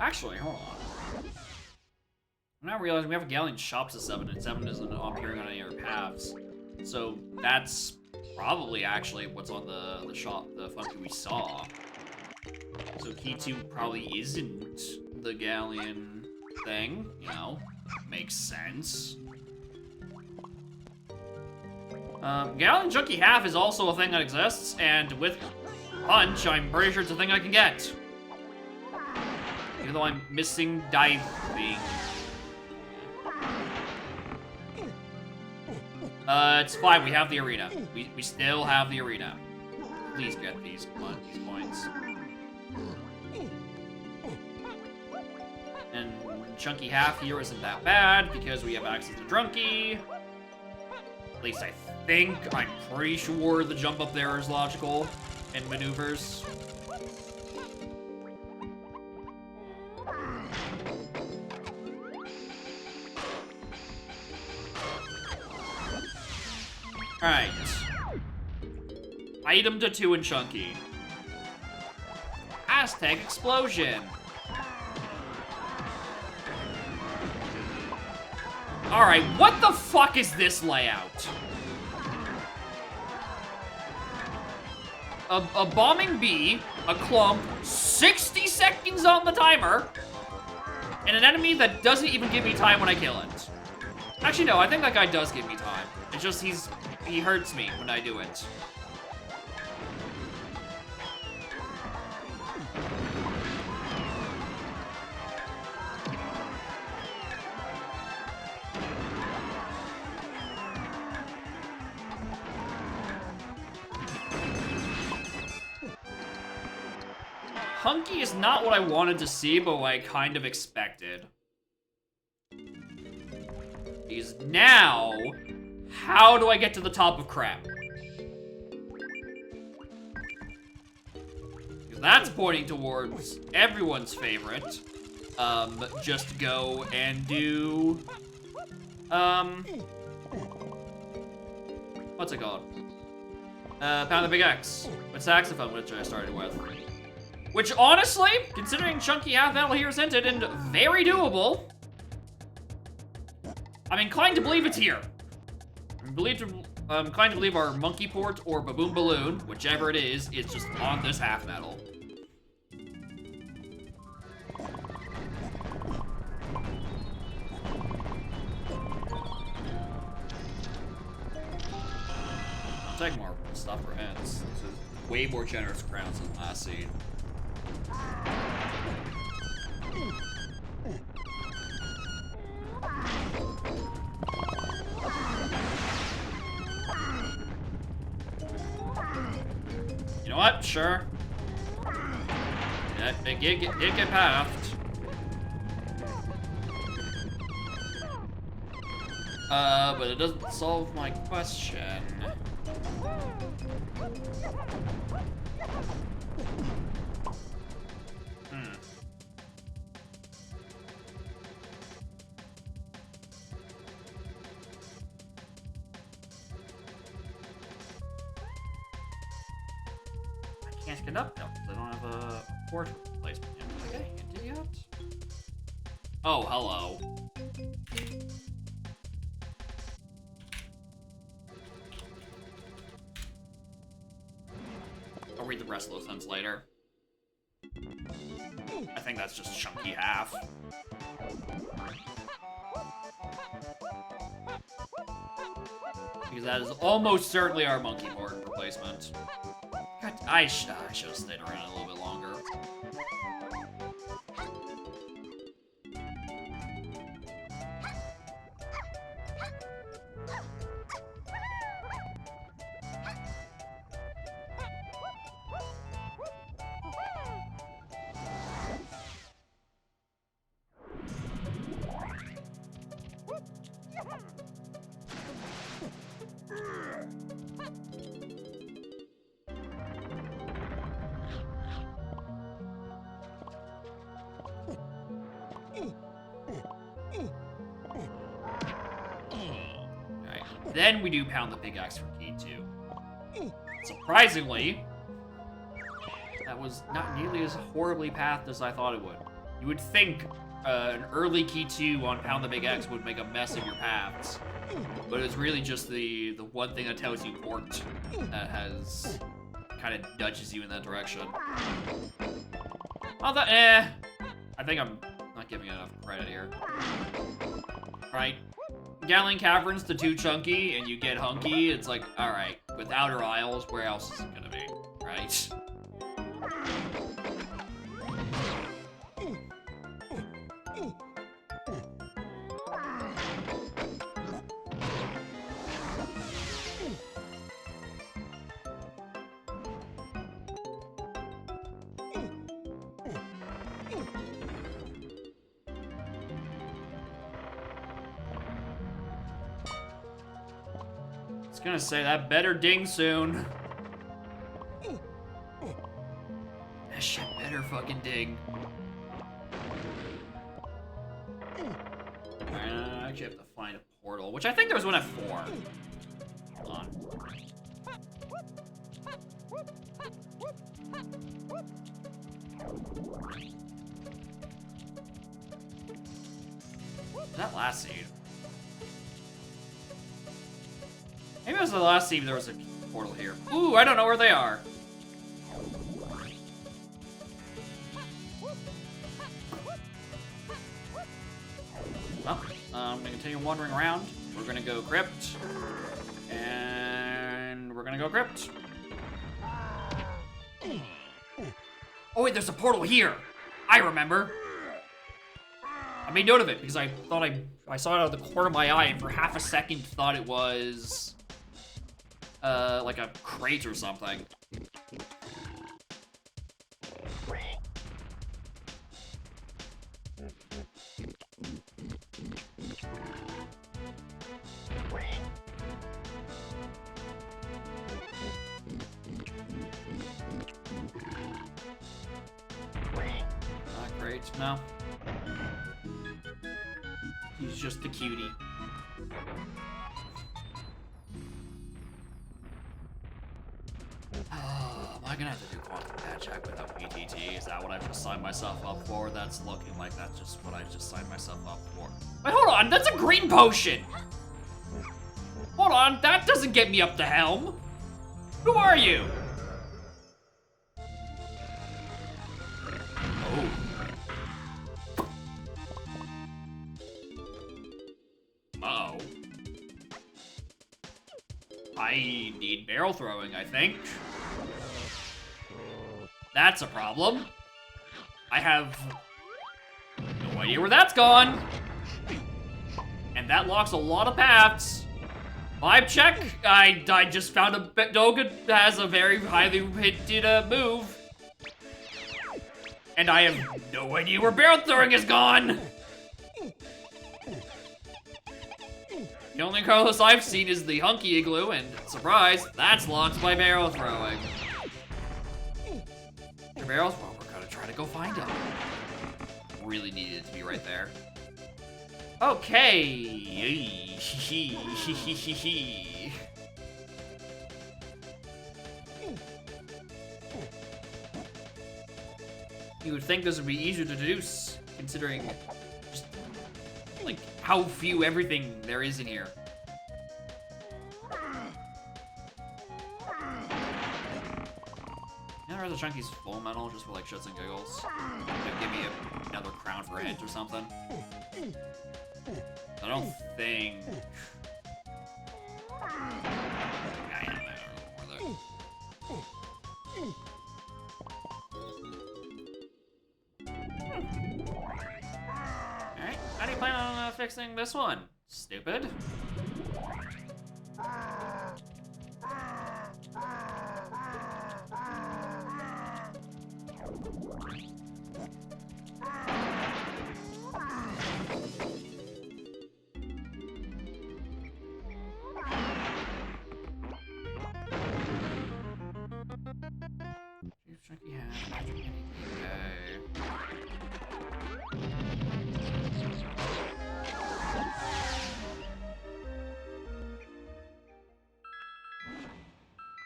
Actually, hold on. I'm now realizing we have a Galleon shops at 7, and 7 isn't appearing on any other paths. So that's probably actually what's on the shop, the funky we saw. So key 2 probably isn't the Galleon thing, you know? Makes sense. Galleon Junkie Half is also a thing that exists, and with Punch, I'm pretty sure it's a thing I can get. Even though I'm missing diving. It's fine, we have the arena. We still have the arena. Please get these points. And Chunky Half here isn't that bad because we have access to Drunky. At least I think. I'm pretty sure the jump up there is logical and maneuvers. Alright. Item to 2 in Chunky. Aztec Explosion. Alright, what the fuck is this layout? A bombing bee, a clump, 60 seconds on the timer, and an enemy that doesn't even give me time when I kill it. Actually, no, I think that guy does give me time. It's just he hurts me when I do it. Hunky is not what I wanted to see, but what I kind of expected. Because now, how do I get to the top of crap? Because That's pointing towards everyone's favorite. Just go and do... What's it called? Pound the Big X with saxophone, which I started with. Which, honestly, considering Chunky half metal here is hinted and very doable, I'm inclined to believe it's here. I'm inclined to believe our Monkey Port or Baboon Balloon, whichever it is just on this half metal. I'll take more stuff for hints. This is way more generous crowns than last seed. You know what? Sure. Yeah, it did get pathed. But it doesn't solve my question. I can't get up now because I don't have a port replacement yet. Okay, hinted yet? Oh, hello. I'll read the rest of those hints later. I think that's just Chunky half. Because that is almost certainly our Monkey Port replacement. God, I should have stayed around a little bit longer. Then we do Pound the Big X for key 2. Surprisingly, that was not nearly as horribly pathed as I thought it would. You would think an early key 2 on Pound the Big X would make a mess of your paths, but it's really just the one thing that tells you port that has kind of nudges you in that direction. Although, I think I'm not giving it enough credit here. Right? Gallon Caverns to 2 Chunky, and you get Hunky, it's like, alright, with Outer Isles, where else is it gonna be, right? I was gonna say, that better ding soon. That shit better fucking ding. Alright, I actually have to find a portal, which I think there's one at 4. Hold on. Was that last seed? Maybe it was the last seed, there was a portal here. Ooh, I don't know where they are. Well, I'm gonna continue wandering around. We're gonna go Crypt. And we're gonna go Crypt. Oh wait, there's a portal here. I remember. I made note of it because I thought I saw it out of the corner of my eye and for half a second thought it was like a crate or something. great. No. He's just a cutie. Am I gonna have to do quantum pad check without PTT? Is that what I've just signed myself up for? That's looking like that's just what I just signed myself up for. Wait, hold on, that's a green potion! Hold on, that doesn't get me up the helm! Who are you? Oh. Uh-oh. I need barrel throwing, I think. That's a problem. I have no idea where that's gone. And that locks a lot of paths. Vibe check. I just found a Doga that has a very highly hinted move. And I have no idea where barrel throwing is gone. The only Carlos I've seen is the Hunky Igloo, and surprise, that's locked by barrel throwing. Your barrels? Well, we're gonna try to go find him. Really needed it to be right there. Okay. You would think this would be easier to deduce, considering just like how few everything there is in here. Or the Chunky's full metal just for like shits and giggles. Give me another crown for a hint or something. I don't think. Alright, how do you plan on fixing this one? Stupid. Chunky hat, okay.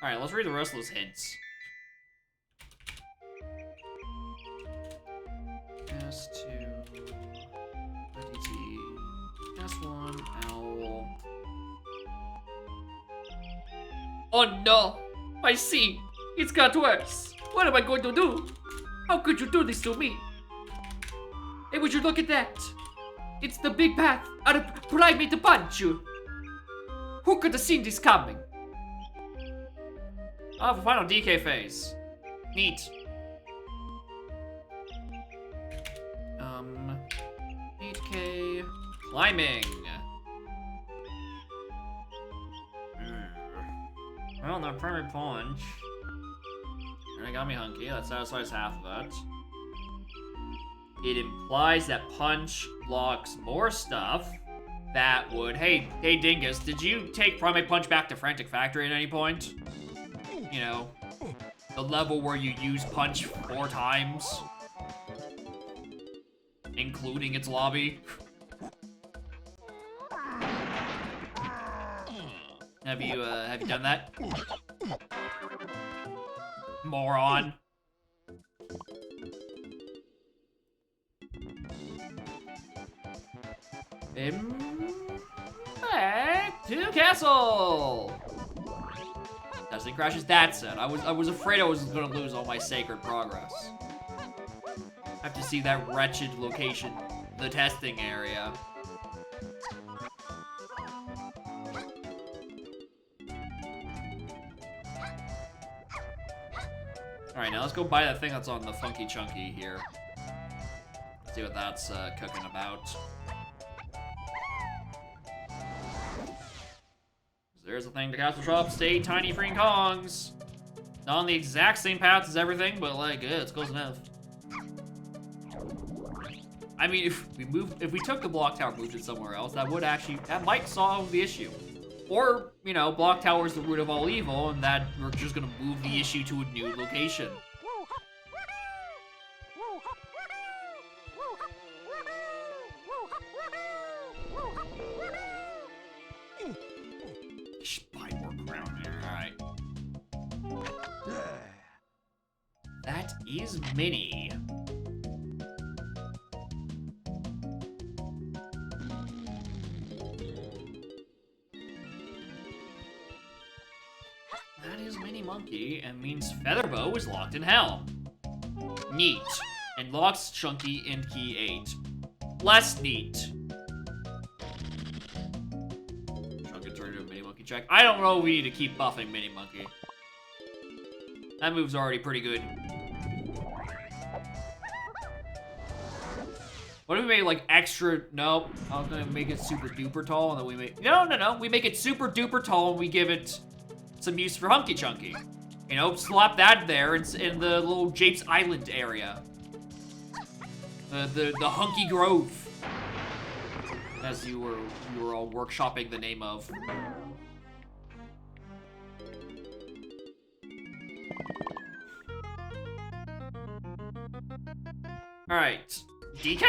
Alright, let's read the rest of those hints. S2, IDT, S1, Owl. Oh no! I see! It's got worse! What am I going to do? How could you do this to me? Hey, would you look at that? It's the big path out of primate to punch you. Who could have seen this coming? Oh, the final DK phase. Neat. 8K climbing. Well, no primary punch. Alright, got me Hunky. That satisfies half of it. It implies that punch blocks more stuff. That would... Hey, Dingus, did you take Primate Punch back to Frantic Factory at any point? You know, the level where you use punch 4 times. Including its lobby. Have you done that? Moron. Back to castle. Testing crashes. That's it. I was afraid I was gonna lose all my sacred progress. I have to see that wretched location, the testing area. Alright, now let's go buy that thing that's on the Funky Chunky here. See what that's cooking about. There's a thing to Castle Shop, stay tiny freaking Kongs. Not on the exact same path as everything, but like, it's close enough. I mean, if we took the block tower, moved it somewhere else, that might solve the issue. Or, you know, block tower is the root of all evil, and that we're just gonna move the issue to a new location. That is Minnie. That is Mini Monkey and means Featherbow is locked in hell. Neat. And locks Chunky in key 8. Less neat. Chunky turned into a Mini Monkey check. I don't know if we need to keep buffing Mini Monkey. That move's already pretty good. What if we made like extra? No, I'm gonna make it super duper tall, and then we make no. We make it super duper tall, and we give it some use for Hunky Chunky. You know, slap that there in the little Japes Island area. The Hunky Grove, as you were all workshopping the name of. All right, DK.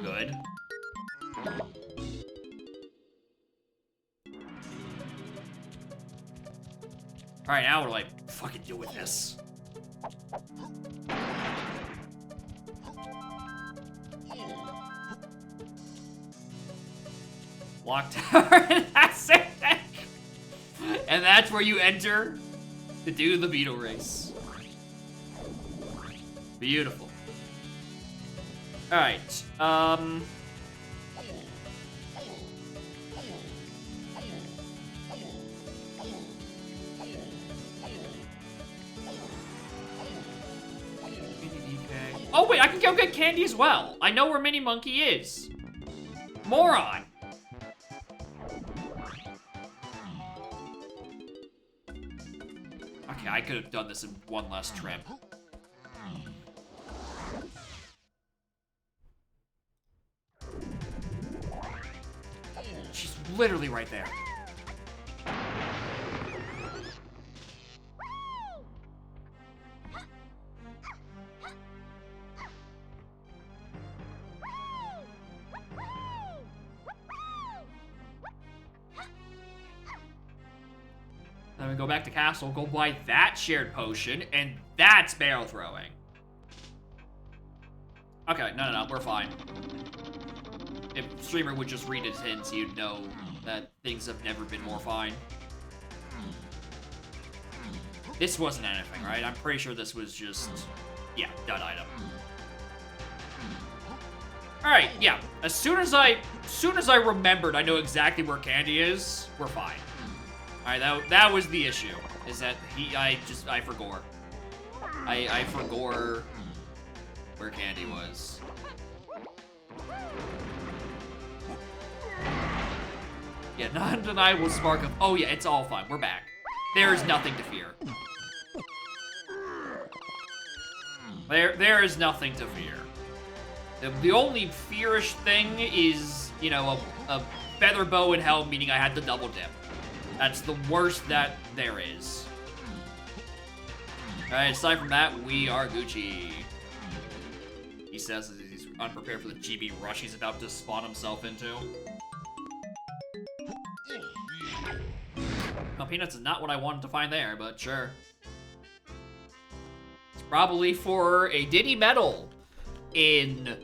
Good. Alright, now what do I fucking do with this? Lock tower, and that's it! And that's where you enter to do the beetle race. Beautiful. Alright, oh wait, I can go get candy as well. I know where Mini Monkey is. Moron. Okay, I could have done this in one less trip. She's literally right there. Then we go back to castle, go buy that shared potion, and that's barrel throwing. Okay, no, we're fine. If Streamer would just read his hints, you'd know that things have never been more fine. This wasn't anything, right? I'm pretty sure this was just, yeah, done item. All right, yeah. As soon as I remembered, I know exactly where Candy is. We're fine. All right, that was the issue. Is that I forgot. I forgot where Candy was. Yeah, non-deniable spark of, oh yeah, it's all fine. We're back. There is nothing to fear. There is nothing to fear. The only fearish thing is, you know, a feather bow in hell, meaning I had to double dip. That's the worst that there is. Alright, aside from that, we are Gucci. He says as he's unprepared for the GB rush he's about to spawn himself into. Well, Peanuts is not what I wanted to find there, but sure. It's probably for a Diddy medal in...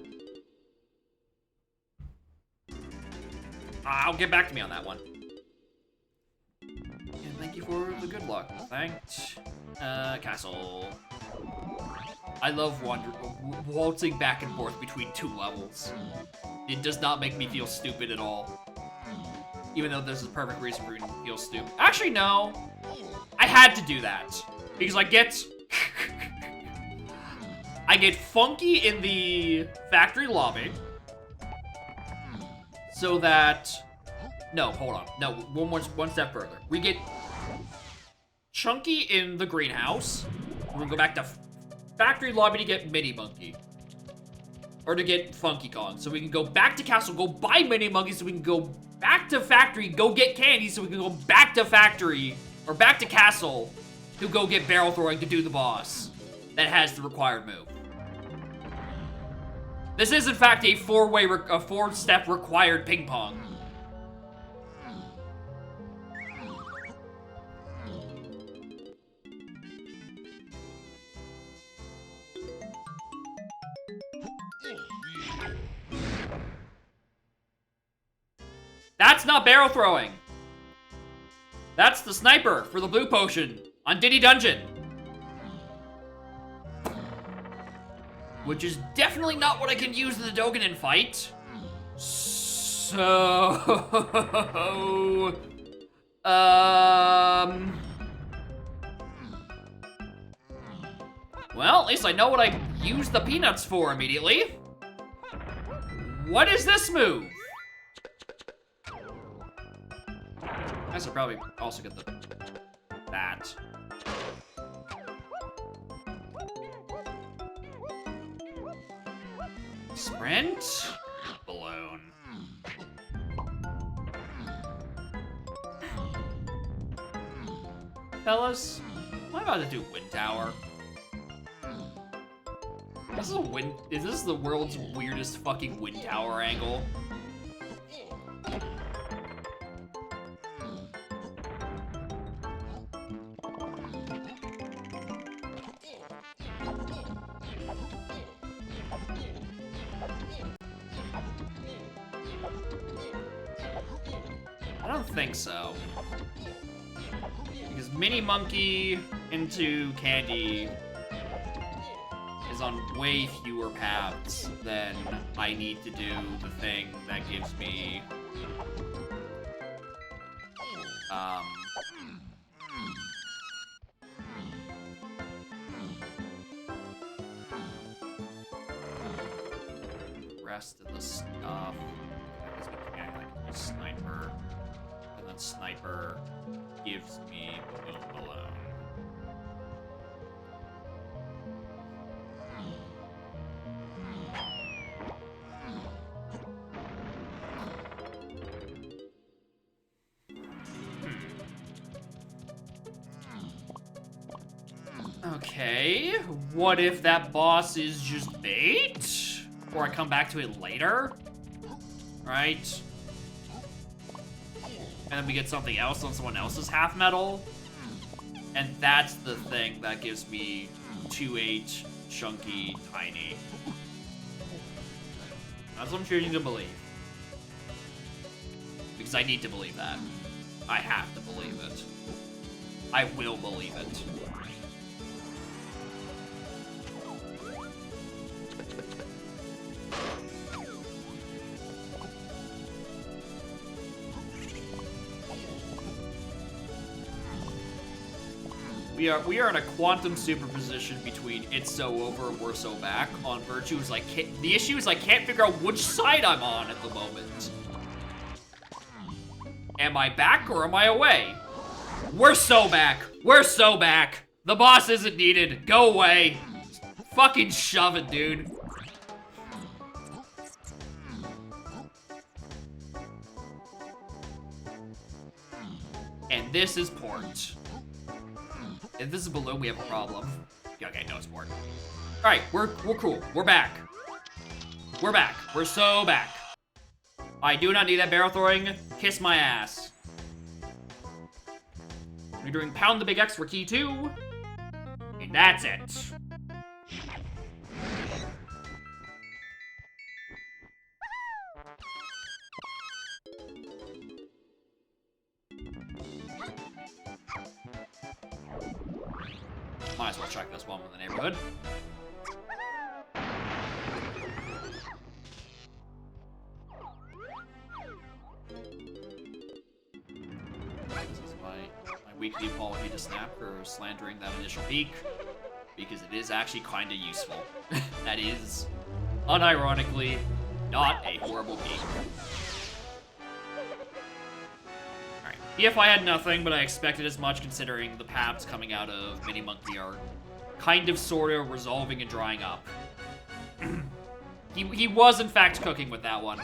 I'll get back to me on that one. And thank you for the good luck. Thanked. Castle. I love waltzing back and forth between two levels. It does not make me feel stupid at all. Even though there's a perfect reason for me to feel stupid. Actually, no. I had to do that. Because I get... I get funky in the factory lobby. So that... No, hold on. No, one step further. We get Chunky in the greenhouse. We're gonna go back to factory lobby to get Mini Monkey. Or to get Funky Kong. So we can go back to castle, go buy Mini Monkey, so we can go back to factory, go get candy, so we can go back to factory, or back to castle, to go get barrel throwing to do the boss. That has the required move. This is, in fact, a four-step required ping pong. That's not barrel throwing. That's the sniper for the blue potion on Diddy Dungeon. Which is definitely not what I can use in the Doganon fight. So... Well, at least I know what I use the peanuts for immediately. What is this move? I should probably also get that. Sprint? Balloon. Fellas, I'm about to do Wind Tower. Is this the world's weirdest fucking Wind Tower angle? I don't think so. Because Mini Monkey into Candy is on way fewer paths than I need to do the thing that gives me rest of the stuff. Because we can like use Sniper, and then Sniper gives me Boom Balloon. Okay, what if that boss is just bait? Or I come back to it later? Right? And then we get something else on someone else's half metal? And that's the thing that gives me 2H, chunky, tiny. That's what I'm choosing to believe. Because I need to believe that. I have to believe it. I will believe it. We are in a quantum superposition between it's so over and we're so back on Virtue. Is like the issue is I can't figure out which side I'm on at the moment. Am I back or am I away? We're so back. We're so back. The boss isn't needed. Go away. Fucking shove it, dude. And this is port. If this is Balloon, we have a problem. Okay, no, it's port. Alright, we're cool. We're back. We're back. We're so back. I do not need that barrel throwing. Kiss my ass. We're doing Pound the Big X for key 2. And that's it. Might as well check this one with the neighborhood. This is my weekly apology to Snap for slandering that initial peak, because it is actually kind of useful. That is, unironically, not a horrible peak. Alright, BFI had nothing, but I expected as much considering the paths coming out of Mini Monkey are kind of, sort of, resolving and drying up. He was, in fact, cooking with that one.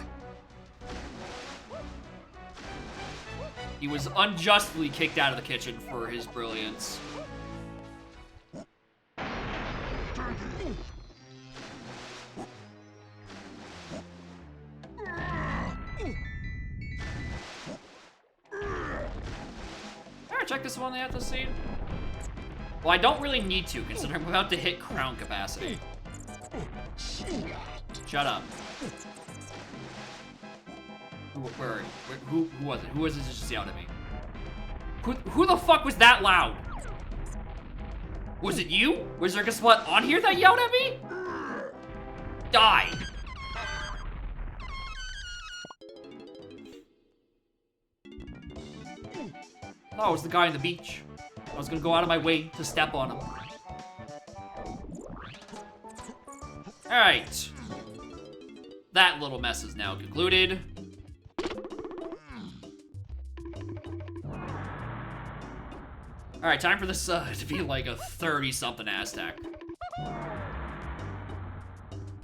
He was unjustly kicked out of the kitchen for his brilliance. Alright, check this one at the scene. Well, I don't really need to, considering I'm about to hit crown capacity. Shut up. Where are you? Who was it? Who was it that just yelled at me? Who the fuck was that loud? Was it you? Was there a Splat on here that yelled at me? Die. Oh, it was the guy on the beach. I was gonna go out of my way to step on him. Alright. That little mess is now concluded. Alright, time for this to be like a 30-something Aztec.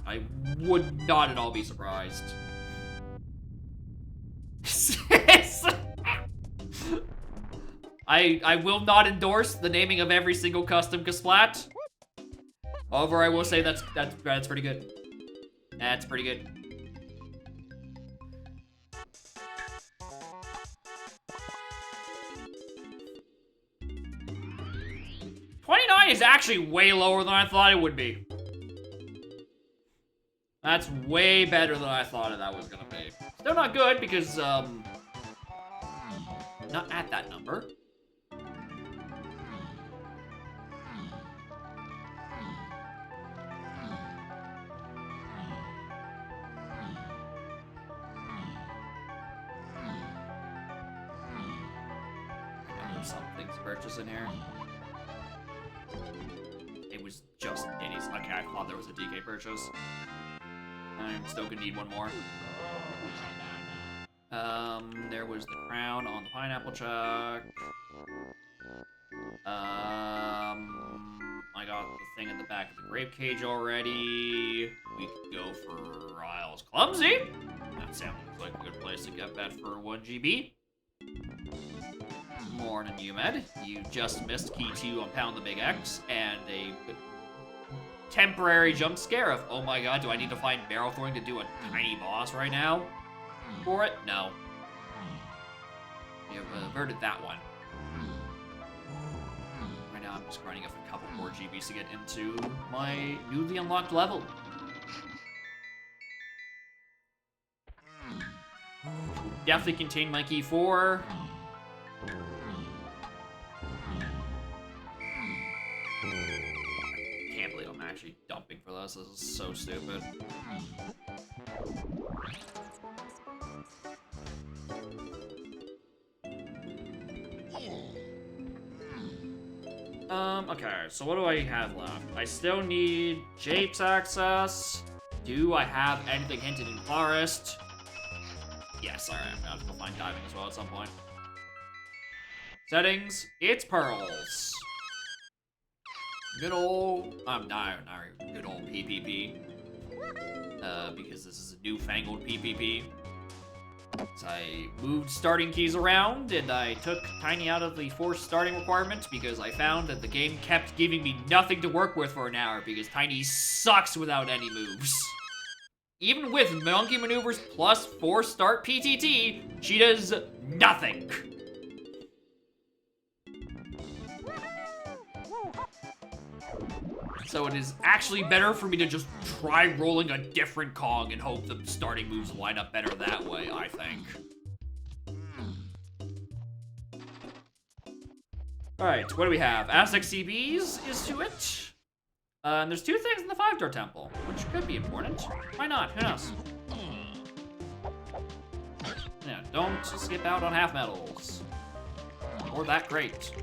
I would not at all be surprised. I will not endorse the naming of every single custom Kasplat. However, I will say that's pretty good. That's pretty good. $29 is actually way lower than I thought it would be. That's way better than I thought that was gonna be. Still not good because not at that number. There's some things to purchase in here. It was just Denny's. Okay, I thought there was a DK purchase. I'm still gonna need one more. There was the crown on the pineapple chuck. I got the thing in the back of the grape cage already. We could go for Riles Clumsy. That sounds like a good place to get that for 1 GB. Morning, UMed. You just missed key 2 on Pound the Big X and a temporary jump scare of, oh my god, do I need to find barrel throwing to do a tiny boss right now? For it? No. We have averted that one. Right now I'm just grinding up a couple more GBs to get into my newly unlocked level. Definitely contain my key 4. Can't believe I'm actually dumping for this. This is so stupid. Okay, so what do I have left? I still need Japes access. Do I have anything hinted in Forest? Yes, alright, I'm gonna have to go find diving as well at some point. Settings, it's pearls. Good old, not good old PPP. Because this is a newfangled PPP. So I moved starting keys around, and I took Tiny out of the forced starting requirement because I found that the game kept giving me nothing to work with for an hour because Tiny sucks without any moves. Even with monkey maneuvers plus forced start PTT, she does nothing. So it is actually better for me to just try rolling a different Kong and hope the starting moves line up better that way, I think. Alright, what do we have? Aztec CBs is to it. And there's 2 things in the 5-door temple, which could be important. Why not? Who knows? Yeah, don't skip out on half medals. Or that great.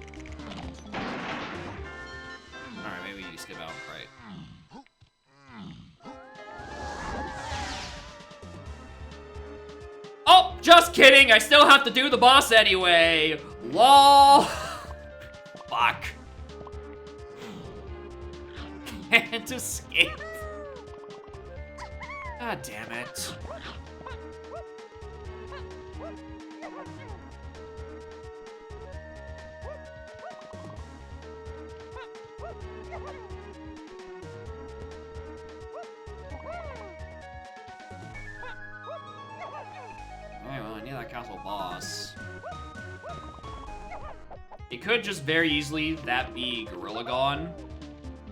Alright, maybe you skip out, right. Oh, just kidding! I still have to do the boss anyway! LOL! Fuck. Can't escape. God damn it. Alright, well, I need that castle boss. It could just very easily that be Gorilla Gone.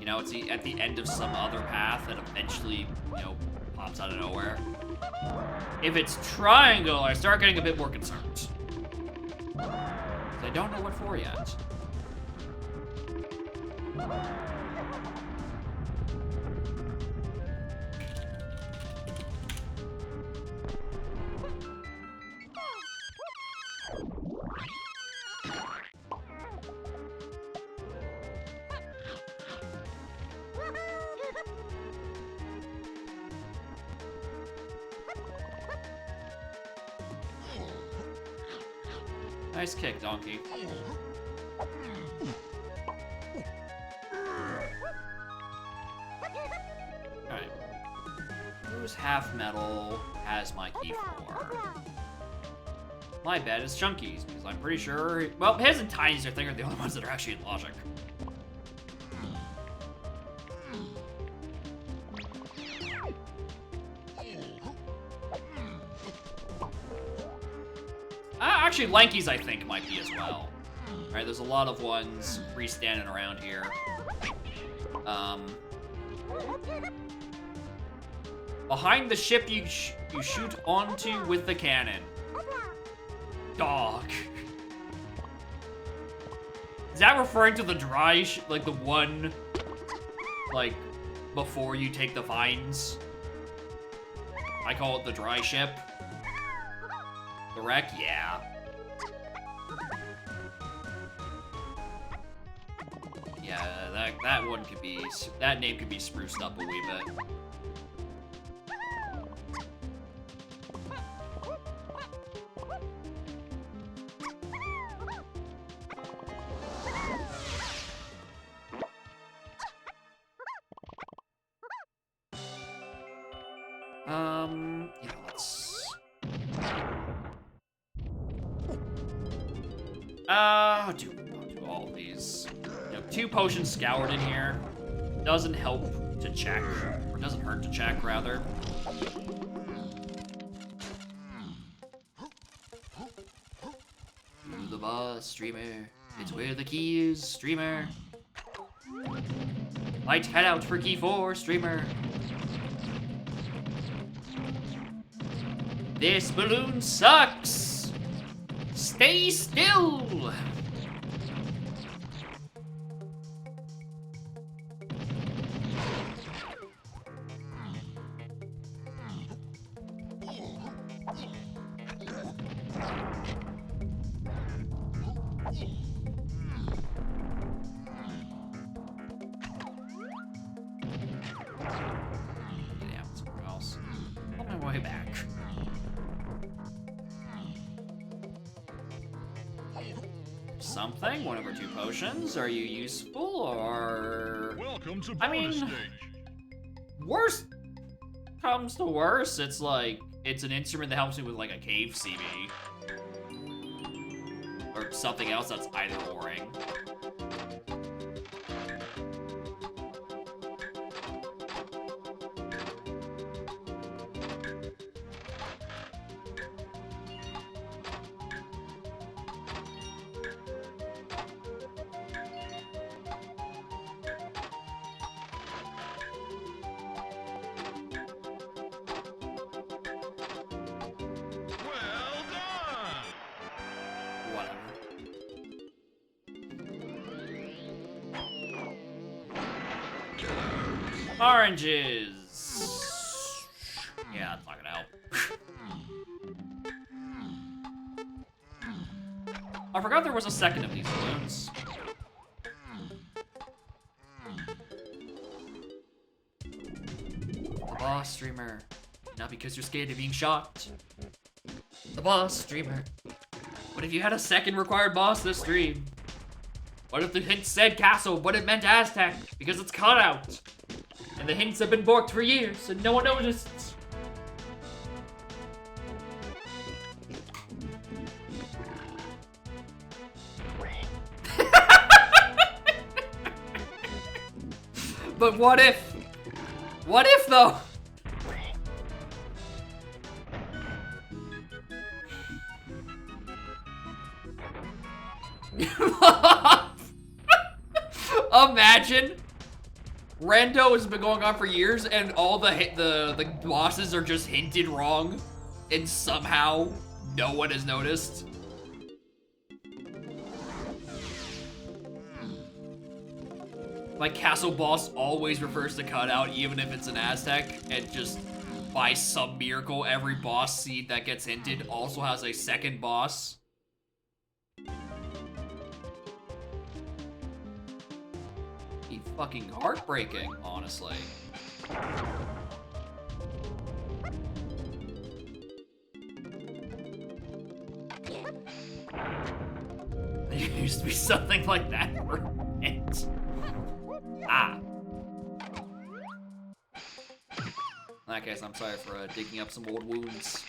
You know, it's at the end of some other path that eventually, you know, pops out of nowhere. If it's triangle, I start getting a bit more concerned. I don't know what for yet. Nice kick, Donkey. Alright. Who's half metal has my key for? My bet is Chunky's, because I'm pretty sure... Well, his and Tiny's, I think, are the only ones that are actually in logic. Actually, Lanky's, I think, might be as well. Alright, there's a lot of ones freestanding around here. Behind the ship you shoot onto with the cannon. Dog. Is that referring to the dry like the one, like, before you take the vines? I call it the dry ship. The wreck? Yeah. Yeah, that one could be, that name could be spruced up a wee bit. Yeah, I'll do all of these. You know, 2 potions scoured in here. Doesn't help to check, or doesn't hurt to check, rather. To the boss, streamer. It's where the key is, streamer. Light head out for key 4, streamer. This balloon sucks! Stay still! Yeah, somewhere else. On my way back. Something? 1 over 2 potions? Are you useful, or... Welcome to I bonus mean, stage. worst comes to worst, it's like, it's an instrument that helps me with, like, a cave CB. Or something else that's either boring. Well done! Whatever. Oranges! Yeah, that's not gonna help. I forgot there was a second of these balloons. The boss streamer. Not because you're scared of being shot. The boss streamer. What if you had a second required boss this stream? What if the hint said castle, but it meant Aztec, because it's cut out? And the hints have been borked for years, and no one noticed. But what if? What if, though? Imagine Rando has been going on for years, and all the bosses are just hinted wrong, and somehow no one has noticed. Like, Castle Boss always refers to cutout, even if it's an Aztec, and just by some miracle, every boss seed that gets hinted also has a second boss. Be fucking heartbreaking, honestly. There used to be something like that for a minute. Ah. In that case, I'm sorry for digging up some old wounds.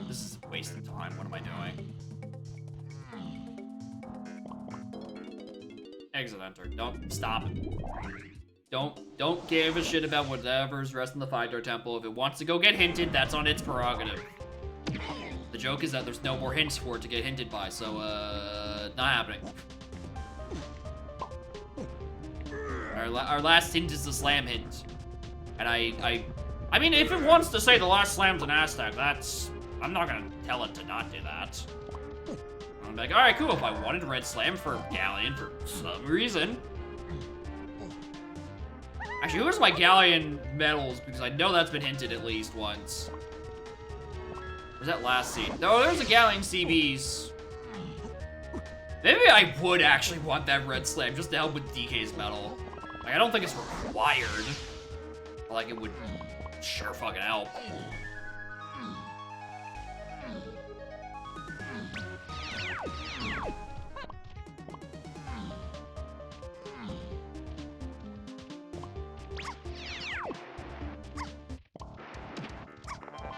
This is a waste of time. What am I doing? Exit enter. Don't stop. Don't give a shit about whatever's rest in the Fire Temple. If it wants to go get hinted, that's on its prerogative. The joke is that there's no more hints for it to get hinted by, so not happening. Our last hint is the slam hint. And I mean, if it wants to say the last slam's an Aztec, I'm not gonna tell it to not do that. I'm like, alright, cool, if I wanted red slam for Galleon for some reason. Actually, where's my Galleon medals? Because I know that's been hinted at least once. Where's that last scene? No, there's a Galleon CBs. Maybe I would actually want that red slam just to help with DK's medal. Like, I don't think it's required. But, like, it would sure fucking help.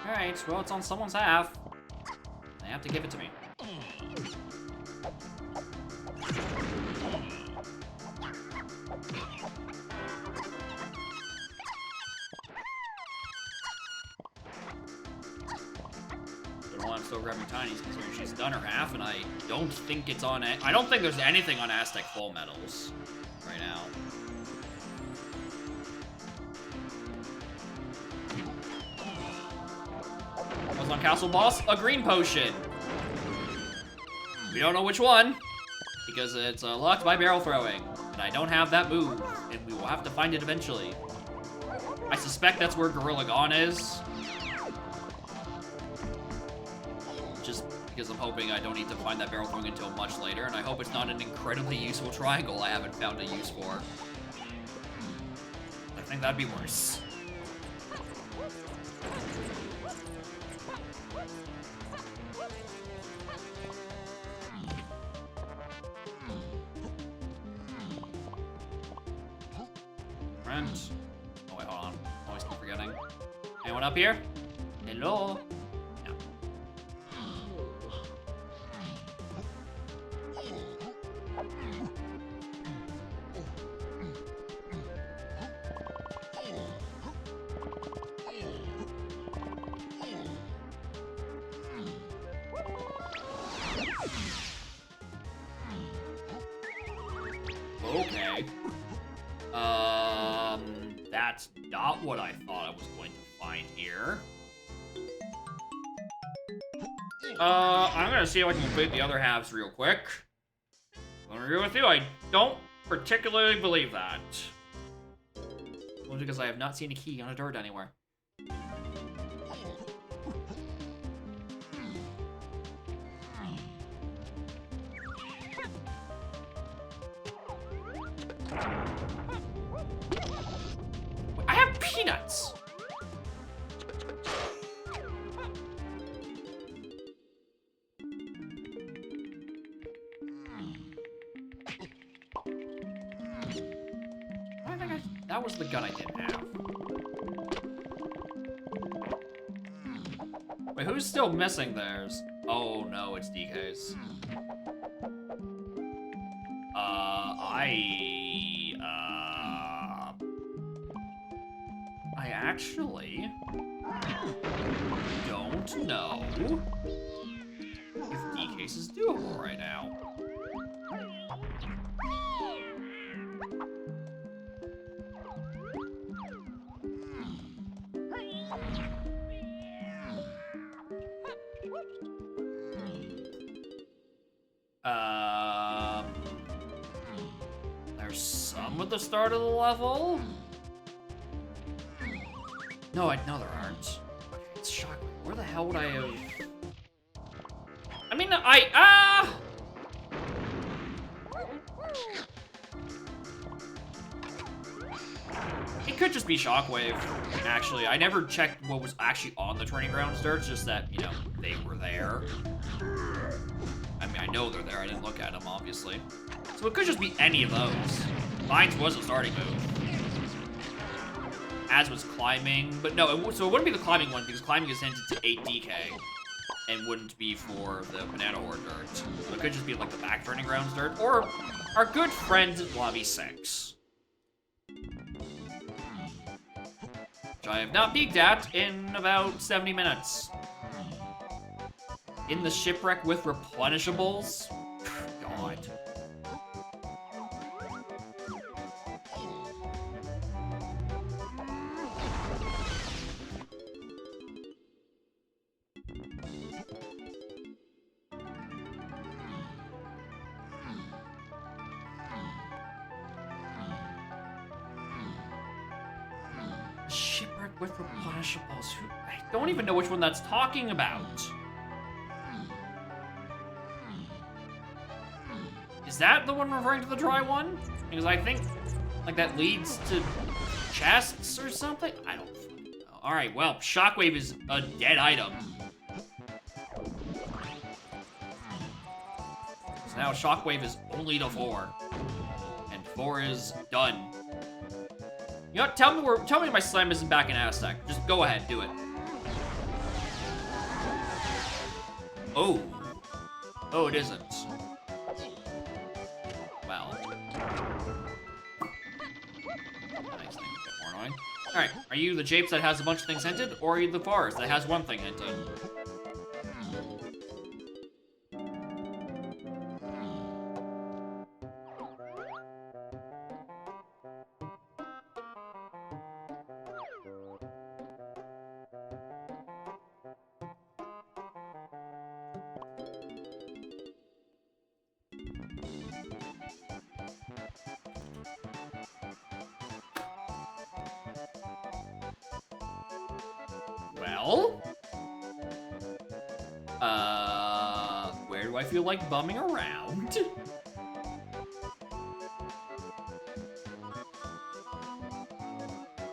Alright, well, it's on someone's half. They have to give it to me. Don't know why I'm still grabbing Tiny's, considering she's done her half, and I don't think it's on it. I don't think there's anything on Aztec full medals right now. What's on Castle Boss? A green potion. We don't know which one, because it's locked by barrel throwing, and I don't have that move, and we will have to find it eventually. I suspect that's where Gorilla Gone is. Just because I'm hoping I don't need to find that barrel throwing until much later, and I hope it's not an incredibly useful triangle I haven't found a use for. I think that'd be worse. Oh wait, hold on. Always keep forgetting. Anyone up here? Hello? No. Okay. That's not what I thought I was going to find here. I'm gonna see if I can complete the other halves real quick. I'm gonna agree with you, I don't particularly believe that. Well, because I have not seen a key on a dirt anywhere. I have peanuts! I think that was the gun I didn't have. Wait, who's still missing theirs? Oh no, it's DK's. I actually don't know if DK's is doable right now. There's some at the start of the level. No, no, there aren't. It's shocking. Where the hell would I have? I mean, It could just be Shockwave, actually. I never checked what was actually on the training grounds dirt, just that, you know, they were there. I mean, I know they're there, I didn't look at them, obviously. So it could just be any of those. Vines was a starting move. As was climbing, but no, so it wouldn't be the climbing one, because climbing is hinted to 8 DK, and wouldn't be for the Banana Horde dirt. So it could just be like the back training grounds dirt, or our good friend Lobby 6. Which I have not peeked at in about 70 minutes. In the shipwreck with replenishables? God. Shipwreck with replenishables. I don't even know which one that's talking about. Is that the one referring to the dry one? Because I think, like, that leads to chests or something? I don't fucking know. Alright, well, Shockwave is a dead item. So now Shockwave is only to 4. And 4 is done. You know what? Tell me my slam isn't back in Aztec. Just go ahead, do it. Oh. Oh, it isn't. Well. That makes things a bit more annoying. Alright, are you the Japes that has a bunch of things hinted, or are you the Forest that has one thing hinted? Well? Where do I feel like bumming around?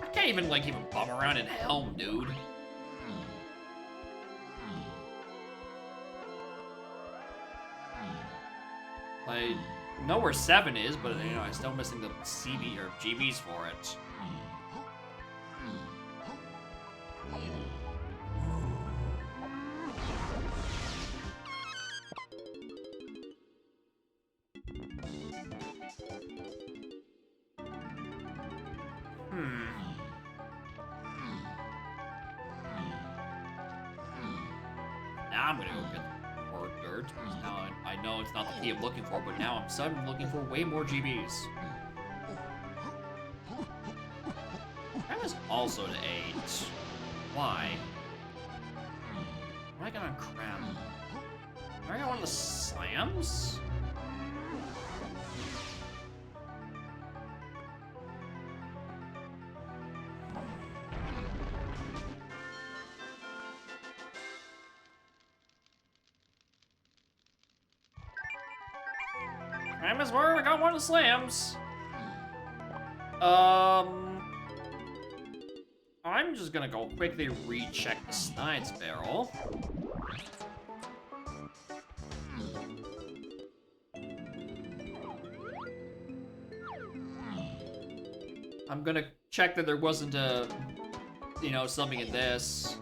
I can't even bum around in Helm, dude. I know where 7 is, but you know, I'm still missing the CB or GBs for it. Now I'm gonna go get more dirt. Now I know it's not the key I'm looking for, but now I'm suddenly looking for way more GBs. That was also to 8. Why? What am I gonna cram? Am I gonna want the slams? Cram is where I got one of the slams. I'm just gonna go quickly recheck the Snides barrel. I'm gonna check that there wasn't a, you know, something in this.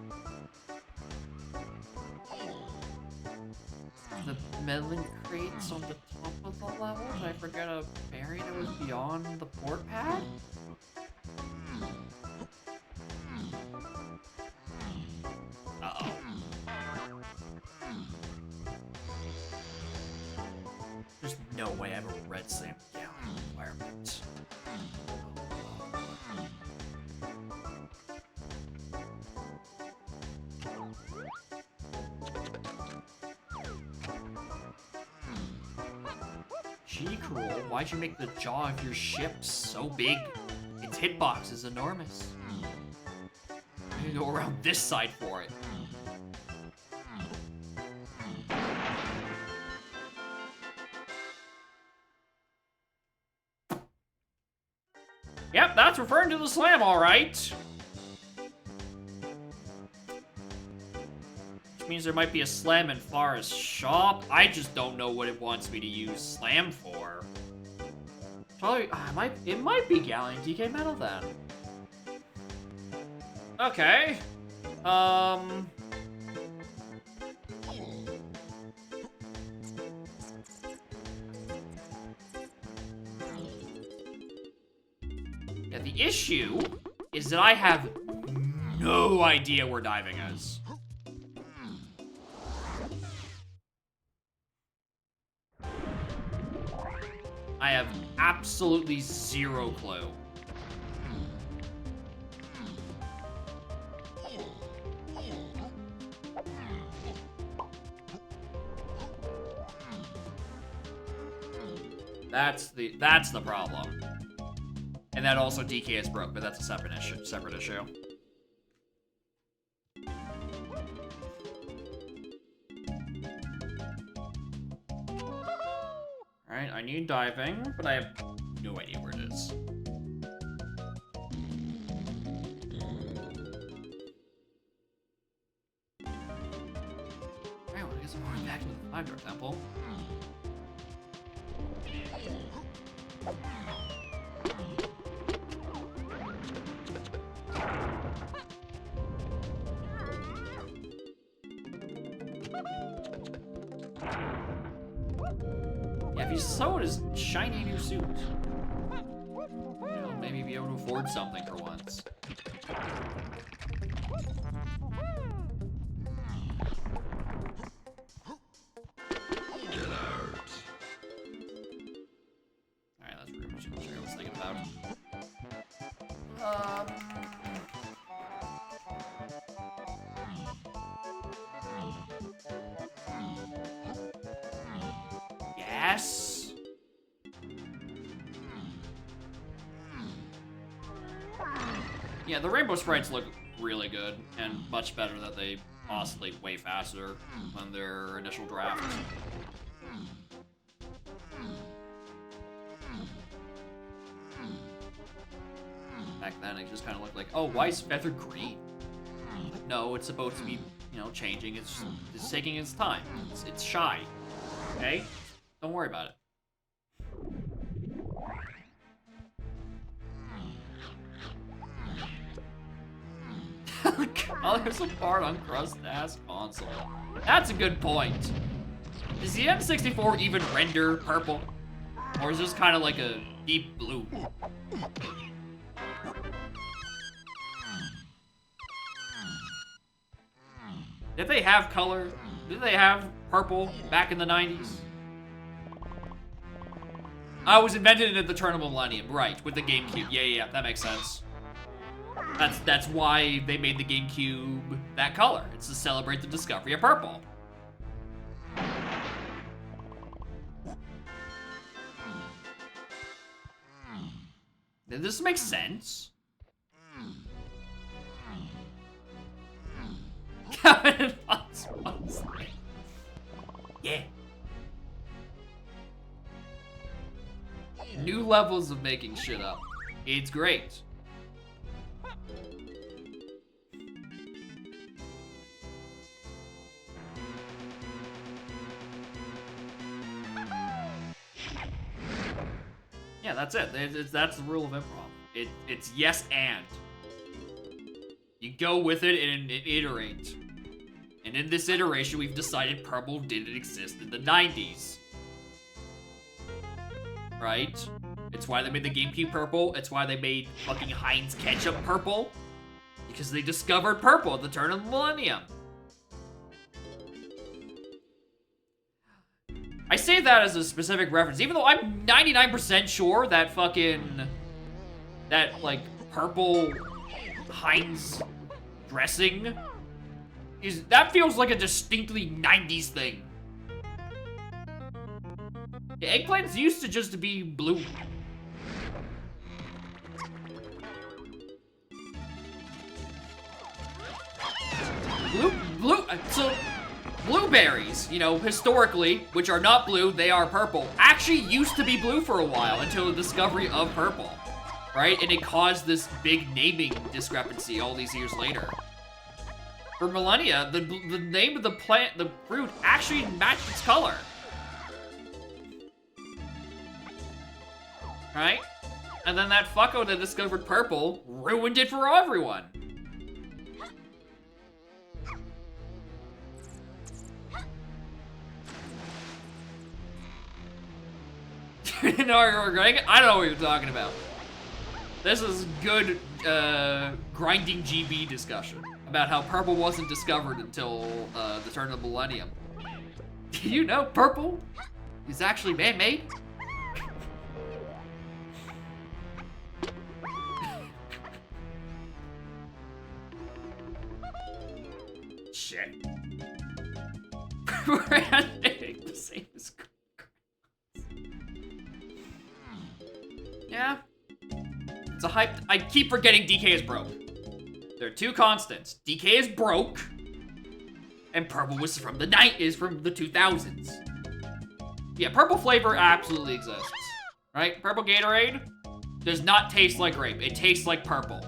meddling crates on the top of the level? Did I forget a berry that was beyond the port pad? Uh-oh. There's no way I have a red slam down environment. G-Cruel, why'd you make the jaw of your ship so big? Its hitbox is enormous. I'm gonna go around this side for it. Yep, that's referring to the slam, alright. Which means there might be a slam in Forest Shop. I just don't know what it wants me to use slam for. Probably, it might be Galleon DK Metal then. Okay. Yeah, the issue is that I have no idea where diving is. I have absolutely zero clue. That's the problem. And that also DK is broke, but that's a separate issue. Alright, I need diving, but I have no idea where it is. Alright, well, I guess I'm going back to the 5-door temple. Yeah, if he's sold his shiny new suit, you know, maybe be able to afford something for once. Alright, that's pretty much what I was thinking about. Yes. Yeah, the rainbow sprites look really good, and much better that they oscillate way faster than their initial draft. Back then, it just kind of looked like, oh, why is Feather green? But no, it's supposed to be, you know, changing. It's taking its time. It's shy. Okay? Don't worry about it. The colors apart on crust-ass console. That's a good point. Does the N64 even render purple? Or is this kind of like a deep blue? Did they have color? Did they have purple back in the 90s? I was invented at the turn of the millennium, right, with the GameCube. Yeah, that makes sense. That's why they made the GameCube that color. It's to celebrate the discovery of purple. Did this make sense? Yeah. New levels of making shit up. It's great. Yeah, that's it. That's the rule of improv. It's yes and. You go with it and iterate. And in this iteration, we've decided purple didn't exist in the 90s. Right? It's why they made the GameCube purple. It's why they made fucking Heinz ketchup purple. Because they discovered purple at the turn of the millennium. I say that as a specific reference, even though I'm 99% sure that that, like, purple Heinz dressing that feels like a distinctly 90s thing. The eggplants used to just be blue. So, blueberries, you know, historically, which are not blue, they are purple, actually used to be blue for a while until the discovery of purple, right? And it caused this big naming discrepancy all these years later. For millennia, the name of the plant, the fruit, actually matched its color. Right? And then that fucko that discovered purple ruined it for everyone. No, Greg, I don't know what you're talking about. This is good grinding GB discussion about how purple wasn't discovered until the turn of the millennium. Do you know purple is actually man-made? Shit. We're the same as yeah. It's a hype. I keep forgetting DK is broke. There are two constants. DK is broke, and purple was from the 2000s. Yeah, purple flavor absolutely exists, right? Purple Gatorade does not taste like grape. It tastes like purple.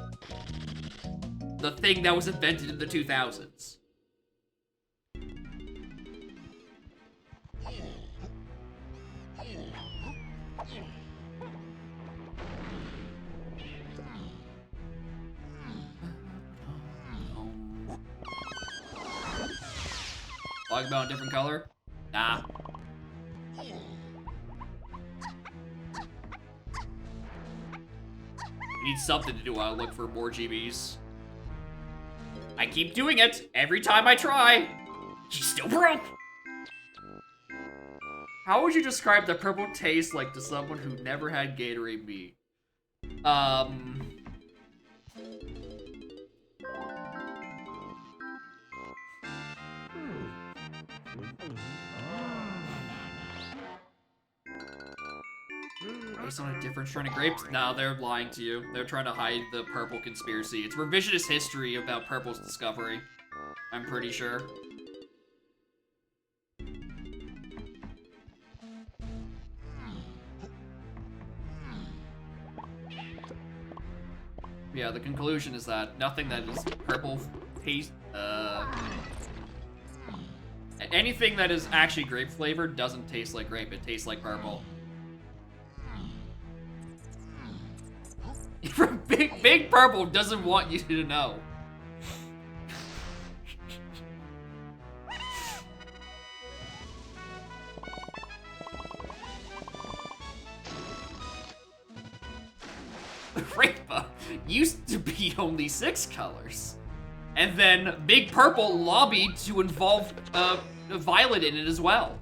The thing that was invented in the 2000s. Talk about a different color? Nah. I need something to do while I look for more GBs. I keep doing it every time I try. He's still broke. How would you describe the purple taste like to someone who never had Gatorade B? Based on a different strain of grapes? No, they're lying to you. They're trying to hide the purple conspiracy. It's revisionist history about purple's discovery. I'm pretty sure. Yeah, the conclusion is that nothing that is purple taste, anything that is actually grape flavored doesn't taste like grape, it tastes like purple. Big Purple doesn't want you to know. Rainbow used to be only 6 colors. And then Big Purple lobbied to involve Violet in it as well.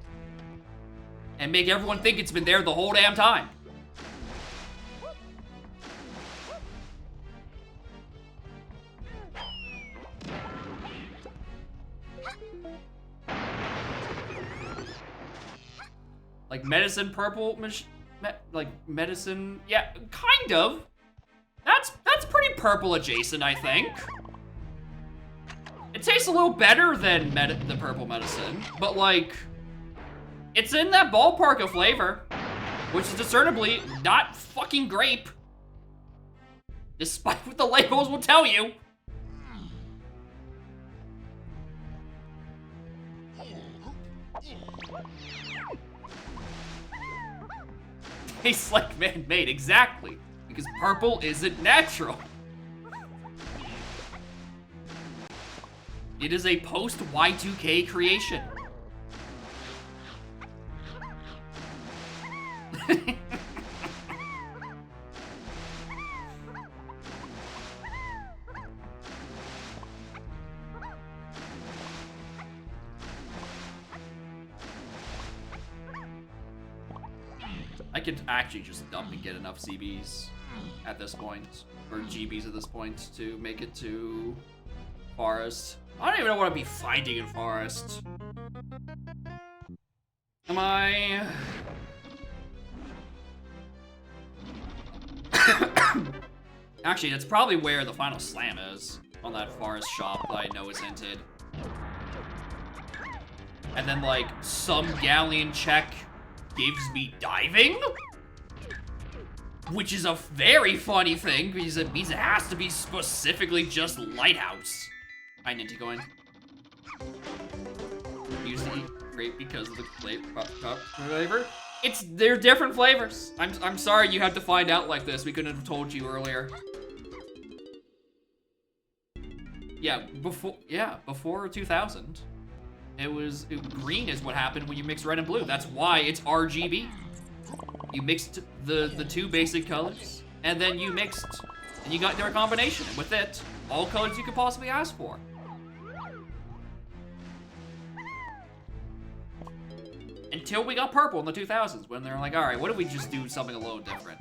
And make everyone think it's been there the whole damn time. Like medicine purple, like medicine, yeah, kind of. That's pretty purple adjacent, I think. It tastes a little better than the purple medicine, but like, it's in that ballpark of flavor, which is discernibly not fucking grape, despite what the labels will tell you. Tastes like man-made, exactly. Because purple isn't natural. It is a post-Y2K creation. I could actually just dump and get enough CBs at this point, or GBs at this point, to make it to Forest. I don't even know what I'd be finding in Forest. Am I... Actually, that's probably where the final slam is, on that Forest shop that I know is hinted. And then, like, some galleon check gives me diving? Which is a very funny thing, because it means it has to be specifically just Lighthouse. I need to go in. Usually great because of the flavor. They're different flavors. I'm sorry you had to find out like this. We couldn't have told you earlier. Yeah, before 2000. Green is what happened when you mix red and blue. That's why it's RGB. You mixed the two basic colors, and then you mixed, and you got their combination. And with it, all colors you could possibly ask for. Until we got purple in the 2000s, when they're like, all right, what if we just do something a little different?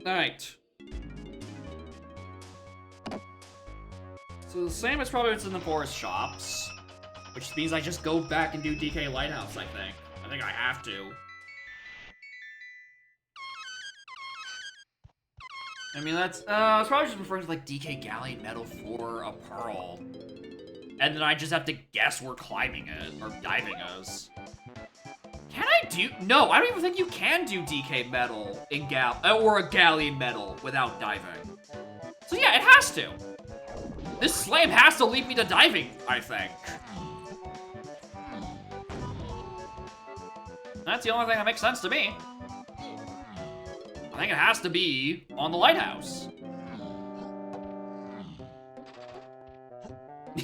All right. So the same as probably what's in the forest shops, which means I just go back and do DK Lighthouse, I think. I think I have to. I mean, that's, I was probably just referring to, like, DK Galleon Metal for a Pearl. And then I just have to guess where climbing is, or diving is. Can I do? No, I don't even think you can do DK Metal in or a Galleon Metal without diving. So yeah, it has to. This slam has to lead me to diving, I think. That's the only thing that makes sense to me. I think it has to be on the Lighthouse.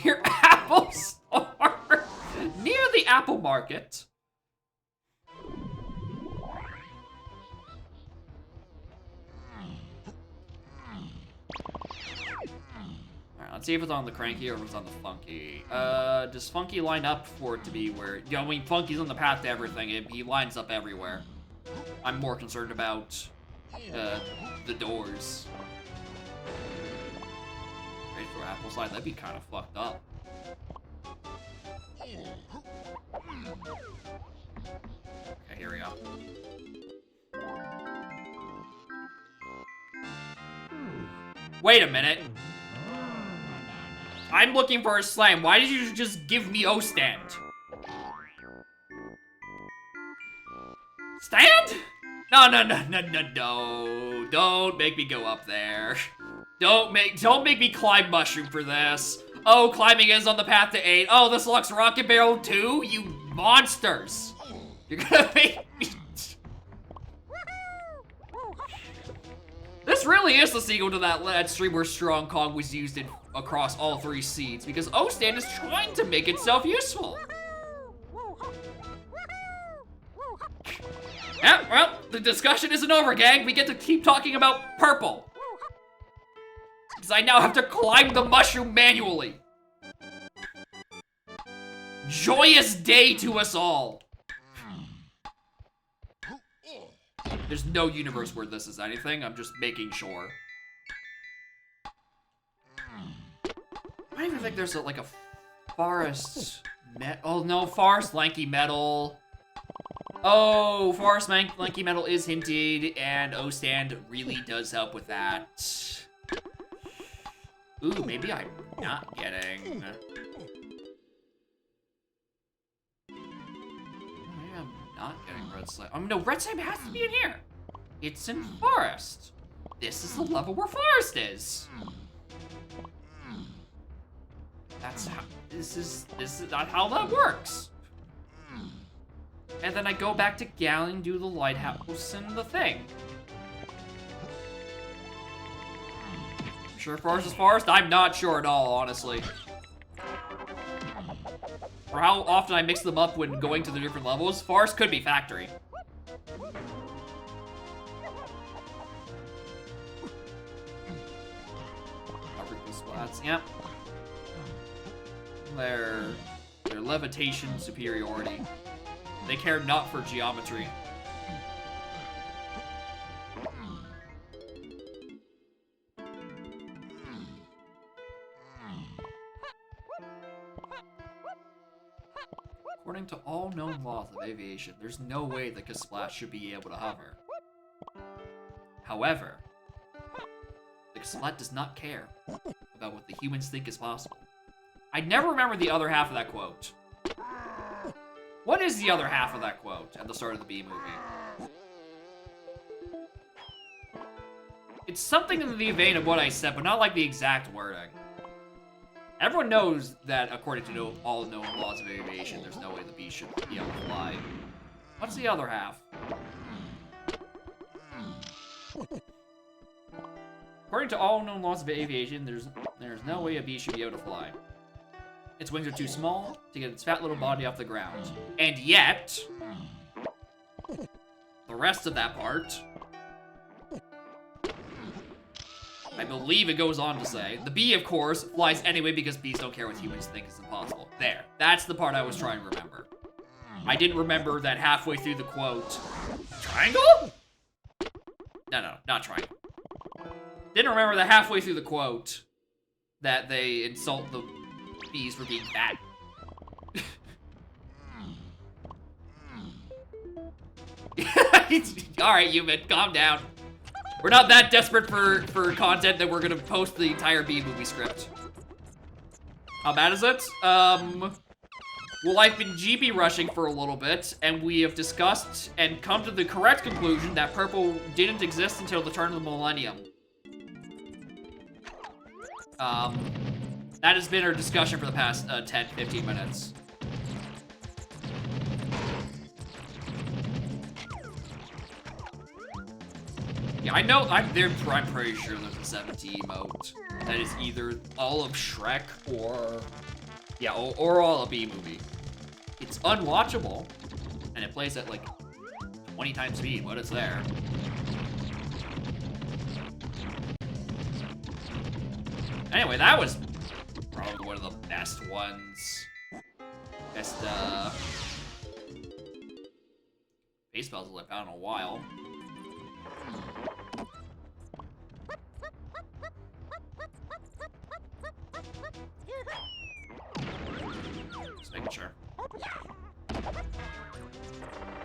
Near Apple Store. Near the Apple Market. Alright, let's see if it's on the Cranky or if it's on the Funky. Does Funky line up for it to be where... You know, I mean, Funky's on the path to everything. He lines up everywhere. I'm more concerned about the doors. Ready for Apple Slide? That'd be kind of fucked up. Okay, here we go. Wait a minute. I'm looking for a slam. Why did you just give me O-stand? Stand? No. Don't make me go up there. Don't make me climb mushroom for this. Oh, climbing is on the path to 8. Oh, this looks rocket barrel too? You monsters. You're gonna make me... This really is the sequel to that stream where Strong Kong was used across all 3 seeds, because O-stand is trying to make itself useful. Yeah, well, the discussion isn't over, gang. We get to keep talking about purple. Because I now have to climb the mushroom manually. Joyous day to us all. There's no universe where this is anything. I'm just making sure. I don't even think there's like a forest... Oh, no, forest lanky metal. Oh, forest lanky metal is hinted, and O-stand really does help with that. Ooh, maybe I'm not getting... Maybe I'm not getting red slime. Oh, no, red slime has to be in here. It's in forest. This is the level where forest is. That's how... This is not how that works. and then I go back to Gallon, do the lighthouse and the thing. Sure forest is forest? I'm not sure at all, honestly. Or how often I mix them up when going to the different levels. Forest could be factory. Splats, yep. Their levitation superiority. They care not for geometry. According to all known laws of aviation, there's no way that Kasplat should be able to hover. However, the Kasplat does not care about what the humans think is possible. I never remember the other half of that quote. What is the other half of that quote at the start of the Bee movie? It's something in the vein of what I said, but not like the exact wording. Everyone knows that, according to all known laws of aviation, there's no way the bee should be able to fly. What's the other half? According to all known laws of aviation, there's no way a bee should be able to fly. Its wings are too small to get its fat little body off the ground. And yet, the rest of that part, I believe it goes on to say, the bee, of course, flies anyway because bees don't care what humans think is impossible. There. That's the part I was trying to remember. I didn't remember that halfway through the quote. Triangle? No, not triangle. Didn't remember that halfway through the quote that they insult the bees for being fat. Alright, human, calm down. We're not that desperate for content that we're gonna post the entire Bee movie script. How bad is it? Well, I've been GB rushing for a little bit, and we have discussed and come to the correct conclusion that purple didn't exist until the turn of the millennium. That has been our discussion for the past 10-15 minutes. Yeah, I know, I'm pretty sure there's a 17 emote that is either all of Shrek or, yeah, or all of Bee movie. It's unwatchable, and it plays at like 20 times speed, but it's there. Anyway, that was probably one of the best ones. Best, base puzzles I've found in a while. Just making sure.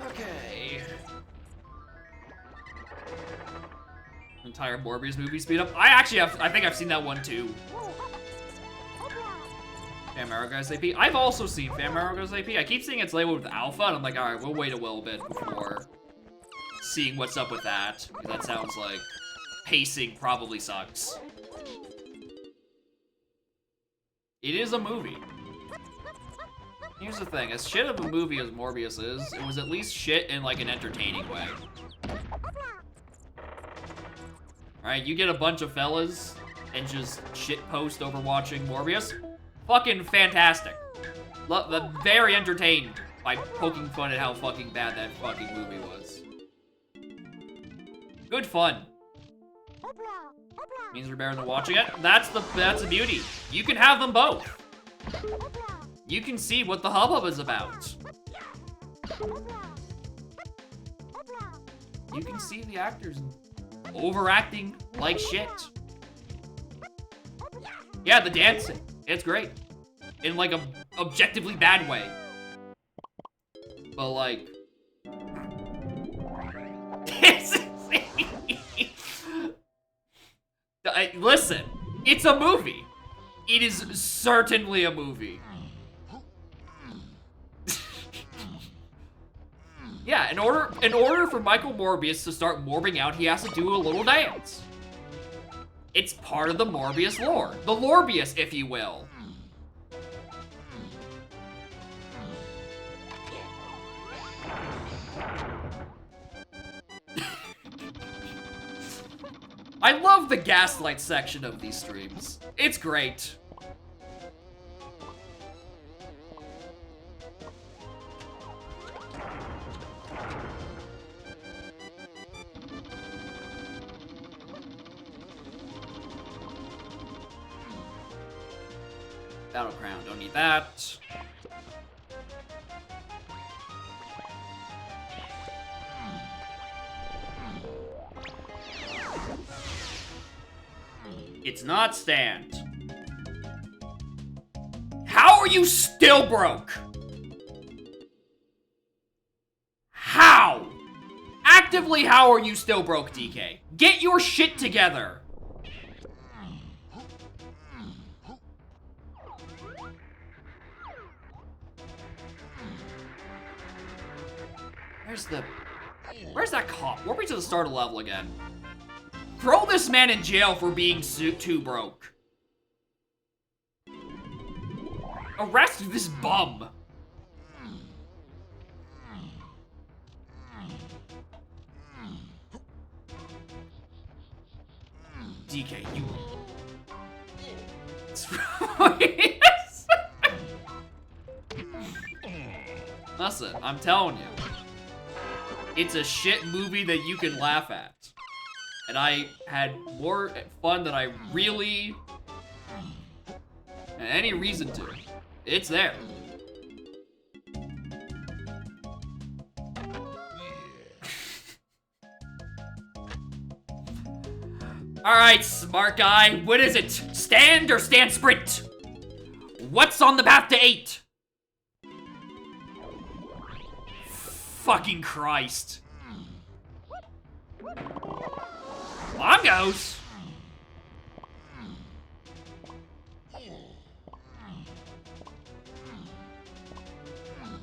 Okay. Entire Morbius movie speed up. I think I've seen that one too. Famaro Guys AP. I've also seen Famaro Guys AP. I keep seeing it's labeled with alpha, and I'm like, alright, we'll wait a little bit before seeing what's up with that. Because that sounds like pacing probably sucks. It is a movie. Here's the thing, as shit of a movie as Morbius is, it was at least shit in like an entertaining way. Alright, you get a bunch of fellas and just shitpost over watching Morbius. Fucking fantastic. Very entertained by poking fun at how fucking bad that fucking movie was. Good fun. Means we're better than watching it. That's the beauty. You can have them both. You can see what the hubbub is about. You can see the actors overacting like shit. Yeah, the dancing. It's great. In like a objectively bad way. But like... Listen, it's a movie. It is certainly a movie. Yeah, in order for Michael Morbius to start morbing out, he has to do a little dance. It's part of the Morbius lore. The Lorbius, if you will. I love the gaslight section of these streams. It's great. Battle Crown, don't need that. It's not stand. How are you still broke? How? Actively, how are you still broke, DK? Get your shit together. Where's that cop? Warp me to the start of the level again. Throw this man in jail for being too broke. Arrest this bum. DK, you... Listen, I'm telling you. It's a shit movie that you can laugh at. And I had more fun than I really had any reason to. It's there. Alright, smart guy. What is it? Stand or stand sprint? What's on the path to 8? Fucking Christ. Bongos?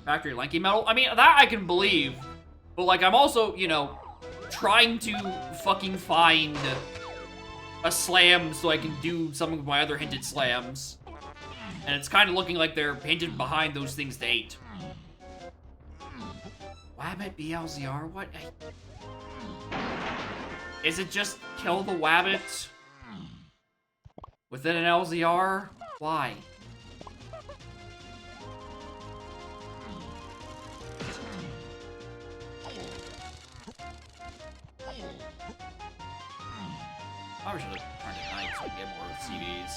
Factory lanky metal? I mean, that I can believe. But, like, I'm also, you know, trying to fucking find a slam so I can do some of my other hinted slams. And it's kind of looking like they're hinted behind those things to 8. Wabbit BLZR? What? Is it just kill the Wabbit within an LZR? Why? Probably should have turned it night so I can get more CVs.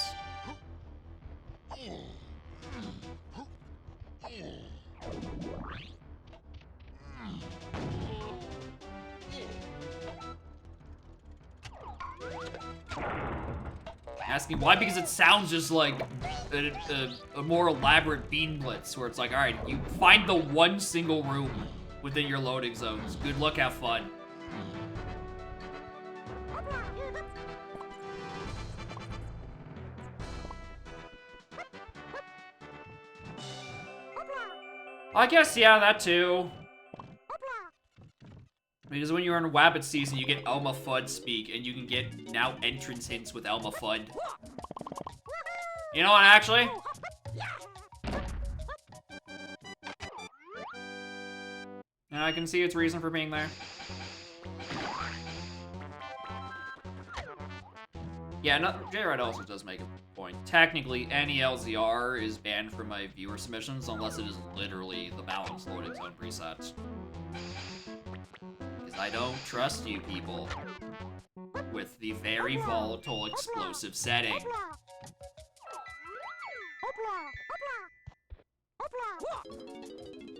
Asking why? Because it sounds just like a more elaborate Bean Blitz, where it's like, alright, you find the one single room within your loading zones. Good luck, have fun. I guess, yeah, that too. Because when you're in Wabbit season, you get Elma Fudd speak, and you can get now entrance hints with Elma Fudd. You know what, actually? And I can see its reason for being there. Yeah, no, J-Ride also does make a point. Technically, any LZR is banned from my viewer submissions unless it is literally the balanced loading zone preset. Because I don't trust you people with the very volatile explosive setting.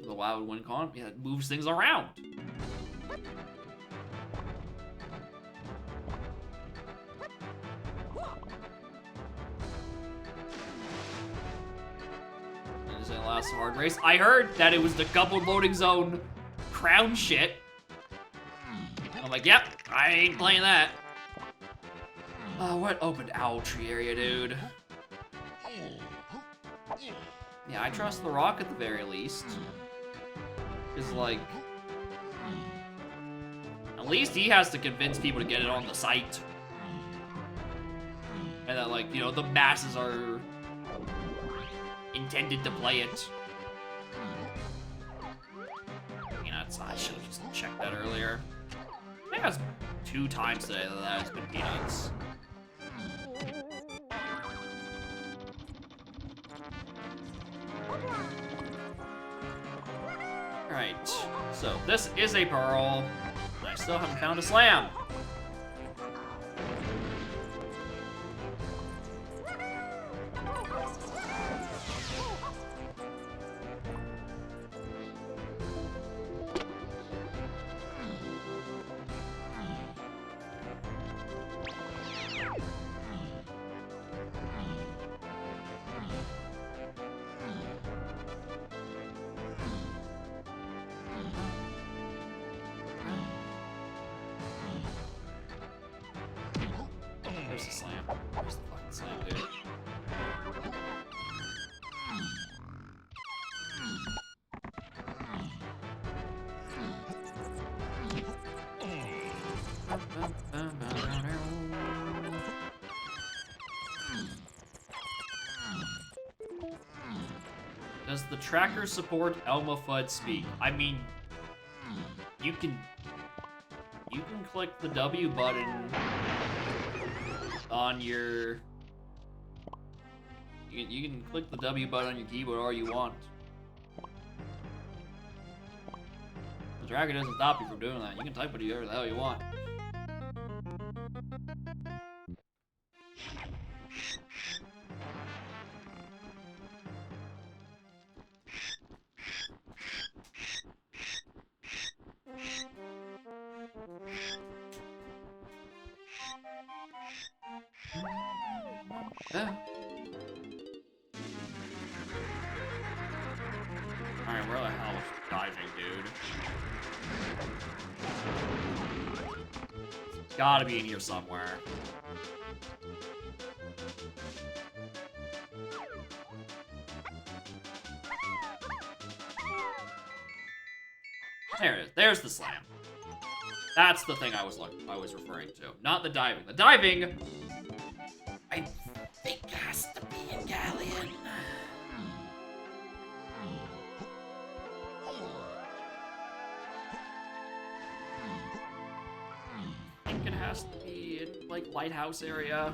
The wild wind con, yeah, it moves things around. And this is the last hard race. I heard that it was the coupled loading zone crown shit. I'm like, yep, I ain't playing that. What opened owl tree area, dude? Yeah, I trust The Rock at the very least. Because, like, at least he has to convince people to get it on the site. And that, like, you know, the masses are intended to play it. I mean, I should have just checked that earlier. I think 2 times today that has been peanuts. Alright, so this is a pearl. I still haven't found a slam. There's the slam. There's the fucking slam, dude. Does the tracker support Elma Fudd speak? I mean, you can click the W button on your. You can click the W button on your keyboard all you want. The tracker doesn't stop you from doing that. You can type whatever the hell you want. Yeah. Alright, where the hell is diving, dude? It's gotta be in here somewhere. There it is. There's the slam. That's the thing I was referring to. Not the diving. The diving, I think, has to be in Galleon. I think it has to be in, like, Lighthouse area.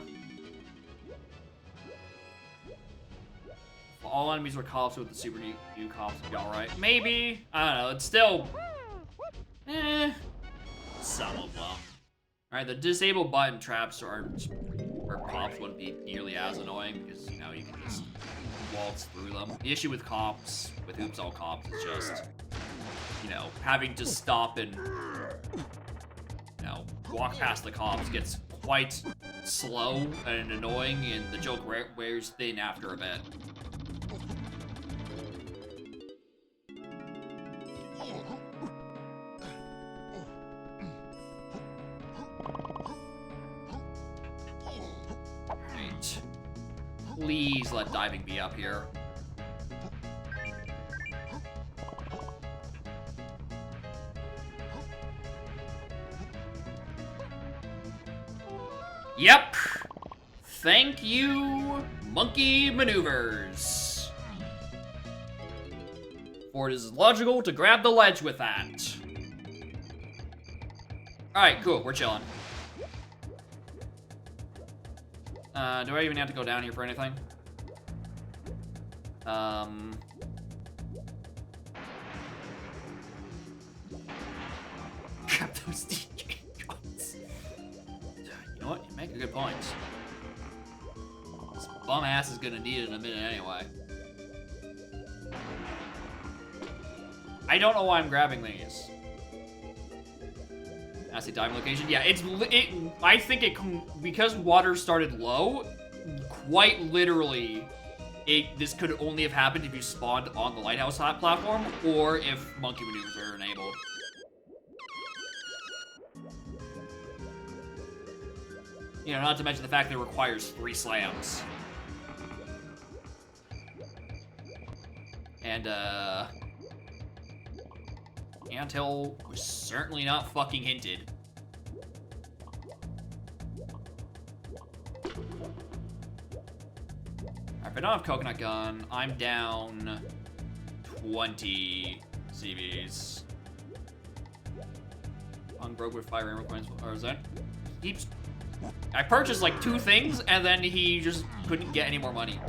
If all enemies were cops with the super new cops, it'd be alright. Maybe. I don't know. It's still... some of them. Alright, the disabled button traps aren't... where cops wouldn't be nearly as annoying, because, you know, you can just waltz through them. The issue with cops, with Oops All Cops, is just, you know, having to stop and, you know, walk past the cops gets quite slow and annoying, and the joke wears thin after a bit. Please let diving be up here. Yep. Thank you, Monkey Maneuvers. For it is logical to grab the ledge with that. Alright, cool, we're chilling. Do I even have to go down here for anything? Grab those DJ guns. You know what? You make a good point. This bum ass is gonna need it in a minute anyway. I don't know why I'm grabbing these. That's a diving location. Yeah, I think it, because water started low, quite literally, this could only have happened if you spawned on the lighthouse platform, or if monkey maneuvers are enabled. You know, not to mention the fact that it requires 3 slams. And, Anthill was certainly not fucking hinted. Alright, if I don't have Coconut Gun, I'm down 20 CVs. Pong broke with 5 rainbow coins. Or is that? Keeps. I purchased like 2 things, and then he just couldn't get any more money.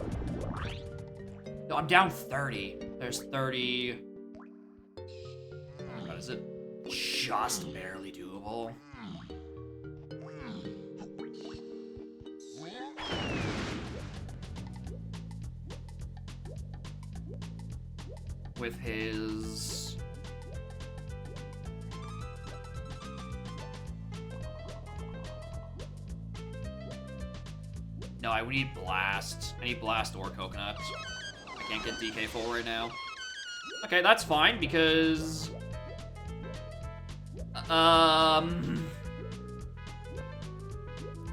No, I'm down 30. There's 30. What is it? Just barely doable. With his... No, I need Blast. I need Blast or Coconut. I can't get DK full right now. Okay, that's fine, because...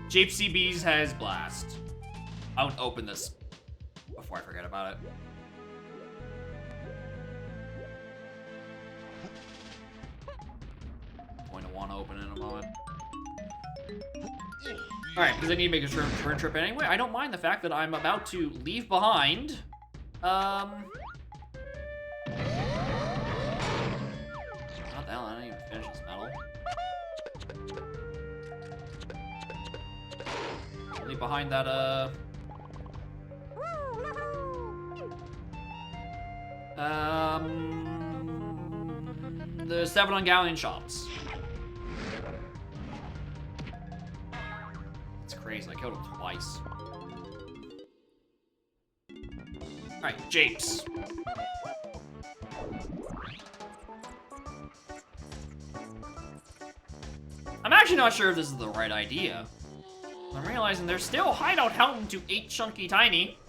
Jape CBs has Blast. I won't open this before I forget about it. Going to want to open it in a moment. Alright, because I need to make a return trip anyway. I don't mind the fact that I'm about to leave behind. What the hell? I didn't even finish this medal. Leave behind that, the 7 on Galleon shops. It's crazy, I killed him twice. Alright, Japes. I'm actually not sure if this is the right idea. I'm realizing there's still hideout Helton to 8 Chunky Tiny.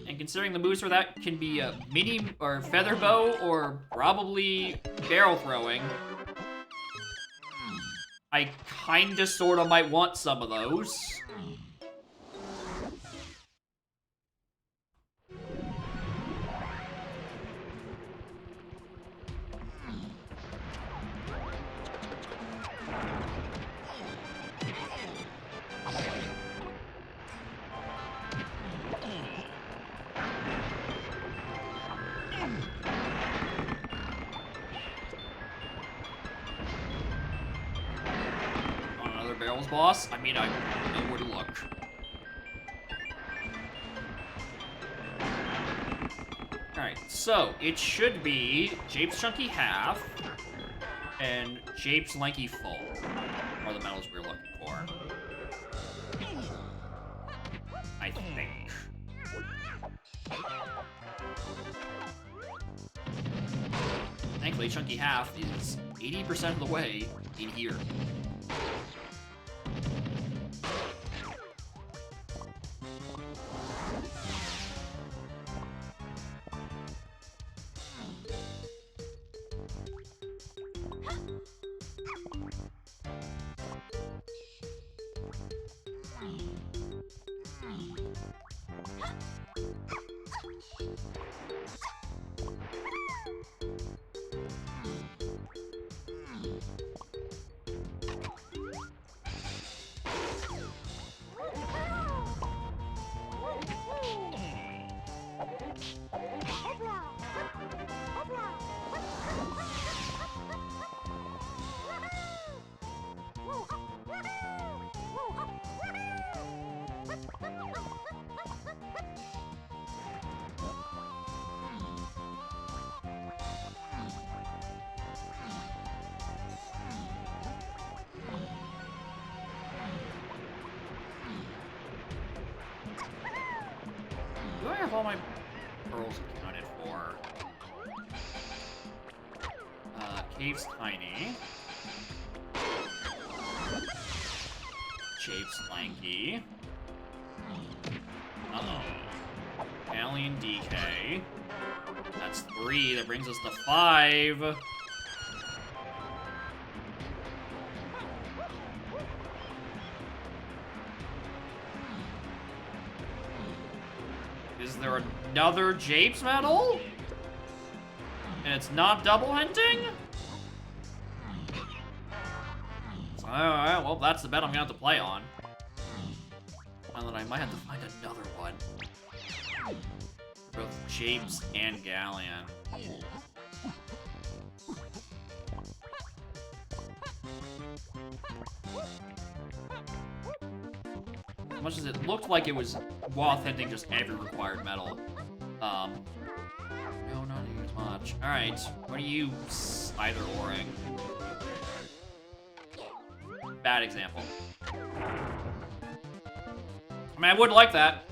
And considering the moves for that can be a mini or feather bow or probably barrel throwing, I kinda sorta might want some of those. Barrels boss? I mean, I know where to look. Alright, so it should be Jape's Chunky Half and Jape's Lanky Full are the medals we're looking for. I think. Thankfully, Chunky Half is 80% of the way in here. Do I have all my pearls accounted for? Cave's Tiny. Jape's Lanky. Uh-oh. Alien DK. That's 3. That brings us to 5. Is there another Japes medal? And it's not double hinting? Alright, well, that's the bet I'm gonna have to play on. And then I might have to find another one. Both Japes and Galleon. As much as it looked like it was while hitting just every required medal. No, not as much. Alright, what are you either oring? Bad example. I mean, I would like that.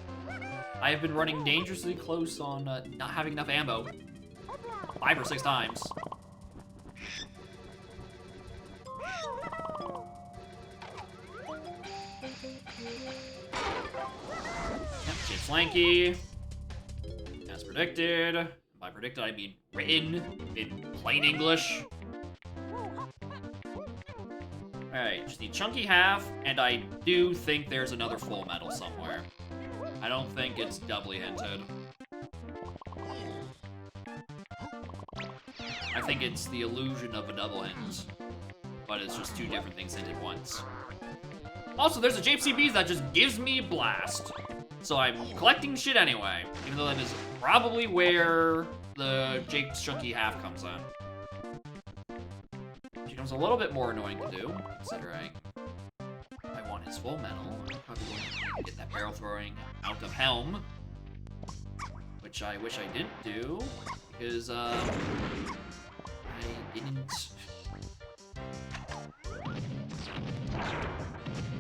I have been running dangerously close on not having enough ammo 5 or 6 times. Yep, Kid's lanky. As predicted. By predicted, I mean written in plain English. Alright, just need chunky half, and I do think there's another full medal somewhere. I don't think it's doubly hinted. I think it's the illusion of a double hint, but it's just 2 different things hinted once. Also, there's a JCBs that just gives me a blast. So I'm collecting shit anyway, even though that is probably where the Jake's chunky half comes in. Which becomes a little bit more annoying to do, considering I want his full medal. I'm probably going to get that barrel throwing out of helm, which I wish I didn't do, because I didn't.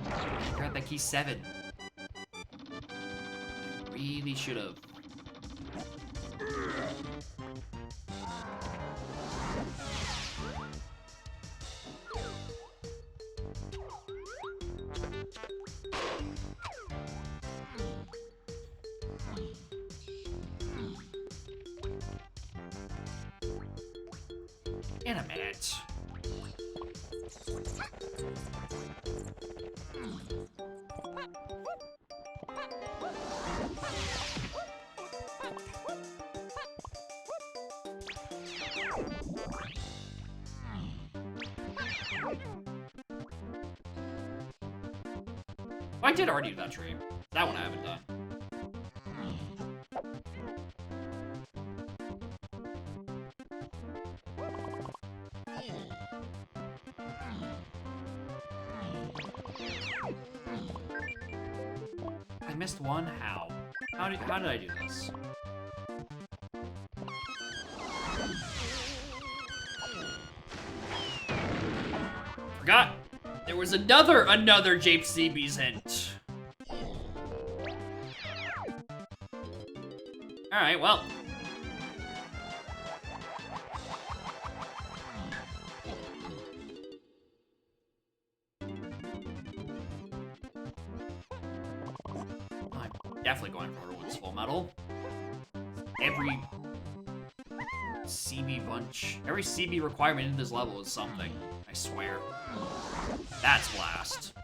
I grabbed that key 7. Really should have. In a minute. I did already do that tree. That one I haven't done. I missed one? How? How did I do this? Forgot! There was another JCB's hint. Alright, well. I'm definitely going for Everyone's full medal. Every CB bunch, every CB requirement in this level is something. I swear. That's blast.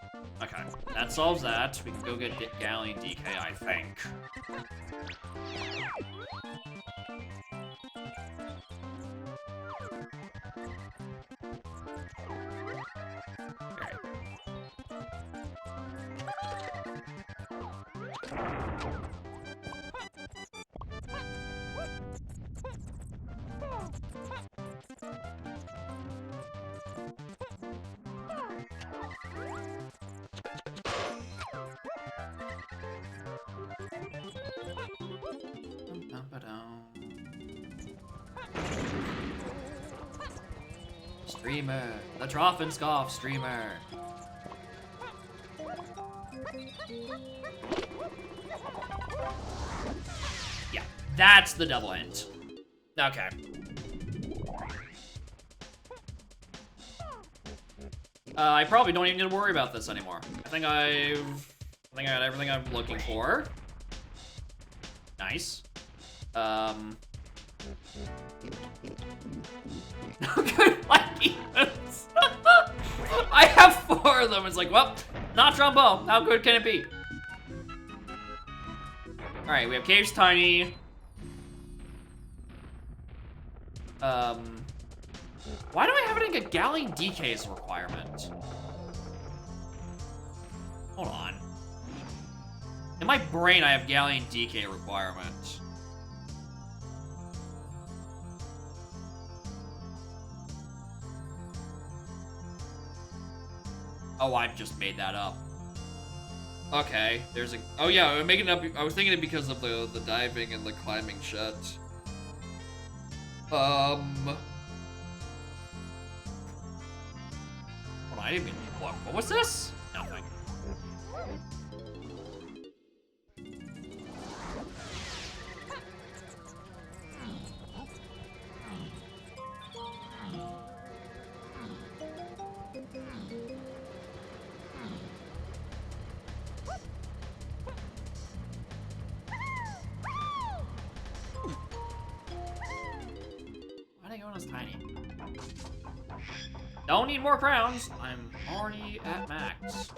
Okay, that solves that. We can go get Galleon DK, I think. Streamer, the Troffenskoff streamer. Yeah, that's the double hint. Okay. I probably don't even need to worry about this anymore. I think I got everything I'm looking for. Nice. Good lucky. I have 4 of them. It's like, well, not Trumbo. How good can it be? All right, we have Cave's Tiny. Why do I have it in a Galleon DK as a requirement? Hold on. In my brain, I have Galleon DK requirement. Oh, I've just made that up. Okay, there's a... Oh yeah, I'm making it up. I was thinking it because of the diving and the climbing shit. Well, I didn't mean to block. What was this? Nothing. Why are they going as tiny? Don't need more crowns. I'm already at max.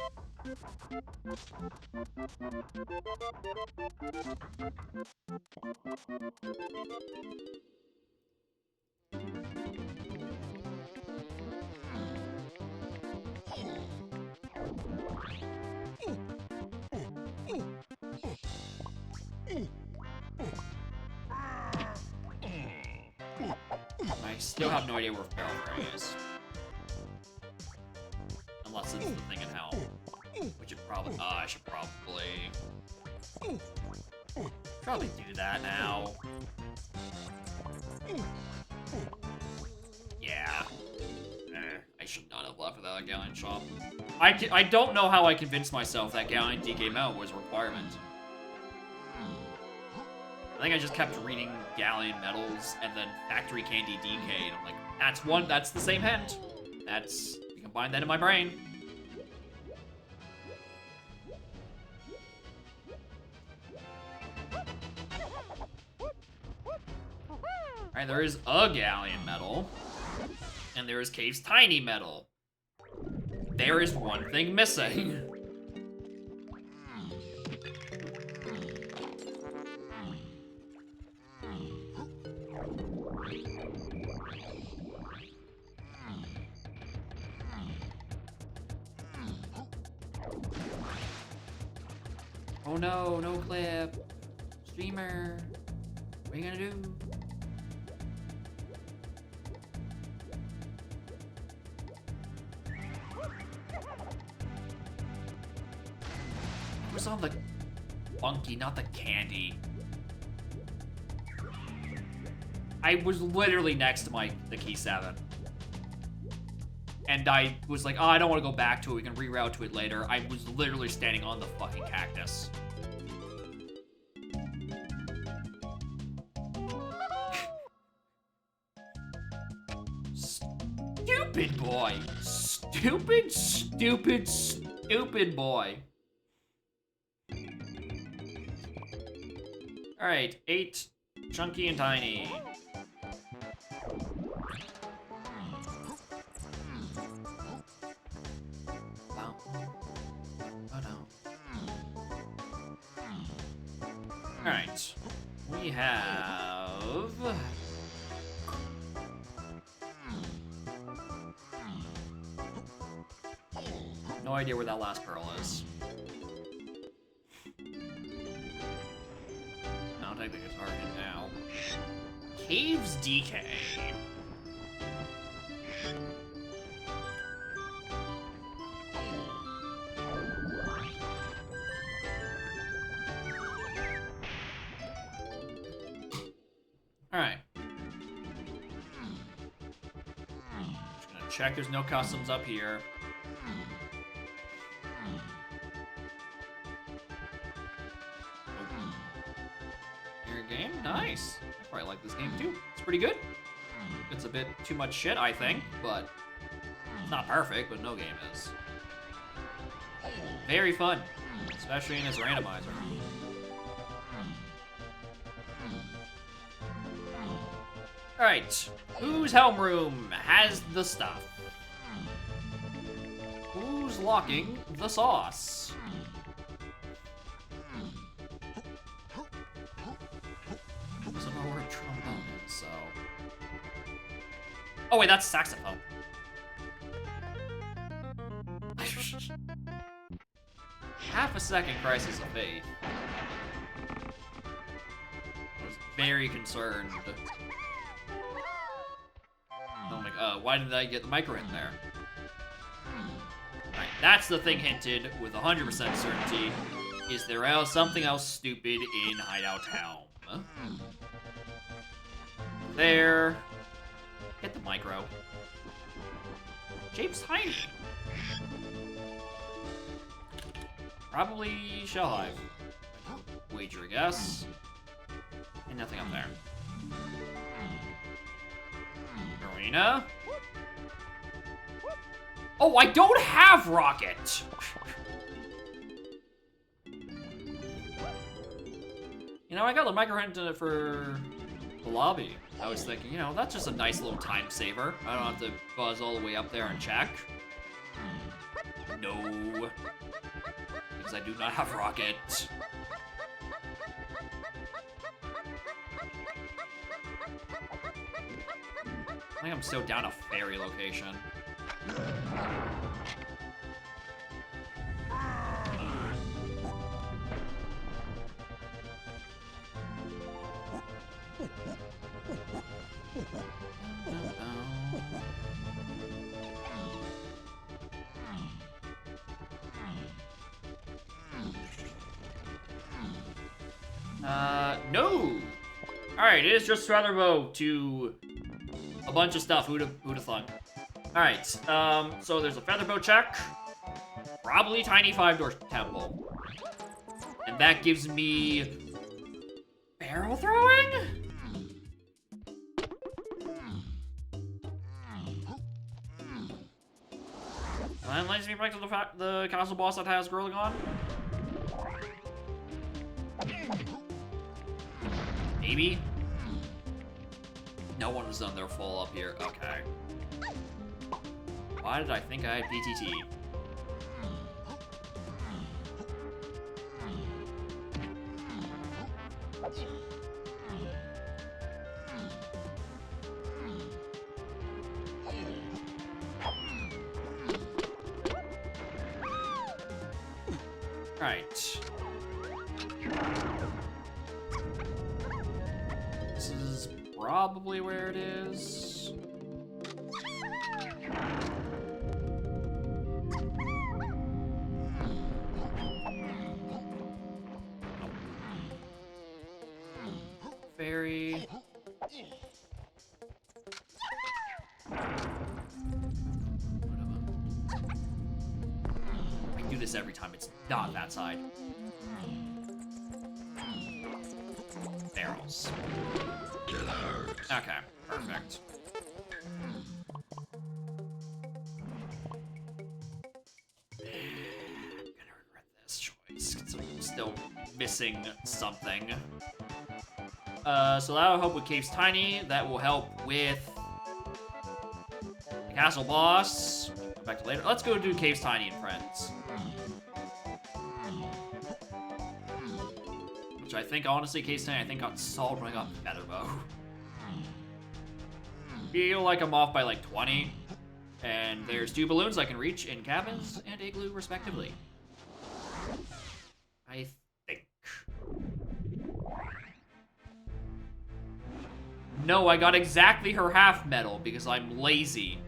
I still have no idea where Feral Fairy is. Unless it's the thing in hell. Which it probably... I should probably do that now. Yeah. I should not have left without a Galleon shop. I don't know how I convinced myself that Galleon DK Mount was a requirement. I think I just kept reading Galleon medals and then Factory Candy DK, and I'm like, that's the same hint. You combine that in my brain. Alright, there is a Galleon medal. And there is Cave's Tiny medal. There is one thing missing. Oh no, no clip. Streamer. What are you gonna do? It was on the funky, not the candy. I was literally next to the key 7. And I was like, oh, I don't want to go back to it. We can reroute to it later. I was literally standing on the fucking cactus. Stupid boy. Stupid, stupid, stupid boy. Alright, 8. Chunky and tiny. Alright. We have... no idea where that last pearl is. I'll take the guitar hit now. Cave's DK. Alright. Just gonna check there's no customs up here. Your game? Nice. I probably like this game too. It's pretty good. It's a bit too much shit, I think, but it's not perfect, but no game is. Very fun, especially in its randomizer. Alright, whose helm room has the stuff? Who's locking the sauce? I don't know where a trombone is, so... Oh wait, that's saxophone. Half a second crisis of faith. I was very concerned. I'm like, why did I get the micro in there? Alright, That's the thing hinted with 100% certainty. Is there else something else stupid in Hideout Town? There. Hit the micro. Shape's tiny. Probably Shell Hive. Wager, guess. And nothing up there. Arena. Oh, I don't have Rocket! You know, I got the micro hint for the lobby. I was thinking, you know, that's just a nice little time saver. I don't have to buzz all the way up there and check. No. Because I do not have Rocket. I think I'm so down a fairy location. No! Alright, it is just Featherbow to a bunch of stuff. Who'da thunk? Alright, so there's a Featherbow check. Probably Tiny 5-door temple. And that gives me... barrel throwing? And leads me back to the castle boss that has Gorlagon. Maybe? No one has done their full up here. Okay. Why did I think I had PTT? Right. This is probably where it is. Fairy. I do this every time. It's not that side. Barrels. Okay, perfect. I'm gonna regret this choice, 'cause I'm still missing something. So that'll help with Cave's Tiny. That will help with the castle boss. Come back to later. Let's go do Cave's Tiny and Friends. Which I think, honestly, Cave's Tiny, I think got solved when I got Featherbow. Feel like I'm off by like 20. And there's 2 balloons I can reach in cabins and igloo, respectively. I think. No, I got exactly her half medal because I'm lazy.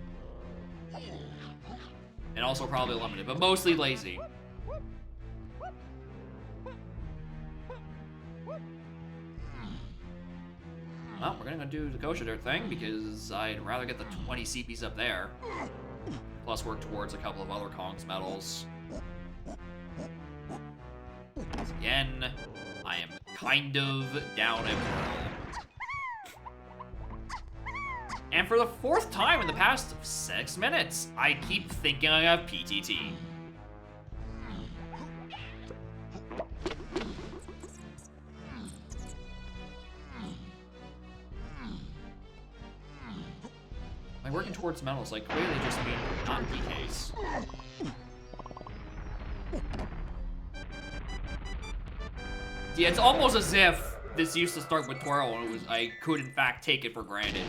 And also probably limited, but mostly lazy. Well, we're gonna do the Kosher Dirt thing because I'd rather get the 20 CPs up there. Plus work towards a couple of other Kong's medals. Again, I am kind of down a world. And for the 4th time in the past 6 minutes, I keep thinking I have PTT. By working towards medals, like, clearly just mean not DKs. Yeah, it's almost as if this used to start with twirl and I could in fact take it for granted.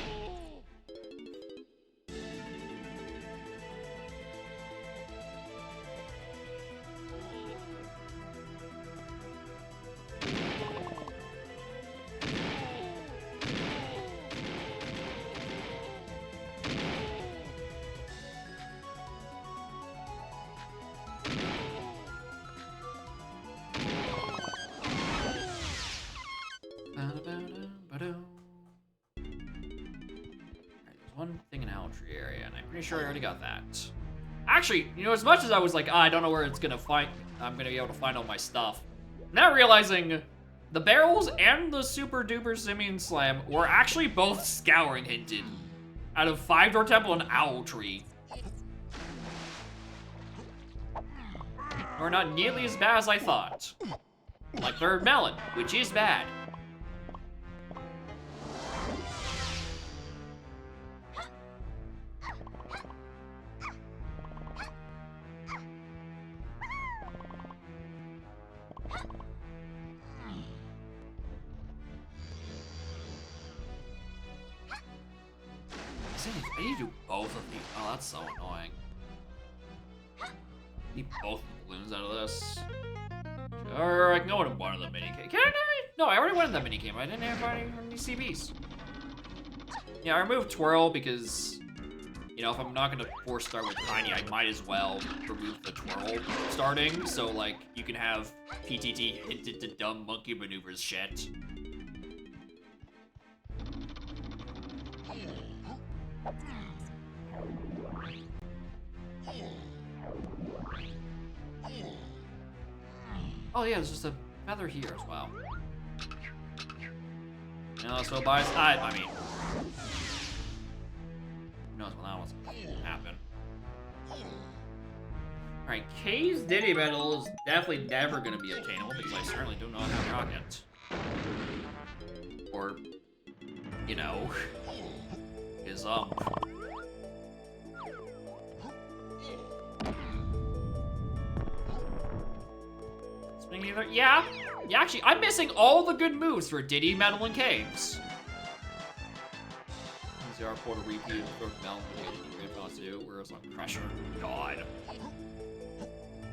Pretty sure I already got that. Actually, you know, as much as I was like, I don't know where it's gonna find, I'm gonna be able to find all my stuff. Now realizing the barrels and the super duper simian slam were actually both scouring hinted out of 5-door temple and owl tree. Or not nearly as bad as I thought. Like third melon, which is bad. I need to do both of these. Oh, that's so annoying. Need both balloons out of this. Or I can go into one of the mini games. Can I? No, I already went in that mini game. I didn't have any CBs. Yeah, I removed Twirl because, you know, if I'm not gonna force start with Tiny, I might as well remove the Twirl starting. So, like, you can have PTT hinted to dumb monkey maneuvers shit. Oh yeah, there's just a feather here as well. No, so buys. I mean, who knows when that one's gonna happen. All right, K's Diddy Medal is definitely never gonna be obtainable because I certainly do not have Rocket. Or, you know, his Either. Yeah, actually, I'm missing all the good moves for Diddy, Metal, and Caves. ZR Portal repeat, Metal, and Diddy, whereas on Pressure. God.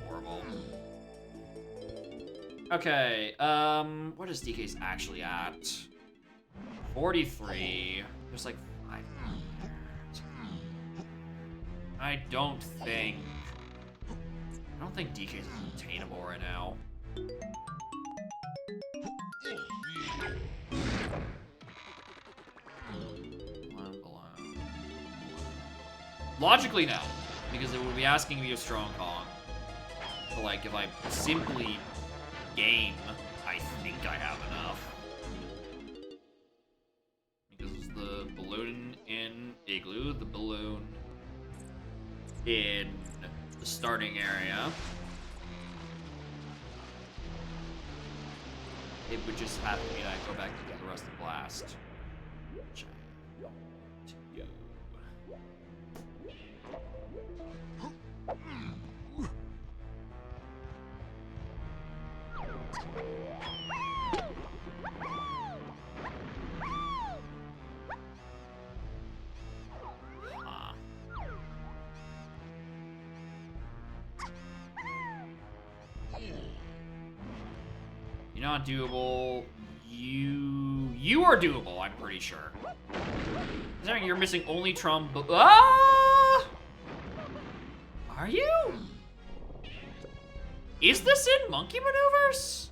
Horrible. Okay, what is DK's actually at? 43. There's like 5. I don't think DK's obtainable right now. Logically, no, because it would be asking me a strong Kong. But like, if I simply game, I think I have enough. Because the balloon in Igloo, the balloon in the starting area. It would just have to mean I go back to get the rest of Blast. Which I want to go. You're not doable. You are doable, I'm pretty sure. You're missing only Ah! Are you? Is this in Monkey Maneuvers?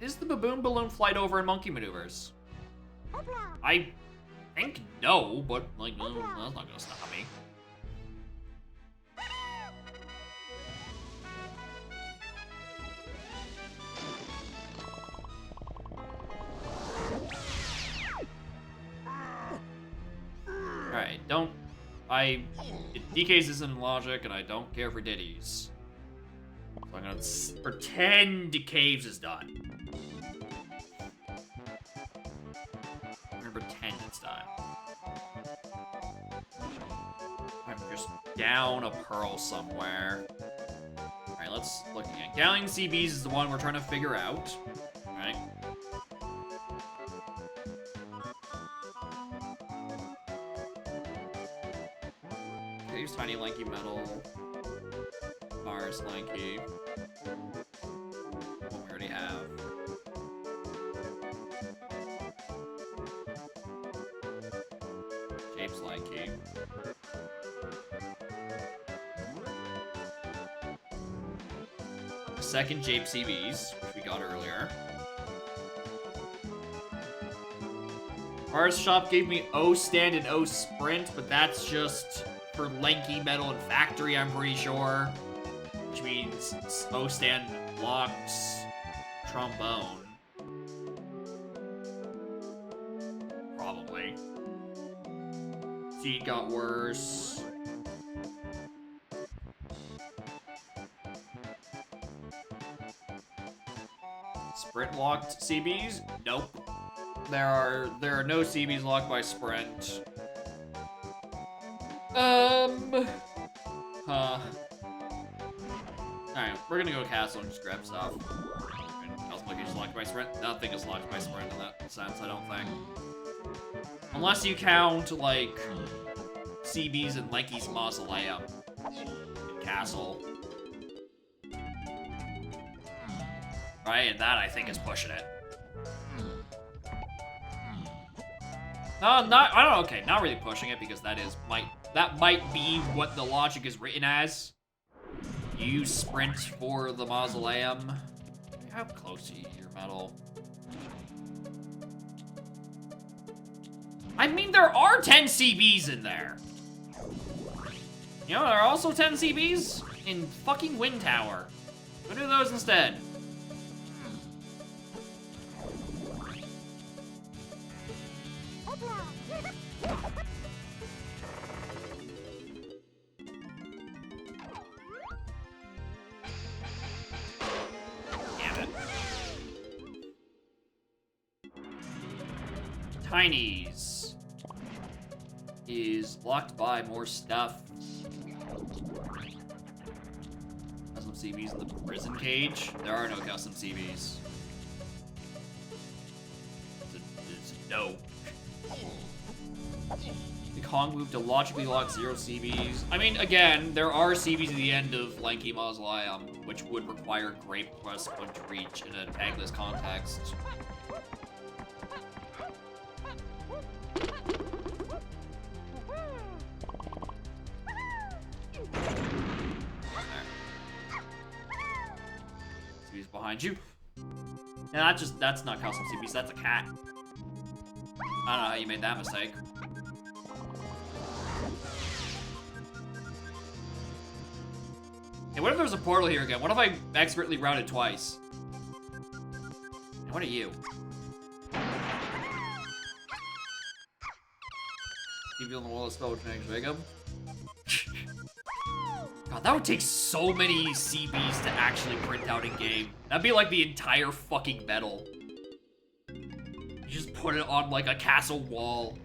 Is the Baboon Balloon flight over in Monkey Maneuvers? I think no, but like, that's not gonna stop me. Alright, DK's isn't in logic, and I don't care for Diddy's. So I'm gonna pretend Caves is done. I'm gonna pretend it's done. I'm just down a pearl somewhere. Alright, let's look again. Galleon CBs is the one we're trying to figure out. Alright. Use Tiny Lanky Metal. Mars Lanky. What we already have. Japes Lanky. Second Jape CBs, which we got earlier. Artist Shop gave me O Stand and O Sprint, but that's just for Lanky Metal and Factory, I'm pretty sure. Which means O Stand blocks Trombone. Probably. Seed got worse. Sprint locked CBs? Nope. There are no CBs locked by Sprint. Huh. Alright, we're gonna go Castle and just grab stuff. Castle location locked by Sprint? Nothing is locked by Sprint in that sense, I don't think. Unless you count, like, CBs and Lanky's Mausoleum. And Castle. Right, and that I think is pushing it. No, I don't know, okay, not really pushing it because that might be what the logic is written as. You use Sprint for the Mausoleum. How close are you to your metal? I mean, there are 10 CBs in there. You know, there are also 10 CBs in fucking Wind Tower. Go do those instead. Tiny's is blocked by more stuff. Custom CBs in the prison cage? There are no custom CBs. It's a no. The Kong move to logically lock 0 CBs. I mean, again, there are CBs at the end of Lanky Mausoleum, which would require Grape Quest Point to reach in a tagless context. CB's behind you. Yeah, that's not custom CBs, that's a cat. I don't know how you made that mistake. Hey, what if there's a portal here again? What if I expertly routed twice? And what are you? Keep you on the wall of spell which makes Jacob. God, that would take so many CBs to actually print out in game. That'd be like the entire fucking metal. You just put it on like a castle wall.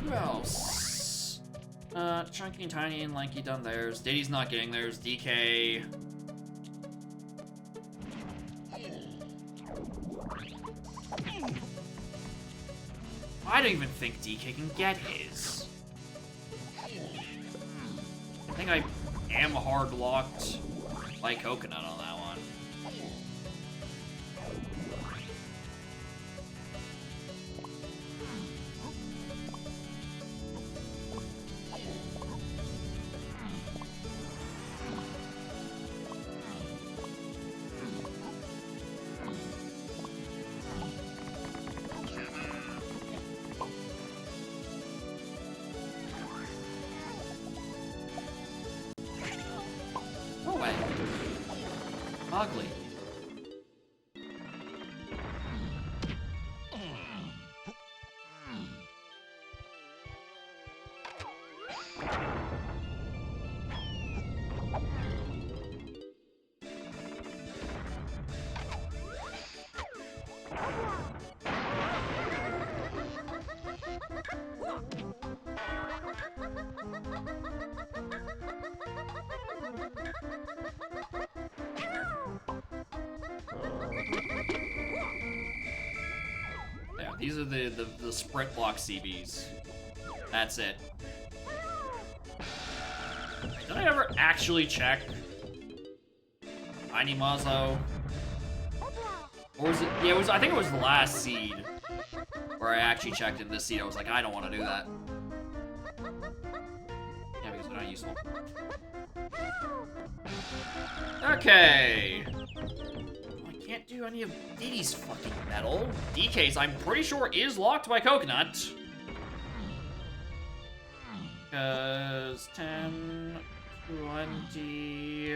Who else? Chunky and Tiny and Lanky done theirs. Diddy's not getting theirs. DK. I don't even think DK can get his. I think I am hard locked by Coconut on that one. No way. Ugly. Yeah, these are the sprint block CBs. That's it. Did I ever actually check Tiny Mazo? Or was it? Yeah, it was. I think it was the last seed. Or I actually checked in this seat, I was like, I don't want to do that. Yeah, because they're not useful. Okay. I can't do any of Diddy's fucking metal. DK's, I'm pretty sure, is locked by Coconut. Because 10, 20...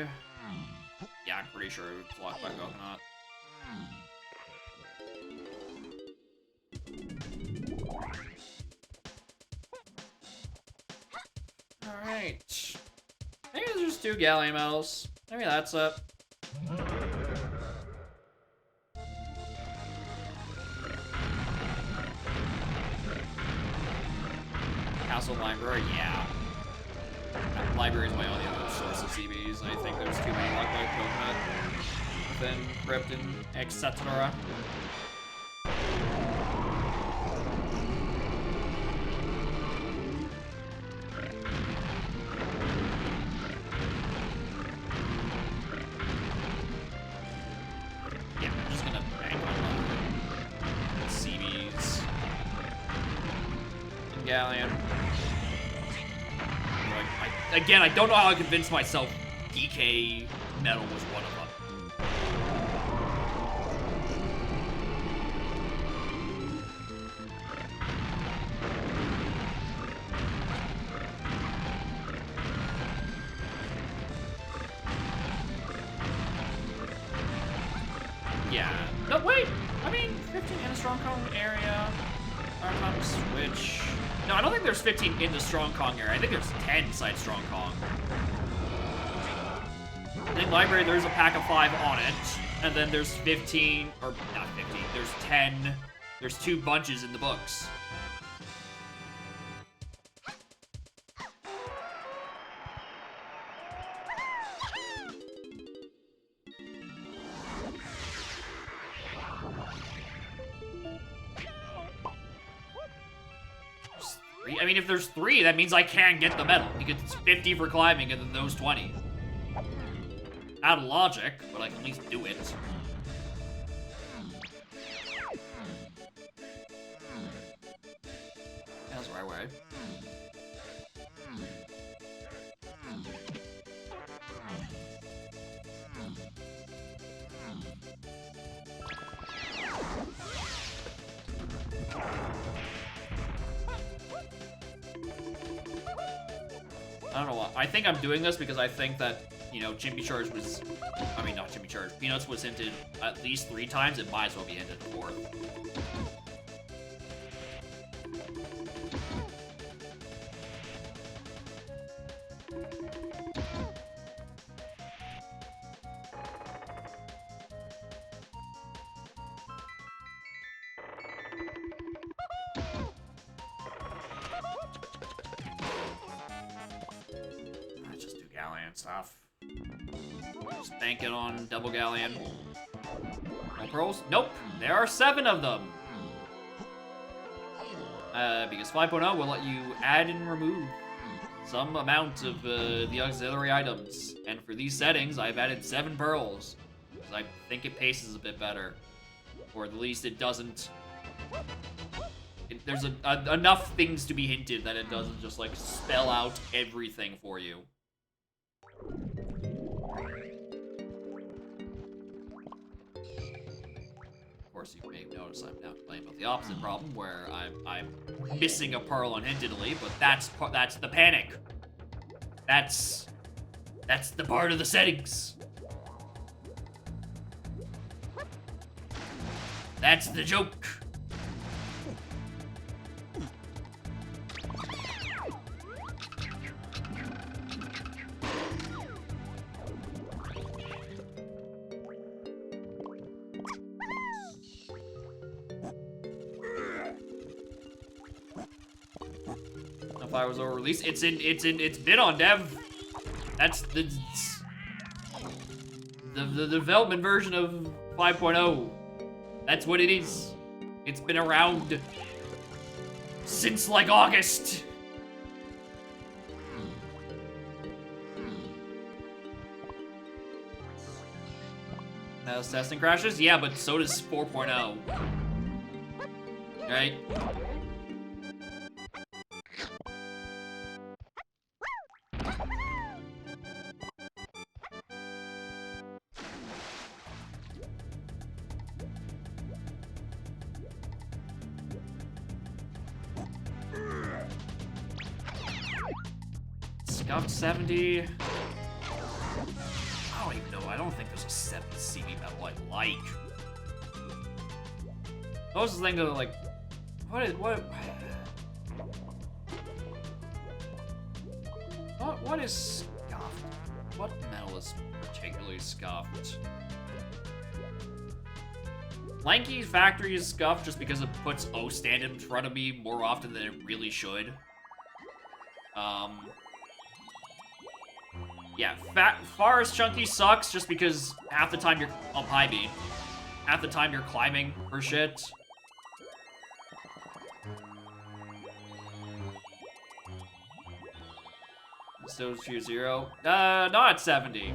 Yeah, I'm pretty sure it's locked by Coconut. Alright. Maybe there's just 2 Galleon medals. Maybe that's it. Castle Library, yeah. Library is my only other source of CBs. I think there's too many locked by Coconut, then Crypt, and etc. Yeah, I'm just gonna bank on CBs and Galleon. Again, I don't know how I convinced myself DK Metal was one of them. Yeah. No, wait! I mean, 15 in the Strong Kong area. Arcon switch. No, I don't think there's 15 in the Strong Kong area. I think there's 10 inside Strong Kong. In Library, there's a pack of 5 on it. And then there's 15, or not 15, there's 10. There's 2 bunches in the books. I mean, if there's 3, that means I can get the medal, because it's 50 for climbing and then those 20. Out of logic, but I can at least do it. That's the right way. I don't know why. I think I'm doing this because I think that, you know, Chimpy Charge was... I mean, not Chimpy Charge. Peanuts was hinted at least 3 times. It might as well be hinted 4th. Stuff. Just bank it on double Galleon. No pearls? Nope. There are 7 of them. Because 5.0 will let you add and remove some amount of the auxiliary items. And for these settings, I've added 7 pearls. Because I think it paces a bit better. Or at least it doesn't... there's enough things to be hinted that it doesn't just, like, spell out everything for you. Of course, you may notice I'm now playing with the opposite problem, where I'm missing a pearl unhintedly, but that's the panic. That's the part of the settings. That's the joke. Was over release. It's been on dev. That's the development version of 5.0. That's what it is. It's been around since like August. Now testing crashes? Yeah, but so does 4.0. Right? Scuffed 70. I don't even know. I don't think there's a 70 CB medal I like. I was just thinking of, like, what is scuffed? What medal is particularly scuffed? Lanky's Factory is scuffed just because it puts O stand in front of me more often than it really should. Yeah, Forest Chunky sucks just because half the time you're up high beam. Half the time you're climbing for shit. So Sphere Zero. Not at 70.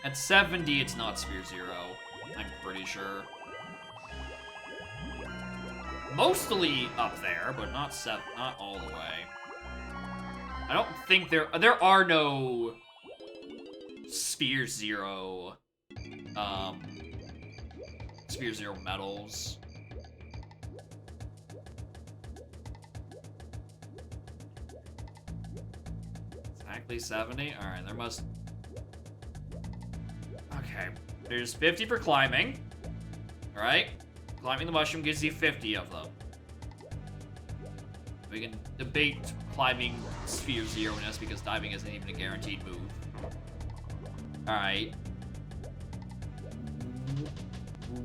At 70, it's not Sphere Zero. I'm pretty sure. Mostly up there, but not all the way. I don't think there are no Sphere Zero medals. Exactly 70? Alright, there must... Okay. There's 50 for climbing. Alright? Climbing the mushroom gives you 50 of them. We can debate climbing Sphere Zero-ness because diving isn't even a guaranteed move. Alright.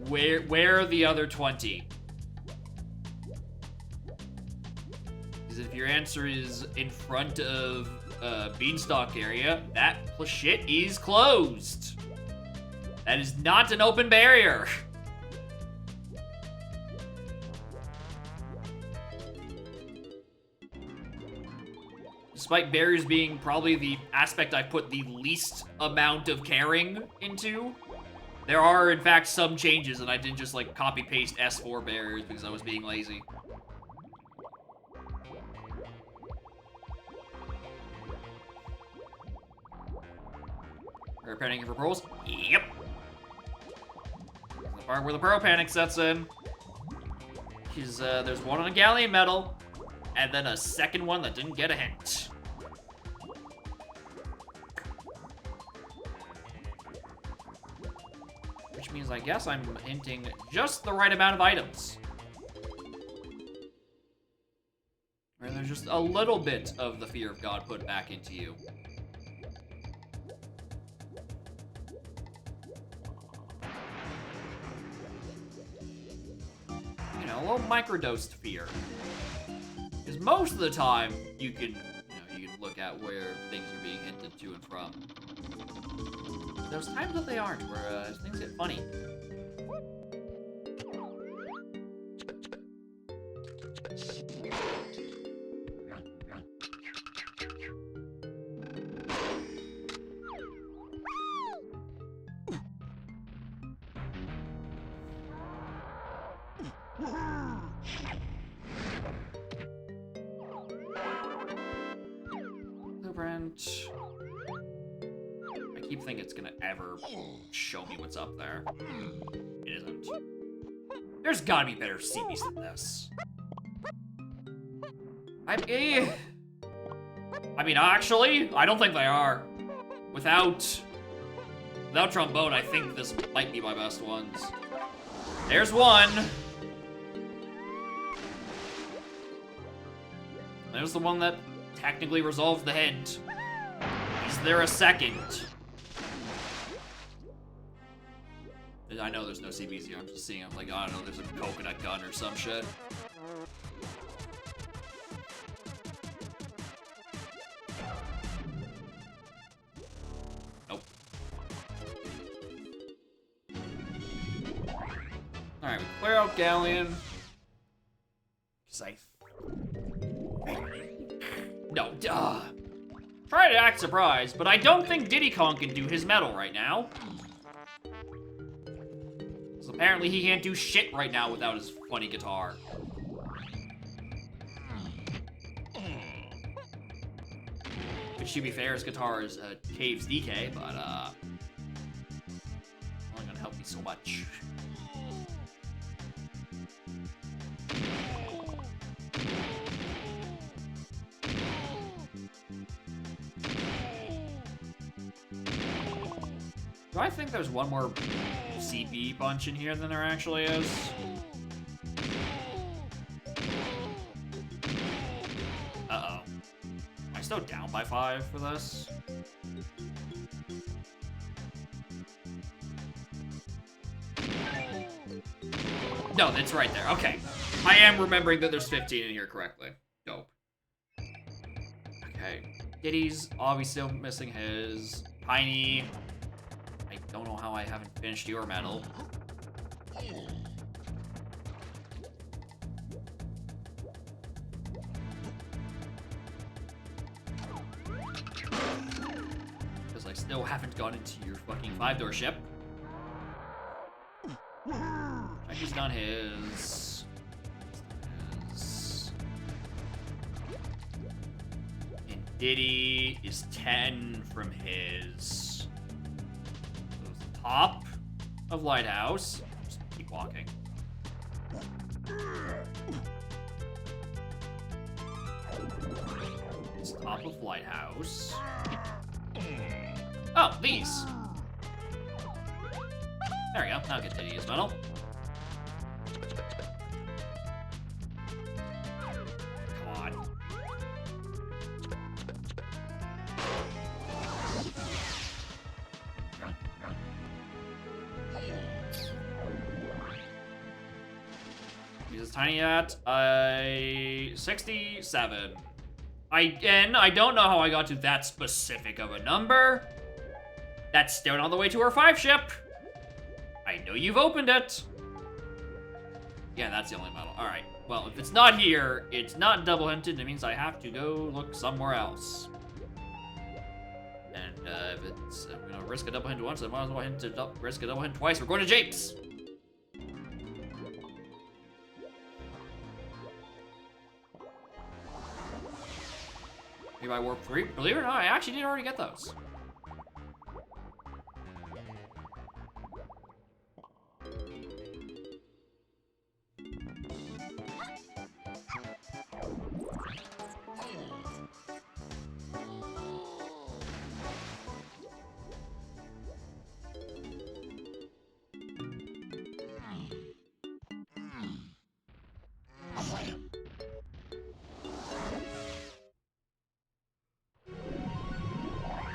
Where are the other 20? Because if your answer is in front of Beanstalk area, that shit is closed. That is not an open barrier. Despite barriers being probably the aspect I put the least amount of caring into, there are in fact some changes, and I didn't just like copy paste S4 barriers because I was being lazy. Are panicking for pearls? Yep. The part where the pearl panic sets in. Because there's one on a galleon medal, and then a second one that didn't get a hint. Which means I guess I'm hinting just the right amount of items. Where there's just a little bit of the fear of God put back into you. You know, a little microdosed fear. Because most of the time, you can look at where things are being hinted to and from. There's times that they aren't, where things get funny. Blueprint. I keep thinking it's gonna ever show me what's up there. It isn't. There's gotta be better CBs than this. I mean, actually, I don't think they are. Without trombone, I think this might be my best ones. There's one. There's the one that technically resolves the hint. Is there a second? I know there's no CBs here. I'm just seeing, I'm like, I don't know, there's a coconut gun or some shit. Nope. Alright, we clear out Galleon. Safe. No, duh. Try to act surprised, but I don't think Diddy Kong can do his medal right now. So apparently he can't do shit right now without his funny guitar. Which, to be fair, his guitar is Cave's DK, but only gonna help me so much. Do I think there's one more CB bunch in here than there actually is? Uh-oh. Am I still down by 5 for this? No, that's right there. Okay. I am remembering that there's 15 in here correctly. Dope. Okay. Diddy's obviously still missing his. Tiny. I don't know how I haven't finished your medal. Because I still haven't gone into your fucking 5-door ship. He's done his. And Diddy is 10 from his. Top of Lighthouse. Just keep walking. It's top of Lighthouse. Oh, these. There we go. I'll get Diddy's medal. Come on. He's tiny at 67. I don't know how I got to that specific of a number. That's still on the way to our 5 ship. I know you've opened it. Yeah, that's the only medal. All right. Well, if it's not here, it's not double hinted. It means I have to go look somewhere else. And if it's I'm gonna risk a double hint once, I might as well risk a double hint twice. We're going to Japes. Maybe I warp 3. Believe it or not, I actually did already get those.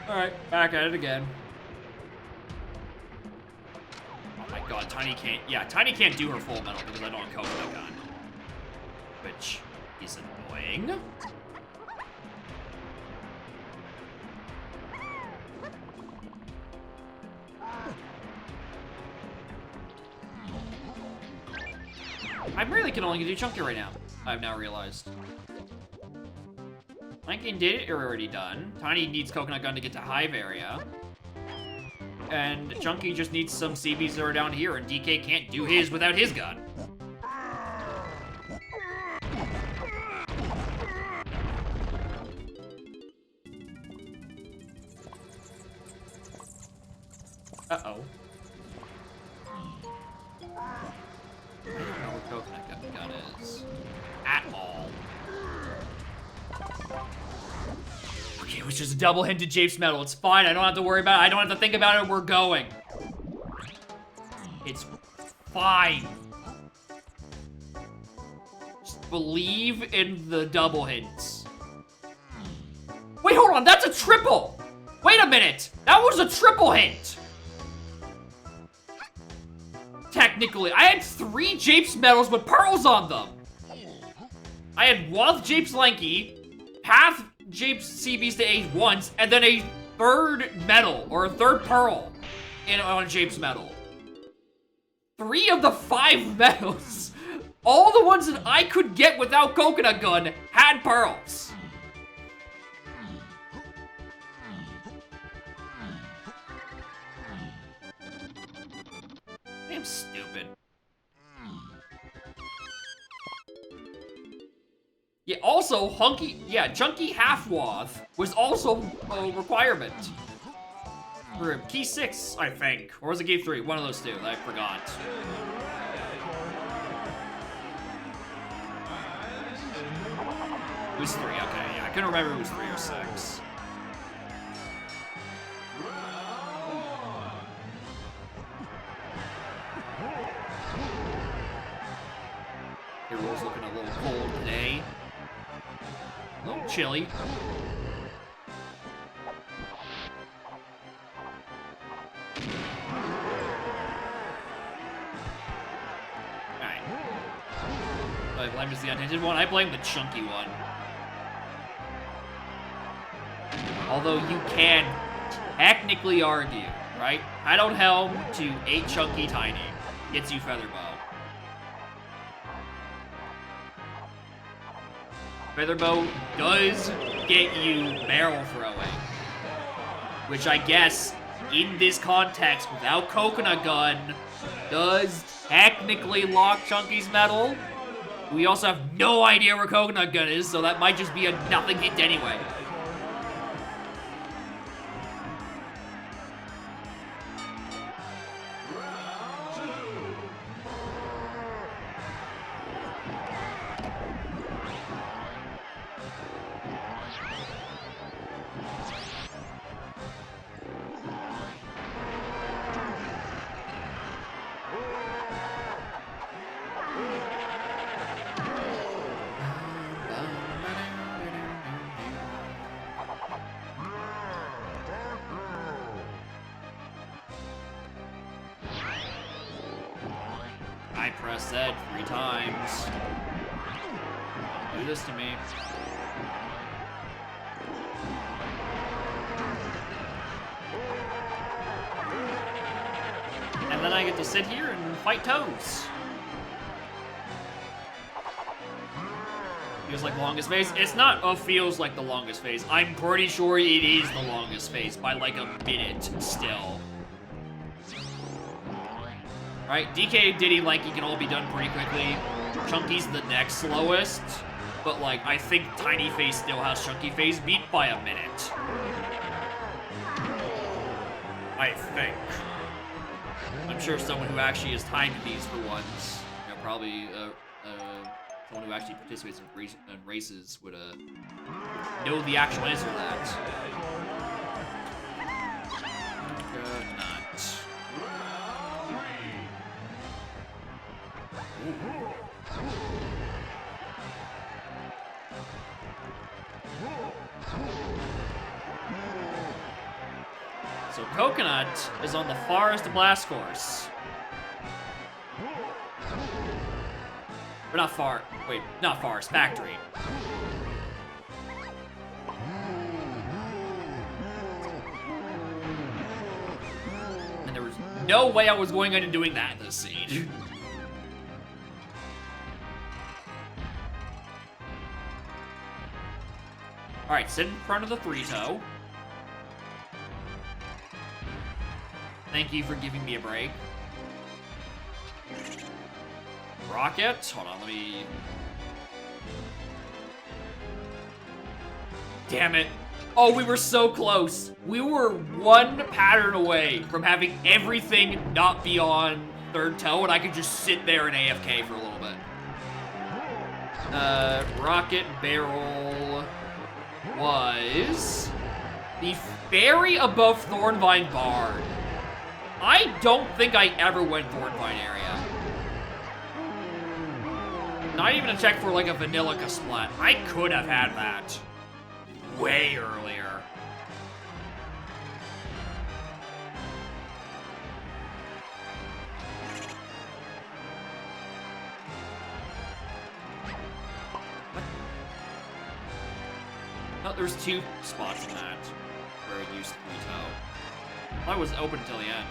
Alright, back at it again. Oh my god, Tiny can't... Yeah, Tiny can't do her full medal because I don't have Coconut Gun. Which is annoying. I really can only do Chunky right now, I've now realized. Mikey and Diddy are already done. Tiny needs Coconut Gun to get to Hive area. And Chunky just needs some CBs that are down here, and DK can't do his without his gun. Uh-oh. I don't know where Coconut Gun is. At all. Okay, it was just a double-hinted Japes medal. It's fine. I don't have to worry about it. I don't have to think about it. We're going. It's fine. Just believe in the double hints. Wait, hold on. That's a triple. Wait a minute. That was a triple hint. Technically, I had 3 Japes medals with pearls on them. I had Woth Japes Lanky, half Japes CBs to age once, and then a 3rd medal, or a 3rd pearl on a Japes medal. 3 of the 5 medals, all the ones that I could get without Coconut Gun, had pearls. game's stupid. Yeah, also, Chunky Half-Wath was also a requirement. For Key 6, I think. Or was it Key 3? One of those two. I forgot. It was 3, okay, yeah. I couldn't remember if it was 3 or 6. Hero's looking a little cold today. A little chilly. Alright. I blame is the unhinted one. I blame the chunky one. Although you can technically argue, right? Hideout Helm to 8 Chunky Tiny gets you Feather Bow. Feather Bow does get you barrel throwing, which I guess in this context without Coconut Gun does technically lock Chunky's medal. We also have no idea where Coconut Gun is, so that might just be a nothing hint anyway. I pressed Z 3 times. Don't do this to me. And then I get to sit here and fight Toads. Feels like the longest phase. It's not feels like the longest phase. I'm pretty sure it is the longest phase by like a minute still. Right, DK, Diddy, Lanky can all be done pretty quickly. Chunky's the next slowest, but like I think Tiny Face still has Chunky Face beat by a minute. I think. I'm sure someone who actually has timed these for once, you know, probably someone who actually participates in races would know the actual answer to that. Good night. So Coconut is on the Forest Blast Course. Or not far. Wait, not Forest, Factory. And there was no way I was going into doing that in this siege. Alright, sit in front of the 3-toe. Thank you for giving me a break. Rocket? Hold on, let me... Damn it. Oh, we were so close. We were one pattern away from having everything not be on 3rd toe, and I could just sit there and AFK for a little bit. Rocket Barrel was the fairy above Thornvine Barn. I don't think I ever went Thornvine area. Not even a check for like a Vanillica splat. I could have had that way earlier. What? No, there's 2 spots in that where it used 3-toe. I was open until the end.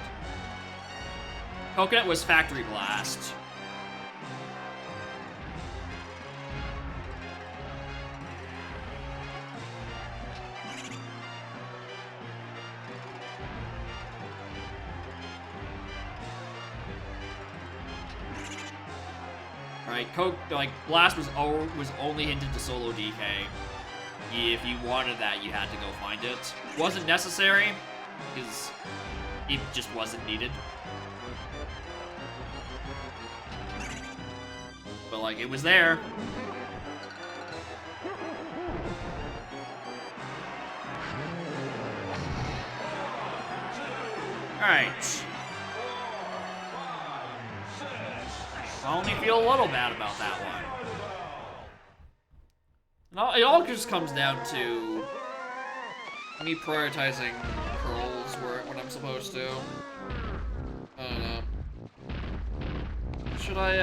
Coconut was Factory Blast. right? Blast was only hinted to solo DK. If you wanted that, you had to go find it. Wasn't necessary, because it just wasn't needed. But, like, it was there. Alright. I only feel a little bad about that one. It all just comes down to me prioritizing curls when I'm supposed to. I don't know. Should I,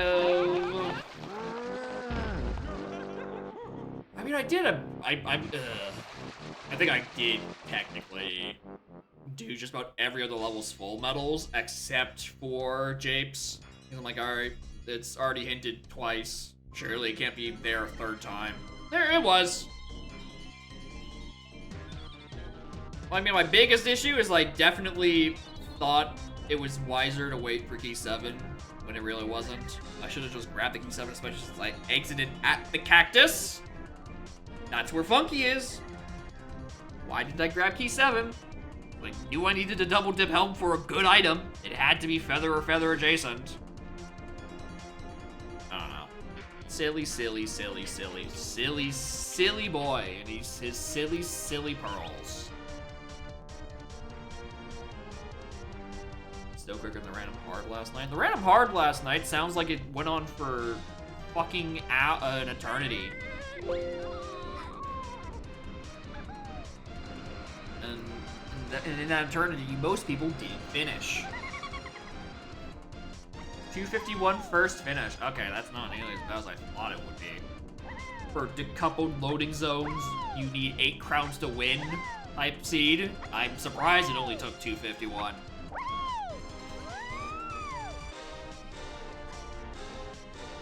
I mean, I think I did technically do just about every other level's full medals except for Japes. And I'm like, alright, it's already hinted twice. Surely it can't be there a third time. There it was. Well, I mean, my biggest issue is I definitely thought it was wiser to wait for key 7 when it really wasn't. I should have just grabbed the key 7, especially since I exited at the cactus. That's where Funky is. Why did I grab key 7? I knew I needed a double dip helm for a good item. It had to be feather or feather adjacent. I don't know. Silly, silly, silly, silly, silly, silly boy. And his silly, silly pearls. Still quicker than the random hard last night. The random hard last night sounds like it went on for fucking an eternity. And in that eternity, most people didn't finish. 251 first finish. Okay, that's not nearly as bad as I thought it would be. For decoupled loading zones, you need 8 crowns to win type seed. I'm surprised it only took 251.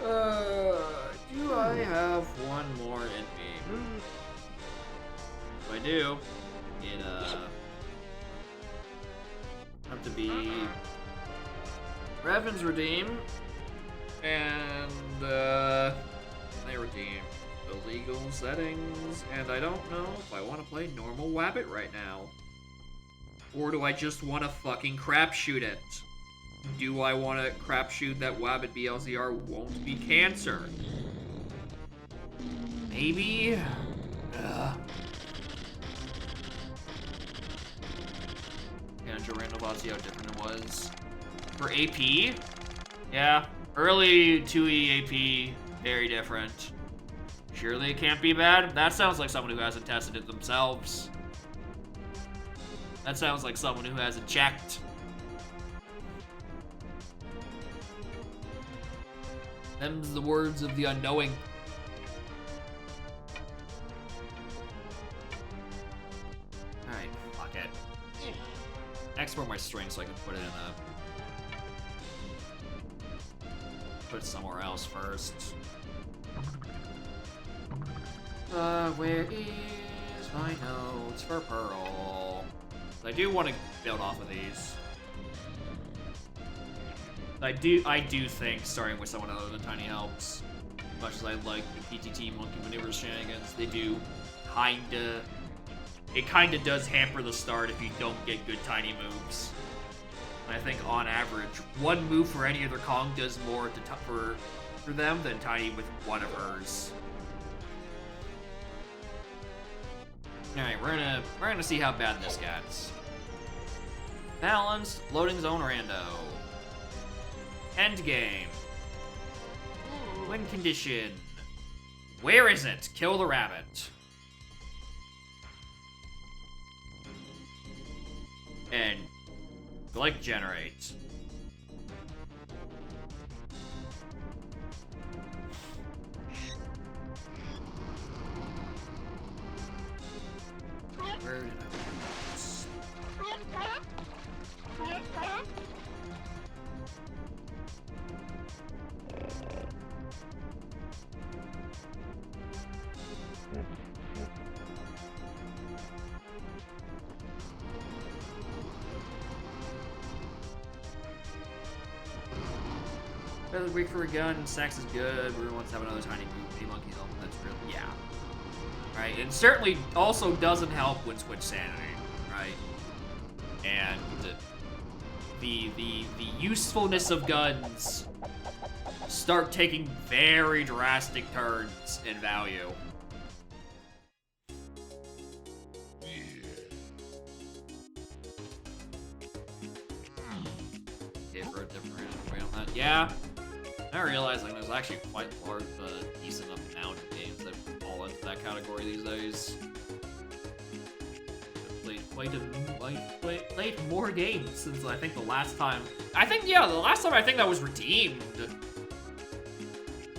Do I have one more in me? If I do, it, have to be Revan's Redeem, and, I redeem the legal settings, and I don't know if I want to play normal Wabbit right now. Or do I just want to fucking crapshoot it? Do I want to crapshoot that Wabbit BLZR won't be cancer? Maybe? Random see how different it was. For AP? Yeah. Early 2E AP, very different. Surely it can't be bad? That sounds like someone who hasn't tested it themselves. That sounds like someone who hasn't checked. Them's the words of the unknowing. Alright, fuck it. Export my string so I can put it in put it somewhere else first. Where is my notes for Pearl? I do want to build off of these. I do think starting with someone other than Tiny helps. As much as I like the PTT Monkey Maneuvers shenanigans, they do kinda... It kinda does hamper the start if you don't get good Tiny moves. And I think on average, one move for any other Kong does more for them than Tiny with one of hers. Alright, we're gonna see how bad this gets. Balanced, loading zone rando. Endgame. Win condition. Where is it? Kill the rabbit. And like generate. Where did I put this? Feather weak for a gun, sex is good, everyone wants to have another tiny monkey helmet, that's real. Yeah. Right, and certainly also doesn't help when switch sanity, right? And the usefulness of guns start taking very drastic turns in value. Okay, for a different way on that. Yeah. I realize like there's actually quite a large, decent amount of games that fall into that category these days. Played more games since I think the last time. The last time I think that was redeemed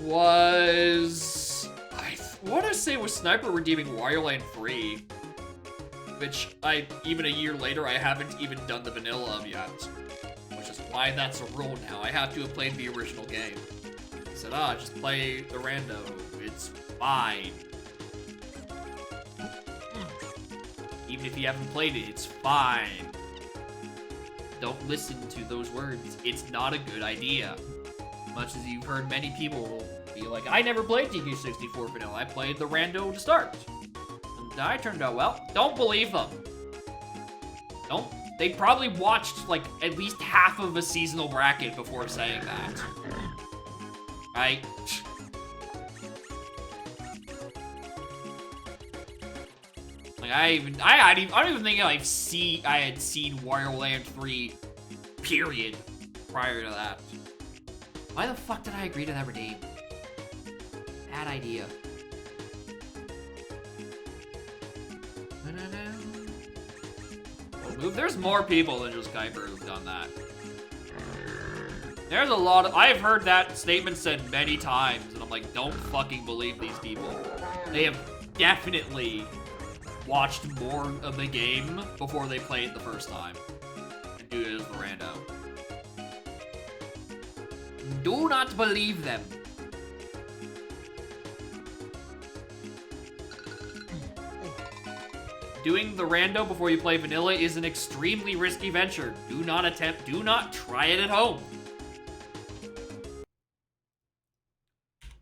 was I want to say was Sniper redeeming Wario Land 3, which even a year later I haven't even done the vanilla of yet. Which is why that's a rule now. I have to have played the original game. He said, just play the rando. It's fine. Even if you haven't played it, it's fine. Don't listen to those words. It's not a good idea. Much as you've heard many people be like, I never played TK64 vanilla. I played the rando to start. And I turned out well. Don't believe them. Don't. They probably watched, like, at least half of a seasonal bracket before saying that. Right? Like, I don't even think I had seen Wario Land 3, period, prior to that. Why the fuck did I agree to that redeem? Bad idea. There's more people than just Kuiper who've done that. There's a lot of... I've heard that statement said many times, and I'm like, don't fucking believe these people. They have definitely watched more of the game before they play it the first time. And do it as the rando. Do not believe them. Doing the rando before you play vanilla is an extremely risky venture. Do not try it at home.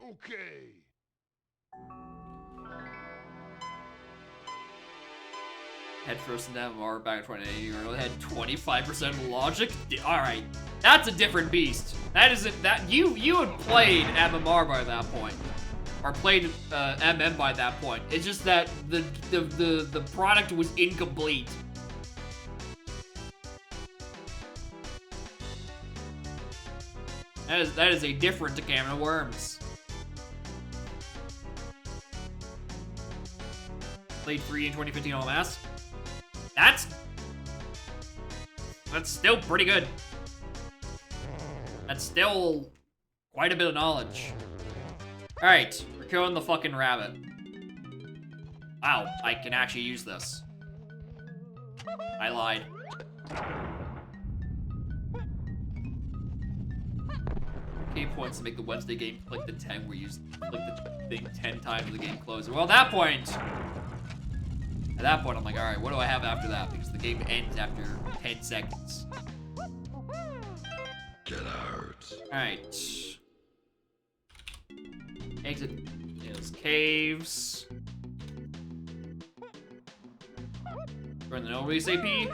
Okay. Head first into MMR back in 2080, you really had 25% logic? Alright, that's a different beast. That isn't, that, you had played MMR by that point. Or played MM by that point. It's just that the product was incomplete. That is a different can of worms. Played 3 in 2015 LMS. That's still pretty good. That's still quite a bit of knowledge. Alright, we're killing the fucking rabbit. Wow, I can actually use this. I lied. Game points to make the Wednesday game click the 10 where you click the thing 10 times and the game closes. Well, at that point, I'm like, alright, what do I have after that? Because the game ends after 10 seconds. Get out. Alright. Exit is caves. Run the no release AP.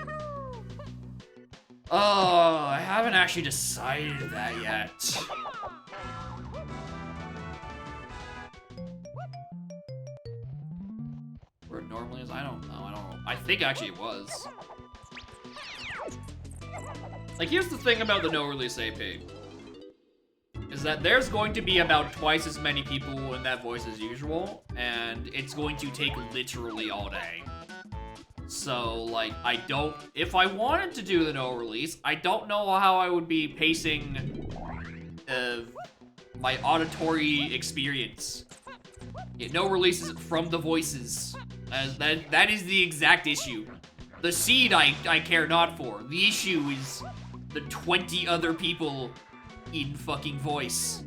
Oh, I haven't actually decided that yet. Where it normally is, I don't know. I think actually it was. Like, here's the thing about the no release AP. Is that there's going to be about twice as many people in that voice as usual, and it's going to take literally all day. So, like, if I wanted to do the no release, I don't know how I would be pacing my auditory experience. Yeah, no releases from the voices. That is the exact issue. The seed I care not for. The issue is the 20 other people in fucking voice.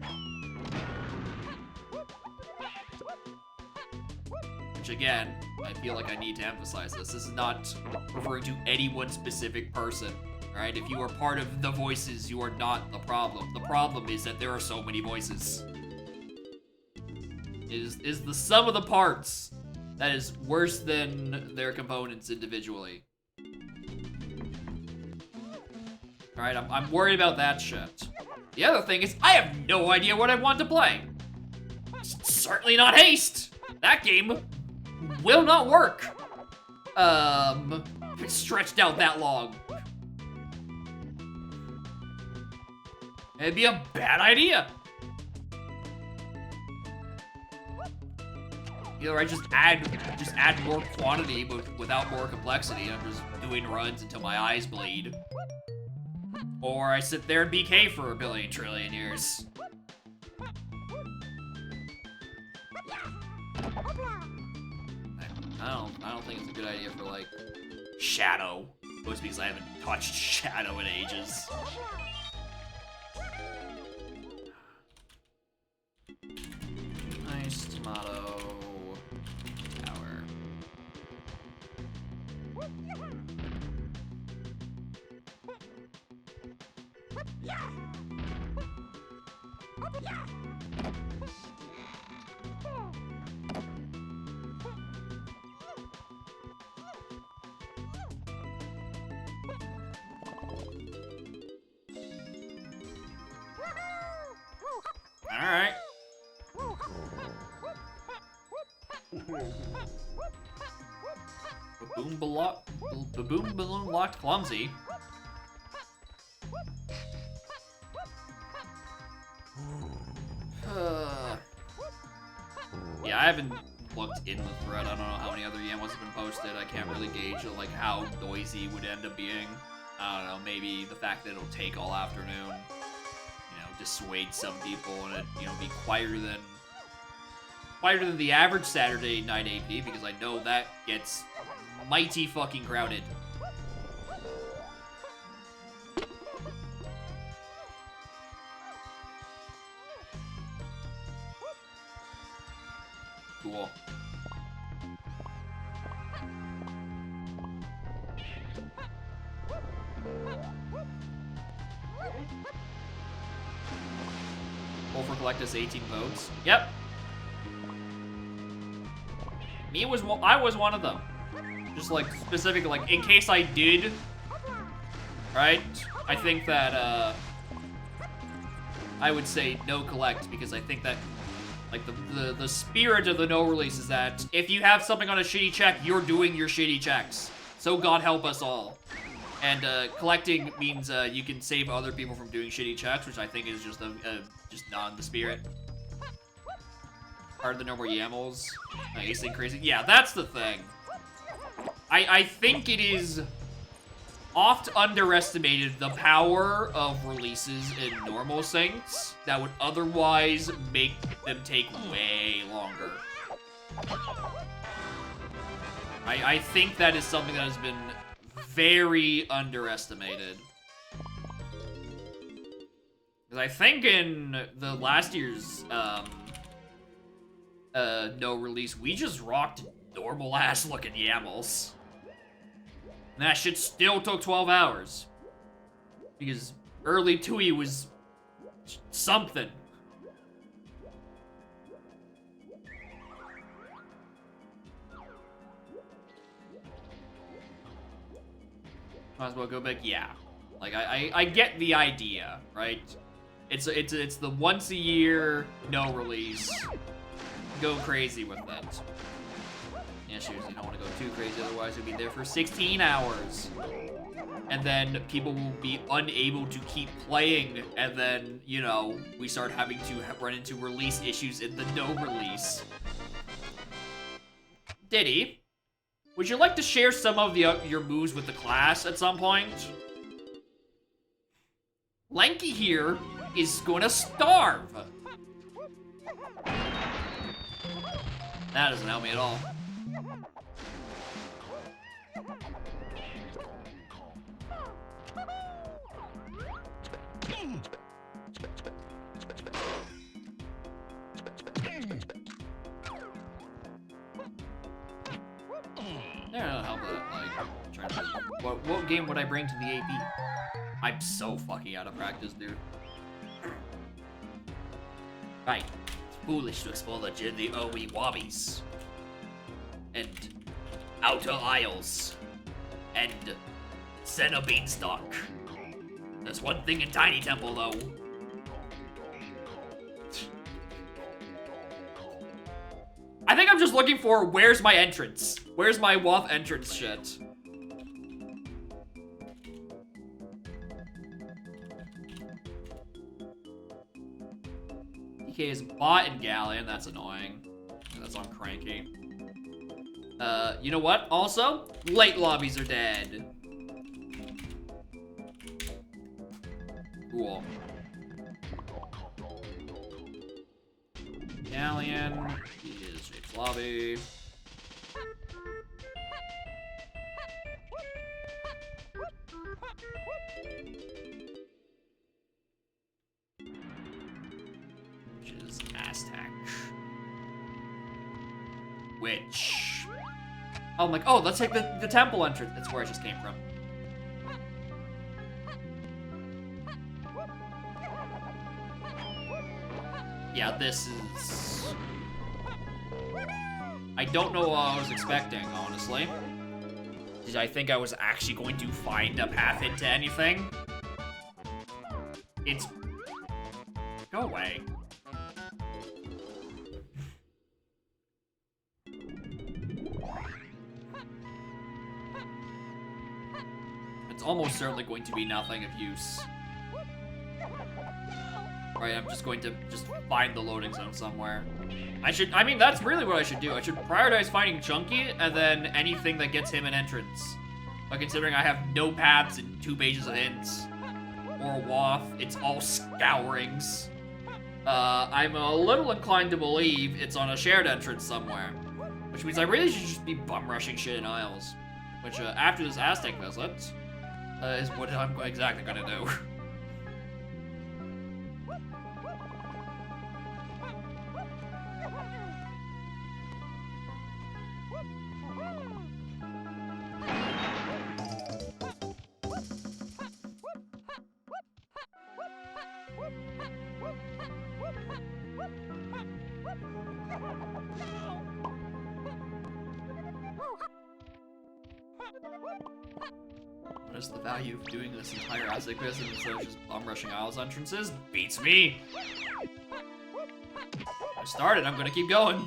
Which again, I feel like I need to emphasize this. This is not referring to any one specific person, right? If you are part of the voices, you are not the problem. The problem is that there are so many voices. Is the sum of the parts that is worse than their components individually. Alright, I'm worried about that shit. The other thing is, I have no idea what I want to play. Certainly not Haste! That game will not work. If it's stretched out that long. It'd be a bad idea. Either I just add more quantity but without more complexity, and I'm just doing runs until my eyes bleed. Or I sit there and BK for a billion trillion years. I don't think it's a good idea for, like, Shadow. Mostly because I haven't touched Shadow in ages. Nice tomato tower. Alright. Baboon balloon locked clumsy. Yeah, I haven't looked in the thread. I don't know how many other YAMLs have been posted. I can't really gauge like how noisy it would end up being. I don't know, maybe the fact that it'll take all afternoon, you know, dissuade some people and it, you know, be quieter than the average Saturday night AP, because I know that gets mighty fucking crowded. Cool. Pull for Collectus 18 votes. Yep. I was one of them. Just like specifically, like in case I did, right? I think that I would say no collect, because I think that like the spirit of the no release is that if you have something on a shitty check, you're doing your shitty checks. So God help us all. And collecting means you can save other people from doing shitty checks, which I think is just not the spirit. Part of the no more YAMLs. Acing crazy. Yeah, that's the thing. I think it is oft underestimated the power of releases in normal syncs that would otherwise make them take way longer. I think that is something that has been very underestimated. Because I think in the last year's no release, we just rocked normal ass looking YAMLs. And that shit still took 12 hours. Because early TUI was something. Might as well go back. Yeah. Like I get the idea, right? It's the once a year no release. Go crazy with that. Yeah, seriously, you don't want to go too crazy, otherwise you'll be there for 16 hours. And then people will be unable to keep playing, and then, you know, we start having to run into release issues in the no release. Diddy, would you like to share some of your moves with the class at some point? Lanky here is gonna starve. That doesn't help me at all. Yeah, help that. Like, trying to. What game would I bring to the AP? I'm so fucking out of practice, dude. Right. It's foolish to explore the Owie Wobbies. And Outer Isles. And Senna Beanstalk. There's one thing in Tiny Temple, though. I think I'm just looking for where's my entrance? Where's my WAF entrance shit? DK is bot and Galleon, that's annoying. That's on Cranky. You know what? Also, late lobbies are dead. Cool. Galleon, he is Jake's lobby. Which is Aztec. Which... Oh, I'm like, oh, let's take the temple entrance. That's where I just came from. Yeah, this is... I don't know what I was expecting, honestly. Did I think I was actually going to find a path into anything? It's... Go away. It's almost certainly going to be nothing of use. Right, I'm just going to find the loading zone somewhere. I mean, that's really what I should do. I should prioritize finding Chunky and then anything that gets him an entrance. But considering I have no paths and 2 pages of hints, or WAF, it's all scourings. I'm a little inclined to believe it's on a shared entrance somewhere. Which means I really should just be bum rushing shit in Isles. Which, after this Aztec visit, is what I'm exactly gonna do. What is the value of doing this entire Aztec visit instead of just bum rushing Isles entrances? Beats me! I started, I'm gonna keep going.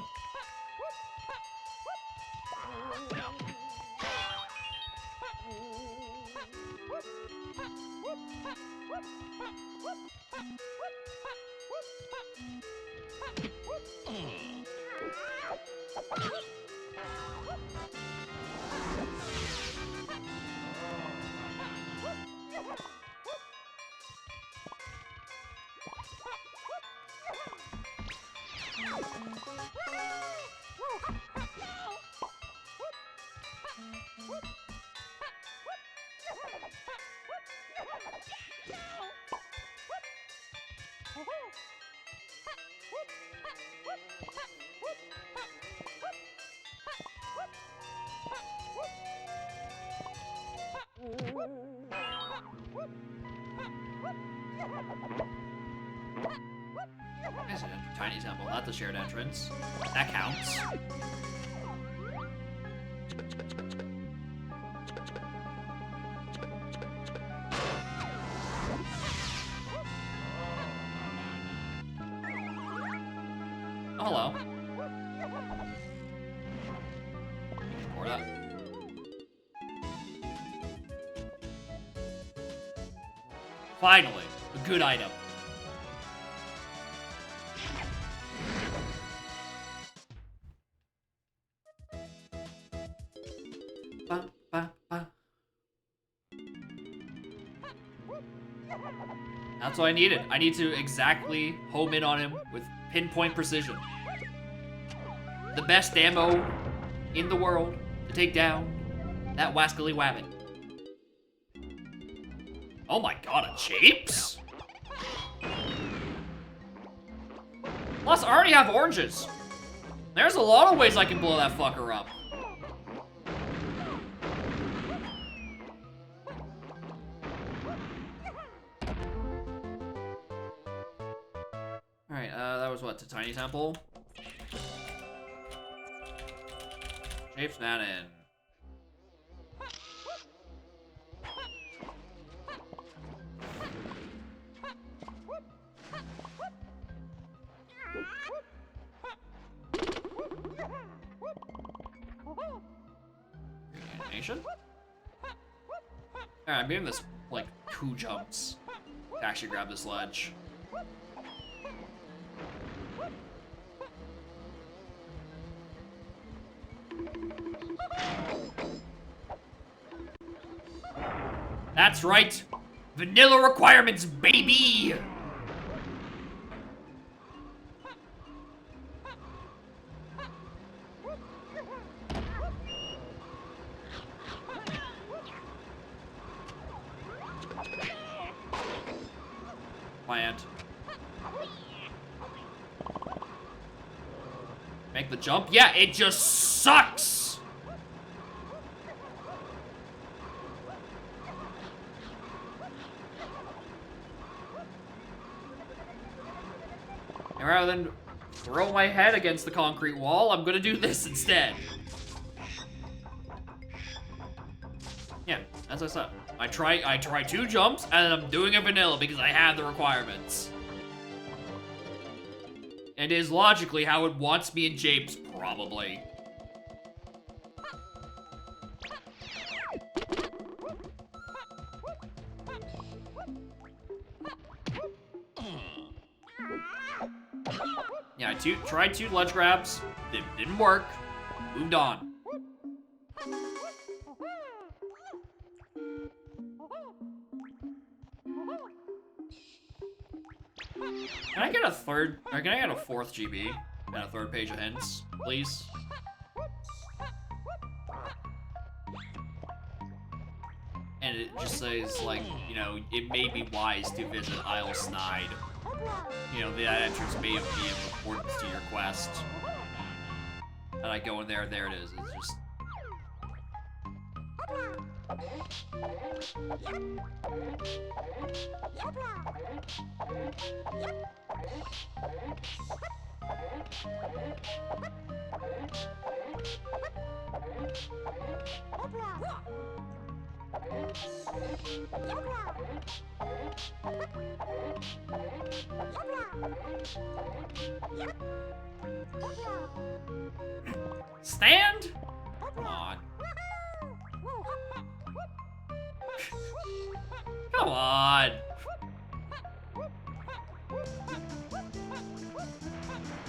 There's a tiny temple, not the shared entrance. That counts. Oh, hello. Ignore that. Finally, a good item. That's what I needed. I need to exactly home in on him with pinpoint precision. The best ammo in the world to take down that wascally wabbit. Oh my god, a Japes? Plus, I already have oranges. There's a lot of ways I can blow that fucker up. was what, to Tiny Temple? Shapes that in. Animation? Alright, I'm giving this, like, 2 jumps to actually grab this ledge. That's right! Vanilla requirements, baby! Plant. Make the jump? Yeah, it just sucks! And rather than throw my head against the concrete wall, I'm gonna do this instead. Yeah, as I said. I try 2 jumps, and I'm doing a vanilla because I have the requirements. And it is logically how it wants me in shapes, probably. Yeah, I tried 2 ledge grabs, didn't work, moved on. Can I get a third, or can I get a 4th GB and a 3rd page of hints, please? And it just says, like, you know, it may be wise to visit Isle Snide. You know, that entrance may be of importance to your quest. And I go in there, and there it is. It's just... Stand? Come on. Come on.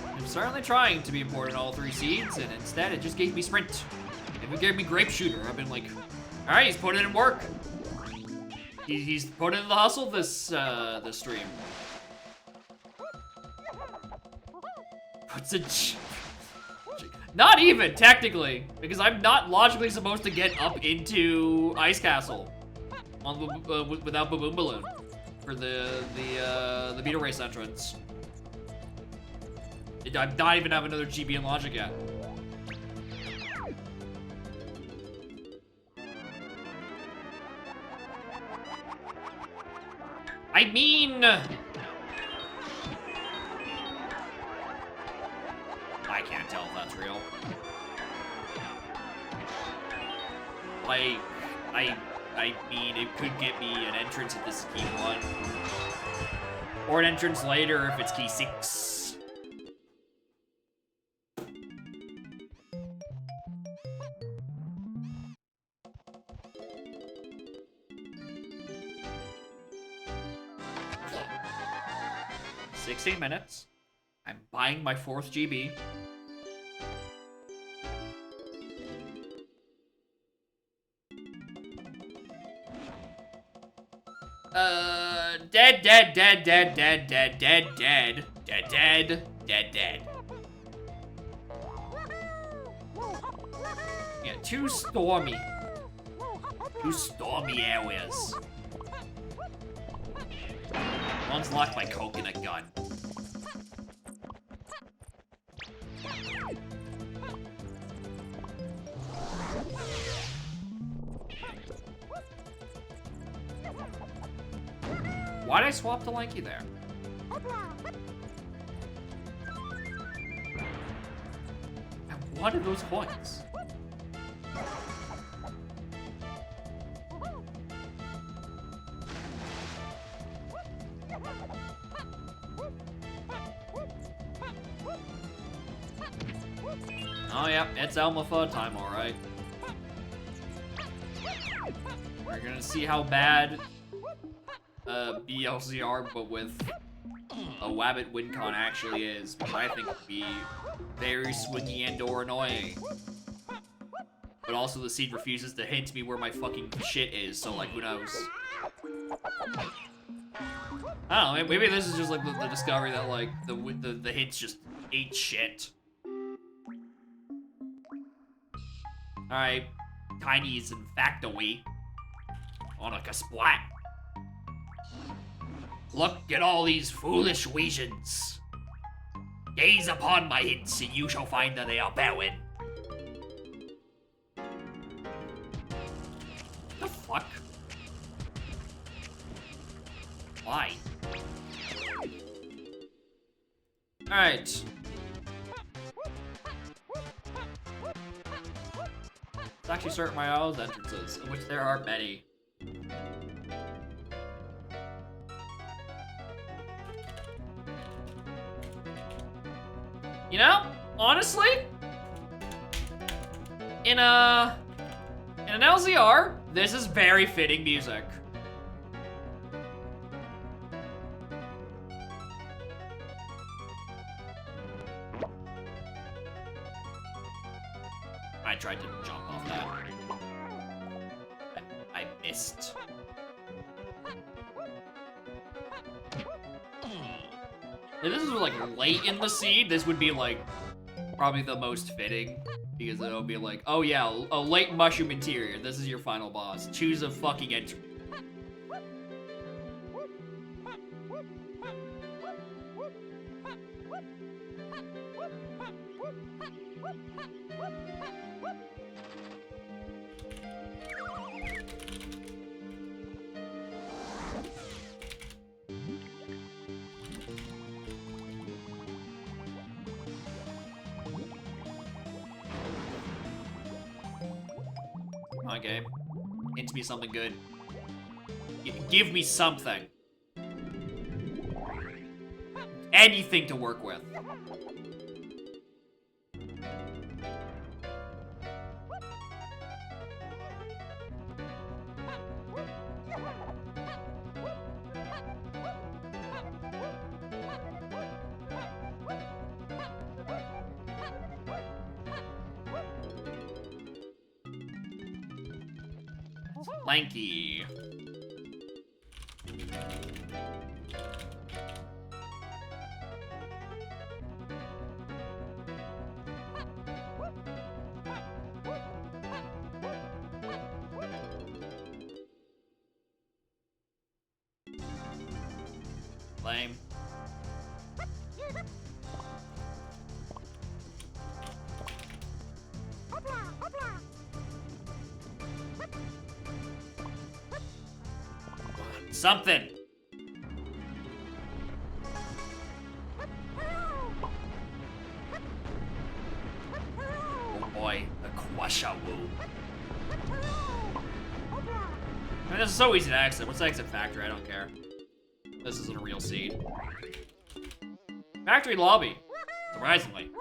I'm certainly trying to be important in all 3 seeds, and instead it just gave me sprint. If it gave me grape shooter, I've been like, all right, he's putting in work. He's put in the hustle this this stream. Puts a not even technically, because I'm not logically supposed to get up into Ice Castle on without Baboon Balloon for the Beetle Race entrance. I'm not even have another GB in logic yet. I mean, I can't tell if that's real. Like, I mean, it could get me an entrance if this is key 1. Or an entrance later if it's key 6. $16 minutes. I'm buying my 4th GB. Dead. Yeah, too stormy areas. One's locked by coconut gun. Why'd I swap to Lanky there? wanted those coins. Oh yeah, it's Elma Fudd time, alright. We're gonna see how bad BLZR, but with a Wabbit WinCon actually is, because I think it would be very swingy and or annoying. But also the seed refuses to hint me where my fucking shit is, so like, who knows? I don't know, maybe this is just like the discovery that like, the hints just ate shit. Alright, Tiny's in factory. On like a splat. Look at all these foolish weasons. Gaze upon my hints, and you shall find that they are barren. The fuck? Why? Alright. Let's actually start my own entrances, of which there are many. You know, honestly, in an LZR, this is very fitting music. I tried to jump off that. I missed. If this was like late in the seed, this would be like probably the most fitting, because it'll be like, oh yeah, a late mushroom interior. This is your final boss. Choose a fucking entry. Okay. Hint me something good. Give me something. Anything to work with. Lanky. Lame. Something. Oh boy, the Quasha Woo. I mean, this is so easy to exit. What's the exit factory? I don't care. This isn't a real seed. Factory lobby. Surprisingly.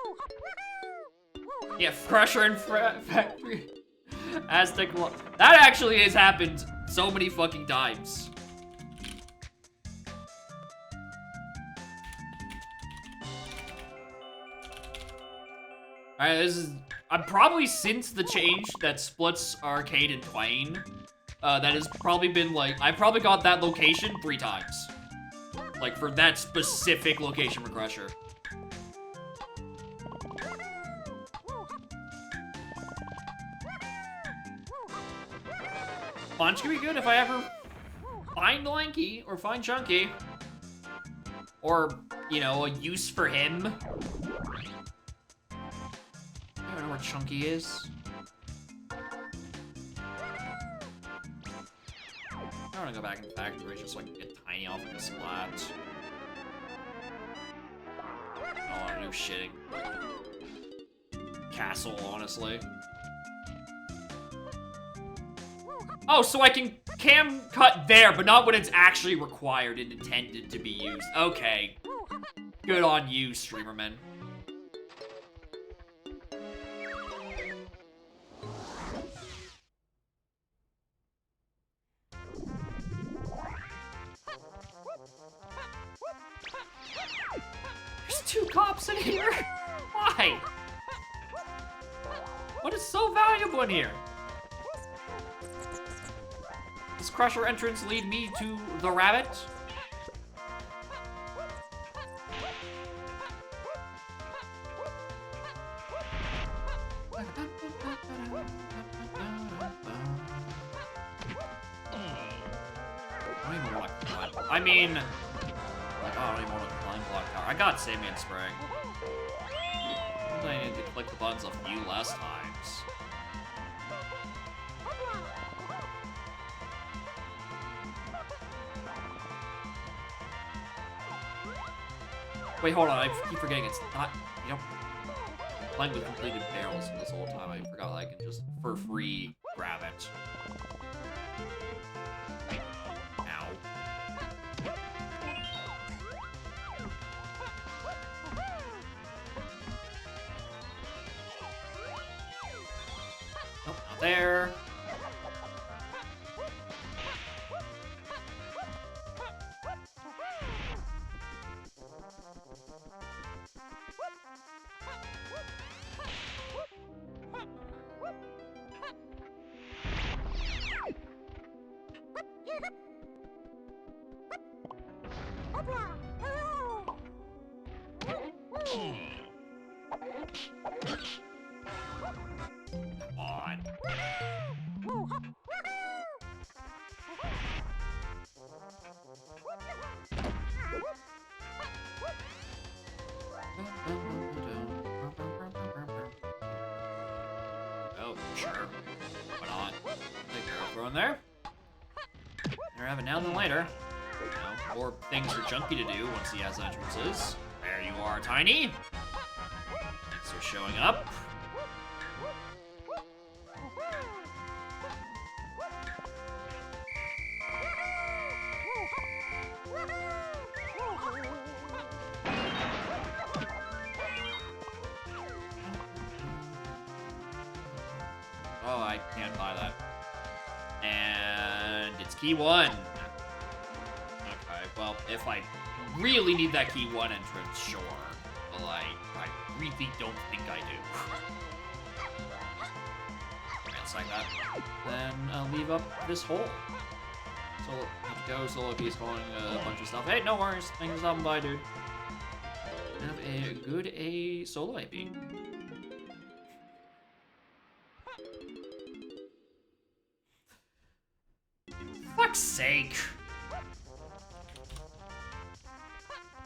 Yeah, Crusher and Factory. Aztec lo- That actually has happened so many fucking times. Alright, this is... I'm probably since the change that splits Arcade and Twain, that has probably been like... I probably got that location 3 times. Like, for that specific location for Crusher. Punch could be good if I ever find Lanky or find Chunky. Or, you know, a use for him. I don't know where Chunky is. I want to go back in the factory just so I can get Tiny off of the splat. I don't want to do shitting. castle, honestly. Oh, so I can cam cut there, but not when it's actually required and intended to be used. Okay. Good on you, streamerman. There's 2 cops in here? Why? What is so valuable in here? Does Crusher entrance lead me to the rabbit? I don't even want to climb. I mean, like, oh, I don't even want to climb block tower. I got Simian Spring. I need to click the buttons a few less times. Wait, hold on. I keep forgetting it's not, you know, playing with completed barrels this whole time. I forgot I can just, for free, grab it. Ow. Nope, not there. Come on. Oh, sure. Why not? Take your throw in there. Better have it now than later. You know, more things for Junkie to do once he has entrances. There you are, Tiny. Thanks for showing up. Oh, I can't buy that. And it's key 1. Okay, well, if I really need that key 1 entrance, sure. But, like, I really don't think I do. It's like that. Then I'll leave up this hole. So, have to go. Solo piece calling a bunch of stuff. Hey, no worries. Thanks for stopping by, dude. Have a good solo AP. Fuck's sake.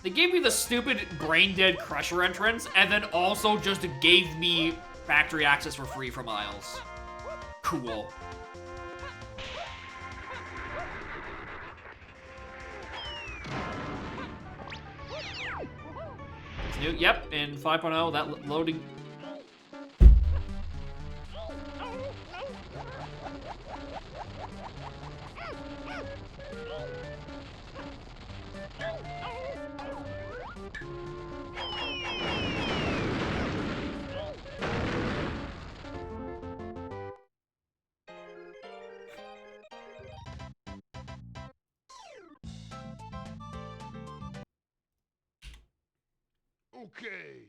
They gave me the stupid brain-dead Crusher entrance, and then also just gave me factory access for free from Isles. Cool. It's new. Yep, in 5.0, that loading... Okay.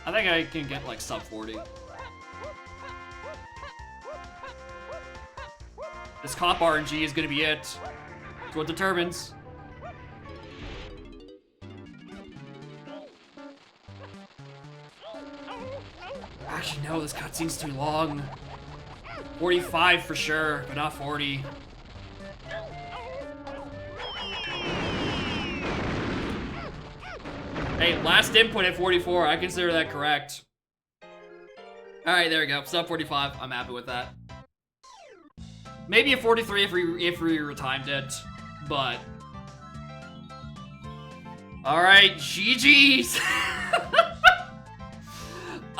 I think I can get like sub 40. This comp RNG is gonna be it. It's what determines. no, this cutscene's too long. 45 for sure, but not 40. Hey, last input at 44. I consider that correct. Alright, there we go. Sub 45. I'm happy with that. Maybe a 43 if we retimed it, but... Alright, GG's!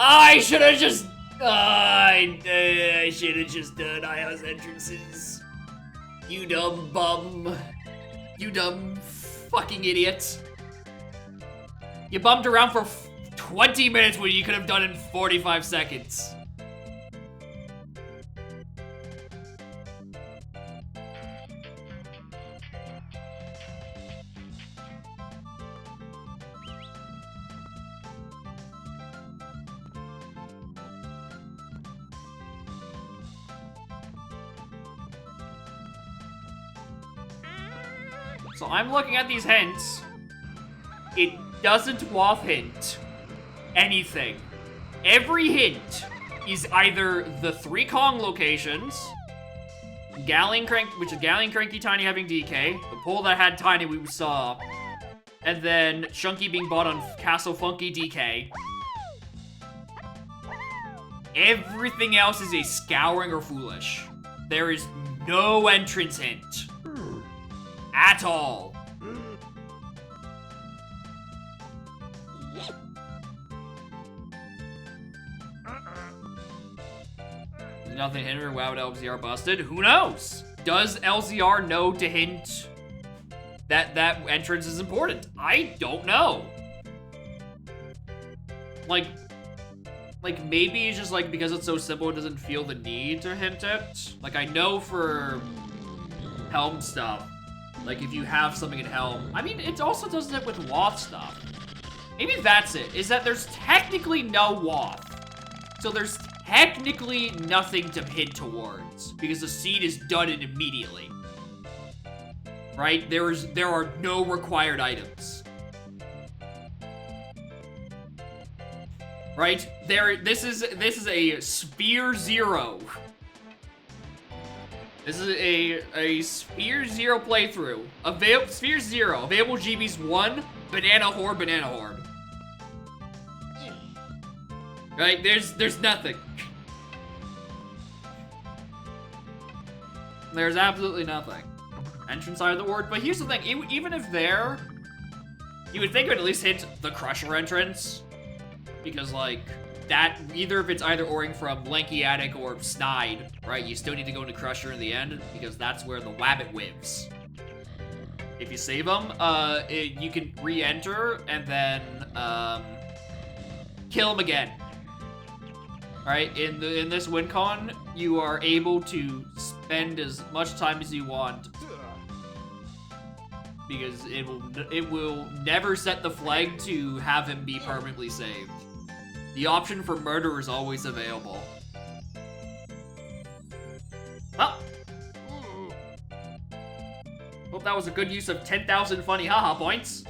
I should have just... I should have just done IO's entrances. You dumb bum. You dumb fucking idiot. You bummed around for 20 minutes when you could have done it in 45 seconds. So I'm looking at these hints. It doesn't waff hint anything. Every hint is either the 3 Kong locations, which is Galleon, Cranky, Tiny having DK, the pole that had Tiny we saw, and then Chunky being bought on Castle Funky DK. Everything else is a scouring or foolish. There is no entrance hint. At all. Nothing hindering WoW LZR busted. Who knows? Does LZR know to hint that that entrance is important? I don't know. Like maybe it's just like because it's so simple it doesn't feel the need to hint it. Like I know for Helm stuff, like if you have something in Helm, I mean it also does it with Wath stuff. Maybe that's it, is that there's technically no Wath. So there's technically nothing to hint towards because the seed is done it immediately. Right? There are no required items. Right? This is a Sphere Zero. This is a Sphere Zero playthrough. Sphere Zero. Available GBs 1, Banana Horde, Banana Horde. Right? There's nothing. There's absolutely nothing. Entrance side of the word, but here's the thing, even if there, you would think it would at least hint the Crusher entrance. Because like, that, either if it's either oring from Lanky Attic or Snide, right? You still need to go into Crusher in the end, because that's where the Wabbit lives. If you save them, you can re-enter and then kill him again. Right? In this WinCon, you are able to spend as much time as you want, because it will never set the flag to have him be permanently saved. The option for murder is always available. Well, hope that was a good use of 10,000 funny haha points.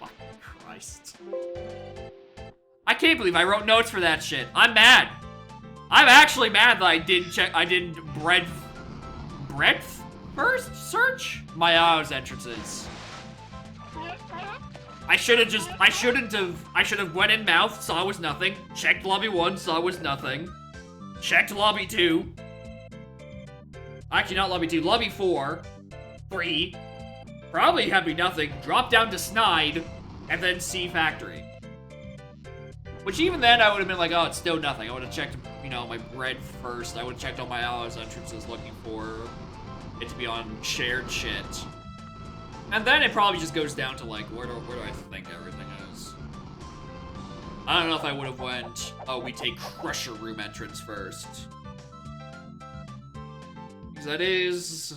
Fucking Christ. I can't believe I wrote notes for that shit. I'm mad. I'm actually mad that I didn't breadth first search my IO's entrances. I should have went in mouth, saw it was nothing. Checked lobby 1, saw it was nothing. Checked lobby 2. Actually, not lobby 2, lobby 4. 3. Probably had me nothing. Dropped down to Snide, and then C Factory. Which even then, I would have been like, oh, it's still nothing. I would have checked, you know, my bread first. I would have checked all my allies' entrances looking for it to be on shared shit. And then it probably just goes down to like, where do I think everything is? I don't know if I would have went, oh, we take Crusher Room entrance first. Because that is...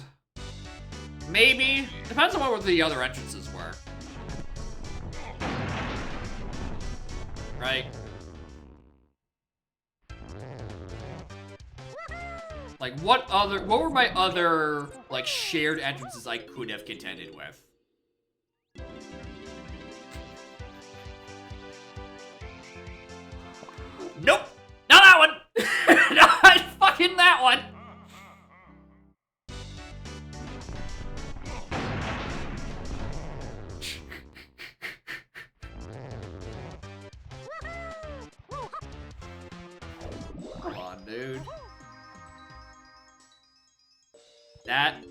maybe? Depends on what the other entrances were. Right? Like, what were my other, like, shared entrances I could have contended with? Come on, dude. That...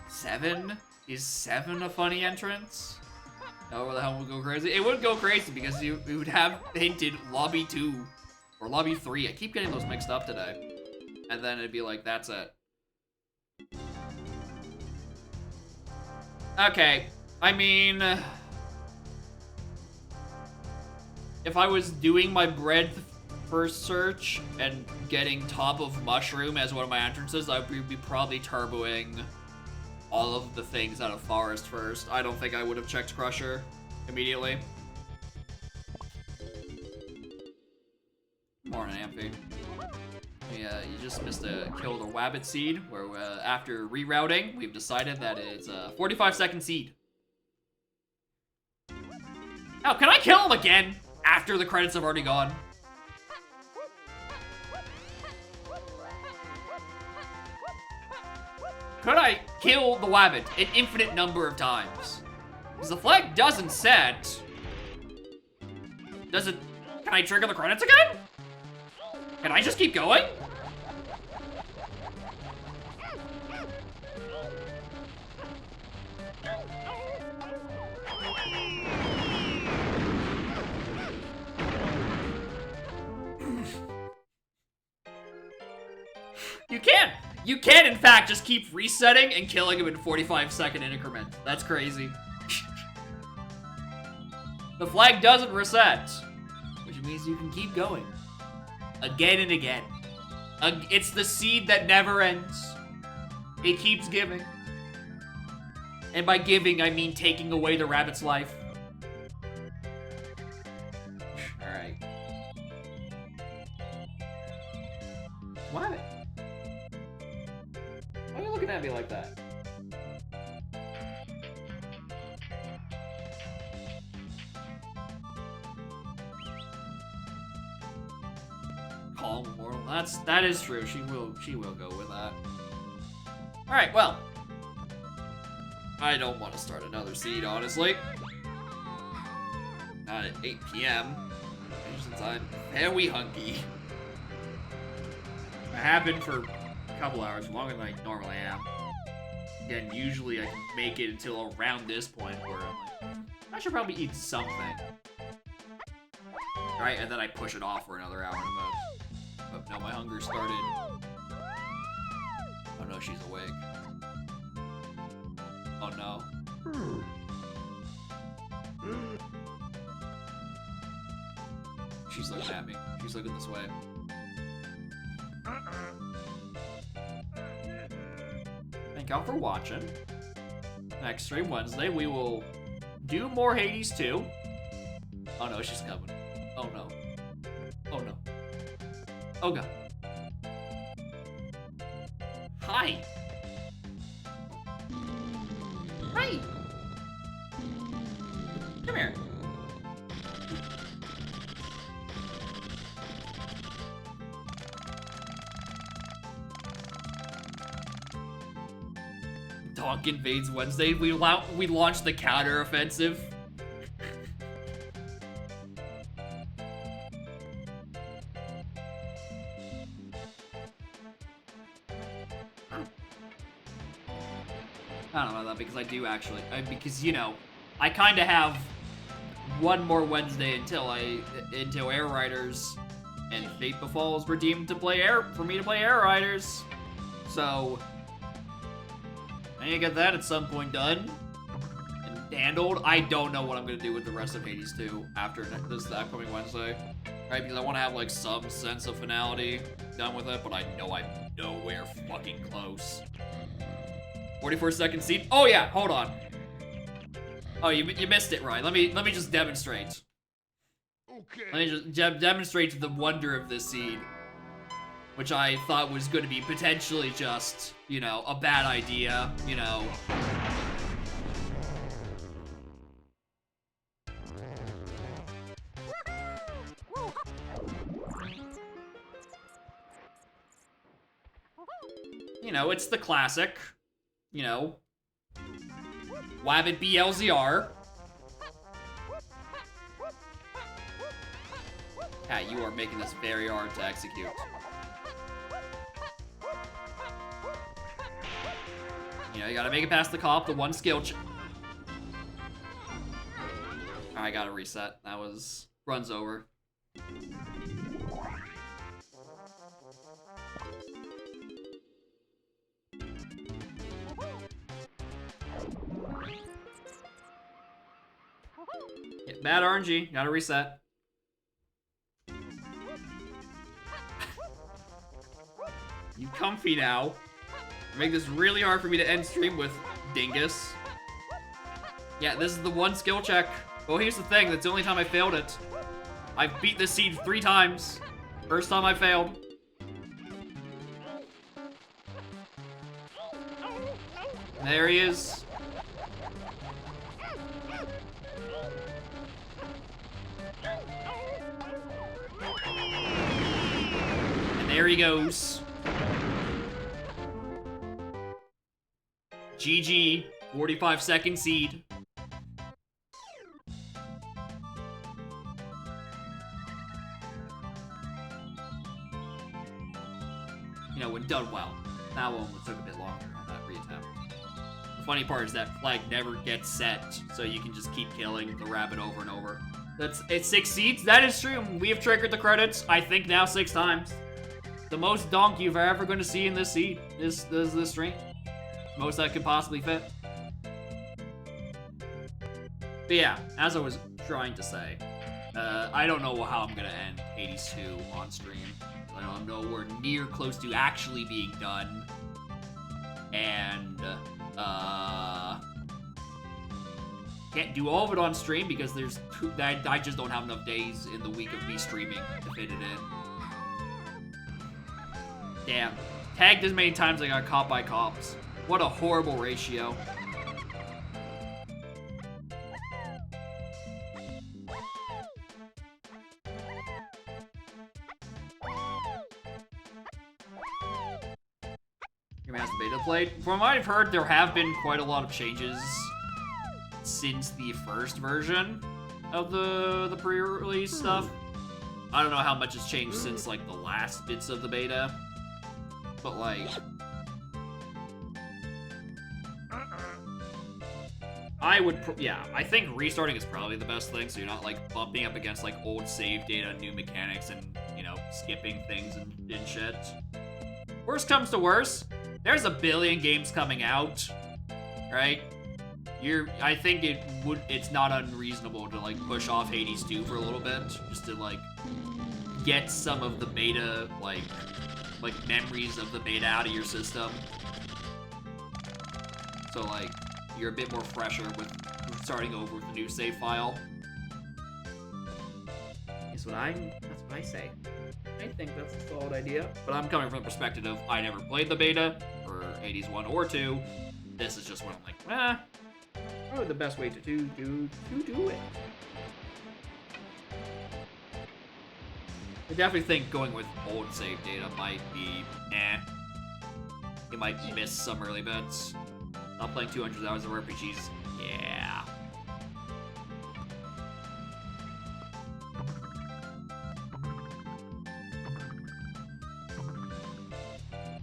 7? Is 7 a funny entrance? Oh, the hell would go crazy? It would go crazy because you would have hinted lobby 2 or lobby 3. I keep getting those mixed up today. And then it'd be like, that's it. Okay, I mean... If I was doing my bread first search and getting top of mushroom as one of my entrances, I would be probably turboing all of the things out of forest first. I don't think I would have checked Crusher immediately. Morning, Amphi. Yeah, you just missed a kill the Wabbit seed, where after rerouting, we've decided that it's a 45-second seed. Oh, can I kill him again after the credits have already gone? Could I kill the Wabbit an infinite number of times? Because the flag doesn't set. Does it... Can I trigger the credits again? Can I just keep going? You can, in fact, just keep resetting and killing him in 45-second increment. That's crazy. The flag doesn't reset, which means you can keep going. Again and again. It's the seed that never ends. It keeps giving. And by giving, I mean taking away the rabbit's life. Alright. What? Why are you looking at me like that? Calm Immortal. That is true. She will go with that. Alright, well. I don't want to start another seed, honestly. Not at 8 PM. Since I'm very hungry. I have been for a couple hours, longer than I normally am. Again, usually I can make it until around this point where I'm like, I should probably eat something. Right, and then I push it off for another hour. But now my hunger started. Oh no, she's awake. Oh no. She's looking at me. She's looking this way. Thank y'all for watching. Next stream Wednesday, we will do more Hades 2. Oh no, she's coming. Oh no. Oh no. Oh god. Hi. Hi. Come here. Donk invades Wednesday. We launched the counter offensive. I don't know about that because I do actually, because you know, I kind of have one more Wednesday until Air Riders and Fate Befalls were deemed to play for me to play Air Riders. So I need to get that at some point done and handled. I don't know what I'm gonna do with the rest of Hades 2 after this upcoming Wednesday, right? Because I want to have like some sense of finality done with it, but I know I'm nowhere fucking close. 44-second seed. Oh yeah, hold on. Oh, you missed it, right? Let me just demonstrate. Okay. Let me just demonstrate the wonder of this seed, which I thought was going to be potentially just, you know, a bad idea, you know. You know, it's the classic. You know, Wabbit BLZR. Yeah, you are making this very hard to execute. You know, you gotta make it past the cop, the one skill I gotta reset. That was... runs over. Yeah, bad RNG. Gotta reset. You comfy now. Make this really hard for me to end stream with, dingus. Yeah, this is the one skill check. Well, here's the thing. That's the only time I failed it. I've beat this seed 3 times. First time I failed. There he is. And there he goes. GG, 45-second seed. You know, when done well. That one took a bit longer on that reattempt. The funny part is that flag never gets set, so you can just keep killing the rabbit over and over. It's 6 seeds? That is true. We have triggered the credits, I think now 6 times. The most donk you've ever going to see in this seed, this stream. Most that could possibly fit. But yeah, as I was trying to say, I don't know how I'm gonna end Hades 2 on stream. I'm nowhere near close to actually being done. And, can't do all of it on stream because there's I just don't have enough days in the week of me streaming to fit it in. Damn. Tagged as many times I got caught by cops. What a horrible ratio. Your master beta played. From what I've heard, there have been quite a lot of changes since the first version of the pre-release stuff. I don't know how much has changed since like the last bits of the beta, but like I think restarting is probably the best thing, so you're not like bumping up against like old save data, new mechanics, and you know, skipping things and shit. Worst comes to worst, there's a billion games coming out, right? I think it's not unreasonable to like push off Hades 2 for a little bit, just to like get some of the beta, like memories of the beta out of your system. So like, you're a bit more fresher with starting over with the new save file. That's what I say. I think that's a solid idea. But I'm coming from the perspective of I never played the beta for Hades 1 or 2. This is just when I'm like, probably the best way to do it. I definitely think going with old save data might be You might miss some early bets. Not playing 200 hours of RPGs. Yeah.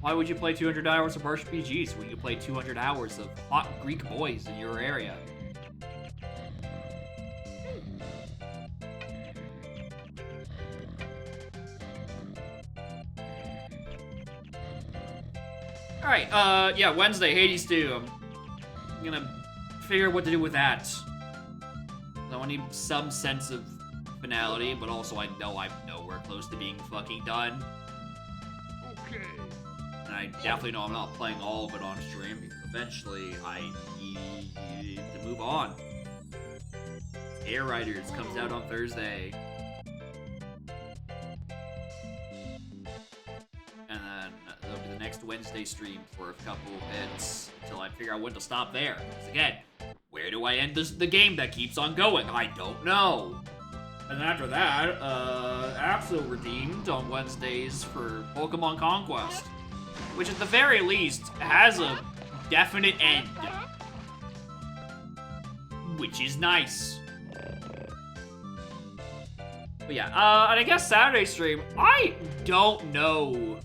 Why would you play 200 hours of RPGs when you play 200 hours of hot Greek boys in your area? Alright, yeah, Wednesday, Hades 2. I'm gonna figure out what to do with that. I need some sense of finality, but also I know I'm nowhere close to being fucking done. Okay. And I definitely know I'm not playing all of it on stream, because eventually I need to move on. Air Riders comes out on Thursday. And then there'll be the next Wednesday stream for a couple of bits until I figure out when to stop there. Because again, where do I end the game that keeps on going? I don't know. And after that, Axel redeemed on Wednesdays for Pokemon Conquest, which at the very least has a definite end, which is nice. But yeah, and I guess Saturday stream, I don't know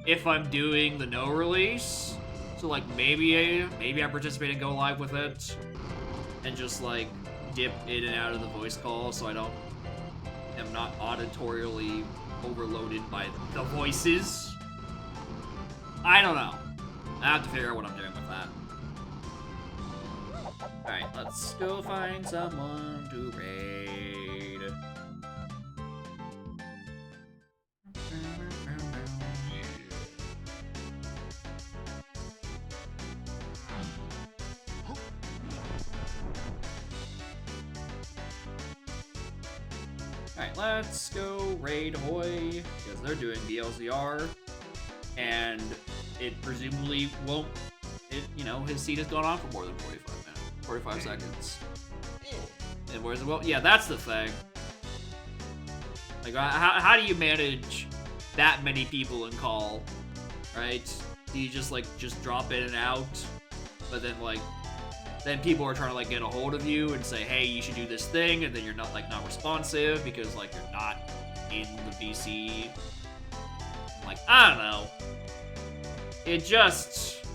if I'm doing the no release. So like maybe I participate and go live with it and just like dip in and out of the voice call so I am not auditorially overloaded by the voices. I don't know. I have to figure out what I'm doing with that. Alright, let's go find someone to raid. Alright, let's go raid Hoy, because they're doing BLZR, and it presumably won't, you know, his seat has gone on for more than 45 seconds. And where's it? Well, yeah, that's the thing. Like, how do you manage that many people in call, right? Do you just, like, drop in and out, but then, like, then people are trying to, like, get a hold of you and say, hey, you should do this thing, and then you're not responsive because, like, you're not in the VC. Like, I don't know. It just...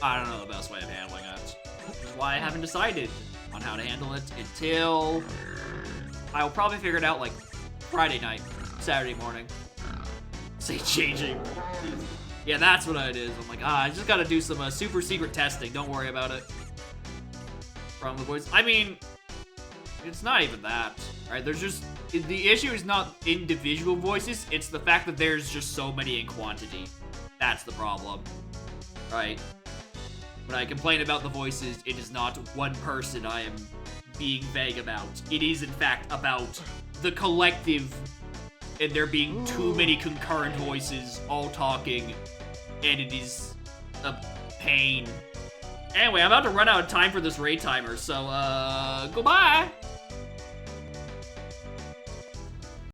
I don't know the best way of handling it. Which is why I haven't decided on how to handle it until... I will probably figure it out, like, Friday night, Saturday morning. Say changing. Yeah, that's what it is. I'm like, I just gotta do some super secret testing. Don't worry about it. From the voice. I mean, it's not even that, right? There's just... The issue is not individual voices. It's the fact that there's just so many in quantity. That's the problem, right? When I complain about the voices, it is not one person I am being vague about. It is, in fact, about the collective and there being too many concurrent voices all talking, and it is a pain. Anyway, I'm about to run out of time for this raid timer, so, goodbye!